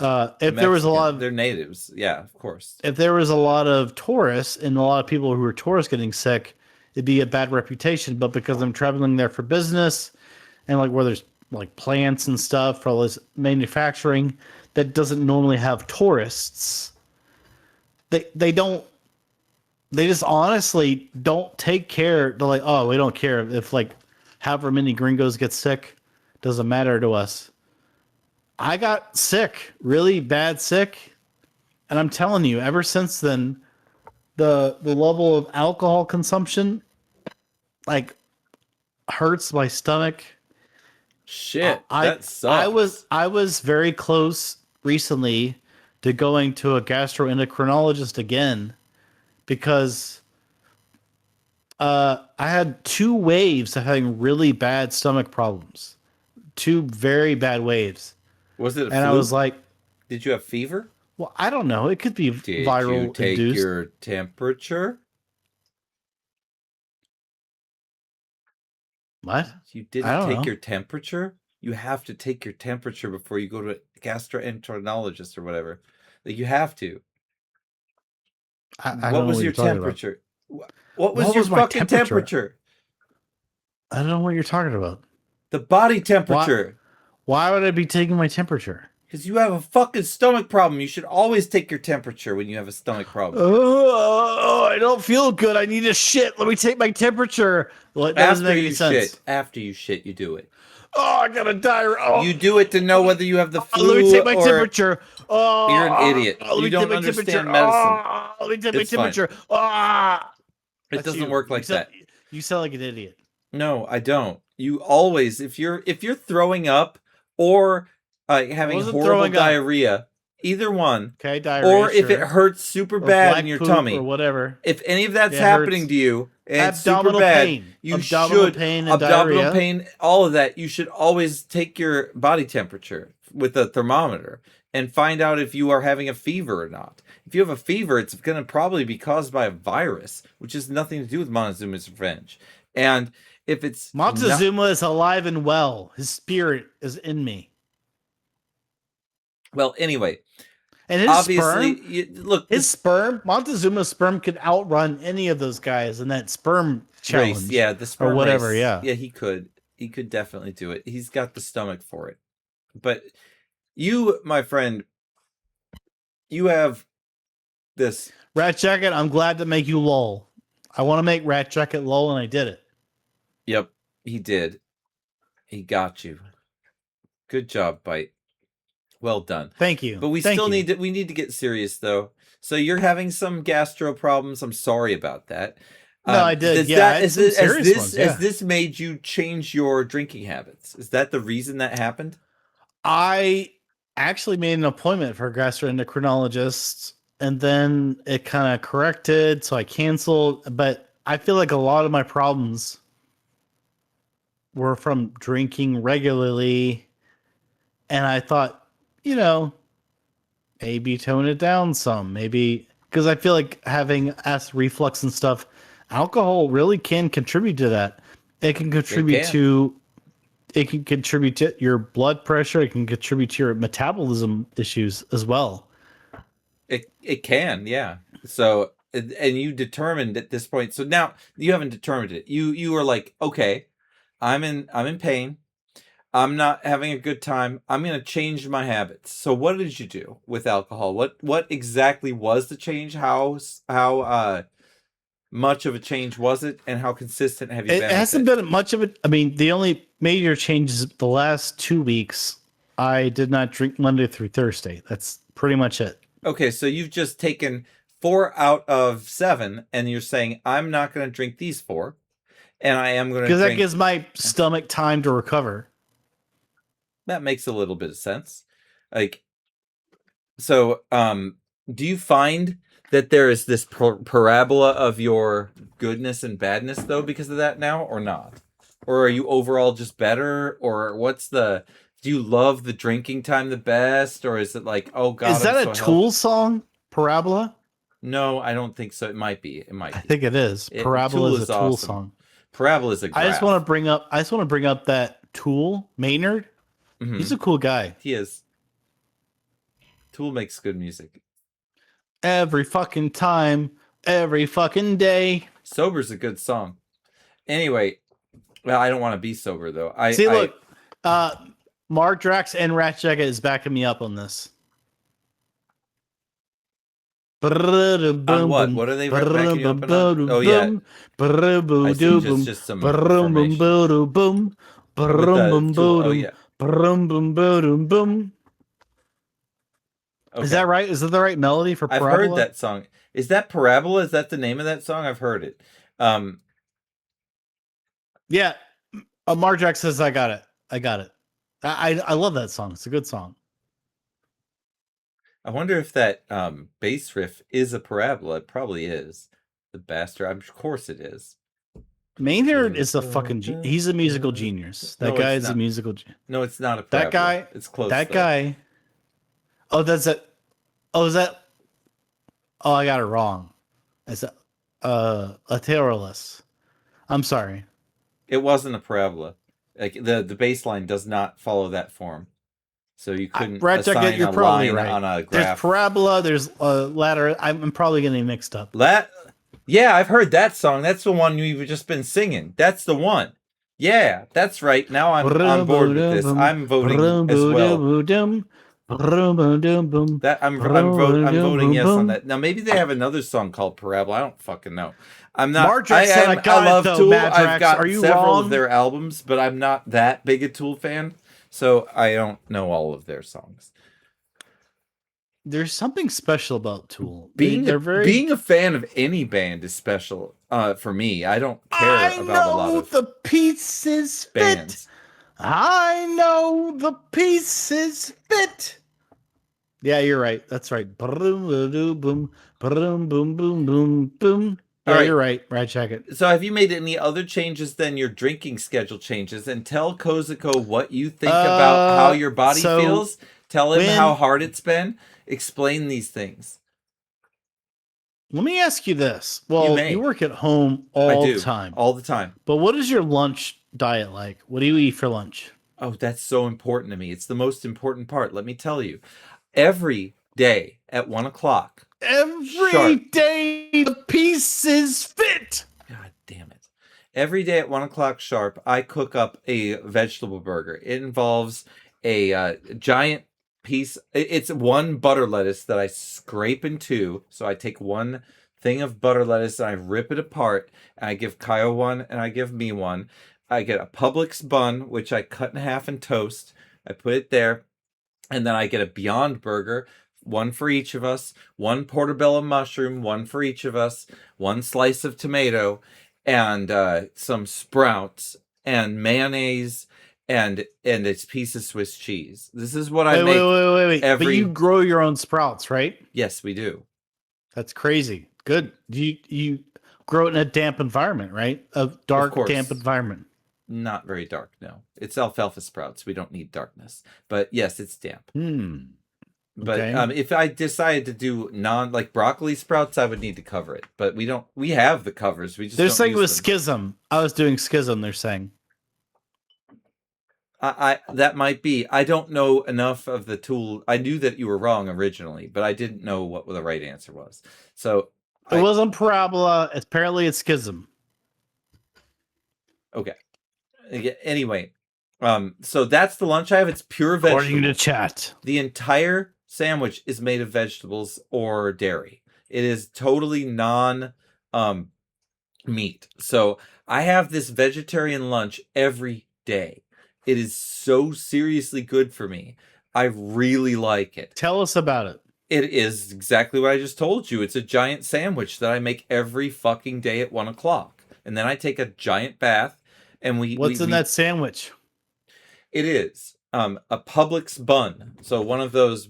S8: if there was a lot of
S1: they're natives. Yeah, of course.
S8: if there was a lot of tourists and a lot of people who were tourists getting sick, it'd be a bad reputation. But because I'm traveling there for business and like where there's like plants and stuff for all this manufacturing that doesn't normally have tourists, they just honestly don't take care. They're like, oh, we don't care if like however many gringos get sick, doesn't matter to us. I got sick, really bad sick, and I'm telling you, ever since then, the level of alcohol consumption like hurts my stomach.
S1: Shit, that sucks.
S8: I was very close recently to going to a gastroendocrinologist again because I had 2 waves of having really bad stomach problems. 2 very bad waves.
S1: Was it a
S8: And I
S1: flu?
S8: was like,
S1: Did you have fever?
S8: well, I don't know. It could be
S1: Did
S8: viral
S1: you take
S8: induced.
S1: your temperature?
S8: What?
S1: You
S8: I
S1: didn't
S8: don't
S1: take
S8: know.
S1: your temperature? You have to take your temperature before you go to a gastroenterologist or whatever. Like you have to.
S8: I
S1: What
S8: don't know
S1: was
S8: what
S1: your
S8: you're talking about.
S1: temperature? What was
S8: What
S1: your
S8: was my
S1: fucking
S8: temperature?
S1: temperature?
S8: I don't know what you're talking about.
S1: The body temperature.
S8: Why would I be taking my temperature?
S1: Because you have a fucking stomach problem. You should always take your temperature when you have a stomach problem.
S8: Oh, I don't feel good. I need a shit. Let me take my temperature. Well, that doesn't
S1: After
S8: make
S1: you
S8: any sense.
S1: shit, after you shit, you do it.
S8: Oh, I gotta die. Oh,
S1: You do it to know whether you have the flu
S8: let me take my
S1: or
S8: temperature. Oh,
S1: you're an idiot.
S8: let
S1: You
S8: me
S1: don't
S8: take my
S1: understand
S8: temperature.
S1: medicine.
S8: Oh, let me take my
S1: It's fine.
S8: temperature. Ah,
S1: It
S8: That's
S1: doesn't
S8: you.
S1: work like that.
S8: You sound like an idiot.
S1: No, I don't. You always, if you're throwing up or having
S8: wasn't
S1: horrible
S8: throwing up.
S1: diarrhea, either one,
S8: Okay, diarrhea.
S1: or if it
S8: sure.
S1: hurts super
S8: Or
S1: bad
S8: black
S1: in your
S8: poop
S1: tummy,
S8: or whatever.
S1: if any of that's
S8: It
S1: happening
S8: hurts.
S1: to you and it's super
S8: Abdominal
S1: bad,
S8: pain.
S1: you
S8: Abdominal
S1: should
S8: pain and
S1: abdominal
S8: diarrhea.
S1: pain, all of that. You should always take your body temperature with a thermometer and find out if you are having a fever or not. If you have a fever, it's going to probably be caused by a virus, which has nothing to do with Montezuma's Revenge. And if it's
S8: Montezuma is alive and well. His spirit is in me.
S1: well, anyway,
S8: And his
S1: obviously,
S8: sperm,
S1: look,
S8: his sperm, Montezuma's sperm could outrun any of those guys in that sperm challenge.
S1: race, yeah, the sperm
S8: or whatever,
S1: race.
S8: yeah.
S1: Yeah, he could definitely do it. He's got the stomach for it. But you, my friend, you have this.
S8: Rat Jacket, I'm glad to make you lol. I want to make Rat Jacket lol, and I did it.
S1: Yep, he did. He got you. Good job, Bite. Well done.
S8: Thank you.
S1: But we
S8: Thank
S1: still
S8: you.
S1: need to get serious though. So you're having some gastro problems. I'm sorry about that.
S8: No, I did.
S1: Does
S8: Yeah, I
S1: that,
S8: had
S1: is
S8: some
S1: this,
S8: serious
S1: has this
S8: ones, yeah.
S1: has this made you change your drinking habits? Is that the reason that happened?
S8: I actually made an appointment for a gastroendocrinologist, and then it kind of corrected, so I canceled. But I feel like a lot of my problems were from drinking regularly, and I thought, you know, maybe tone it down some, maybe because I feel like having acid reflux and stuff, alcohol really can contribute to that. It can contribute to your blood pressure. It can contribute to your metabolism issues as well.
S1: It can, yeah. So and you determined at this point. So now you haven't determined it. You were like, okay, I'm in pain. I'm not having a good time. I'm going to change my habits. So what did you do with alcohol? What exactly was the change? How much of a change was it, and how consistent have you been?
S8: It hasn't been much of it. I mean, the only major changes the last 2 weeks, I did not drink Monday through Thursday. That's pretty much it.
S1: Okay, so you've just taken 4 out of 7, and you're saying, I'm not going to drink these 4, and I am going to drink...
S8: Because that gives my stomach time to recover.
S1: That makes a little bit of sense. Like, so, do you find that there is this parabola of your goodness and badness, though, because of that now, or not? Or are you overall just better? Or do you love the drinking time the best? Or is it like, oh, God,
S8: is that
S1: I'm
S8: a
S1: so
S8: Tool song, Parabola?
S1: No, I don't think so. It might be. I
S8: think it is. Parabola is a Tool
S1: awesome.
S8: song.
S1: Parabola is a graph.
S8: I just want to bring up that Tool, Maynard.
S1: Mm-hmm.
S8: He's a cool guy.
S1: He is. Tool makes good music.
S8: Every fucking time, every fucking day.
S1: Sober's a good song. Anyway, well, I don't want to be sober though.
S8: Look, Mardrax and Rat Jacket is backing me up on this.
S1: On what? What are they backing you up on? Oh yeah. I see just some information. Oh yeah.
S8: Okay. Is that right? Is that the right melody for Parabola?
S1: I've heard that song. Is that Parabola? Is that the name of that song? I've heard it.
S8: Yeah. Mardrax says I got it. I love that song. It's a good song.
S1: I wonder if that bass riff is a parabola. It probably is. The bastard. Of course it is.
S8: Maynard is a fucking... he's a musical genius. That guy is a musical...
S1: No, it's not a parabola.
S8: That guy...
S1: It's close.
S8: That guy... Oh, that's it. Oh, is that... Oh, I got it wrong. It's a lateralus. I'm sorry.
S1: It wasn't a parabola. Like the bass line does not follow that form. So you couldn't assign a line on a graph.
S8: There's parabola, there's ladder. I'm probably getting mixed up.
S1: Yeah, I've heard that song. That's the one you've just been singing. That's the one. Yeah, that's right. Now I'm on board with this. I'm voting as well. I'm voting yes on that. Now maybe they have another song called Parabola. I don't fucking know. I'm not. I love Tool. I've got several of their albums, but I'm not that big a Tool fan, so I don't know all of their songs.
S8: There's something special about Tool.
S1: Being a fan of any band is special for me. I don't care about a lot of
S8: the pieces
S1: bands.
S8: Fit. I know the pieces fit. Yeah, you're right. That's right. Boom, boom, boom, boom, boom, boom, boom. Yeah, right. You're right. Right, check it.
S1: So have you made any other changes than your drinking schedule changes? And tell Kozako what you think about how your body feels. Tell him how hard it's been. Explain these things.
S8: Let me ask you this. Well, you work at home all the time.
S1: All the time.
S8: But what is your lunch diet like? What do you eat for lunch?
S1: Oh, that's so important to me. It's the most important part. Let me tell you. Every day at 1 o'clock.
S8: Every day the pieces fit.
S1: God damn it. Every day at 1 o'clock sharp, I cook up a vegetable burger. It involves a giant piece. It's one butter lettuce that I scrape in two. So I take one thing of butter lettuce and I rip it apart. And I give Kyle one and I give me one. I get a Publix bun, which I cut in half and toast. I put it there. And then I get a Beyond Burger, one for each of us, one portobello mushroom, one for each of us, one slice of tomato, and some sprouts, and mayonnaise, and a piece of Swiss cheese. This is what I make.
S8: Wait. But you grow your own sprouts, right?
S1: Yes, we do.
S8: That's crazy. Good. You grow it in a damp environment, right? A dark, damp environment.
S1: Not very dark, no. It's alfalfa sprouts. We don't need darkness. But yes, it's damp. But
S8: Okay.
S1: if I decided to do like broccoli sprouts, I would need to cover it. But we don't. We have the covers. We just
S8: They're
S1: don't
S8: saying it
S1: use
S8: was
S1: them.
S8: schism. I was doing schism. They're saying.
S1: I that might be. I don't know enough of the tool. I knew that you were wrong originally, but I didn't know what the right answer was. So
S8: It wasn't parabola. Apparently, it's schism.
S1: okay. Anyway, so that's the lunch I have. It's pure
S8: According to
S1: vegetables.
S8: chat.
S1: The entire sandwich is made of vegetables or dairy. It is totally non meat. So I have this vegetarian lunch every day. It is so seriously good for me. I really like it.
S8: Tell us about it.
S1: It is exactly what I just told you. It's a giant sandwich that I make every fucking day at 1 o'clock. And then I take a giant bath and
S8: What's in that sandwich?
S1: It is a Publix bun. So one of those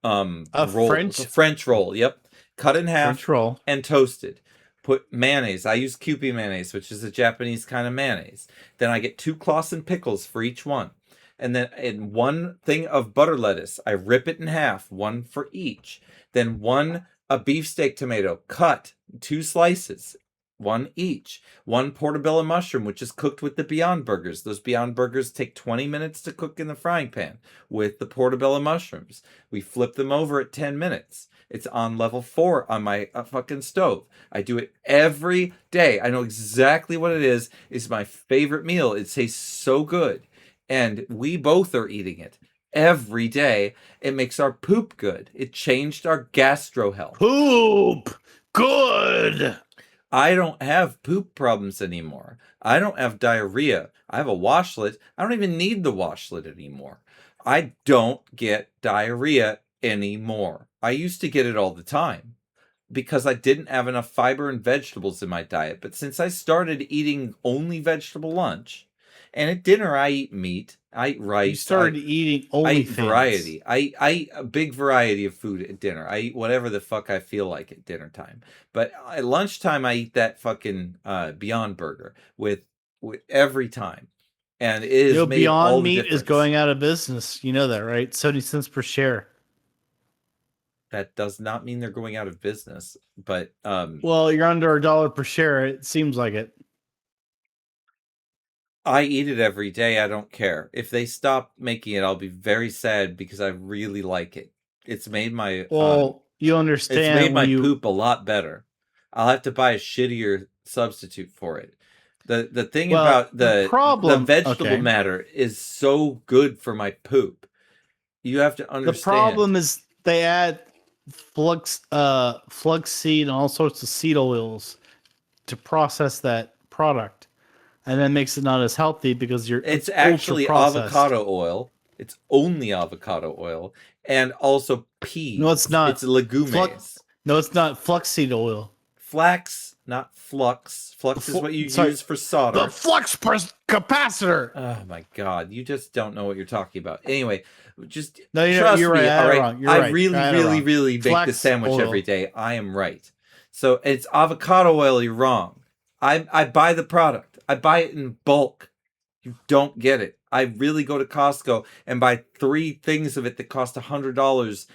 S1: French roll. Yep. Cut in half
S8: French roll.
S1: and toasted. Put mayonnaise. I use Kewpie mayonnaise, which is a Japanese kind of mayonnaise. Then I get 2 Clausen pickles for each one. And then in 1 thing of butter lettuce, I rip it in half, 1 for each. Then a beefsteak tomato, cut 2 slices, 1 each. 1 portobello mushroom, which is cooked with the Beyond Burgers. Those Beyond Burgers take 20 minutes to cook in the frying pan with the portobello mushrooms. We flip them over at 10 minutes. It's on level 4 on my fucking stove. I do it every day. I know exactly what it is. It's my favorite meal. It tastes so good. And we both are eating it every day. It makes our poop good. It changed our gastro health.
S8: Poop! Good!
S1: I don't have poop problems anymore. I don't have diarrhea. I have a washlet. I don't even need the washlet anymore. I don't get diarrhea anymore. I used to get it all the time because I didn't have enough fiber and vegetables in my diet. But since I started eating only vegetable lunch, and at dinner I eat meat, I eat rice.
S8: You started eating only
S1: I eat variety. I eat a big variety of food at dinner. I eat whatever the fuck I feel like at dinner time. But at lunchtime, I eat that fucking Beyond Burger with every time. And it is made all
S8: Beyond
S1: the
S8: Meat is
S1: difference.
S8: going out of business. You know that, right? 70 cents per share.
S1: That does not mean they're going out of business. But
S8: Well, you're under $1 per share. It seems like it.
S1: I eat it every day. I don't care. If they stop making it, I'll be very sad because I really like it. It's made my
S8: you understand.
S1: It's made my
S8: when
S1: poop a lot better. I'll have to buy a shittier substitute for it. The thing about the vegetable matter is so good for my poop. You have to understand.
S8: The problem is they add flux seed and all sorts of seed oils to process that product. And then makes it not as healthy because
S1: it's actually avocado oil. It's only avocado oil and also pea.
S8: No, it's not.
S1: It's legumes.
S8: No, it's not flaxseed oil.
S1: Flax, not flux. Flux is what you use for solder.
S8: The flux capacitor.
S1: Oh my god, you just don't know what you're talking about. Anyway, just
S8: no,
S1: trust
S8: you're
S1: me.
S8: Right,
S1: all right,
S8: wrong.
S1: I really make the sandwich every day. I am right. So it's avocado oil. You're wrong. I buy the product. I buy it in bulk. You don't get it. I really go to Costco and buy 3 things of it that cost $100.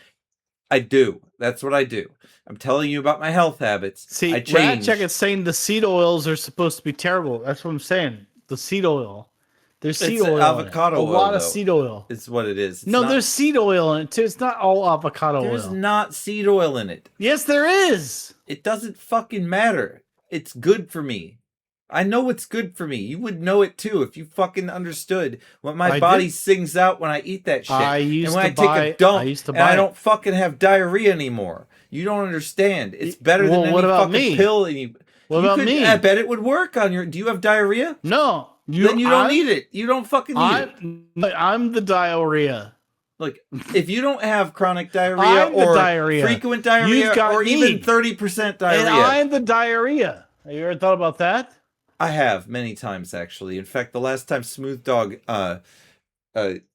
S1: I do. That's what I do. I'm telling you about my health habits.
S8: See,
S1: I change.
S8: Ratcheck is saying the seed oils are supposed to be terrible. That's what I'm saying. The seed oil. There's seed oil.
S1: Avocado oil.
S8: A lot of seed oil.
S1: It's what it is.
S8: No, there's seed oil in it too. It's not all avocado oil.
S1: There's not seed oil in it.
S8: Yes, there is.
S1: It doesn't fucking matter. It's good for me. I know it's good for me. You would know it too if you fucking understood what my body sings out when I eat that shit. And when I take a dump and I don't fucking have diarrhea anymore. You don't understand. It's better than any fucking pill. What about me? I bet it would work on your... Do you have diarrhea?
S8: No.
S1: Then you don't need it. You don't fucking need it.
S8: I'm the diarrhea.
S1: Look, if you don't have chronic diarrhea or frequent diarrhea or even 30% diarrhea...
S8: And I'm the diarrhea. Have you ever thought about that?
S1: I have many times, actually. In fact, the last time Smooth Dog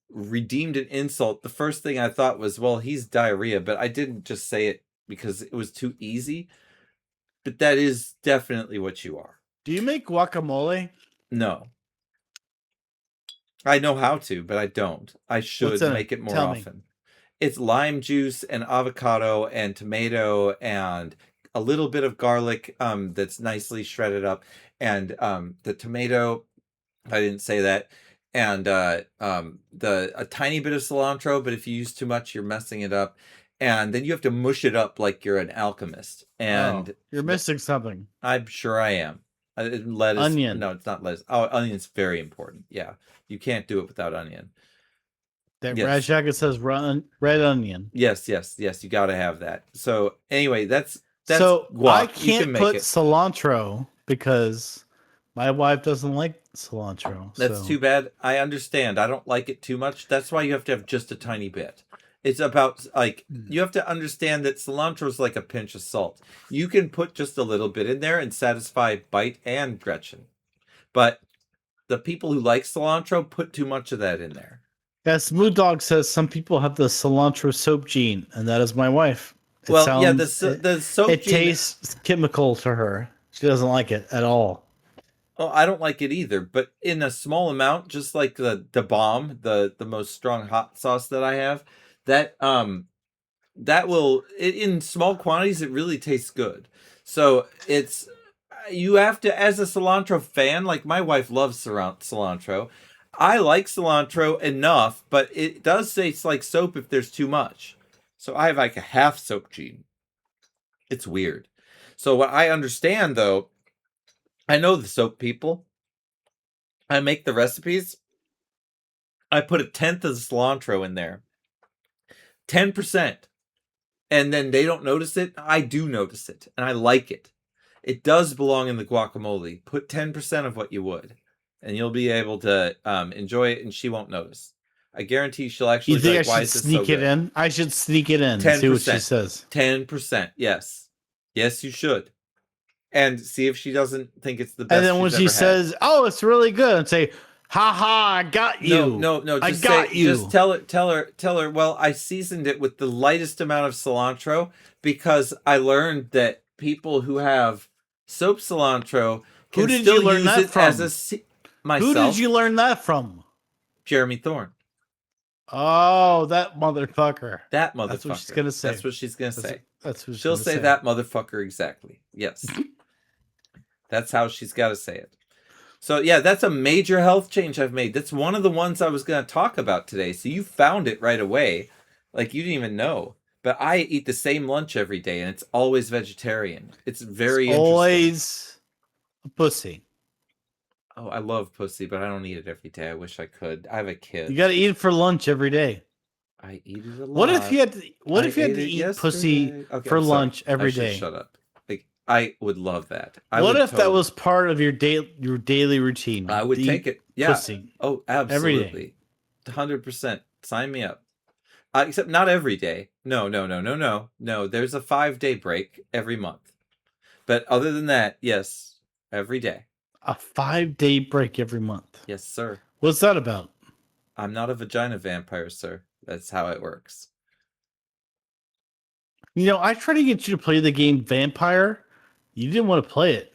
S1: redeemed an insult, the first thing I thought was, well, he's diarrhea, but I didn't just say it because it was too easy. But that is definitely what you are.
S8: Do you make guacamole?
S1: No. I know how to, but I don't. I should
S8: What's in it?
S1: make it more
S8: Tell me.
S1: often. It's lime juice and avocado and tomato and a little bit of garlic that's nicely shredded up, and the tomato, I didn't say that, and a tiny bit of cilantro, but if you use too much, you're messing it up. And then you have to mush it up like you're an alchemist. And
S8: You're missing something.
S1: I'm sure I am. Lettuce.
S8: Onion.
S1: No, it's not lettuce. Oh, onion's very important. Yeah. You can't do it without onion.
S8: That
S1: Yes.
S8: red jacket says red onion.
S1: Yes. You got to have that. So anyway, that's
S8: So
S1: guac.
S8: I
S1: You
S8: can't
S1: can make
S8: put
S1: it.
S8: cilantro because my wife doesn't like cilantro.
S1: That's
S8: so.
S1: too bad. I understand. I don't like it too much. That's why you have to have just a tiny bit. It's about like you have to understand that cilantro is like a pinch of salt. You can put just a little bit in there and satisfy Bite and Gretchen. But the people who like cilantro put too much of that in there.
S8: Yeah, Smooth Dog says some people have the cilantro soap gene, and that is my wife. It
S1: Well, yeah, the
S8: sounds-
S1: soap
S8: it
S1: gene-
S8: tastes chemical to her. She doesn't like it at all.
S1: Oh, I don't like it either, but in a small amount, just like the bomb, the most strong hot sauce that I have, that will in small quantities it really tastes good. So it's you have to, as a cilantro fan, like my wife loves cilantro. I like cilantro enough, but it does taste like soap if there's too much. So I have like a half soap gene. It's weird. So what I understand though, I know the soap people. I make the recipes. I put 1/10 of cilantro in there. 10%. And then they don't notice it. I do notice it. And I like it. It does belong in the guacamole. Put 10% of what you would. And you'll be able to enjoy it and she won't notice. I guarantee she'll actually
S8: You think
S1: be
S8: I
S1: like, why
S8: should
S1: is this
S8: sneak
S1: so
S8: it
S1: good?
S8: in? I should sneak it in. and See what she
S1: 10%.
S8: says.
S1: 10%. Yes. Yes, you should. And see if she doesn't think it's the best.
S8: And then when
S1: she's
S8: she
S1: ever had.
S8: says, "Oh, it's really good," and say, "Ha ha, I got you."
S1: No.
S8: I
S1: Just
S8: got
S1: say,
S8: you.
S1: Just tell her. Well, I seasoned it with the lightest amount of cilantro because I learned that people who have soap cilantro can
S8: Who did
S1: still
S8: you learn
S1: use
S8: that
S1: it
S8: from?
S1: as a myself.
S8: Who did you learn that from?
S1: Jeremy Thorne.
S8: Oh, that motherfucker.
S1: That motherfucker.
S8: That's what she's gonna say.
S1: That's what she's gonna say.
S8: That's what
S1: She'll say that motherfucker exactly. Yes. That's how she's got to say it. So yeah, that's a major health change I've made. That's one of the ones I was going to talk about today. So you found it right away. Like you didn't even know. But I eat the same lunch every day and it's always vegetarian. It's very interesting.
S8: Always a pussy.
S1: Oh, I love pussy, but I don't eat it every day. I wish I could. I have a kid.
S8: You got to eat it for lunch every day.
S1: I eat it a lot.
S8: What if you had to? What
S1: I
S8: if you had
S1: ate
S8: to
S1: it
S8: eat pussy
S1: yesterday. Okay,
S8: for
S1: I'm sorry.
S8: lunch every
S1: I should
S8: day?
S1: Shut up. Like, I would love that.
S8: What if that was part of your daily routine?
S1: I would
S8: to
S1: take
S8: eat
S1: it. Yeah.
S8: Pussy.
S1: Oh,
S8: Every day.
S1: absolutely. 100%. Sign me up. Except not every day. No. No, there's a 5-day break every month. But other than that, yes, every day.
S8: A 5-day break every month.
S1: Yes, sir.
S8: What's that about?
S1: I'm not a vagina vampire, sir. That's how it works.
S8: You know, I tried to get you to play the game Vampire. You didn't want to play it.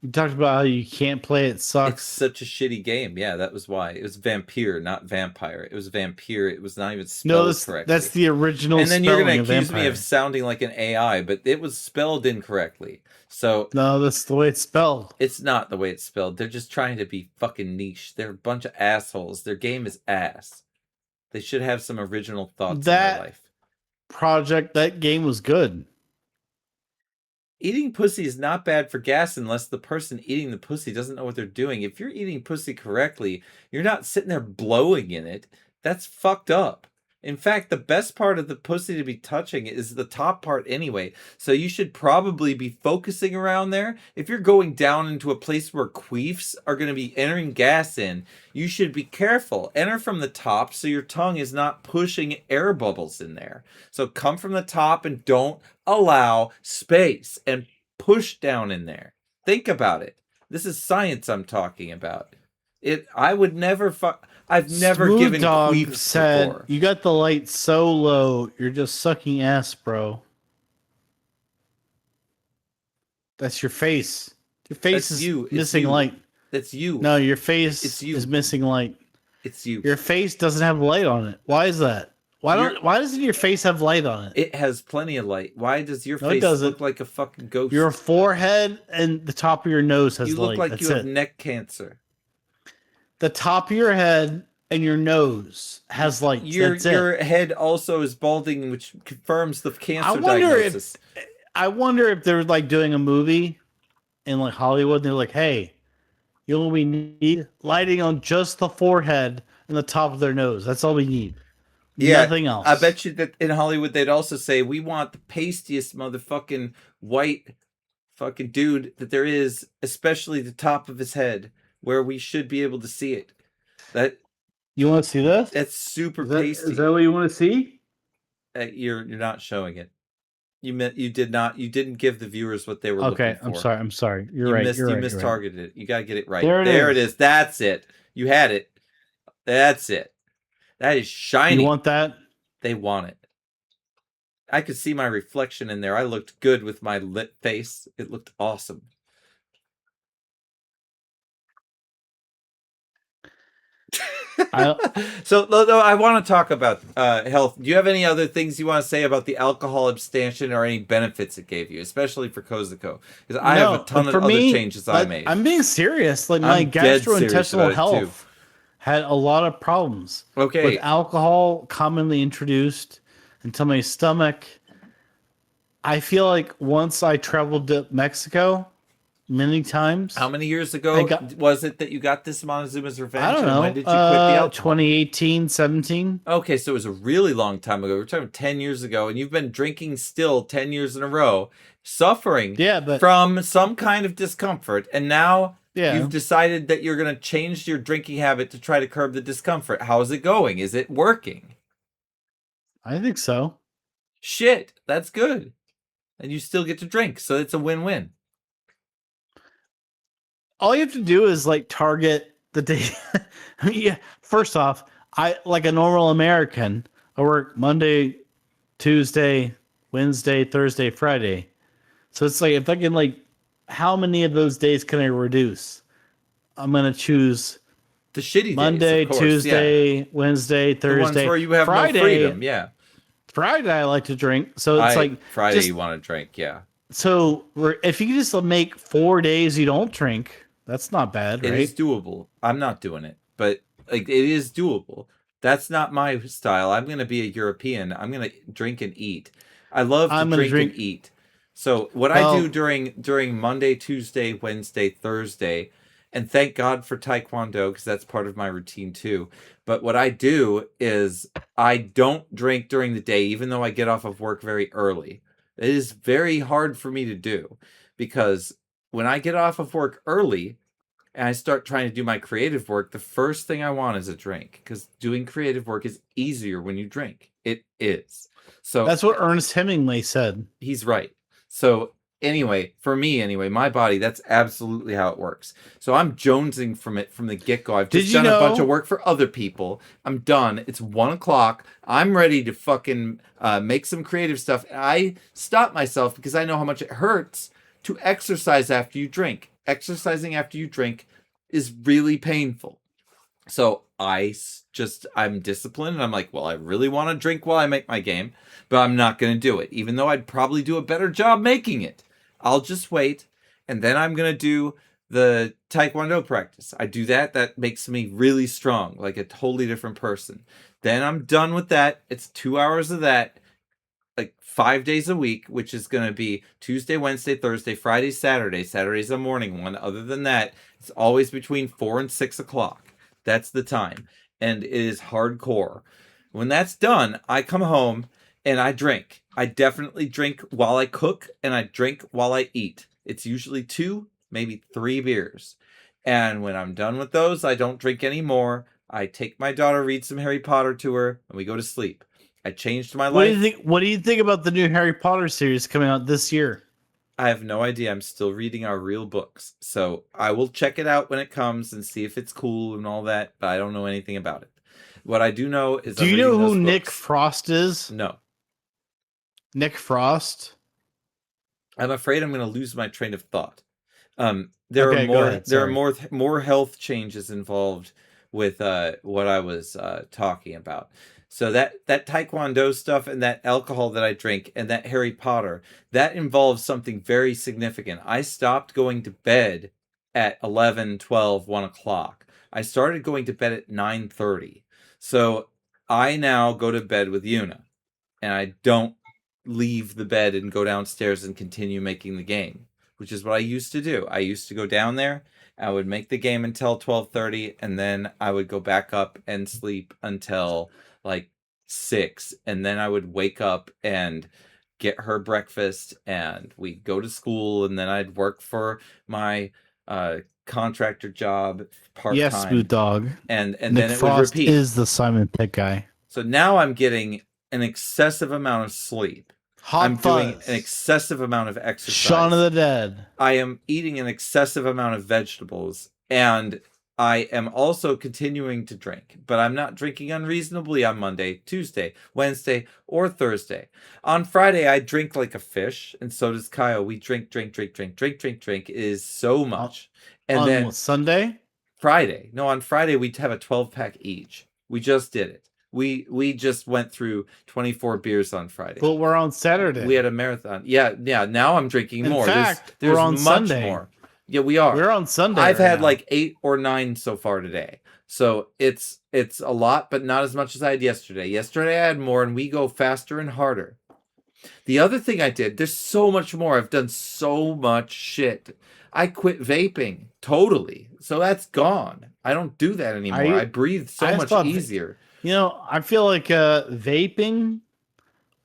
S8: You talked about how you can't play it.
S1: It's
S8: Sucks.
S1: such a shitty game. Yeah, that was why. It was vampire, not vampire. It was vampire. It was not even
S8: No,
S1: spelled
S8: that's,
S1: correctly.
S8: that's the original.
S1: And then you're
S8: going
S1: going to accuse me of sounding like an AI, but it was spelled incorrectly. So
S8: No, that's the way it's spelled.
S1: it's not the way it's spelled. They're just trying to be fucking niche. They're a bunch of assholes. Their game is ass. They should have some original thoughts in
S8: That-
S1: their life.
S8: That game was good.
S1: Eating pussy is not bad for gas unless the person eating the pussy doesn't know what they're doing. If you're eating pussy correctly, you're not sitting there blowing in it. That's fucked up. In fact, the best part of the pussy to be touching is the top part anyway. So you should probably be focusing around there. If you're going down into a place where queefs are going to be entering gas in, you should be careful. Enter from the top so your tongue is not pushing air bubbles in there. So come from the top and don't allow space and push down in there. Think about it. This is science I'm talking about. I would never I've never
S8: Smooth
S1: given
S8: Dog
S1: queefs
S8: said,
S1: before.
S8: "You got the light so low, you're just sucking ass, bro." That's your face. Your face
S1: That's
S8: is
S1: you. It's
S8: missing
S1: you.
S8: light.
S1: That's you.
S8: No, your face
S1: It's you.
S8: is missing light.
S1: It's you.
S8: Your face doesn't have light on it. Why is that? Why doesn't your face have light on it?
S1: It has plenty of light. Why does your
S8: No, it
S1: face
S8: doesn't.
S1: look like a fucking ghost?
S8: Your forehead and the top of your nose has
S1: you
S8: light.
S1: look like
S8: That's
S1: you have
S8: it.
S1: neck cancer.
S8: The top of your head and your nose has light. That's it.
S1: Your head also is balding, which confirms the cancer
S8: I wonder
S1: diagnosis.
S8: if they're like doing a movie in like Hollywood. And they're like, hey, you know what we need? Lighting on just the forehead and the top of their nose. That's all we need.
S1: Yeah,
S8: Nothing else.
S1: I bet you that in Hollywood they'd also say we want the pastiest motherfucking white fucking dude that there is, especially the top of his head where we should be able to see it.
S8: You want to see this?
S1: That's super
S8: Is that,
S1: pasty.
S8: is that what you want to see?
S1: You're not showing it. You didn't give the viewers what they were looking for.
S8: I'm sorry. You're right.
S1: You
S8: You're right.
S1: mistargeted it. You gotta get it right.
S8: There
S1: There
S8: it
S1: it is. That's it. You had it. That's it. That is shiny.
S8: You want that?
S1: They want it. I could see my reflection in there. I looked good with my lit face. It looked awesome. So I want to talk about health. Do you have any other things you want to say about the alcohol abstention or any benefits it gave you, especially for Cozico? Because I have a ton of other changes I made.
S8: I'm being serious. Like my
S1: I'm dead serious
S8: gastrointestinal
S1: about it, too.
S8: health had a lot of problems.
S1: Okay.
S8: With alcohol commonly introduced into my stomach. I feel like once I traveled to Mexico many times.
S1: How many years ago was it that you got this Montezuma's Revenge?
S8: I don't know.
S1: And when did you quit the alcohol?
S8: 2018, 17.
S1: Okay, so it was a really long time ago. We're talking 10 years ago, and you've been drinking still 10 years in a row, suffering from some kind of discomfort, and now you've decided that you're going to change your drinking habit to try to curb the discomfort. How's it going? Is it working?
S8: I think so.
S1: Shit, that's good. And you still get to drink, so it's a win-win.
S8: All you have to do is like target the day. I mean, yeah. First off, I like a normal American. I work Monday, Tuesday, Wednesday, Thursday, Friday. So it's like if I can like, how many of those days can I reduce? I'm gonna choose
S1: the shitty
S8: Monday,
S1: days, of course,
S8: Tuesday, Wednesday, Thursday,
S1: the ones where you have
S8: Friday,
S1: no freedom. Yeah,
S8: Friday I like to drink. So it's like
S1: Friday you want to drink. Yeah.
S8: So if you just make 4 days you don't drink. That's not bad, right?
S1: It is doable. I'm not doing it, but like it is doable. That's not my style. I'm going to be a European. I'm going to drink and eat. I love to drink and eat. So what I do during Monday, Tuesday, Wednesday, Thursday, and thank God for Taekwondo because that's part of my routine too. But what I do is I don't drink during the day, even though I get off of work very early. It is very hard for me to do because when I get off of work early and I start trying to do my creative work, the first thing I want is a drink because doing creative work is easier when you drink. It is. So
S8: that's what Ernest Hemingway said.
S1: He's right. So anyway, for me anyway, my body, that's absolutely how it works. So I'm jonesing from it from the get-go. I've just done a bunch of work for other people. I'm done. It's 1:00. I'm ready to fucking make some creative stuff. I stop myself because I know how much it hurts to exercise after you drink. Exercising after you drink is really painful. So I'm disciplined and I'm like, well, I really want to drink while I make my game, but I'm not going to do it, even though I'd probably do a better job making it. I'll just wait. And then I'm going to do the Taekwondo practice. I do that. That makes me really strong, like a totally different person. Then I'm done with that. It's 2 hours of that. Like 5 days a week, which is going to be Tuesday, Wednesday, Thursday, Friday, Saturday. Saturday's a morning one. Other than that, it's always between 4 and 6 o'clock. That's the time. And it is hardcore. When that's done, I come home and I drink. I definitely drink while I cook and I drink while I eat. It's usually 2, maybe 3 beers. And when I'm done with those, I don't drink anymore. I take my daughter, read some Harry Potter to her, and we go to sleep. I changed my life.
S8: What do you think about the new Harry Potter series coming out this year?
S1: I have no idea. I'm still reading our real books. So I will check it out when it comes and see if it's cool and all that, but I don't know anything about it. What I do know is
S8: Do you know who Nick Frost is?
S1: No.
S8: Nick Frost?
S1: I'm afraid I'm going to lose my train of thought. There are more health changes involved with what I was talking about. So that Taekwondo stuff and that alcohol that I drink and that Harry Potter, that involves something very significant. I stopped going to bed at 11, 12, 1 o'clock. I started going to bed at 9:30. So I now go to bed with Yuna, and I don't leave the bed and go downstairs and continue making the game, which is what I used to do. I used to go down there, I would make the game until 12:30, and then I would go back up and sleep until like 6, and then I would wake up and get her breakfast, and we'd go to school, and then I'd work for my contractor job part-time.
S8: Yes, Boot Dog.
S1: And
S8: Nick
S1: then it would
S8: Frost
S1: repeat.
S8: is the Simon Pegg guy.
S1: So now I'm getting an excessive amount of sleep. I'm doing an excessive amount of exercise.
S8: Shaun of the Dead.
S1: I am eating an excessive amount of vegetables, and I am also continuing to drink, but I'm not drinking unreasonably on Monday, Tuesday, Wednesday, or Thursday. On Friday, I drink like a fish, and so does Kyle. We drink. It is so much. And
S8: on
S1: then
S8: what, Sunday?
S1: Friday. No, on Friday, we'd have a 12-pack each. We just did it. We just went through 24 beers on Friday.
S8: But we're on Saturday.
S1: We had a marathon. Yeah. Now I'm drinking
S8: In
S1: more.
S8: fact,
S1: there's
S8: we're on
S1: much
S8: Sunday.
S1: more. Yeah, we are.
S8: We're on Sunday.
S1: I've
S8: right
S1: had
S8: now.
S1: like 8 or 9 so far today. So it's a lot, but not as much as I had yesterday. Yesterday I had more, and we go faster and harder. The other thing I did, there's so much more. I've done so much shit. I quit vaping totally. So that's gone. I don't do that anymore. I breathe so much easier.
S8: You know, I feel like vaping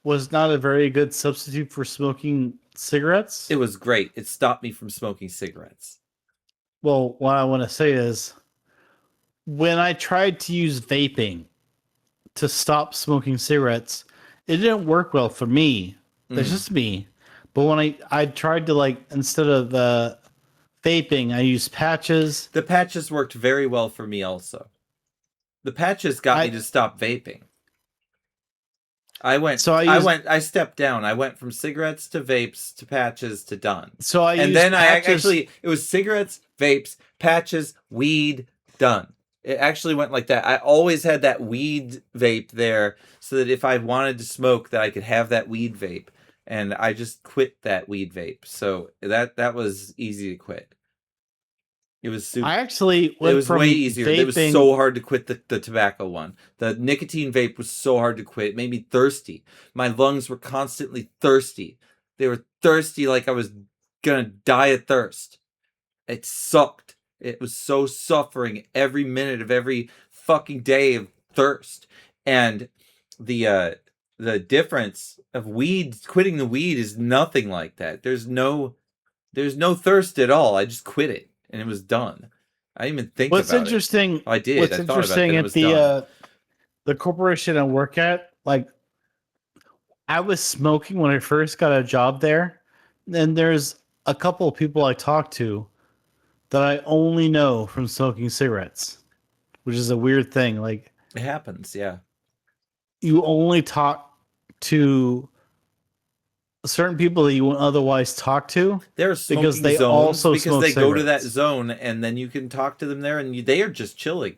S8: was not a very good substitute for smoking cigarettes.
S1: It was great. It stopped me from smoking cigarettes.
S8: Well, what I want to say is when I tried to use vaping to stop smoking cigarettes, it didn't work well for me. That's just me. But when I tried to, like, instead of vaping, I used patches.
S1: The patches worked very well for me also. The patches got me to stop vaping. I stepped down. I went from cigarettes to vapes to patches to done.
S8: So I
S1: and
S8: used
S1: then
S8: patches.
S1: it was cigarettes, vapes, patches, weed, done. It actually went like that. I always had that weed vape there so that if I wanted to smoke, that I could have that weed vape. And I just quit that weed vape. So that was easy to quit. It was super.
S8: I actually went
S1: It was
S8: from
S1: way easier. It was
S8: vaping-
S1: so hard to quit the tobacco one. The nicotine vape was so hard to quit. It made me thirsty. My lungs were constantly thirsty. They were thirsty like I was gonna die of thirst. It sucked. It was so suffering every minute of every fucking day of thirst. And the difference of weed, quitting the weed is nothing like that. There's no thirst at all. I just quit it. And it was done. I didn't even think
S8: What's
S1: about
S8: interesting?
S1: it. I did.
S8: What's
S1: I thought about
S8: interesting
S1: it,
S8: at
S1: it was done.
S8: the corporation I work at, like, I was smoking when I first got a job there. And there's a couple of people I talk to that I only know from smoking cigarettes, which is a weird thing. Like,
S1: It happens, yeah.
S8: you only talk to certain people that you wouldn't otherwise talk to.
S1: There are smoking
S8: because they
S1: zones
S8: also
S1: because
S8: smoke
S1: they go to that
S8: cigarettes.
S1: zone and then you can talk to them there and they are just chilling.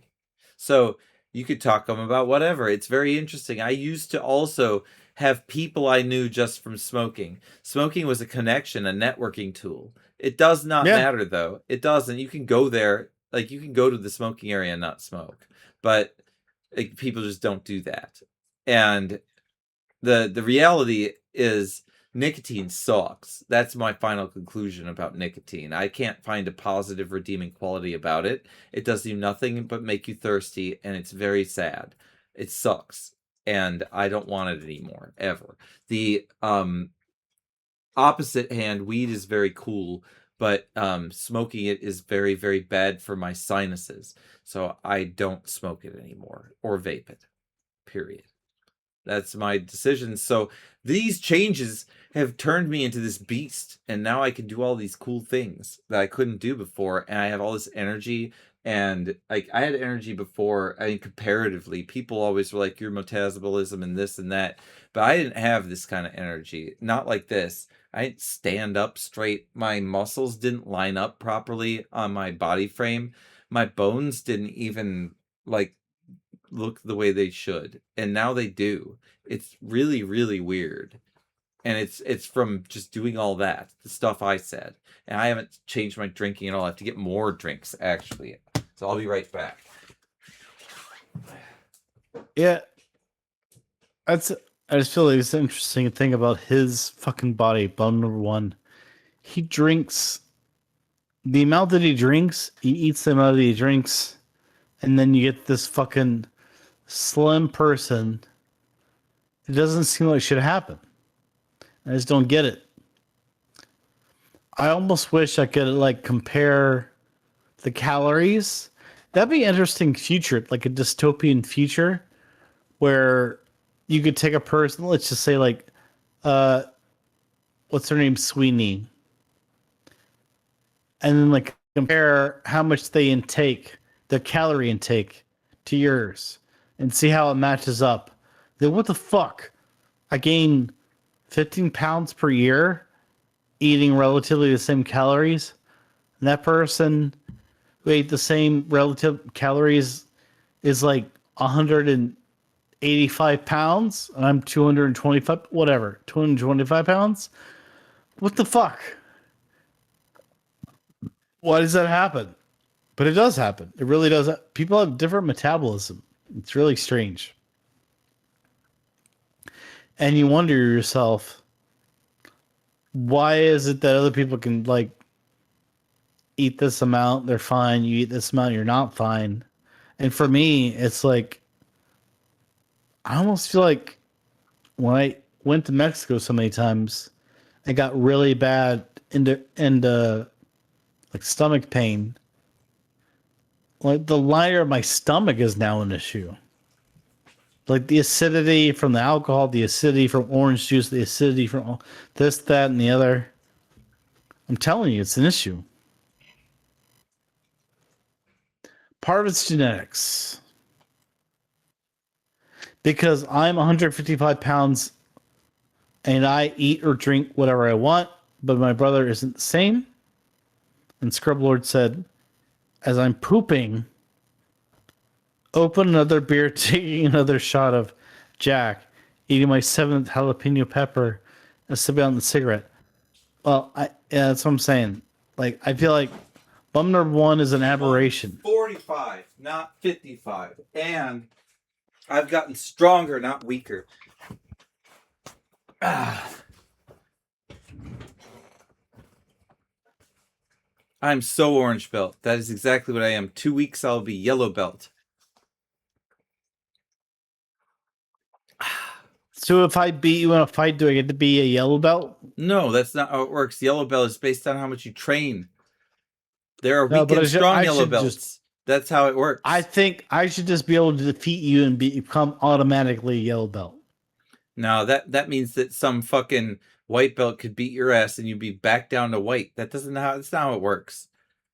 S1: So you could talk to them about whatever. It's very interesting. I used to also have people I knew just from smoking. Smoking was a connection, a networking tool. It does not matter though. It doesn't. You can go there, like you can go to the smoking area and not smoke. But like, people just don't do that. And the reality is nicotine sucks. That's my final conclusion about nicotine. I can't find a positive redeeming quality about it. It does you nothing but make you thirsty, and it's very sad. It sucks, and I don't want it anymore, ever. The opposite hand, weed is very cool, but smoking it is very, very bad for my sinuses. So I don't smoke it anymore or vape it, period. That's my decision. So these changes have turned me into this beast, and now I can do all these cool things that I couldn't do before, and I have all this energy. And like, I had energy before. I mean, comparatively, people always were like, your metabolism and this and that, but I didn't have this kind of energy. Not like this. I didn't stand up straight. My muscles didn't line up properly on my body frame. My bones didn't even like look the way they should, and now they do. It's really, really weird. And it's from just doing all that, the stuff I said. And I haven't changed my drinking at all. I have to get more drinks, actually. So I'll be right back.
S8: Yeah. I just feel like it's an interesting thing about his fucking body, bum number one. He drinks the amount that he drinks, he eats the amount that he drinks, and then you get this fucking slim person. It doesn't seem like it should happen. I just don't get it. I almost wish I could like compare the calories. That'd be an interesting future, like a dystopian future where you could take a person, let's just say like what's her name? Sweeney. And then like compare how much they intake, their calorie intake to yours and see how it matches up. Then what the fuck? I gain 15 pounds per year eating relatively the same calories. And that person who ate the same relative calories is like 185 pounds. And I'm 225, whatever, 225 pounds. What the fuck? Why does that happen? But it does happen. It really does. People have different metabolism. It's really strange. And you wonder yourself, why is it that other people can like eat this amount, they're fine. You eat this amount, you're not fine. And for me, it's like, I almost feel like when I went to Mexico so many times, I got really bad into like stomach pain. Like the lighter of my stomach is now an issue. Like the acidity from the alcohol, the acidity from orange juice, the acidity from this, that, and the other. I'm telling you, it's an issue. Part of it's genetics. Because I'm 155 pounds and I eat or drink whatever I want, but my brother isn't the same. And Scrub Lord said, as I'm pooping, open another beer, taking another shot of Jack, eating my 7th jalapeno pepper, and sipping on the cigarette. Well, yeah, that's what I'm saying. Like, I feel like bum number one is an aberration.
S1: 45, not 55. And I've gotten stronger, not weaker. I'm so orange belt. That is exactly what I am. 2 weeks, I'll be yellow belt.
S8: So if I beat you in a fight, do I get to be a yellow belt?
S1: No, that's not how it works. Yellow belt is based on how much you train. There are weak and strong yellow belts. That's how it works.
S8: I think I should just be able to defeat you and become automatically a yellow belt.
S1: No, that means that some fucking white belt could beat your ass and you'd be back down to white. That's not how it works.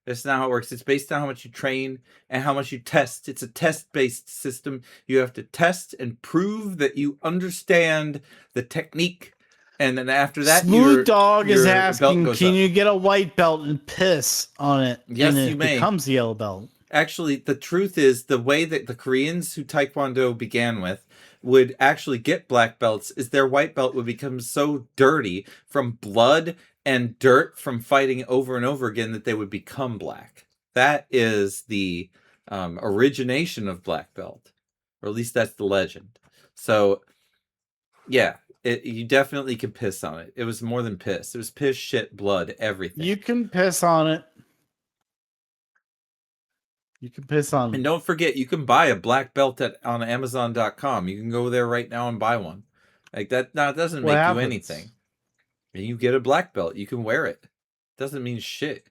S1: That's not how it works. It's based on how much you train and how much you test. It's a test-based system. You have to test and prove that you understand the technique. And then after that,
S8: Smooth Dog is asking, can
S1: up.
S8: you get a white belt and piss on it?
S1: Yes,
S8: and
S1: you may.
S8: It becomes a yellow belt.
S1: Actually, the truth is the way that the Koreans who Taekwondo began with would actually get black belts is their white belt would become so dirty from blood and dirt from fighting over and over again that they would become black. That is the origination of black belt, or at least that's the legend. So, yeah, you definitely can piss on it. It was more than piss. It was piss, shit, blood, everything.
S8: You can piss on it. You can piss on it.
S1: And don't forget, you can buy a black belt on Amazon.com. You can go there right now and buy one. Like that. Now, it doesn't make you anything. And you get a black belt. You can wear it. Doesn't mean shit.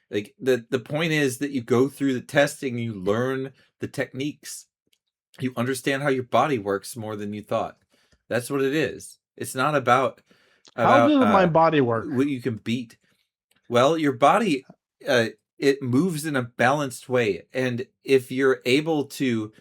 S1: Like the point is that you go through the testing, you learn the techniques. You understand how your body works more than you thought. That's what it is. It's not about
S8: how does my body work?
S1: What you can beat. Well, your body it moves in a balanced way, and if you're able to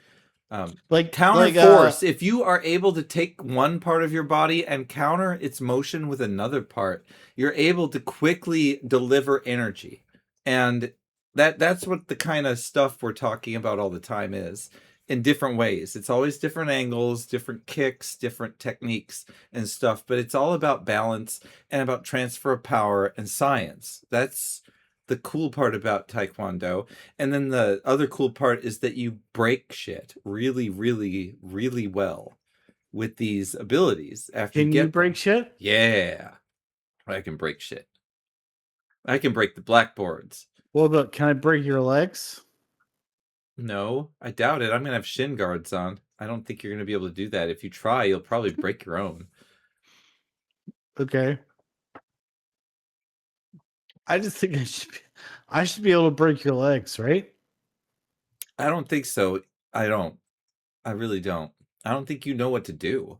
S1: counter force, if you are able to take one part of your body and counter its motion with another part, you're able to quickly deliver energy. And that's what the kind of stuff we're talking about all the time is in different ways. It's always different angles, different kicks, different techniques and stuff, but it's all about balance and about transfer of power and science. That's the cool part about Taekwondo. And then the other cool part is that you break shit really, really, really well with these abilities. After
S8: Can
S1: you
S8: you
S1: get
S8: break shit?
S1: Yeah, I can break shit. I can break the blackboards.
S8: Well, but can I break your legs?
S1: No, I doubt it. I'm gonna have shin guards on. I don't think you're gonna be able to do that. If you try, you'll probably break your own.
S8: Okay. I just think I should be able to break your legs, right?
S1: I don't think so. I don't. I really don't. I don't think you know what to do.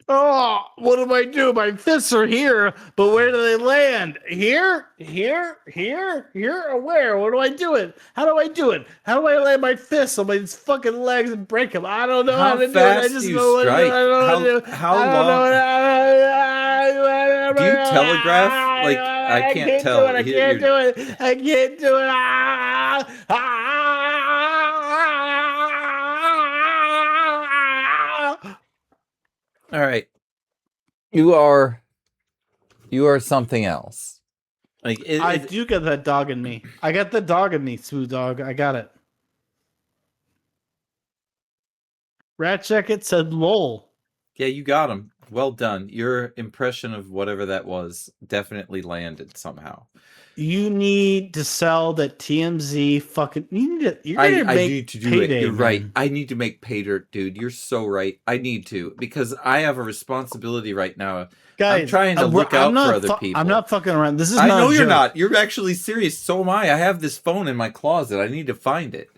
S8: Oh, what do I do? My fists are here, but where do they land? Here? Here? Here? Here? Or where? What do I do it? How do I do it? How do I land my fists on my fucking legs and break them? I don't know how to do it. I just
S1: do you
S8: know what to do.
S1: strike?
S8: I don't know what to do.
S1: How
S8: I don't know
S1: long? Do you telegraph? Like, I can't tell.
S8: Do it. I can't do it. I can't do it.
S1: All right. You are something else. Like
S8: I do get that dog in me. I got the dog in me, Smooth Dog. I got it. Rat Jacket said lol.
S1: Yeah, you got him. Well done. Your impression of whatever that was definitely landed somehow.
S8: You need to sell that TMZ fucking. You're
S1: I
S8: gonna make
S1: need to do
S8: payday,
S1: it. You're
S8: man.
S1: right. I need to make pay dirt, dude. You're so right. I need to because I have a responsibility right now.
S8: Guys,
S1: I'm trying to look out for other people.
S8: I'm not fucking around. This is
S1: I
S8: not
S1: know
S8: a
S1: you're
S8: joke.
S1: not. You're actually serious. So am I. I have this phone in my closet. I need to find it.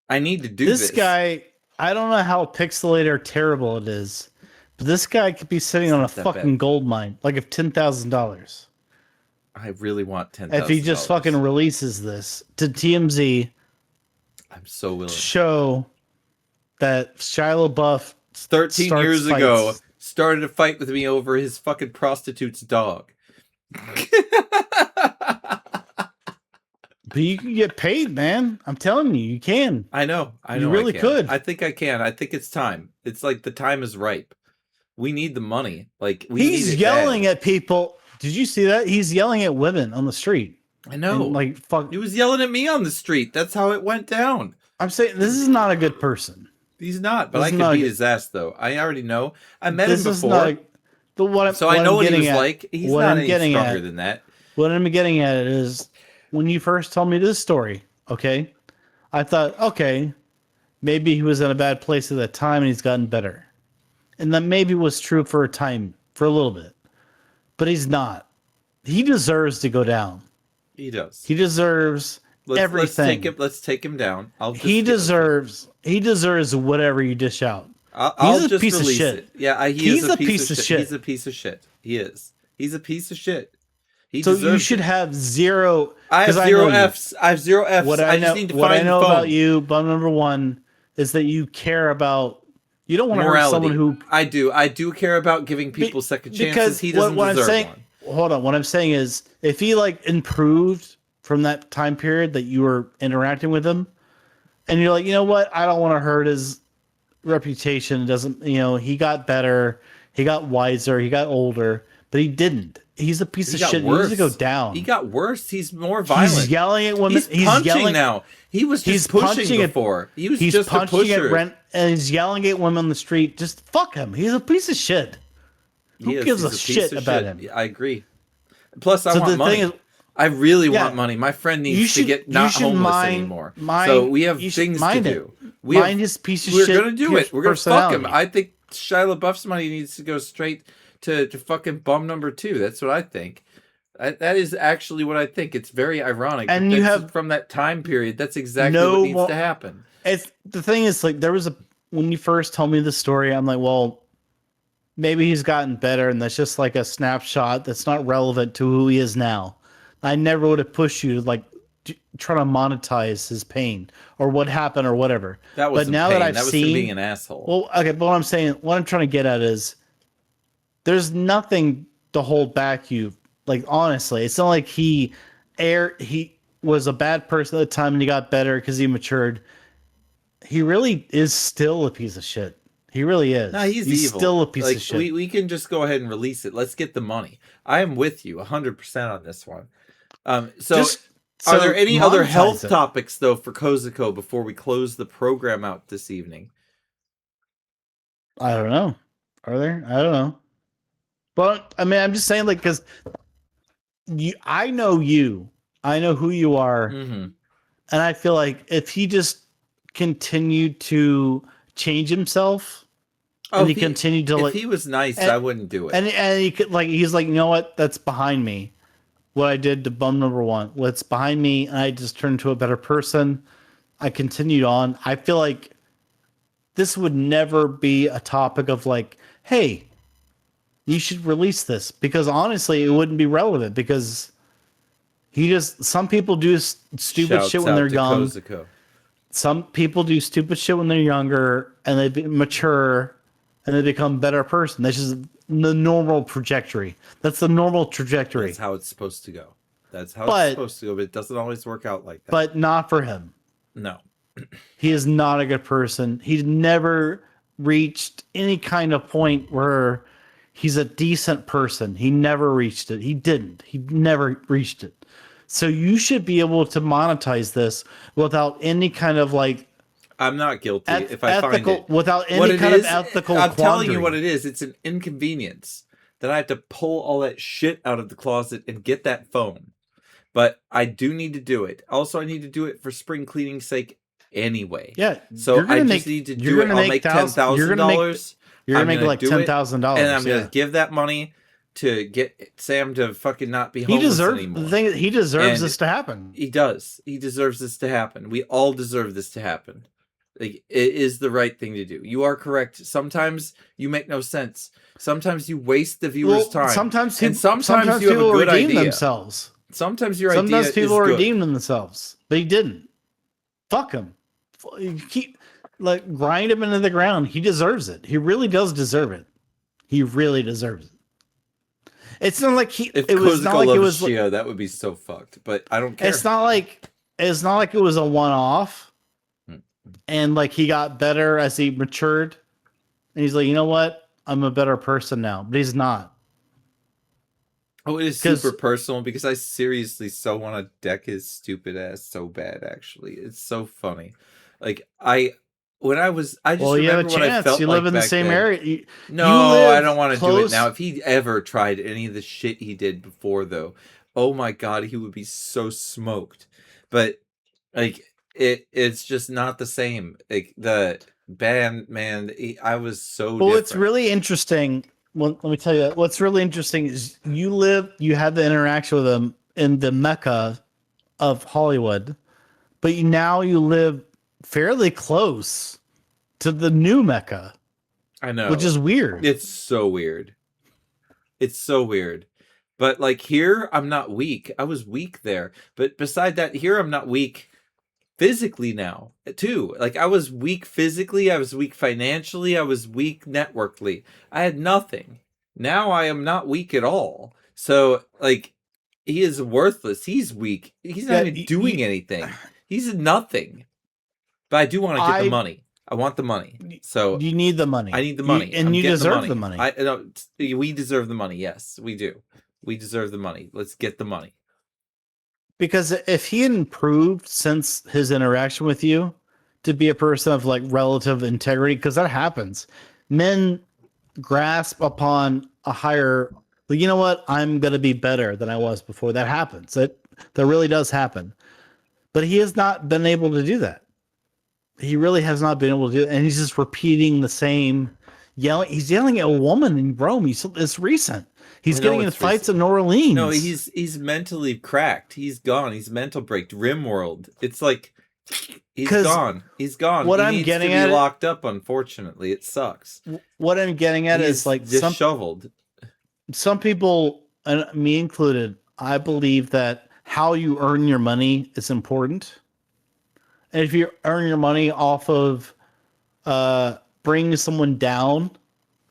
S1: I need to do this.
S8: This guy, I don't know how pixelated or terrible it is, but this guy could be sitting on a
S1: that
S8: fucking
S1: bad.
S8: gold mine, like of $10,000.
S1: I really want $10,000.
S8: If he just fucking releases this to TMZ,
S1: I'm so willing.
S8: show that Shia LaBeouf
S1: 13
S8: starts
S1: years
S8: fights.
S1: ago, started a fight with me over his fucking prostitute's dog.
S8: But you can get paid, man. I'm telling you, you can.
S1: I know.
S8: You really
S1: I can.
S8: could.
S1: I think I can. I think it's time. It's like the time is ripe. We need the money. Like
S8: He's yelling at people. Did you see that? He's yelling at women on the street.
S1: I know.
S8: And, like, fuck.
S1: He was yelling at me on the street. That's how it went down.
S8: I'm saying this is not a good person.
S1: He's not, but
S8: This
S1: I
S8: is
S1: could
S8: not
S1: beat
S8: good.
S1: his ass though. I already know. I met
S8: This
S1: him
S8: is
S1: before,
S8: not. The what?
S1: so I know what he
S8: getting
S1: was
S8: at-
S1: like. He's
S8: what
S1: not
S8: I'm
S1: any
S8: getting
S1: stronger
S8: at-
S1: than that.
S8: What I'm getting at is when you first told me this story, okay, I thought, okay, maybe he was in a bad place at that time and he's gotten better. And that maybe was true for a time, for a little bit. But he's not. He deserves to go down.
S1: He does.
S8: He deserves everything.
S1: Let's take him down.
S8: He deserves whatever you dish out.
S1: I'll
S8: He's a
S1: just
S8: piece of
S1: release
S8: shit.
S1: it. Yeah,
S8: He's a piece of shit.
S1: He's a piece of shit. He is. He's a piece of shit. He
S8: So you
S1: deserves
S8: should
S1: it.
S8: have zero.
S1: I have
S8: 'cause
S1: zero
S8: know you.
S1: Fs. I have zero Fs.
S8: What
S1: I
S8: I know,
S1: just need to
S8: what
S1: find
S8: I know
S1: the phone.
S8: about you, but number one, is that you care about. You don't want to hurt
S1: Morality.
S8: someone who.
S1: I do care about giving people second chances. He doesn't
S8: what
S1: deserve
S8: I'm saying,
S1: one.
S8: hold on. What I'm saying is, if he like improved from that time period that you were interacting with him, and you're like, you know what, I don't want to hurt his reputation. It doesn't, he got better, he got wiser, he got older, but he didn't. He's a piece
S1: He
S8: of
S1: got
S8: shit.
S1: worse.
S8: He needs to go down.
S1: He got worse. He's more violent.
S8: He's yelling at women.
S1: He's punching
S8: yelling
S1: now. He was just
S8: he's
S1: pushing
S8: punching at-
S1: before. He was
S8: He's
S1: just a
S8: punching
S1: pusher.
S8: at rent and he's yelling at women on the street. Just fuck him. He's a piece of shit.
S1: He
S8: Who
S1: is.
S8: gives
S1: He's
S8: a
S1: piece
S8: shit
S1: of
S8: about
S1: shit.
S8: him?
S1: Yeah, I agree. Plus, I
S8: So
S1: want
S8: the
S1: money.
S8: thing is-
S1: I really
S8: Yeah.
S1: want money. My friend
S8: You
S1: needs to
S8: should-
S1: get
S8: you
S1: not
S8: should
S1: homeless
S8: mind-
S1: anymore.
S8: mind-
S1: So we have
S8: you should
S1: things to
S8: mind it.
S1: do.
S8: Mind his piece of
S1: we're
S8: shit
S1: gonna do it. We're gonna fuck him.
S8: personality.
S1: I think Shia LaBeouf's money needs to go straight to fucking bum number 2. That's what I think. That is actually what I think. It's very ironic.
S8: And
S1: that
S8: you
S1: this
S8: have
S1: is from that time period. That's exactly
S8: no
S1: what needs
S8: mo-
S1: to happen.
S8: It's the thing is like there was when you first told me the story, I'm like, well, maybe he's gotten better, and that's just like a snapshot that's not relevant to who he is now. I never would have pushed you to like try to monetize his pain or what happened or whatever.
S1: That was
S8: but now that I've
S1: that was
S8: seen
S1: him being an asshole.
S8: Well, okay, but what I'm saying, what I'm trying to get at is there's nothing to hold back you. Like, honestly, it's not like he was a bad person at the time and he got better because he matured. he really is still a piece of shit. He really is.
S1: No, he's evil.
S8: Still a piece
S1: like,
S8: of shit.
S1: We can just go ahead and release it. Let's get the money. I am with you 100% on this one. So are there any other health topics though for Kozuko before we close the program out this evening?
S8: I don't know. Are there? I don't know. But I mean, I'm just saying, like, because I know you. I know who you are.
S1: Mm-hmm.
S8: And I feel like if he just continued to change himself, and he continued to,
S1: if
S8: like,
S1: he was nice, I wouldn't do it.
S8: And he could, like, he's like, you know what? That's behind me. What I did to bum number one. What's behind me, and I just turned into a better person. I continued on. I feel like this would never be a topic of like, hey, you should release this, because honestly, it wouldn't be relevant, because some people do stupid shit when they're young.
S1: Kozuko.
S8: Some people do stupid shit when they're younger and they mature and they become a better person. That's just the normal trajectory. That's the normal trajectory.
S1: That's how it's supposed to go. That's how it's supposed to go, but it doesn't always work out like that.
S8: But not for him.
S1: No.
S8: He is not a good person. He's never reached any kind of point where he's a decent person. He never reached it. He didn't. He never reached it. So you should be able to monetize this without any kind of like.
S1: I'm not guilty if I find it.
S8: Without any kind of ethical
S1: I'm
S8: quandary.
S1: telling you what it is. It's an inconvenience that I have to pull all that shit out of the closet and get that phone. But I do need to do it. Also, I need to do it for spring cleaning's sake anyway.
S8: Yeah.
S1: So I just need to do it. I'll make $10,000.
S8: You're gonna make like $10,000,
S1: and I'm gonna give that money to get Sam to fucking not be homeless anymore.
S8: He deserves this to happen.
S1: He does. He deserves this to happen. We all deserve this to happen. Like, it is the right thing to do. You are correct. Sometimes you make no sense. Sometimes you waste the viewer's time.
S8: Sometimes
S1: you have a good idea.
S8: Themselves.
S1: Sometimes your idea is good.
S8: Sometimes people redeem themselves, but he didn't. Fuck him. You keep grind him into the ground. He deserves it. He really does deserve it. He really deserves it. It's not like
S1: it was not like it was Shio, that would be so fucked. But I don't care.
S8: It's not like it was a one-off, and like he got better as he matured, and he's like, you know what, I'm a better person now. But he's not.
S1: Oh, it is super personal because I seriously so want to deck his stupid ass so bad. Actually, it's so funny. Like I just remember what I felt.
S8: You live in the same area.
S1: I don't want to do it now. If he ever tried any of the shit he did before, though, oh my god, he would be so smoked. But like it's just not the same. Like the band, man, I was so.
S8: Well,
S1: different.
S8: it's really interesting. Well, let me tell you, what's really interesting is you have the interaction with him in the Mecca of Hollywood, but you live fairly close to the new Mecca.
S1: I know.
S8: Which is weird.
S1: It's so weird. It's so weird. But like here, I'm not weak. I was weak there. But beside that, here I'm not weak physically now, too. Like I was weak physically, I was weak financially, I was weak networkly. I had nothing. Now I am not weak at all. So like he is worthless. He's weak. He's not even doing anything. He's nothing. But I do want to get the money. I want the money. So
S8: you need the money.
S1: I need the money.
S8: And you deserve the money.
S1: We deserve the money. Yes, we do. We deserve the money. Let's get the money.
S8: Because if he had improved since his interaction with you to be a person of like relative integrity, because that happens, men grasp upon a higher, like, you know what, I'm going to be better than I was before. That happens. That really does happen. But he has not been able to do that. He really has not been able to do it. And he's just repeating the same yelling. He's yelling at a woman in Rome. It's recent. He's getting in fights in New Orleans.
S1: No, he's mentally cracked. He's gone. He's mental breaked. Rimworld. It's like he's gone. He's gone.
S8: What
S1: I'm getting at, locked up. Unfortunately, it sucks.
S8: What I'm getting at is like
S1: disheveled.
S8: Some people, and me included, I believe that how you earn your money is important. And if you earn your money off of bringing someone down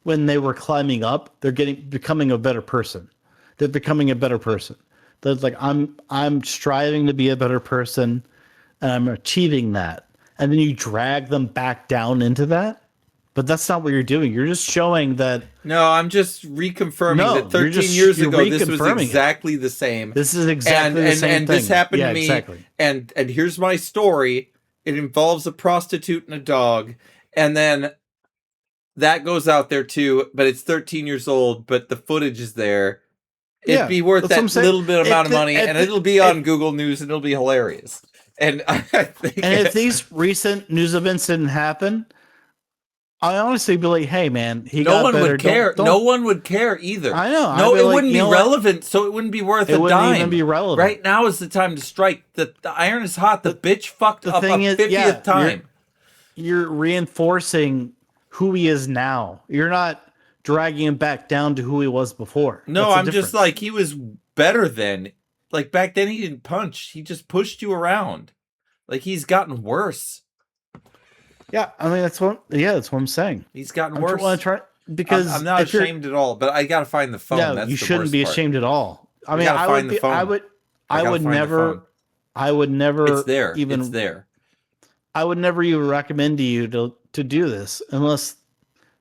S8: when they were climbing up, they're becoming a better person. They're becoming a better person. They're like, I'm striving to be a better person, and I'm achieving that. and then you drag them back down into that. But that's not what you're doing. You're just showing that.
S1: No, I'm just reconfirming
S8: No,
S1: that 13
S8: you're
S1: years
S8: you're
S1: ago, this was
S8: reconfirming it.
S1: exactly the same.
S8: This is exactly the same
S1: and
S8: thing.
S1: this happened
S8: Yeah,
S1: to me.
S8: exactly.
S1: And here's my story. It involves a prostitute and a dog, and then that goes out there too. But it's 13 years old. But the footage is there. It'd
S8: Yeah,
S1: be worth
S8: that's what I'm
S1: that
S8: saying.
S1: little bit amount of money, and it'll be on
S8: if-
S1: Google News, and it'll be hilarious. And I think,
S8: And if these recent news events didn't happen, I honestly be like, hey man, he
S1: no
S8: got
S1: one
S8: better.
S1: would care.
S8: Don't-
S1: No one would care either.
S8: I know. I'd
S1: No,
S8: be
S1: it
S8: like,
S1: wouldn't
S8: you
S1: be
S8: know what?
S1: relevant, so it wouldn't be worth
S8: It
S1: a
S8: wouldn't
S1: dime.
S8: even be relevant.
S1: Right now is the time to strike. The iron is hot. The bitch fucked
S8: the
S1: up a
S8: thing is,
S1: 50th
S8: yeah,
S1: time.
S8: You're reinforcing who he is now. You're not dragging him back down to who he was before.
S1: No,
S8: That's the
S1: I'm just
S8: difference.
S1: like, he was better then. Like, back then he didn't punch. He just pushed you around. Like, he's gotten worse.
S8: yeah. I mean, that's what I'm saying.
S1: He's gotten
S8: I'm
S1: worse.
S8: because
S1: I'm not
S8: if you're-
S1: ashamed at all, but I gotta find the phone.
S8: No,
S1: That's
S8: you
S1: the
S8: shouldn't
S1: worst
S8: be
S1: part.
S8: ashamed at all. I
S1: We
S8: mean,
S1: gotta
S8: I
S1: find
S8: would
S1: the
S8: be,
S1: phone.
S8: I would
S1: gotta find the
S8: never,
S1: phone.
S8: I would never.
S1: It's there.
S8: Even
S1: It's there.
S8: I would never even recommend to you to do this unless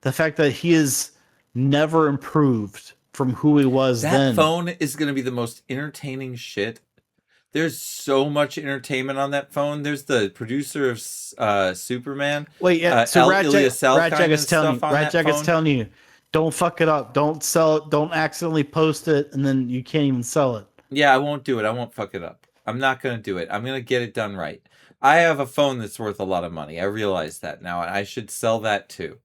S8: the fact that he is never improved from who he was
S1: That
S8: then.
S1: phone is going to be the most entertaining shit. There's so much entertainment on that phone. There's the producer of Superman.
S8: Wait, yeah. So
S1: Ilya Salkind
S8: Ratjack is
S1: and
S8: telling you.
S1: stuff on that
S8: Ratjack is
S1: phone.
S8: telling you, don't fuck it up. Don't sell it. Don't accidentally post it, and then you can't even sell it.
S1: Yeah, I won't do it. I won't fuck it up. I'm not going to do it. I'm going to get it done right. I have a phone that's worth a lot of money. I realize that now. I should sell that too.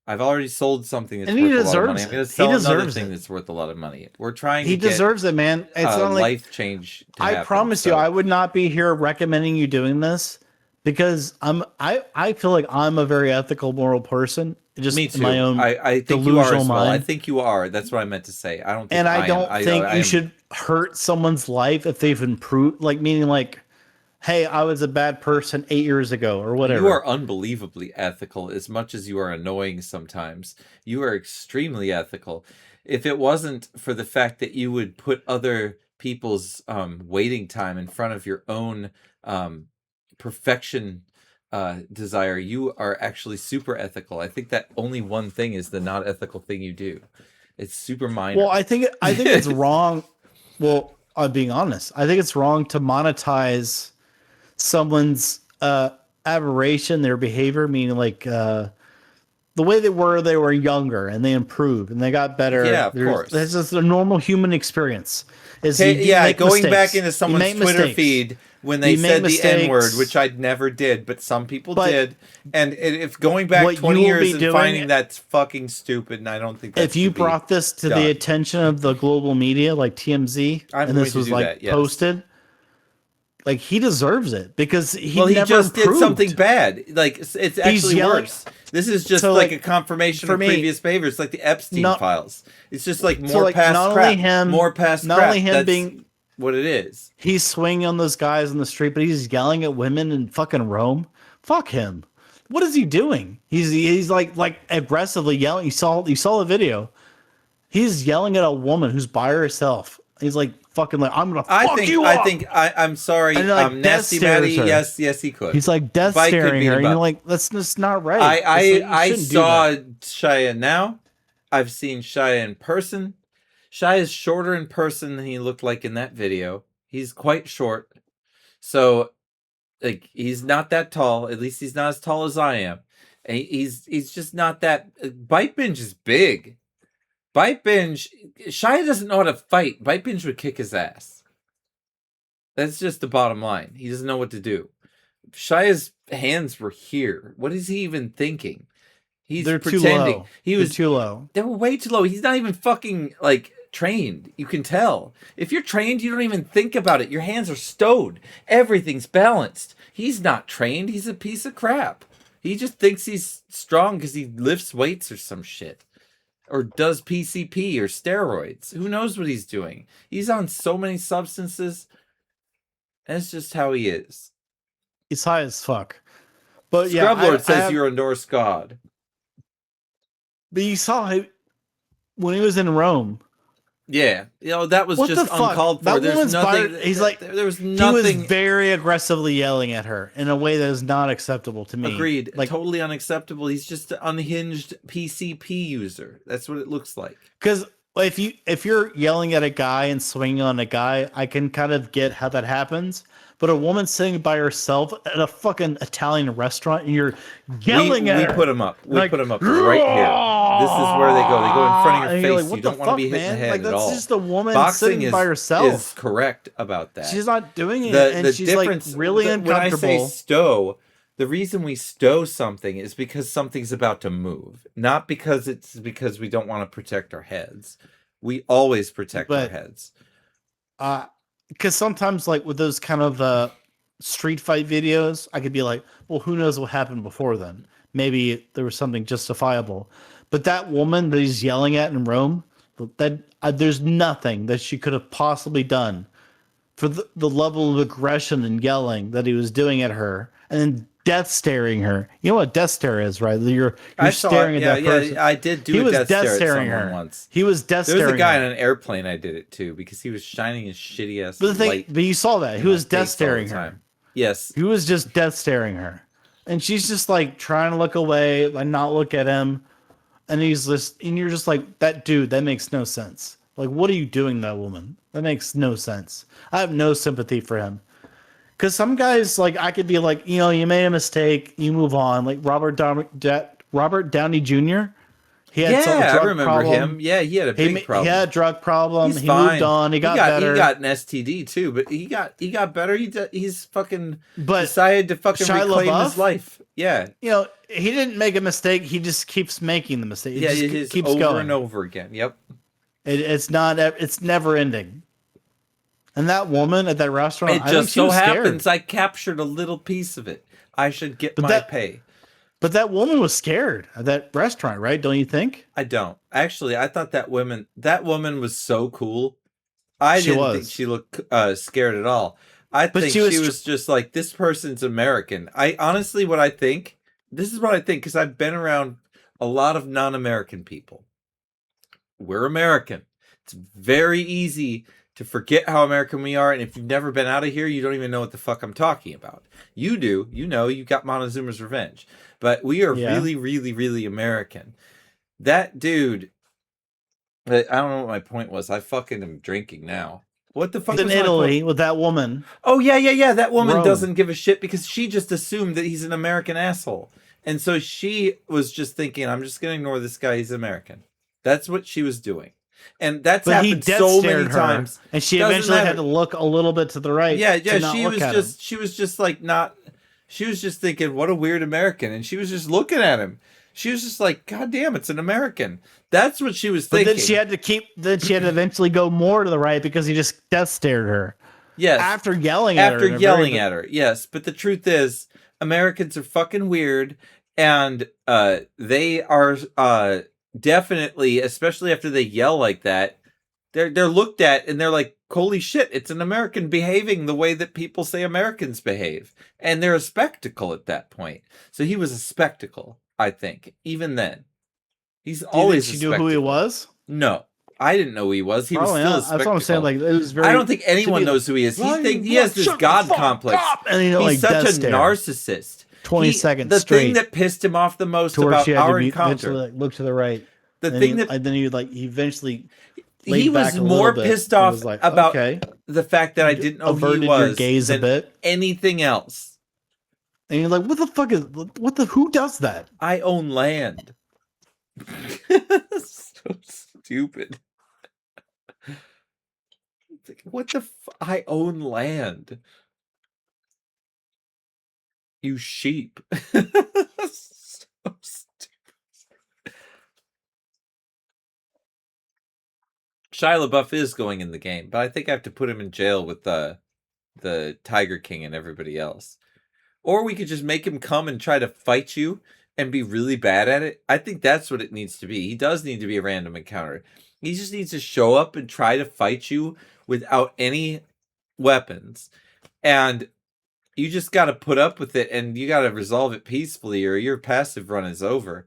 S1: I've already sold something that's
S8: And he
S1: worth a lot of money.
S8: deserves
S1: I'm going
S8: it.
S1: to sell
S8: He
S1: another
S8: deserves
S1: thing
S8: it.
S1: that's worth a lot of money. We're trying
S8: He
S1: to get
S8: deserves it, man. It's not like
S1: life change to
S8: I
S1: happen,
S8: promise you,
S1: so-
S8: I would not be here recommending you doing this because I feel like I'm a very ethical, moral person. Just
S1: Me
S8: in
S1: too.
S8: my own
S1: I think you are
S8: delusional
S1: as well. I
S8: mind.
S1: think you are. That's what I meant to say. I don't think
S8: And I
S1: am.
S8: don't think
S1: I
S8: you
S1: am-
S8: should hurt someone's life if they've improved. Like meaning, like, hey, I was a bad person 8 years ago or whatever.
S1: You are unbelievably ethical as much as you are annoying sometimes. You are extremely ethical. If it wasn't for the fact that you would put other people's waiting time in front of your own perfection desire, you are actually super ethical. I think that only one thing is the not ethical thing you do. It's super minor.
S8: Well, I think it's wrong. Well, I'm being honest. I think it's wrong to monetize someone's aberration, their behavior, meaning like the way they were younger and they improved and they got better.
S1: Yeah, of course.
S8: This is a normal human experience. Is
S1: Okay,
S8: you
S1: yeah,
S8: make
S1: going
S8: mistakes.
S1: back into
S8: You
S1: someone's
S8: make
S1: Twitter
S8: mistakes.
S1: feed when they
S8: You make
S1: said the N word,
S8: mistakes.
S1: which I never did, but some people
S8: But
S1: did. And if going back
S8: what
S1: 20
S8: you will
S1: years
S8: be
S1: and
S8: doing-
S1: finding that's fucking stupid, and I don't think that
S8: If you
S1: should be
S8: brought this to
S1: done.
S8: the attention of the global media, like TMZ,
S1: I'm
S8: and this
S1: going to
S8: was
S1: do
S8: like
S1: that, yes.
S8: posted, like he deserves it because he
S1: well, he
S8: never
S1: just
S8: improved.
S1: did something bad. Like it's actually
S8: yelling-
S1: worse. This is just
S8: So,
S1: like
S8: like,
S1: a confirmation
S8: for
S1: of
S8: me-
S1: previous behavior. It's like the Epstein
S8: No-
S1: files. It's just like more
S8: So, like,
S1: past
S8: not
S1: crap.
S8: only him-
S1: more past
S8: not
S1: crap.
S8: only him
S1: That's
S8: being-
S1: what it is.
S8: He's swinging on those guys in the street, but he's yelling at women in fucking Rome. Fuck him. What is he doing? He's like aggressively yelling. You saw the video. He's yelling at a woman who's by herself. He's like fucking like I'm gonna fuck you up.
S1: I'm sorry.
S8: And, like,
S1: Nasty
S8: death
S1: Maddie.
S8: stares her.
S1: Yes, he could.
S8: He's like death
S1: Bike could
S8: staring
S1: beat
S8: her,
S1: him
S8: and you're
S1: up.
S8: like, that's just not right.
S1: I
S8: It's like, you
S1: I
S8: shouldn't do
S1: saw
S8: that.
S1: Shia now. I've seen Shia in person. Shia is shorter in person than he looked like in that video. He's quite short. So like he's not that tall. At least he's not as tall as I am. And he's just not that Bite Binge is big. Bite Binge Shia doesn't know how to fight. Bite Binge would kick his ass. That's just the bottom line. He doesn't know what to do. Shia's hands were here. What is he even thinking? He's
S8: They're too
S1: pretending.
S8: low.
S1: He
S8: They're
S1: was
S8: too low.
S1: They were way too low. He's not even fucking like trained. You can tell. If you're trained, you don't even think about it. Your hands are stowed. Everything's balanced. He's not trained. He's a piece of crap. He just thinks he's strong because he lifts weights or some shit. Or does PCP or steroids. Who knows what he's doing? He's on so many substances. That's just how he is.
S8: He's high as fuck. But yeah,
S1: Scrublord
S8: I
S1: says
S8: have-
S1: you're a Norse god.
S8: But you saw him when he was in Rome.
S1: Yeah, that was
S8: What
S1: just
S8: the fuck?
S1: uncalled for.
S8: That
S1: There's
S8: woman's
S1: nothing.
S8: fired. He's like,
S1: there was
S8: he
S1: nothing.
S8: was very aggressively yelling at her in a way that is not acceptable to me.
S1: Agreed.
S8: Like,
S1: Totally unacceptable. He's just an unhinged PCP user. That's what it looks like.
S8: because if you're yelling at a guy and swinging on a guy, I can kind of get how that happens. But a woman sitting by herself at a fucking Italian restaurant and you're yelling at her.
S1: We put him up. We
S8: Like,
S1: put him up right here. This is where they go. They go in front of
S8: and
S1: your
S8: you're
S1: face.
S8: like, what
S1: You
S8: the
S1: don't want to
S8: fuck,
S1: be hit in the
S8: man?
S1: head
S8: Like,
S1: at
S8: that's
S1: all.
S8: just a woman
S1: Boxing
S8: sitting by herself.
S1: is correct about that.
S8: She's not doing it,
S1: The
S8: and she's like
S1: difference,
S8: really
S1: when I say
S8: uncomfortable.
S1: stow, the reason we stow something is because something's about to move, not because because we don't want to protect our heads. We always protect our heads.
S8: Because sometimes, like with those kind of street fight videos, I could be like, well, who knows what happened before then? Maybe there was something justifiable. But that woman that he's yelling at in Rome, that there's nothing that she could have possibly done for the level of aggression and yelling that he was doing at her, and then death staring her. You know what death stare is, right? You're staring at that person.
S1: I did do
S8: He
S1: a
S8: was
S1: death stare at
S8: staring
S1: someone
S8: her
S1: once.
S8: He was death
S1: There was
S8: staring
S1: a guy
S8: her.
S1: on an airplane I did it too because he was shining his shitty ass
S8: But the thing,
S1: light.
S8: but you saw that he
S1: in
S8: was
S1: my
S8: death
S1: face all the
S8: staring her.
S1: time. Yes.
S8: He was just death staring her, and she's just like trying to look away, like not look at him, and he's just, and you're just like, that dude, that makes no sense. Like, what are you doing, to that woman? That makes no sense. I have no sympathy for him. Because some guys, like, I could be like, you know, you made a mistake, you move on. Like Robert Downey Jr. He had some
S1: Yeah, I
S8: drug
S1: remember
S8: problem.
S1: him. Yeah, he had a big problem.
S8: He had a drug problem.
S1: He's
S8: he
S1: fine.
S8: moved on. He got better.
S1: He got an STD too, but he got better. He's fucking
S8: But
S1: decided to fucking
S8: Shia
S1: reclaim
S8: LaBeouf?
S1: his life. Yeah,
S8: You know, he didn't make a mistake. He just keeps making the mistake.
S1: yeah,
S8: It
S1: it
S8: just
S1: is
S8: keeps
S1: over
S8: going.
S1: and over again. Yep.
S8: It's not. It's never ending. And that woman at that restaurant,
S1: It
S8: I think
S1: just
S8: she
S1: so
S8: was scared.
S1: happens I captured a little piece of it. I should get
S8: But
S1: my
S8: that-
S1: pay.
S8: But that woman was scared at that restaurant, right? Don't you think?
S1: I don't. Actually, I thought that woman was so cool. I
S8: She
S1: didn't think
S8: was.
S1: she looked scared at all. I
S8: But
S1: think
S8: she
S1: she
S8: was
S1: was just like, this person's American. I honestly, what I think, this is what I think, because I've been around a lot of non-American people. We're American. It's very easy to forget how American we are, and if you've never been out of here, you don't even know what the fuck I'm talking about. You do. You know, you got Montezuma's Revenge. But we are
S8: Yeah.
S1: really, really, really American. That dude, I don't know what my point was. I fucking am drinking now. What the fuck
S8: In
S1: was my
S8: Italy
S1: point?
S8: with that woman.
S1: Oh, yeah. That woman
S8: Rome.
S1: doesn't give a shit because she just assumed that he's an American asshole. And so she was just thinking, I'm just going to ignore this guy. He's American. That's what she was doing. And that's
S8: But he
S1: happened
S8: death
S1: so
S8: stared
S1: many
S8: her,
S1: times.
S8: and she
S1: Doesn't
S8: eventually had
S1: matter.
S8: to look a little bit to the right.
S1: Yeah,
S8: to not
S1: she
S8: look
S1: was
S8: at
S1: just
S8: him.
S1: she was just like not she was just thinking, what a weird American, and she was just looking at him. She was just like, God damn, it's an American. That's what she was
S8: But
S1: thinking.
S8: then she had to keep. Then she had to eventually go more to the right because he just death stared her.
S1: Yes.
S8: After yelling at her.
S1: After
S8: in a
S1: yelling
S8: very-
S1: at her. Yes, but the truth is Americans are fucking weird, and they are definitely, especially after they yell like that, they're looked at and they're like, holy shit, it's an American behaving the way that people say Americans behave. And they're a spectacle at that point. So he was a spectacle, I think, even then. He's
S8: Do you think
S1: always
S8: she
S1: a
S8: knew who he
S1: spectacle.
S8: was?
S1: No. I didn't know who he was. He was
S8: Probably
S1: still
S8: not.
S1: a spectacle.
S8: That's what I'm saying. Like, it was very.
S1: I don't think anyone
S8: to be
S1: knows who he is.
S8: like,
S1: He has this
S8: shut the
S1: God
S8: fuck
S1: complex.
S8: up! And, you know,
S1: He's
S8: like,
S1: such
S8: death
S1: a
S8: stare.
S1: narcissist.
S8: 20
S1: He-
S8: seconds
S1: The
S8: straight.
S1: thing that pissed him off the most
S8: to where
S1: about
S8: she had
S1: our
S8: to be
S1: encounter.
S8: eventually like, look to the right.
S1: The
S8: And
S1: thing
S8: he,
S1: that
S8: and then he like he eventually
S1: he
S8: laid
S1: was
S8: back a
S1: more
S8: little bit
S1: pissed
S8: and
S1: off
S8: was like,
S1: about
S8: okay.
S1: the fact that I didn't know who
S8: Averted
S1: he
S8: your
S1: was
S8: gaze a
S1: than
S8: bit.
S1: anything else.
S8: And you're like, what the fuck is what the who does that?
S1: I own land. So stupid. It's like, what the I own land. You sheep. So stupid. Shia LaBeouf is going in the game, but I think I have to put him in jail with the Tiger King and everybody else. Or we could just make him come and try to fight you and be really bad at it. I think that's what it needs to be. He does need to be a random encounter. He just needs to show up and try to fight you without any weapons. And you just got to put up with it and you got to resolve it peacefully or your passive run is over.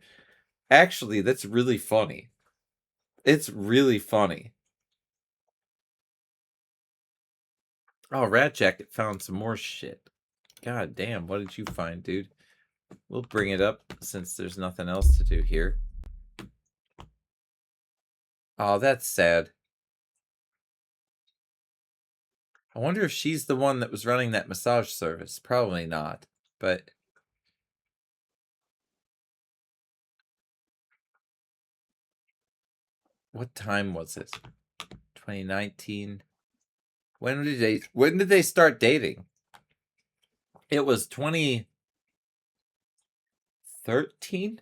S1: Actually, that's really funny. It's really funny. Oh, Rat Jacket found some more shit. God damn, what did you find, dude? We'll bring it up since there's nothing else to do here. Oh, that's sad. I wonder if she's the one that was running that massage service. Probably not, but... What time was it? 2019. When did they start dating? It was 2013?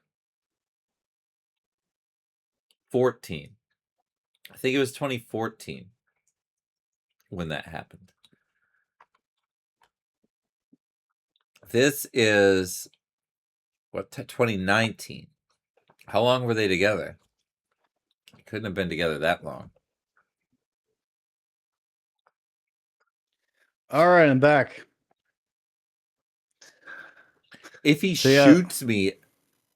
S1: 14. I think it was 2014 when that happened. This is what 2019. How long were they together? Couldn't have been together that long.
S8: All right, I'm back.
S1: If he shoots me,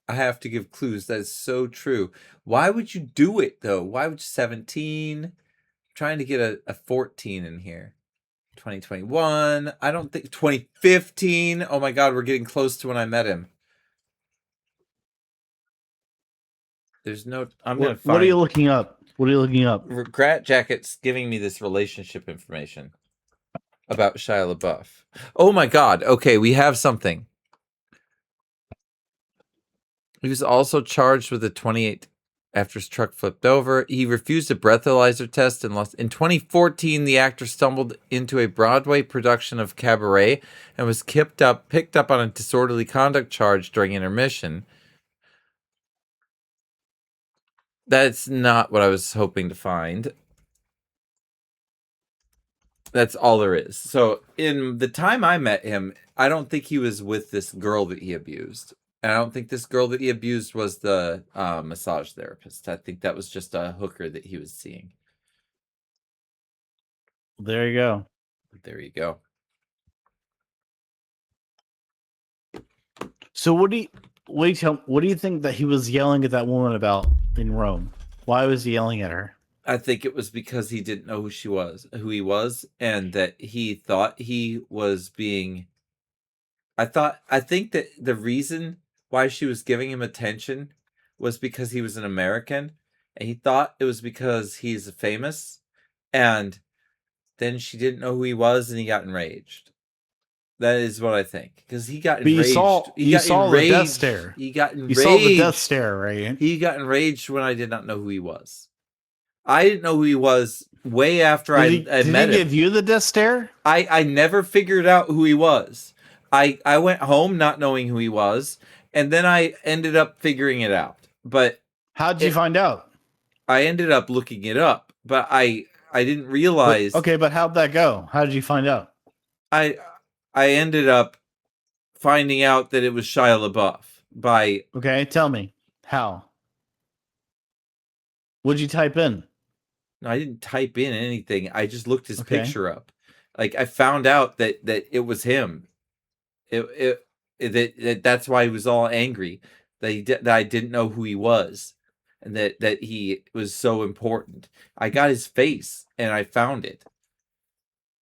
S1: I have to give clues. That is so true. Why would you do it, though? Why would you 17? I'm trying to get a 14 in here. 2021. I don't think 2015. Oh my God, we're getting close to when I met him. There's no. I'm gonna find.
S8: What are you looking up? What are you looking up?
S1: Rat Jacket's giving me this relationship information about Shia LaBeouf. Oh my God. Okay, we have something. He was also charged with a 28 after his truck flipped over. He refused a breathalyzer test and lost. In 2014, the actor stumbled into a Broadway production of Cabaret and was picked up on a disorderly conduct charge during intermission. That's not what I was hoping to find. That's all there is. So in the time I met him, I don't think he was with this girl that he abused. And I don't think this girl that he abused was the massage therapist. I think that was just a hooker that he was seeing.
S8: There you go.
S1: There you go.
S8: So what do you think that he was yelling at that woman about in Rome? Why was he yelling at her?
S1: I think it was because he didn't know who he was, and that he thought he was being. I think that the reason why she was giving him attention was because he was an American, and he thought it was because he's famous, and then she didn't know who he was, and he got enraged. That is what I think, because he got enraged.
S8: You saw the death stare.
S1: He got enraged.
S8: You saw the death stare, right?
S1: He got enraged when I did not know who he was. I didn't know who he was way after I met him.
S8: Did he give you the death stare?
S1: I never figured out who he was. I went home not knowing who he was, and then I ended up figuring it out. But
S8: how did you find out?
S1: I ended up looking it up, but I didn't realize.
S8: But how'd that go? How did you find out?
S1: I ended up finding out that it was Shia LaBeouf by.
S8: Okay, tell me how. What'd you type in?
S1: No, I didn't type in anything. I just looked his picture up. Like, I found out that it was him. That's why he was all angry that I didn't know who he was, and that he was so important. I got his face and I found it.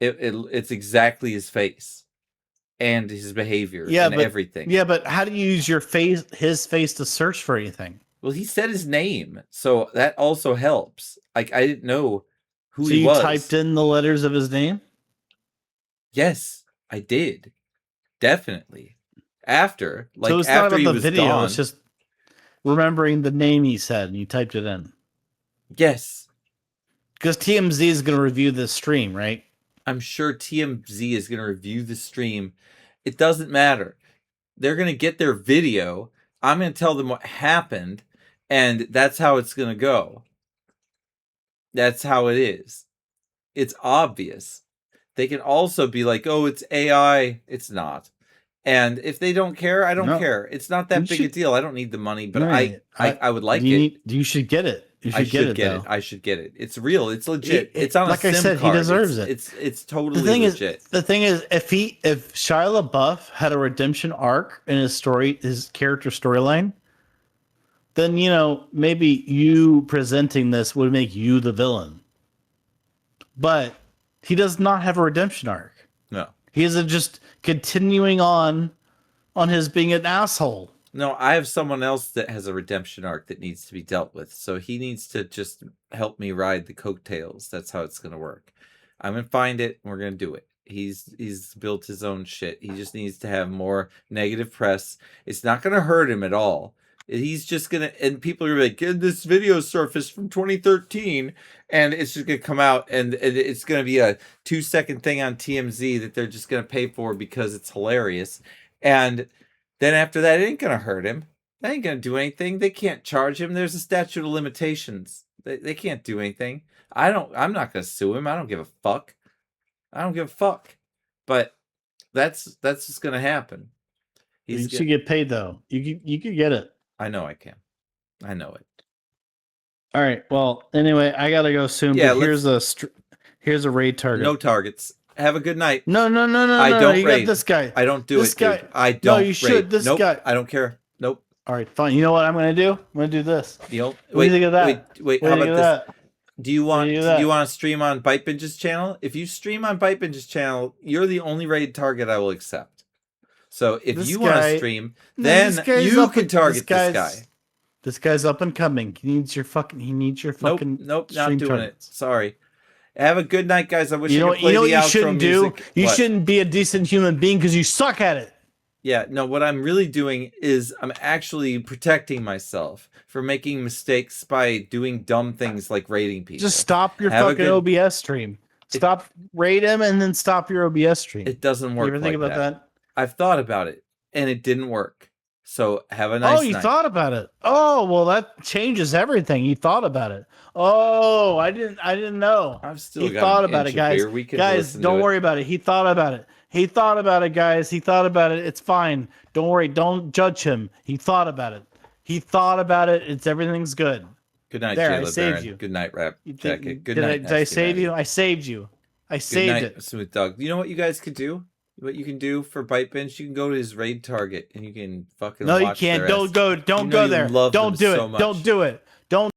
S1: It's exactly his face and his behavior and everything.
S8: Yeah, but how do you use his face to search for anything?
S1: Well, he said his name, so that also helps. Like, I didn't know who he was.
S8: So you typed in the letters of his name?
S1: Yes, I did. Definitely. After, like,
S8: so it's
S1: after
S8: not about
S1: he
S8: the
S1: was
S8: video,
S1: gone.
S8: it's just remembering the name he said and you typed it in.
S1: Yes.
S8: Because TMZ is going to review this stream, right?
S1: I'm sure TMZ is going to review the stream. It doesn't matter. They're going to get their video. I'm going to tell them what happened, and that's how it's going to go. That's how it is. It's obvious. They can also be like, oh, it's AI. It's not. And if they don't care, I don't care. It's not that big a deal. I don't need the money, but I would like it.
S8: You should get it. You should get it.
S1: I should get it. It's real. It's legit. It's on
S8: like
S1: a SIM
S8: I said,
S1: card.
S8: he deserves it.
S1: It's totally legit.
S8: The thing is, if Shia LaBeouf had a redemption arc in his story, his character storyline, then maybe you presenting this would make you the villain. But He does not have a redemption arc.
S1: No.
S8: He isn't just continuing on his being an asshole.
S1: No, I have someone else that has a redemption arc that needs to be dealt with. So he needs to just help me ride the coattails. That's how it's going to work. I'm going to find it and we're going to do it. He's built his own shit. He just needs to have more negative press. It's not going to hurt him at all. He's just going to, and people are like, get this video surfaced from 2013, and it's just going to come out, and it's going to be a 2-second thing on TMZ that they're just going to pay for because it's hilarious. And then after that, it ain't going to hurt him. That ain't going to do anything. They can't charge him. There's a statute of limitations. They can't do anything. I'm not going to sue him. I don't give a fuck. I don't give a fuck. But that's just going to happen.
S8: You should get paid though. You could get it.
S1: I know I can. I know it.
S8: All right. Well, anyway, I gotta go soon.
S1: Yeah,
S8: but here's a raid target.
S1: No targets. Have a good night.
S8: No.
S1: I don't
S8: You
S1: raid.
S8: got this guy.
S1: I don't do
S8: this
S1: it,
S8: guy.
S1: dude. I don't.
S8: No, you should.
S1: Raid.
S8: This
S1: nope.
S8: guy.
S1: I don't care. Nope.
S8: All right, fine. You know what I'm gonna do? I'm gonna do this.
S1: The old,
S8: What do you think of that?
S1: Wait.
S8: What
S1: How
S8: do you
S1: about
S8: think of
S1: this? Do you want
S8: that?
S1: to stream on Bite Binge's channel? If you stream on Bite Binge's channel, you're the only raid target I will accept. So if
S8: This
S1: you want to
S8: guy-
S1: stream,
S8: No,
S1: then
S8: this guy's
S1: you
S8: up
S1: can
S8: and-
S1: target
S8: this
S1: this
S8: guy's-
S1: guy.
S8: This guy's up and coming. He needs your fucking.
S1: Nope, not
S8: stream
S1: doing
S8: targets.
S1: it. Sorry. Have a good night, guys. I wish
S8: You know
S1: I
S8: what?
S1: could play
S8: You know what
S1: the
S8: you
S1: outro
S8: shouldn't do?
S1: music.
S8: You
S1: What?
S8: shouldn't be a decent human being because you suck at it.
S1: Yeah, no, what I'm really doing is I'm actually protecting myself from making mistakes by doing dumb things like raiding people.
S8: Just stop your
S1: Have a
S8: fucking
S1: good-
S8: OBS stream. Stop, raid him, and then stop your OBS stream.
S1: It doesn't work.
S8: You ever think
S1: like
S8: about that?
S1: I've thought about it, and it didn't work. So have a nice
S8: Oh, you
S1: night.
S8: thought about it. Oh, well, that changes everything. You thought about it. Oh, I didn't know.
S1: I've still
S8: He
S1: got
S8: thought
S1: an
S8: about
S1: inch
S8: it,
S1: of
S8: guys.
S1: beer. We can
S8: Guys,
S1: listen to
S8: don't
S1: it.
S8: worry about it. He thought about it. He thought about it, guys. He thought about it. It's fine. Don't worry. Don't judge him. He thought about it. He thought about it. Everything's good.
S1: Good night,
S8: There, I
S1: Jayla
S8: saved
S1: Barron.
S8: you.
S1: Good night, Rap
S8: You think-
S1: Jacket. Good
S8: did
S1: night,
S8: I
S1: Nasty
S8: save
S1: Matty.
S8: you? I saved you. I
S1: Good
S8: saved
S1: night,
S8: it.
S1: Smooth Dog. You know what you guys could do? What you can do for Bite Binge? You can go to his raid target and you can fucking
S8: No, you
S1: watch
S8: can't.
S1: their
S8: Don't
S1: ass.
S8: go. Don't
S1: You know
S8: go
S1: you
S8: there.
S1: love
S8: Don't
S1: them
S8: do it.
S1: so much.
S8: Don't do it. Don't